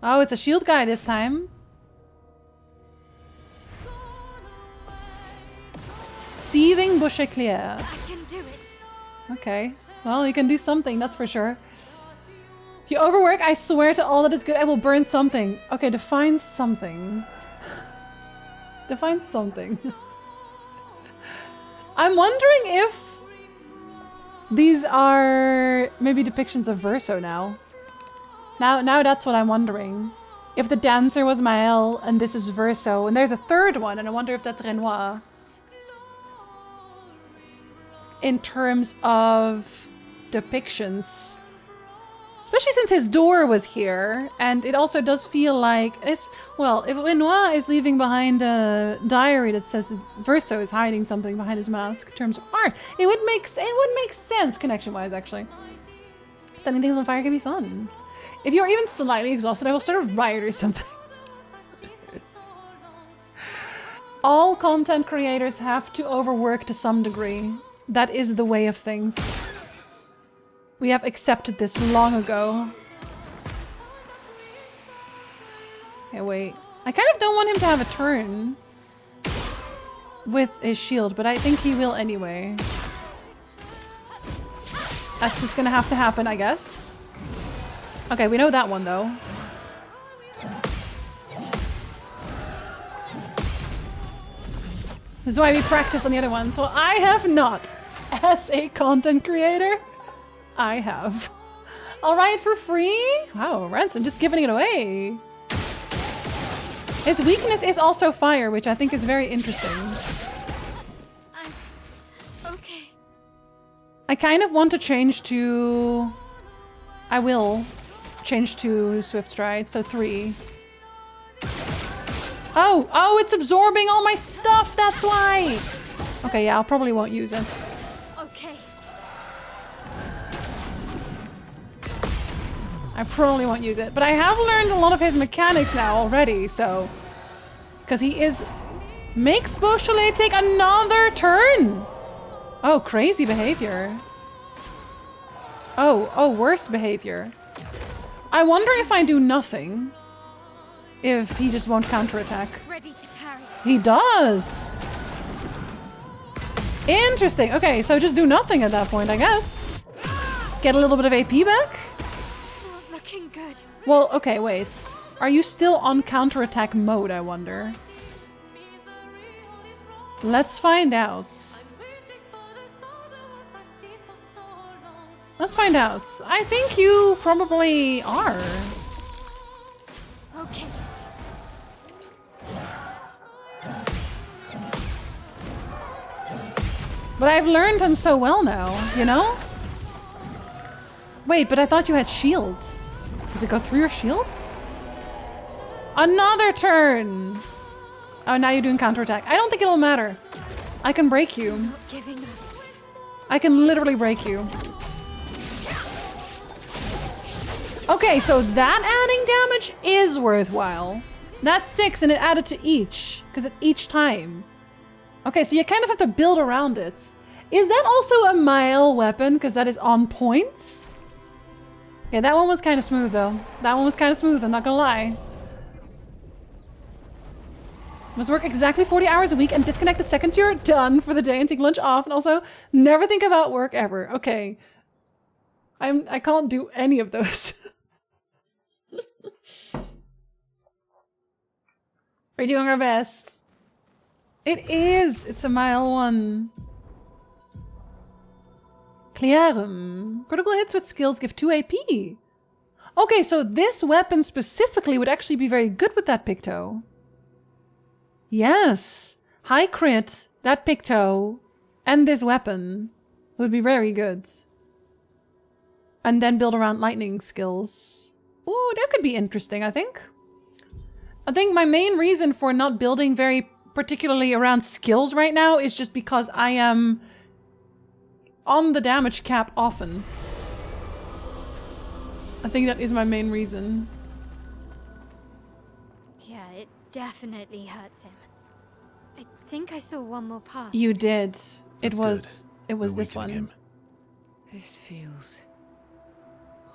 Oh, it's a shield guy this time. Seething bush Clair. I can do it. Okay. Well, you can do something, that's for sure. If you overwork, I swear to all that is good, I will burn something. Okay, define something. Define something. I'm wondering if these are maybe depictions of Verso now. Now that's what I'm wondering. If the dancer was Mael and this is Verso, and there's a third one, and I wonder if that's Renoir. In terms of depictions. Especially since his door was here, and it also does feel like... well, if Renoir is leaving behind a diary that says that Verso is hiding something behind his mask in terms of art, it would make sense connection-wise, actually. Setting things on fire can be fun. If you're even slightly exhausted, I will start a riot or something. All content creators have to overwork to some degree. That is the way of things. We have accepted this long ago. Okay, wait. I kind of don't want him to have a turn with his shield, but I think he will anyway. That's just gonna have to happen, I guess. Okay, we know that one, though. This is why we practice on the other ones. Well, I have not. As a content creator, I have. All right, for free? Wow, Ransom just giving it away. His weakness is also fire, which I think is very interesting. Okay. I kind of want to change to... I will change to Swift Stride, so 3. Oh, it's absorbing all my stuff, that's why! Okay, yeah, I probably won't use it. Okay. I probably won't use it, but I have learned a lot of his mechanics now already, so... Because he is... Makes Beausoleil take another turn! Oh, crazy behavior. Oh, worse behavior. I wonder if I do nothing, if he just won't counterattack. Ready to carry. He does! Interesting. Okay, so just do nothing at that point, I guess. Get a little bit of AP back? Not looking good. Well, okay, wait. Are you still on counterattack mode, I wonder? Let's find out. Let's find out. I think you probably are. Okay. But I've learned him so well now, you know? Wait, but I thought you had shields. Does it go through your shields? Another turn! Oh, now you're doing counterattack. I don't think it'll matter. I can break you. Not giving up. I can literally break you. Okay, so that adding damage is worthwhile. That's 6 and it added to each, because it's each time. Okay, so you kind of have to build around it. Is that also a mile weapon? Because that is on points? Yeah, that one was kind of smooth though. That one was kind of smooth, I'm not gonna lie. Must work exactly 40 hours a week and disconnect the second you're done for the day and take lunch off, and also never think about work ever. Okay. I can't do any of those. We're doing our best. It is! It's a mile one. Clair. Critical hits with skills give 2 AP. Okay, so this weapon specifically would actually be very good with that Picto. Yes! High crit, that Picto, and this weapon would be very good. And then build around lightning skills. Ooh, that could be interesting, I think. I think my main reason for not building very particularly around skills right now is just because I am on the damage cap often. I think that is my main reason. Yeah, it definitely hurts him. I think I saw one more path. You did. It was We're this weakening one. him. This feels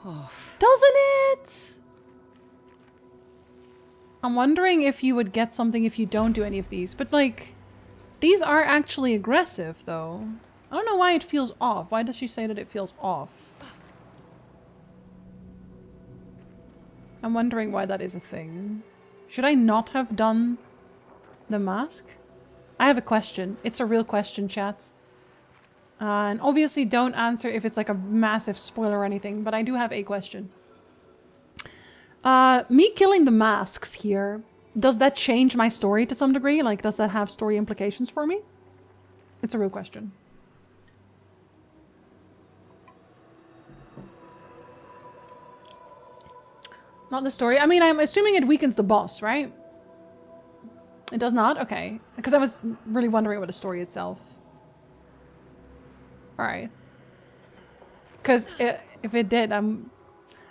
off. Doesn't it? I'm wondering if you would get something if you don't do any of these, but like, these are actually aggressive though. I don't know why it feels off. Why does she say that it feels off? I'm wondering why that is a thing. Should I not have done the mask? I have a question. It's a real question, chat. And obviously don't answer if it's like a massive spoiler or anything, but I do have a question. Me killing the masks here, does that change my story to some degree? Like, does that have story implications for me? It's a real question. Not the story. I mean, I'm assuming it weakens the boss, right? It does not? Okay. Because I was really wondering about the story itself. Alright. Because if it did,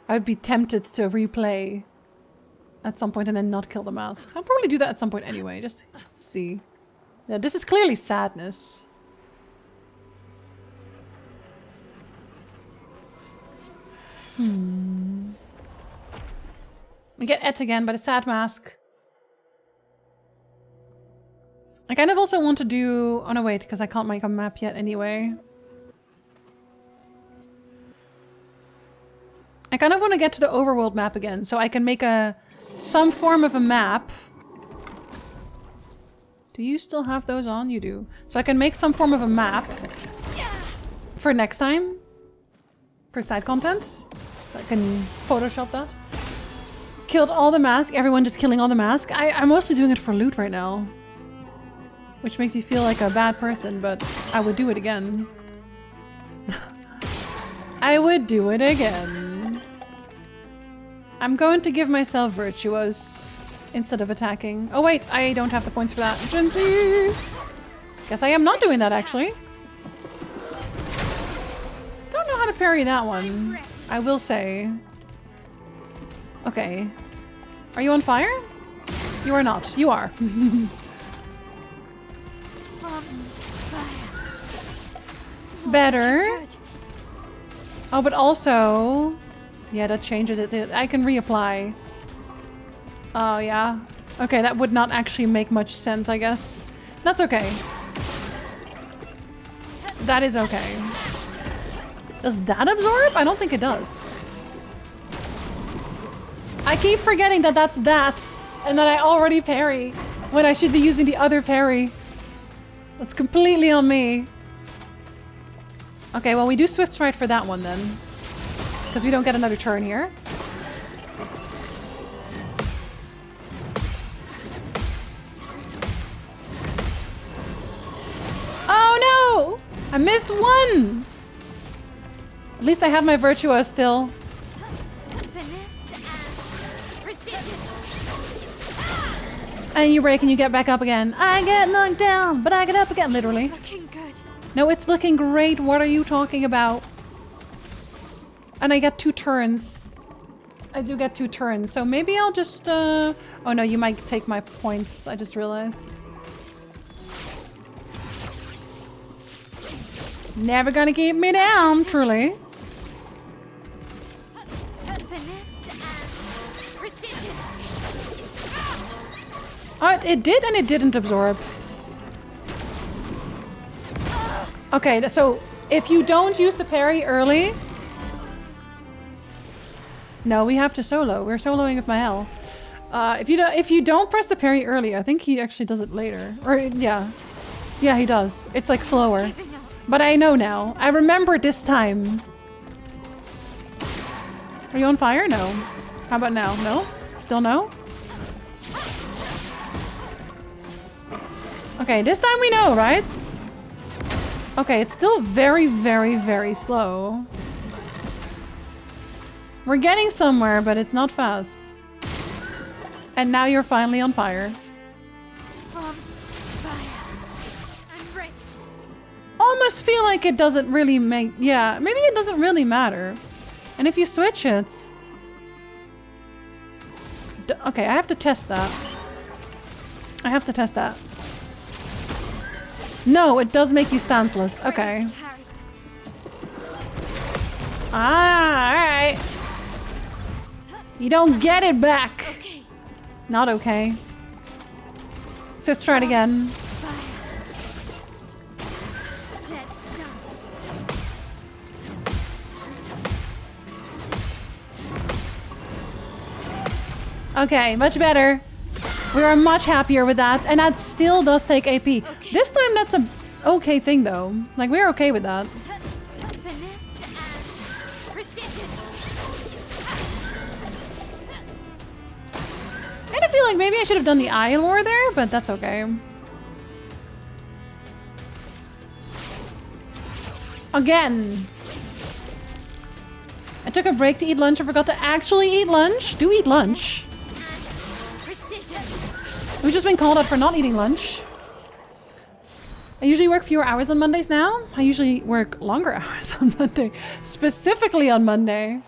I'd be tempted to replay at some point and then not kill the masks. I'll probably do that at some point anyway, just to see. Yeah, this is clearly sadness. We get Et again, but a sad mask. I kind of also want to do... Oh no, wait, because I can't make a map yet anyway. I kind of want to get to the overworld map again, so I can make some form of a map. Do you still have those on? You do. So I can make some form of a map for next time. For side content. I can Photoshop that. Killed all the masks. Everyone just killing all the masks. I'm mostly doing it for loot right now. Which makes me feel like a bad person, but I would do it again. I would do it again. I'm going to give myself virtuos. instead of attacking. Oh wait, I don't have the points for that. Jinzee! Guess I am not doing that actually. Don't know how to parry that one, I will say. Okay. Are you on fire? You are not. You are. Better. Oh, but also... Yeah, that changes it. I can reapply. Oh, yeah. Okay, that would not actually make much sense, I guess. That's okay. That is okay. Does that absorb? I don't think it does. I keep forgetting that that's that, and that I already parry when I should be using the other parry. That's completely on me. Okay, well, we do Swift Stride for that one then. Because we don't get another turn here. Oh no! I missed one! At least I have my Virtuos still. And you break and you get back up again. I get knocked down, but I get up again, literally. Looking good. No, it's looking great. What are you talking about? And I get 2 turns. I do get 2 turns, so maybe I'll just, Oh no, you might take my points. I just realized. Never gonna keep me down, truly. Oh, it did and it didn't absorb. Okay, so if you don't use the parry early... No, we have to solo. We're soloing with Mahel. If you don't press the parry early, I think he actually does it later. Or, yeah. Yeah, he does. It's like slower. But I know now. I remember this time. Are you on fire? No. How about now? No? Still no? Okay, this time we know, right? Okay, it's still very, very, very slow. We're getting somewhere, but it's not fast. And now you're finally on fire. Almost feel like it doesn't really make... Yeah, maybe it doesn't really matter. And if you switch it... Okay, I have to test that. I have to test that. No, it does make you stanceless. Okay. Ah, alright. You don't get it back. Okay. Not okay. So let's try it again. Let's dance. Okay, much better. We are much happier with that, and that still does take AP. Okay. This time that's a okay thing though. Like, we're okay with that. Finesse and precision. I kind of feel like maybe I should have done the eye lore there, but that's okay. Again. I took a break to eat lunch and forgot to actually eat lunch. Do eat lunch. We've just been called out for not eating lunch. I usually work fewer hours on Mondays now. I usually work longer hours on Monday. Specifically on Monday.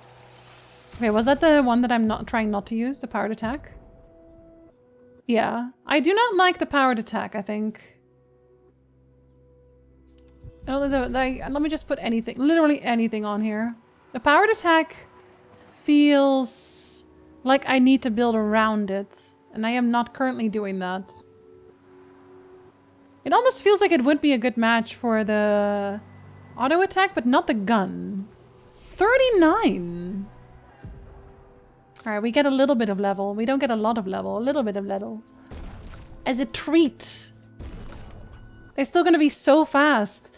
Okay, was that the one that I'm not trying not to use? The powered attack? Yeah. I do not like the powered attack, I think. Let me just put anything, literally anything on here. The powered attack feels like I need to build around it. And I am not currently doing that. It almost feels like it would be a good match for the auto attack, but not the gun. 39! Alright, we get a little bit of level. We don't get a lot of level. A little bit of level. As a treat. They're still gonna be so fast.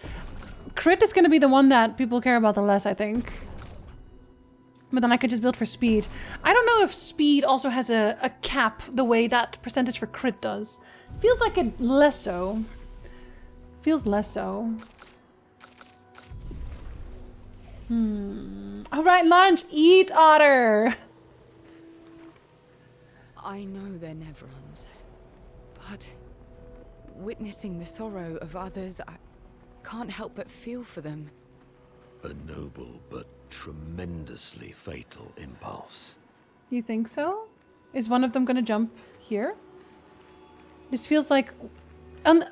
Crit is gonna be the one that people care about the less, I think. But then I could just build for speed. I don't know if speed also has a cap the way that percentage for crit does. Feels like it less so. Feels less so. Alright, lunch! Eat, Otter! I know they're Nevrons, but witnessing the sorrow of others, I can't help but feel for them. A noble but tremendously fatal impulse. You think so? Is one of them gonna jump here? This feels like... the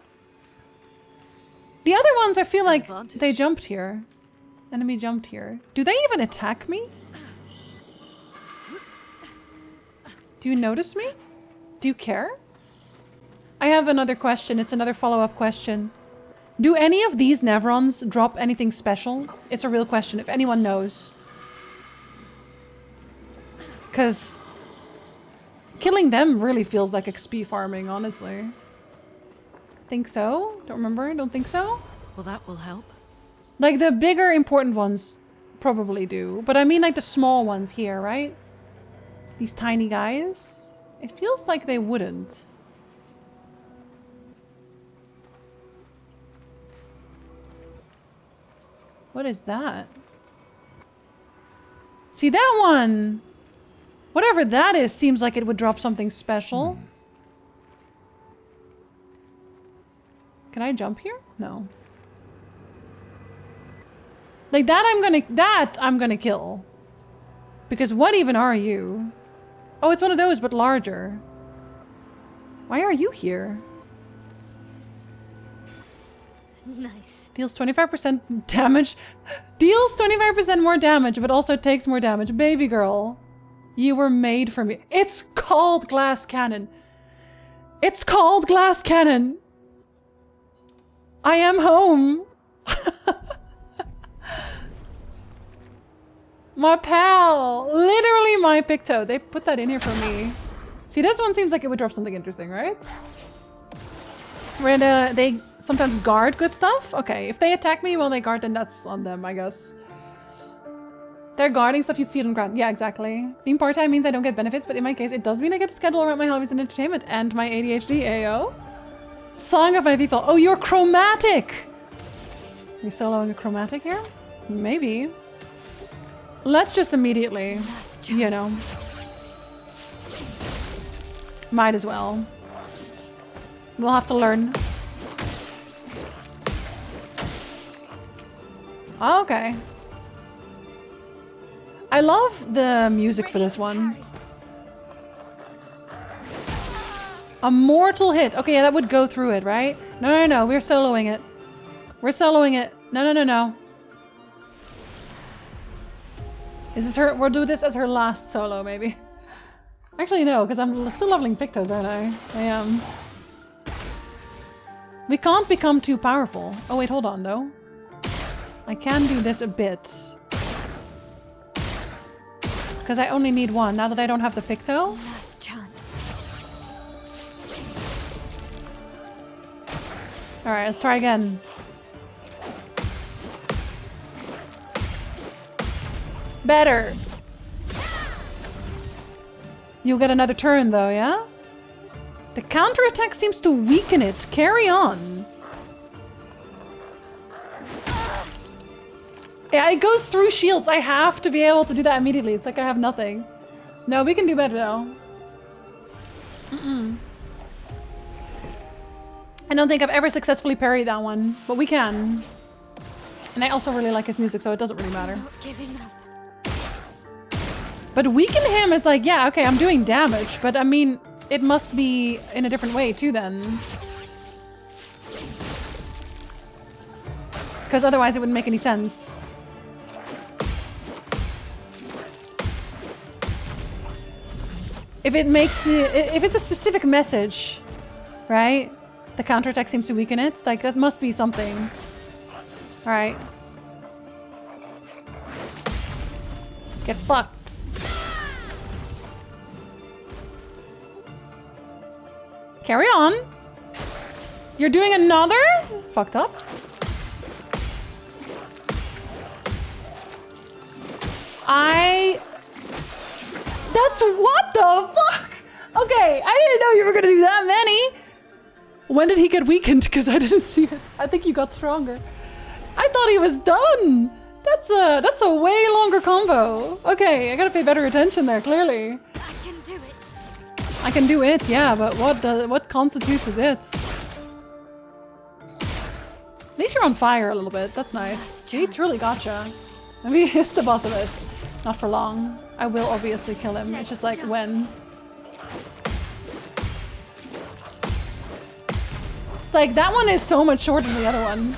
other ones, I feel like they jumped here. Enemy jumped here. Do they even attack me? Do you notice me? Do you care? I have another question. It's another follow-up question. Do any of these Nevrons drop anything special? It's a real question, if anyone knows. Because killing them really feels like XP farming, honestly. Think so? Don't remember? Don't think so? Well, that will help. Like the bigger important ones probably do. But I mean like the small ones here, right? These tiny guys. It feels like they wouldn't. What is that? See, that one, whatever that is, seems like it would drop something special. Can I jump here? No. Like that I'm gonna kill. Because what even are you? Oh, it's one of those, but larger. Why are you here? Nice. Deals 25% damage. Deals 25% more damage, but also takes more damage. Baby girl, you were made for me. It's called glass cannon. It's called glass cannon. I am home. My pal. Literally my Picto. They put that in here for me. See, this one seems like it would drop something interesting, right? Where they sometimes guard good stuff? Okay, if they attack me while they guard, then that's on them, I guess. They're guarding stuff, you'd see it on the ground. Yeah, exactly. Being part-time means I don't get benefits, but in my case, it does mean I get to schedule around my hobbies and entertainment and my ADHD, AO. Song of my people. Oh, you're chromatic! Are we soloing a chromatic here? Maybe. Let's just immediately, you know. Might as well. We'll have to learn. Oh, okay. I love the music for this one. A mortal hit. Okay, yeah, that would go through it, right? No, no, no, we're soloing it. We're soloing it. No, no, no, no. Is this her? We'll do this as her last solo, maybe. Actually, no, because I'm still leveling Pictos, aren't I? I am. We can't become too powerful. Oh wait, hold on though. I can do this a bit. Because I only need one, now that I don't have the Picto. Last chance. Alright, let's try again. Better. You'll get another turn though, yeah? The counterattack seems to weaken it. Carry on. Yeah, it goes through shields. I have to be able to do that immediately. It's like I have nothing. No, we can do better though. I don't think I've ever successfully parried that one, but we can. And I also really like his music, so it doesn't really matter. Not giving up. But weaken him is like, yeah, okay, I'm doing damage, but I mean, it must be in a different way too then. Because otherwise it wouldn't make any sense. If it makes it, if it's a specific message, right? The counterattack seems to weaken it. Like, that must be something. Alright. Get fucked. Carry on. You're doing another? Fucked up. That's what the fuck? Okay, I didn't know you were gonna do that many. When did he get weakened? Because I didn't see it. I think you got stronger. I thought he was done. That's a way longer combo. Okay, I gotta pay better attention there, clearly. I can do it. I can do it, yeah, but what constitutes as it? At least you're on fire a little bit. That's nice. Jeet's really gotcha. Maybe it's the boss of this. Not for long. I will obviously kill him. It's just like when. Like that one is so much shorter than the other one.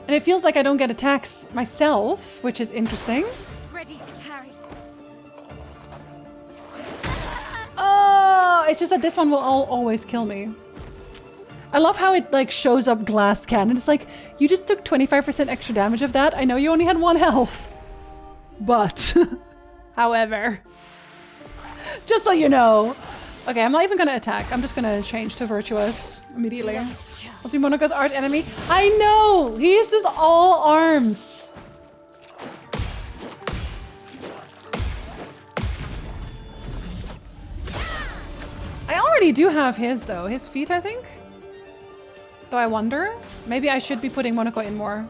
And it feels like I don't get attacks myself, which is interesting. Ready to parry. Oh, it's just that this one will always kill me. I love how it like shows up glass cannon. It's like, you just took 25% extra damage of that. I know you only had 1 health. But, however, just so you know. Okay, I'm not even gonna attack. I'm just gonna change to Virtuous immediately. What's Monaco's arch enemy? I know! He uses all arms. I already do have his though. His feet, I think. Though I wonder. Maybe I should be putting Monaco in more.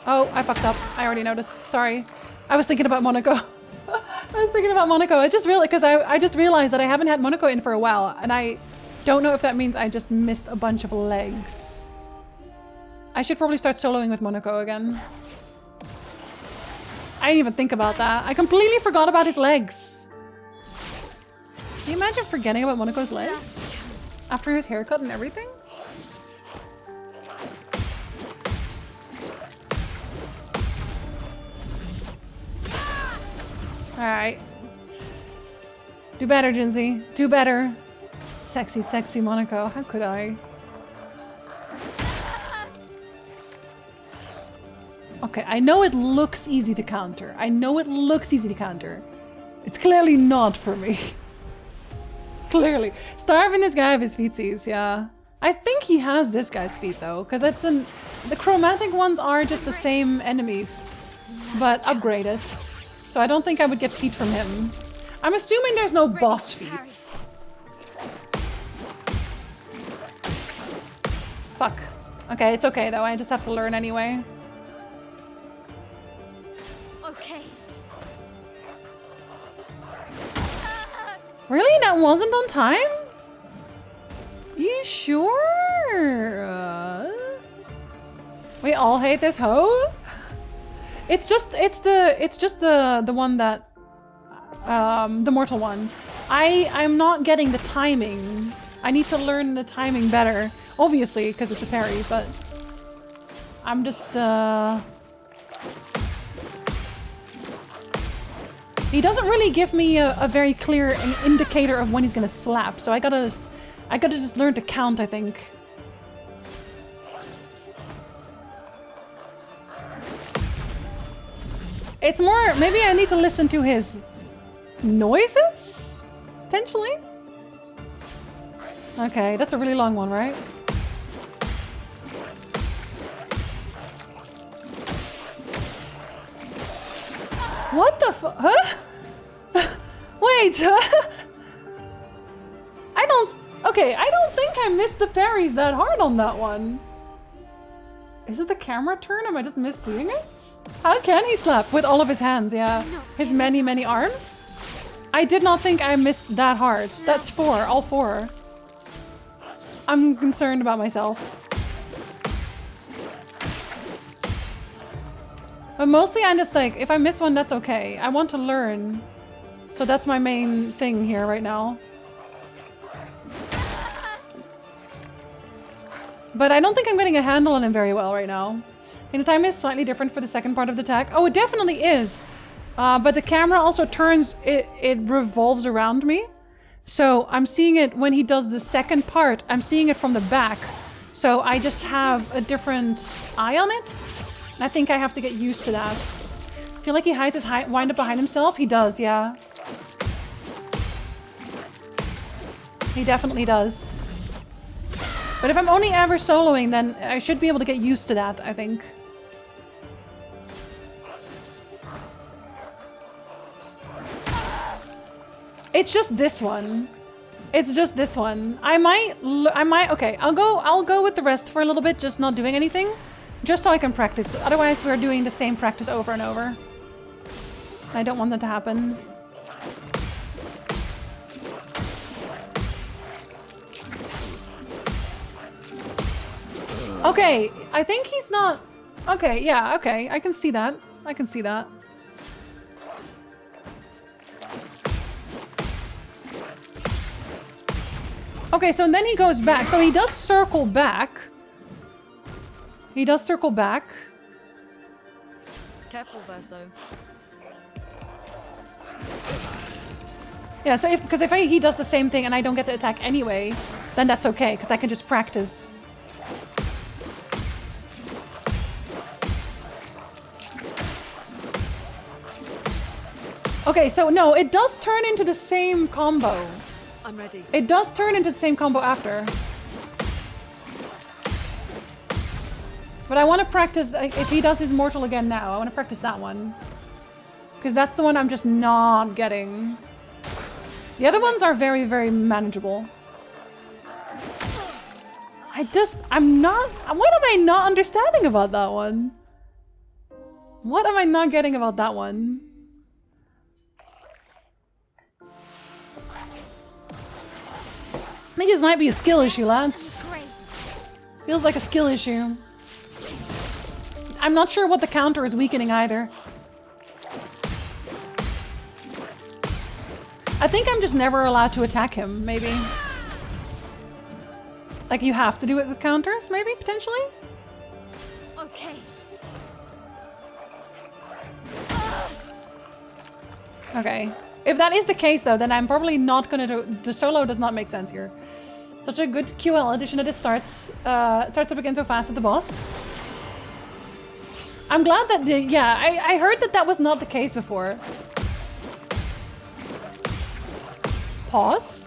Oh, I fucked up. I already noticed. Sorry. I was thinking about Monaco. I was thinking about Monaco. It's just really because I just realized that I haven't had Monaco in for a while, and I don't know if that means I just missed a bunch of legs. I should probably start soloing with Monaco again. I didn't even think about that. I completely forgot about his legs. Can you imagine forgetting about Monaco's legs? After his haircut and everything? Alright. Do better, Jinzee. Do better. Sexy, sexy Monaco. How could I? Okay, I know it looks easy to counter. I know it looks easy to counter. It's clearly not for me. Clearly. Starving this guy of his feetsies, yeah. I think he has this guy's feet though, because it's an... The chromatic ones are just the same enemies, but upgraded. So I don't think I would get feet from him. I'm assuming there's no boss feet. Fuck. Okay, it's okay though. I just have to learn anyway. Okay. Really? That wasn't on time? You sure? We all hate this hoe? It's just the one that the mortal one. I'm not getting the timing. I need to learn the timing better. Obviously, because it's a parry, but I'm just he doesn't really give me a very clear indicator of when he's gonna slap, so I gotta just learn to count, I think. It's more, maybe I need to listen to his noises? Potentially? Okay, that's a really long one, right? What the fu- huh? Wait, I don't think I missed the parries that hard on that one. Is it the camera turn? Am I just misseeing it? How can he slap? With all of his hands, yeah. His many, many arms? I did not think I missed that hard. That's 4, all 4. I'm concerned about myself. But mostly I'm just like, if I miss one, that's okay. I want to learn. So that's my main thing here right now. But I don't think I'm getting a handle on him very well right now. And the time is slightly different for the second part of the attack. Oh, it definitely is. But the camera also turns, it revolves around me. So I'm seeing it when he does the second part, I'm seeing it from the back. So I just have a different eye on it. I think I have to get used to that. I feel like he hides his wind up behind himself. He does, yeah. He definitely does. But if I'm only ever soloing, then I should be able to get used to that, I think. It's just this one. It's just this one. I might, okay, I'll go with the rest for a little bit, just not doing anything. Just so I can practice. Otherwise, we're doing the same practice over and over. I don't want that to happen. Okay, I think he's not... Okay, yeah, okay. I can see that. I can see that. Okay, so then he goes back. So he does circle back. He does circle back. Careful, Verso. Yeah, so if he does the same thing and I don't get to attack anyway, then that's okay, because I can just practice. Okay, so no, it does turn into the same combo. I'm ready. It does turn into the same combo after. But I want to practice, if he does his mortal again now, I want to practice that one. Because that's the one I'm just not getting. The other ones are very, very manageable. I'm not, what am I not understanding about that one? What am I not getting about that one? I think this might be a skill issue, lads. Feels like a skill issue. I'm not sure what the counter is weakening either. I think I'm just never allowed to attack him, maybe. Like you have to do it with counters, maybe, potentially? Okay. Okay. If that is the case, though, then I'm probably not gonna do... The solo does not make sense here. Such a good QL edition that it starts up again so fast at the boss. I'm glad that the... Yeah, I heard that that was not the case before. Pause.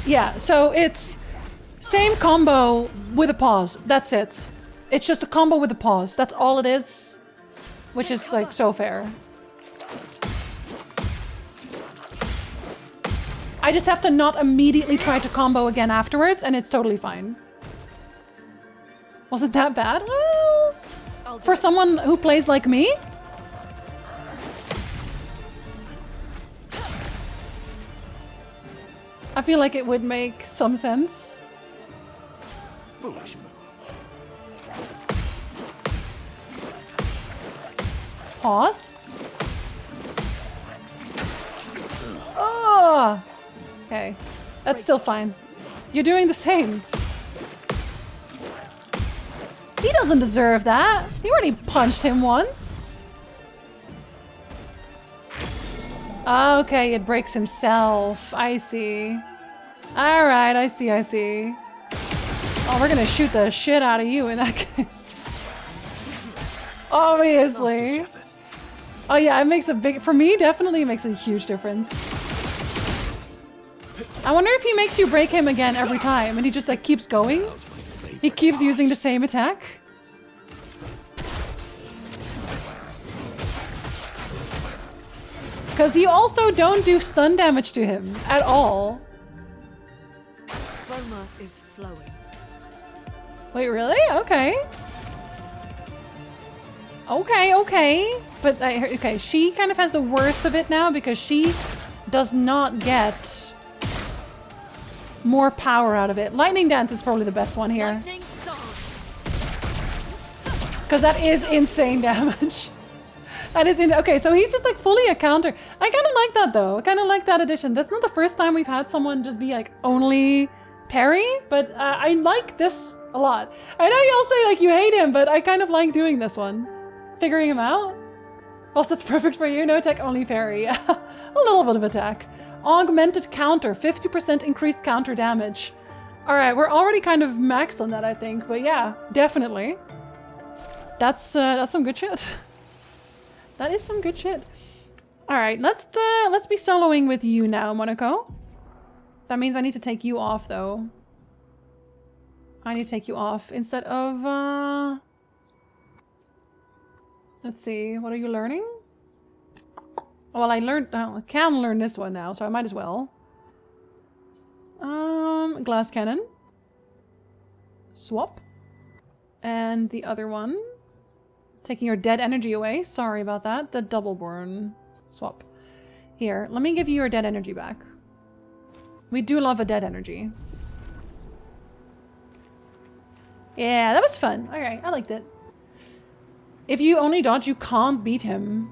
Yeah, so it's same combo with a pause. That's it. It's just a combo with a pause. That's all it is. Which is like so fair. I just have to not immediately try to combo again afterwards and it's totally fine. Was it that bad? Well, for someone who plays like me? I feel like it would make some sense. Foolish move. Pause. Oh! Okay. That's still fine. You're doing the same. He doesn't deserve that. You already punched him once. Okay, it breaks himself. I see. Alright, I see, I see. Oh, we're gonna shoot the shit out of you in that case. Obviously. Oh yeah, it makes a big... For me, definitely makes a huge difference. I wonder if he makes you break him again every time and he just like keeps going. He keeps using the same attack. Because you also don't do stun damage to him at all. Chroma is flowing. Wait, really? Okay. Okay, okay. But, okay, she kind of has the worst of it now because she does not get more power out of it. Lightning Dance is probably the best one here. Because that is insane damage. That is okay, so he's just like fully a counter. I kind of like that though. I kind of like that addition. That's not the first time we've had someone just be like only parry, but I like this a lot. I know you all say like you hate him, but I kind of like doing this one. Figuring him out. Whilst that's perfect for you, no attack, only parry. A little bit of attack. Augmented counter, 50% increased counter damage. Alright, we're already kind of maxed on that, I think, but yeah, definitely. That's some good shit. That is some good shit. Alright, let's be soloing with you now, Monaco. That means I need to take you off, though. I need to take you off instead of, let's see, what are you learning? Well, I can learn this one now, so I might as well. Glass cannon. Swap. And the other one. Taking your dead energy away. Sorry about that. The double burn. Swap. Here, let me give you your dead energy back. We do love a dead energy. Yeah, that was fun. Alright, I liked it. If you only dodge, you can't beat him.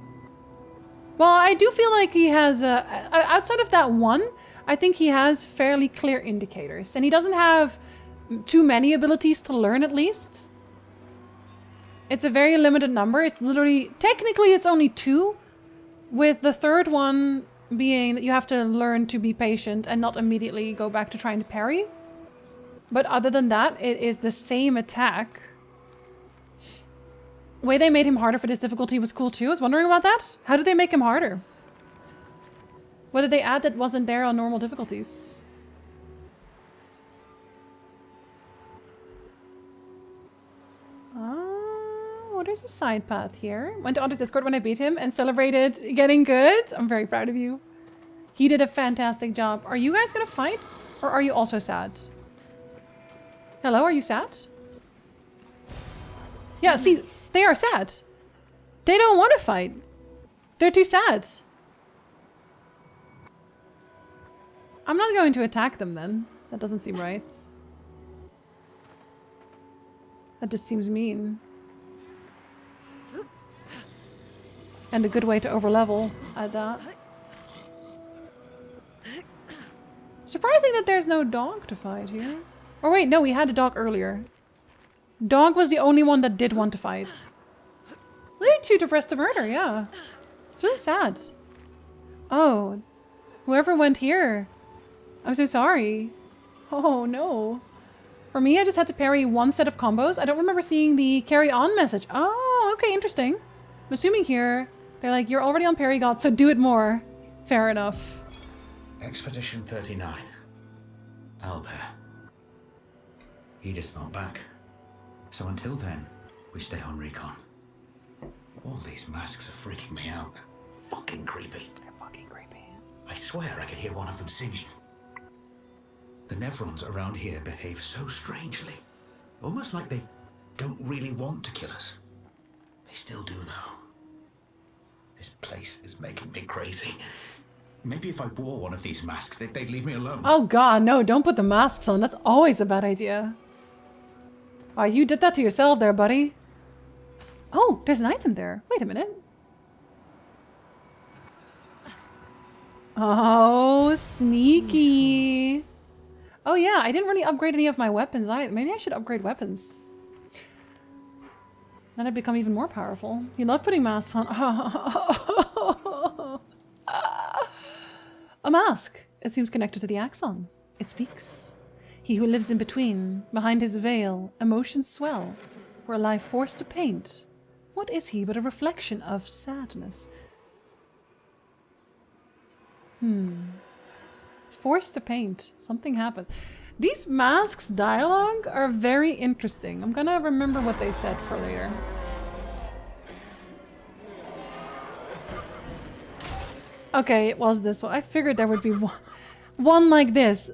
Well, I do feel like he has, outside of that one, I think he has fairly clear indicators. And he doesn't have too many abilities to learn, at least. It's a very limited number. It's literally, technically it's only 2, with the third one being that you have to learn to be patient and not immediately go back to trying to parry. But other than that, it is the same attack. The way they made him harder for this difficulty was cool too. I was wondering about that. How did they make him harder? What did they add that wasn't there on normal difficulties? Oh, there's a side path here. Went to Otter's Discord when I beat him and celebrated getting good. I'm very proud of you. He did a fantastic job. Are you guys gonna fight? Or are you also sad? Hello, are you sad? Yeah, see, they are sad. They don't want to fight. They're too sad. I'm not going to attack them then. That doesn't seem right. That just seems mean. And a good way to overlevel at that. Surprising that there's no dog to fight here. Or wait, no, we had a dog earlier. Dog was the only one that did want to fight. Really too depressed to murder, yeah. It's really sad. Oh, whoever went here. I'm so sorry. Oh no. For me, I just had to parry one set of combos. I don't remember seeing the carry on message. Oh, okay, interesting. I'm assuming here, they're like, you're already on parry god, so do it more. Fair enough. Expedition 39. Albert. Edith's not back. So until then, we stay on recon. All these masks are freaking me out. Fucking creepy. They're fucking creepy. I swear I could hear one of them singing. The Nevrons around here behave so strangely. Almost like they don't really want to kill us. They still do, though. This place is making me crazy. Maybe if I wore one of these masks, they'd leave me alone. Oh god, no, don't put the masks on. That's always a bad idea. Oh, you did that to yourself there, buddy. Oh, there's an item there. Wait a minute. Oh, sneaky. Oh yeah, I didn't really upgrade any of my weapons either. Maybe I should upgrade weapons. Then I'd become even more powerful. You love putting masks on. A mask. It seems connected to the axon. It speaks. He who lives in between, behind his veil, emotions swell, where lie forced to paint. What is he but a reflection of sadness? Forced to paint. Something happened. These masks' dialogue are very interesting. I'm gonna remember what they said for later. Okay, it was this one. I figured there would be one like this.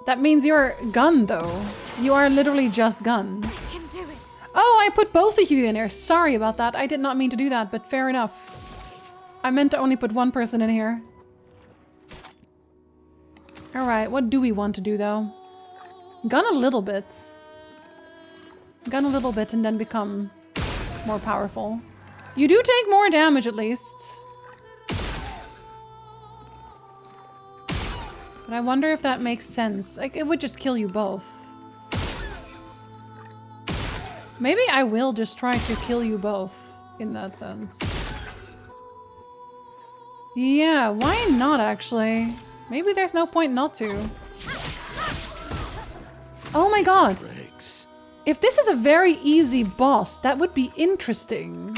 That means you're gun, though. You are literally just gun. I can do it. Oh, I put both of you in here. Sorry about that. I did not mean to do that, but fair enough. I meant to only put one person in here. Alright, what do we want to do, though? Gun a little bit. Gun a little bit and then become more powerful. You do take more damage, at least. But I wonder if that makes sense. Like, it would just kill you both. Maybe I will just try to kill you both in that sense. Yeah, why not, actually? Maybe there's no point not to. Oh my god! If this is a very easy boss, that would be interesting.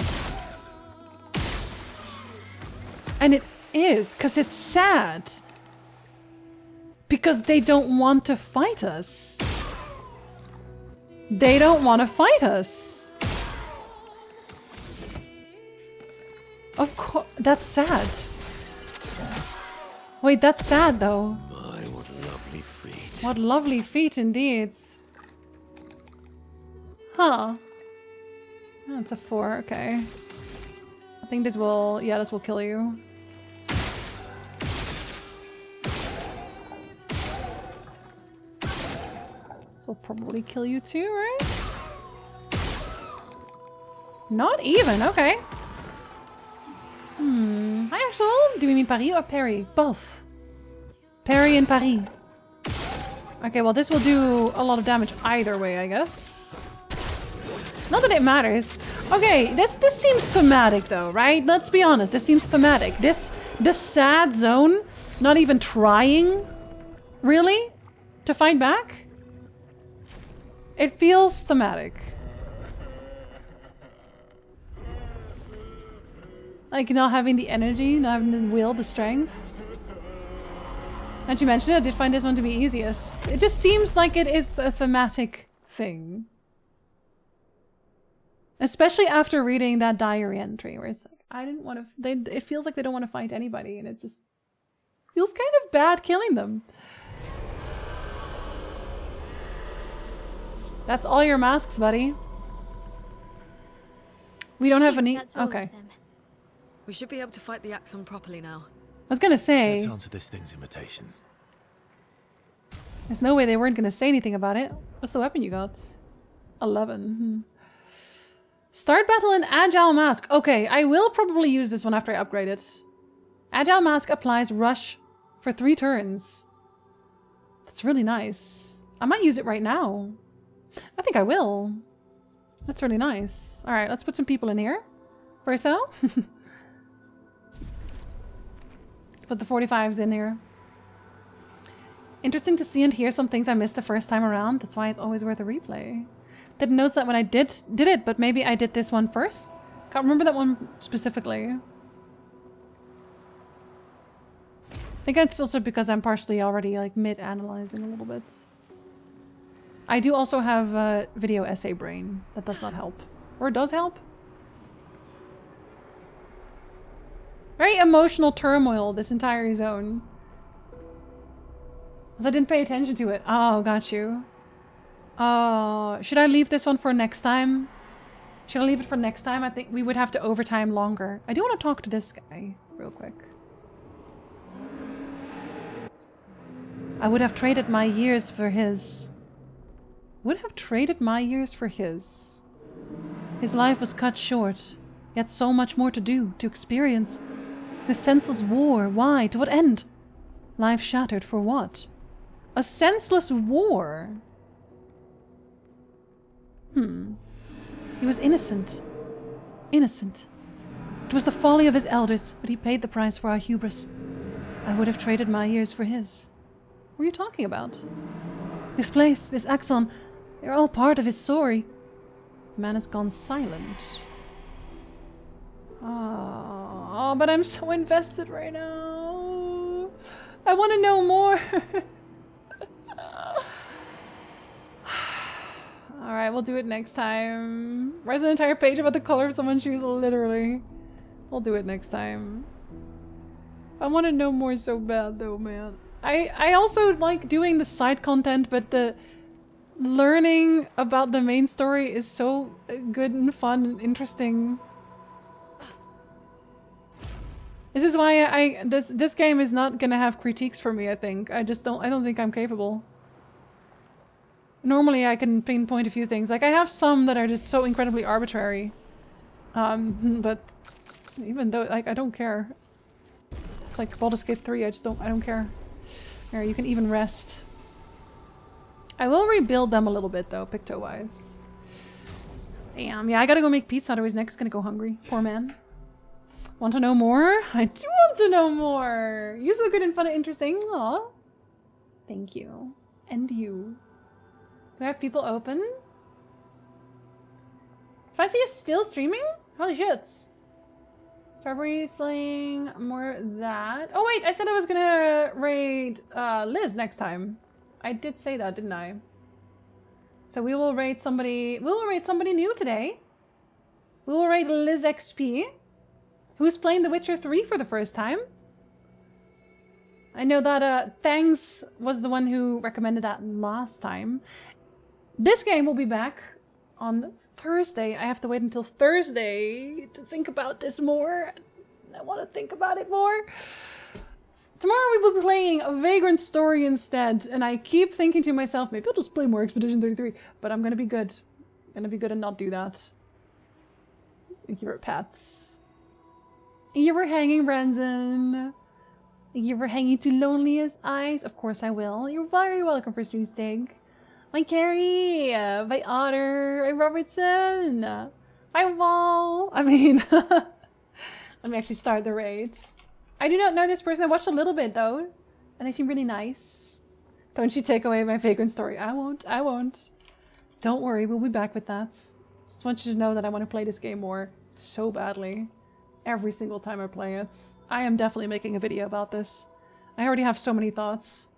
And it is, because it's sad. Because they don't want to fight us. They don't want to fight us. Of course, that's sad. Wait, that's sad though. My, what lovely feet. What lovely feet indeed. Huh. That's a 4, okay. I think this will, yeah, this will kill you. will probably kill you too, right? Not even, okay. Hi Axel, do we mean Paris or Perry? Both. Perry and Paris. Okay, well this will do a lot of damage either way, I guess. Not that it matters. Okay, this seems thematic though, right? Let's be honest, this seems thematic. This sad zone, not even trying, really, to fight back? It feels thematic. Like not having the energy, not having the will, the strength. As you mentioned it, I did find this one to be easiest. It just seems like it is a thematic thing. Especially after reading that diary entry where it's like, I didn't want to, it feels like they don't want to fight anybody and it just feels kind of bad killing them. That's all your masks, buddy. We don't have any, okay. We should be able to fight the Axon properly now. I was gonna say, let's answer this thing's invitation. There's no way they weren't gonna say anything about it. What's the weapon you got? 11. Start battle in Agile Mask. Okay, I will probably use this one after I upgrade it. Agile Mask applies rush for 3 turns. That's really nice. I might use it right now. I think I will. That's really nice. Alright, let's put some people in here. Verso. Put the 45s in here. Interesting to see and hear some things I missed the first time around. That's why it's always worth a replay. Didn't notice that when I did it, but maybe I did this one first. Can't remember that one specifically. I think it's also because I'm partially already like mid-analyzing a little bit. I do also have a video essay brain. That does not help. Or it does help. Very emotional turmoil, this entire zone. Because I didn't pay attention to it. Oh, got you. Oh, should I leave this one for next time? Should I leave it for next time? I think we would have to overtime longer. I do want to talk to this guy real quick. I would have traded my years for his. Would have traded my years for his. His life was cut short, yet so much more to do, to experience. This senseless war, why? To what end? Life shattered for what? A senseless war? He was innocent. Innocent. It was the folly of his elders, but he paid the price for our hubris. I would have traded my years for his. What are you talking about? This place, this Axon, they're all part of his story. The man has gone silent. Oh, but I'm so invested right now. I want to know more. Alright, we'll do it next time. Where's an entire page about the color of someone's shoes, literally. We'll do it next time. I want to know more so bad though, man. I also like doing the side content, but the learning about the main story is so good and fun and interesting. This is why this game is not gonna have critiques for me, I think. I don't think I'm capable. Normally I can pinpoint a few things. Like I have some that are just so incredibly arbitrary. But even though like I don't care. It's like Baldur's Gate 3, I don't care. Here, you can even rest. I will rebuild them a little bit though, picto-wise. Damn, yeah, I gotta go make pizza, otherwise Nick's gonna go hungry. Poor man. Want to know more? I do want to know more! You're so good and fun and interesting. Aw. Thank you. And you. Do I have people open? Spicy is still streaming? Holy shit. Strawberry is playing more of that. Oh wait, I said I was gonna raid Liz next time. I did say that, didn't I? So we will raid somebody new today. We will raid Liz XP, who's playing The Witcher 3 for the first time. I know that Thangs was the one who recommended that last time. This game will be back on Thursday. I have to wait until Thursday to think about this more. I want to think about it more. Tomorrow we will be playing a Vagrant Story instead, and I keep thinking to myself, maybe I'll just play more Expedition 33, but I'm gonna be good. I'm gonna be good and not do that. Thank you for pets. Thank you for hanging, Brendan. Thank you for hanging to Loneliest Eyes. Of course I will. You're very welcome for Stream Stig. By Carrie, by Otter, by Robertson, by Wall. I mean, let me actually start the raids. I do not know this person. I watched a little bit though, and they seem really nice. Don't you take away my Vagrant Story. I won't. I won't. Don't worry, we'll be back with that. Just want you to know that I want to play this game more so badly. Every single time I play it. I am definitely making a video about this. I already have so many thoughts.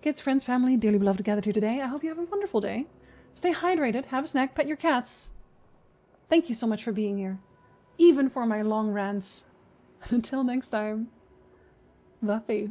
Kids, friends, family, dearly beloved gathered here today. I hope you have a wonderful day. Stay hydrated, have a snack, pet your cats. Thank you so much for being here. Even for my long rants. Until next time. Bye.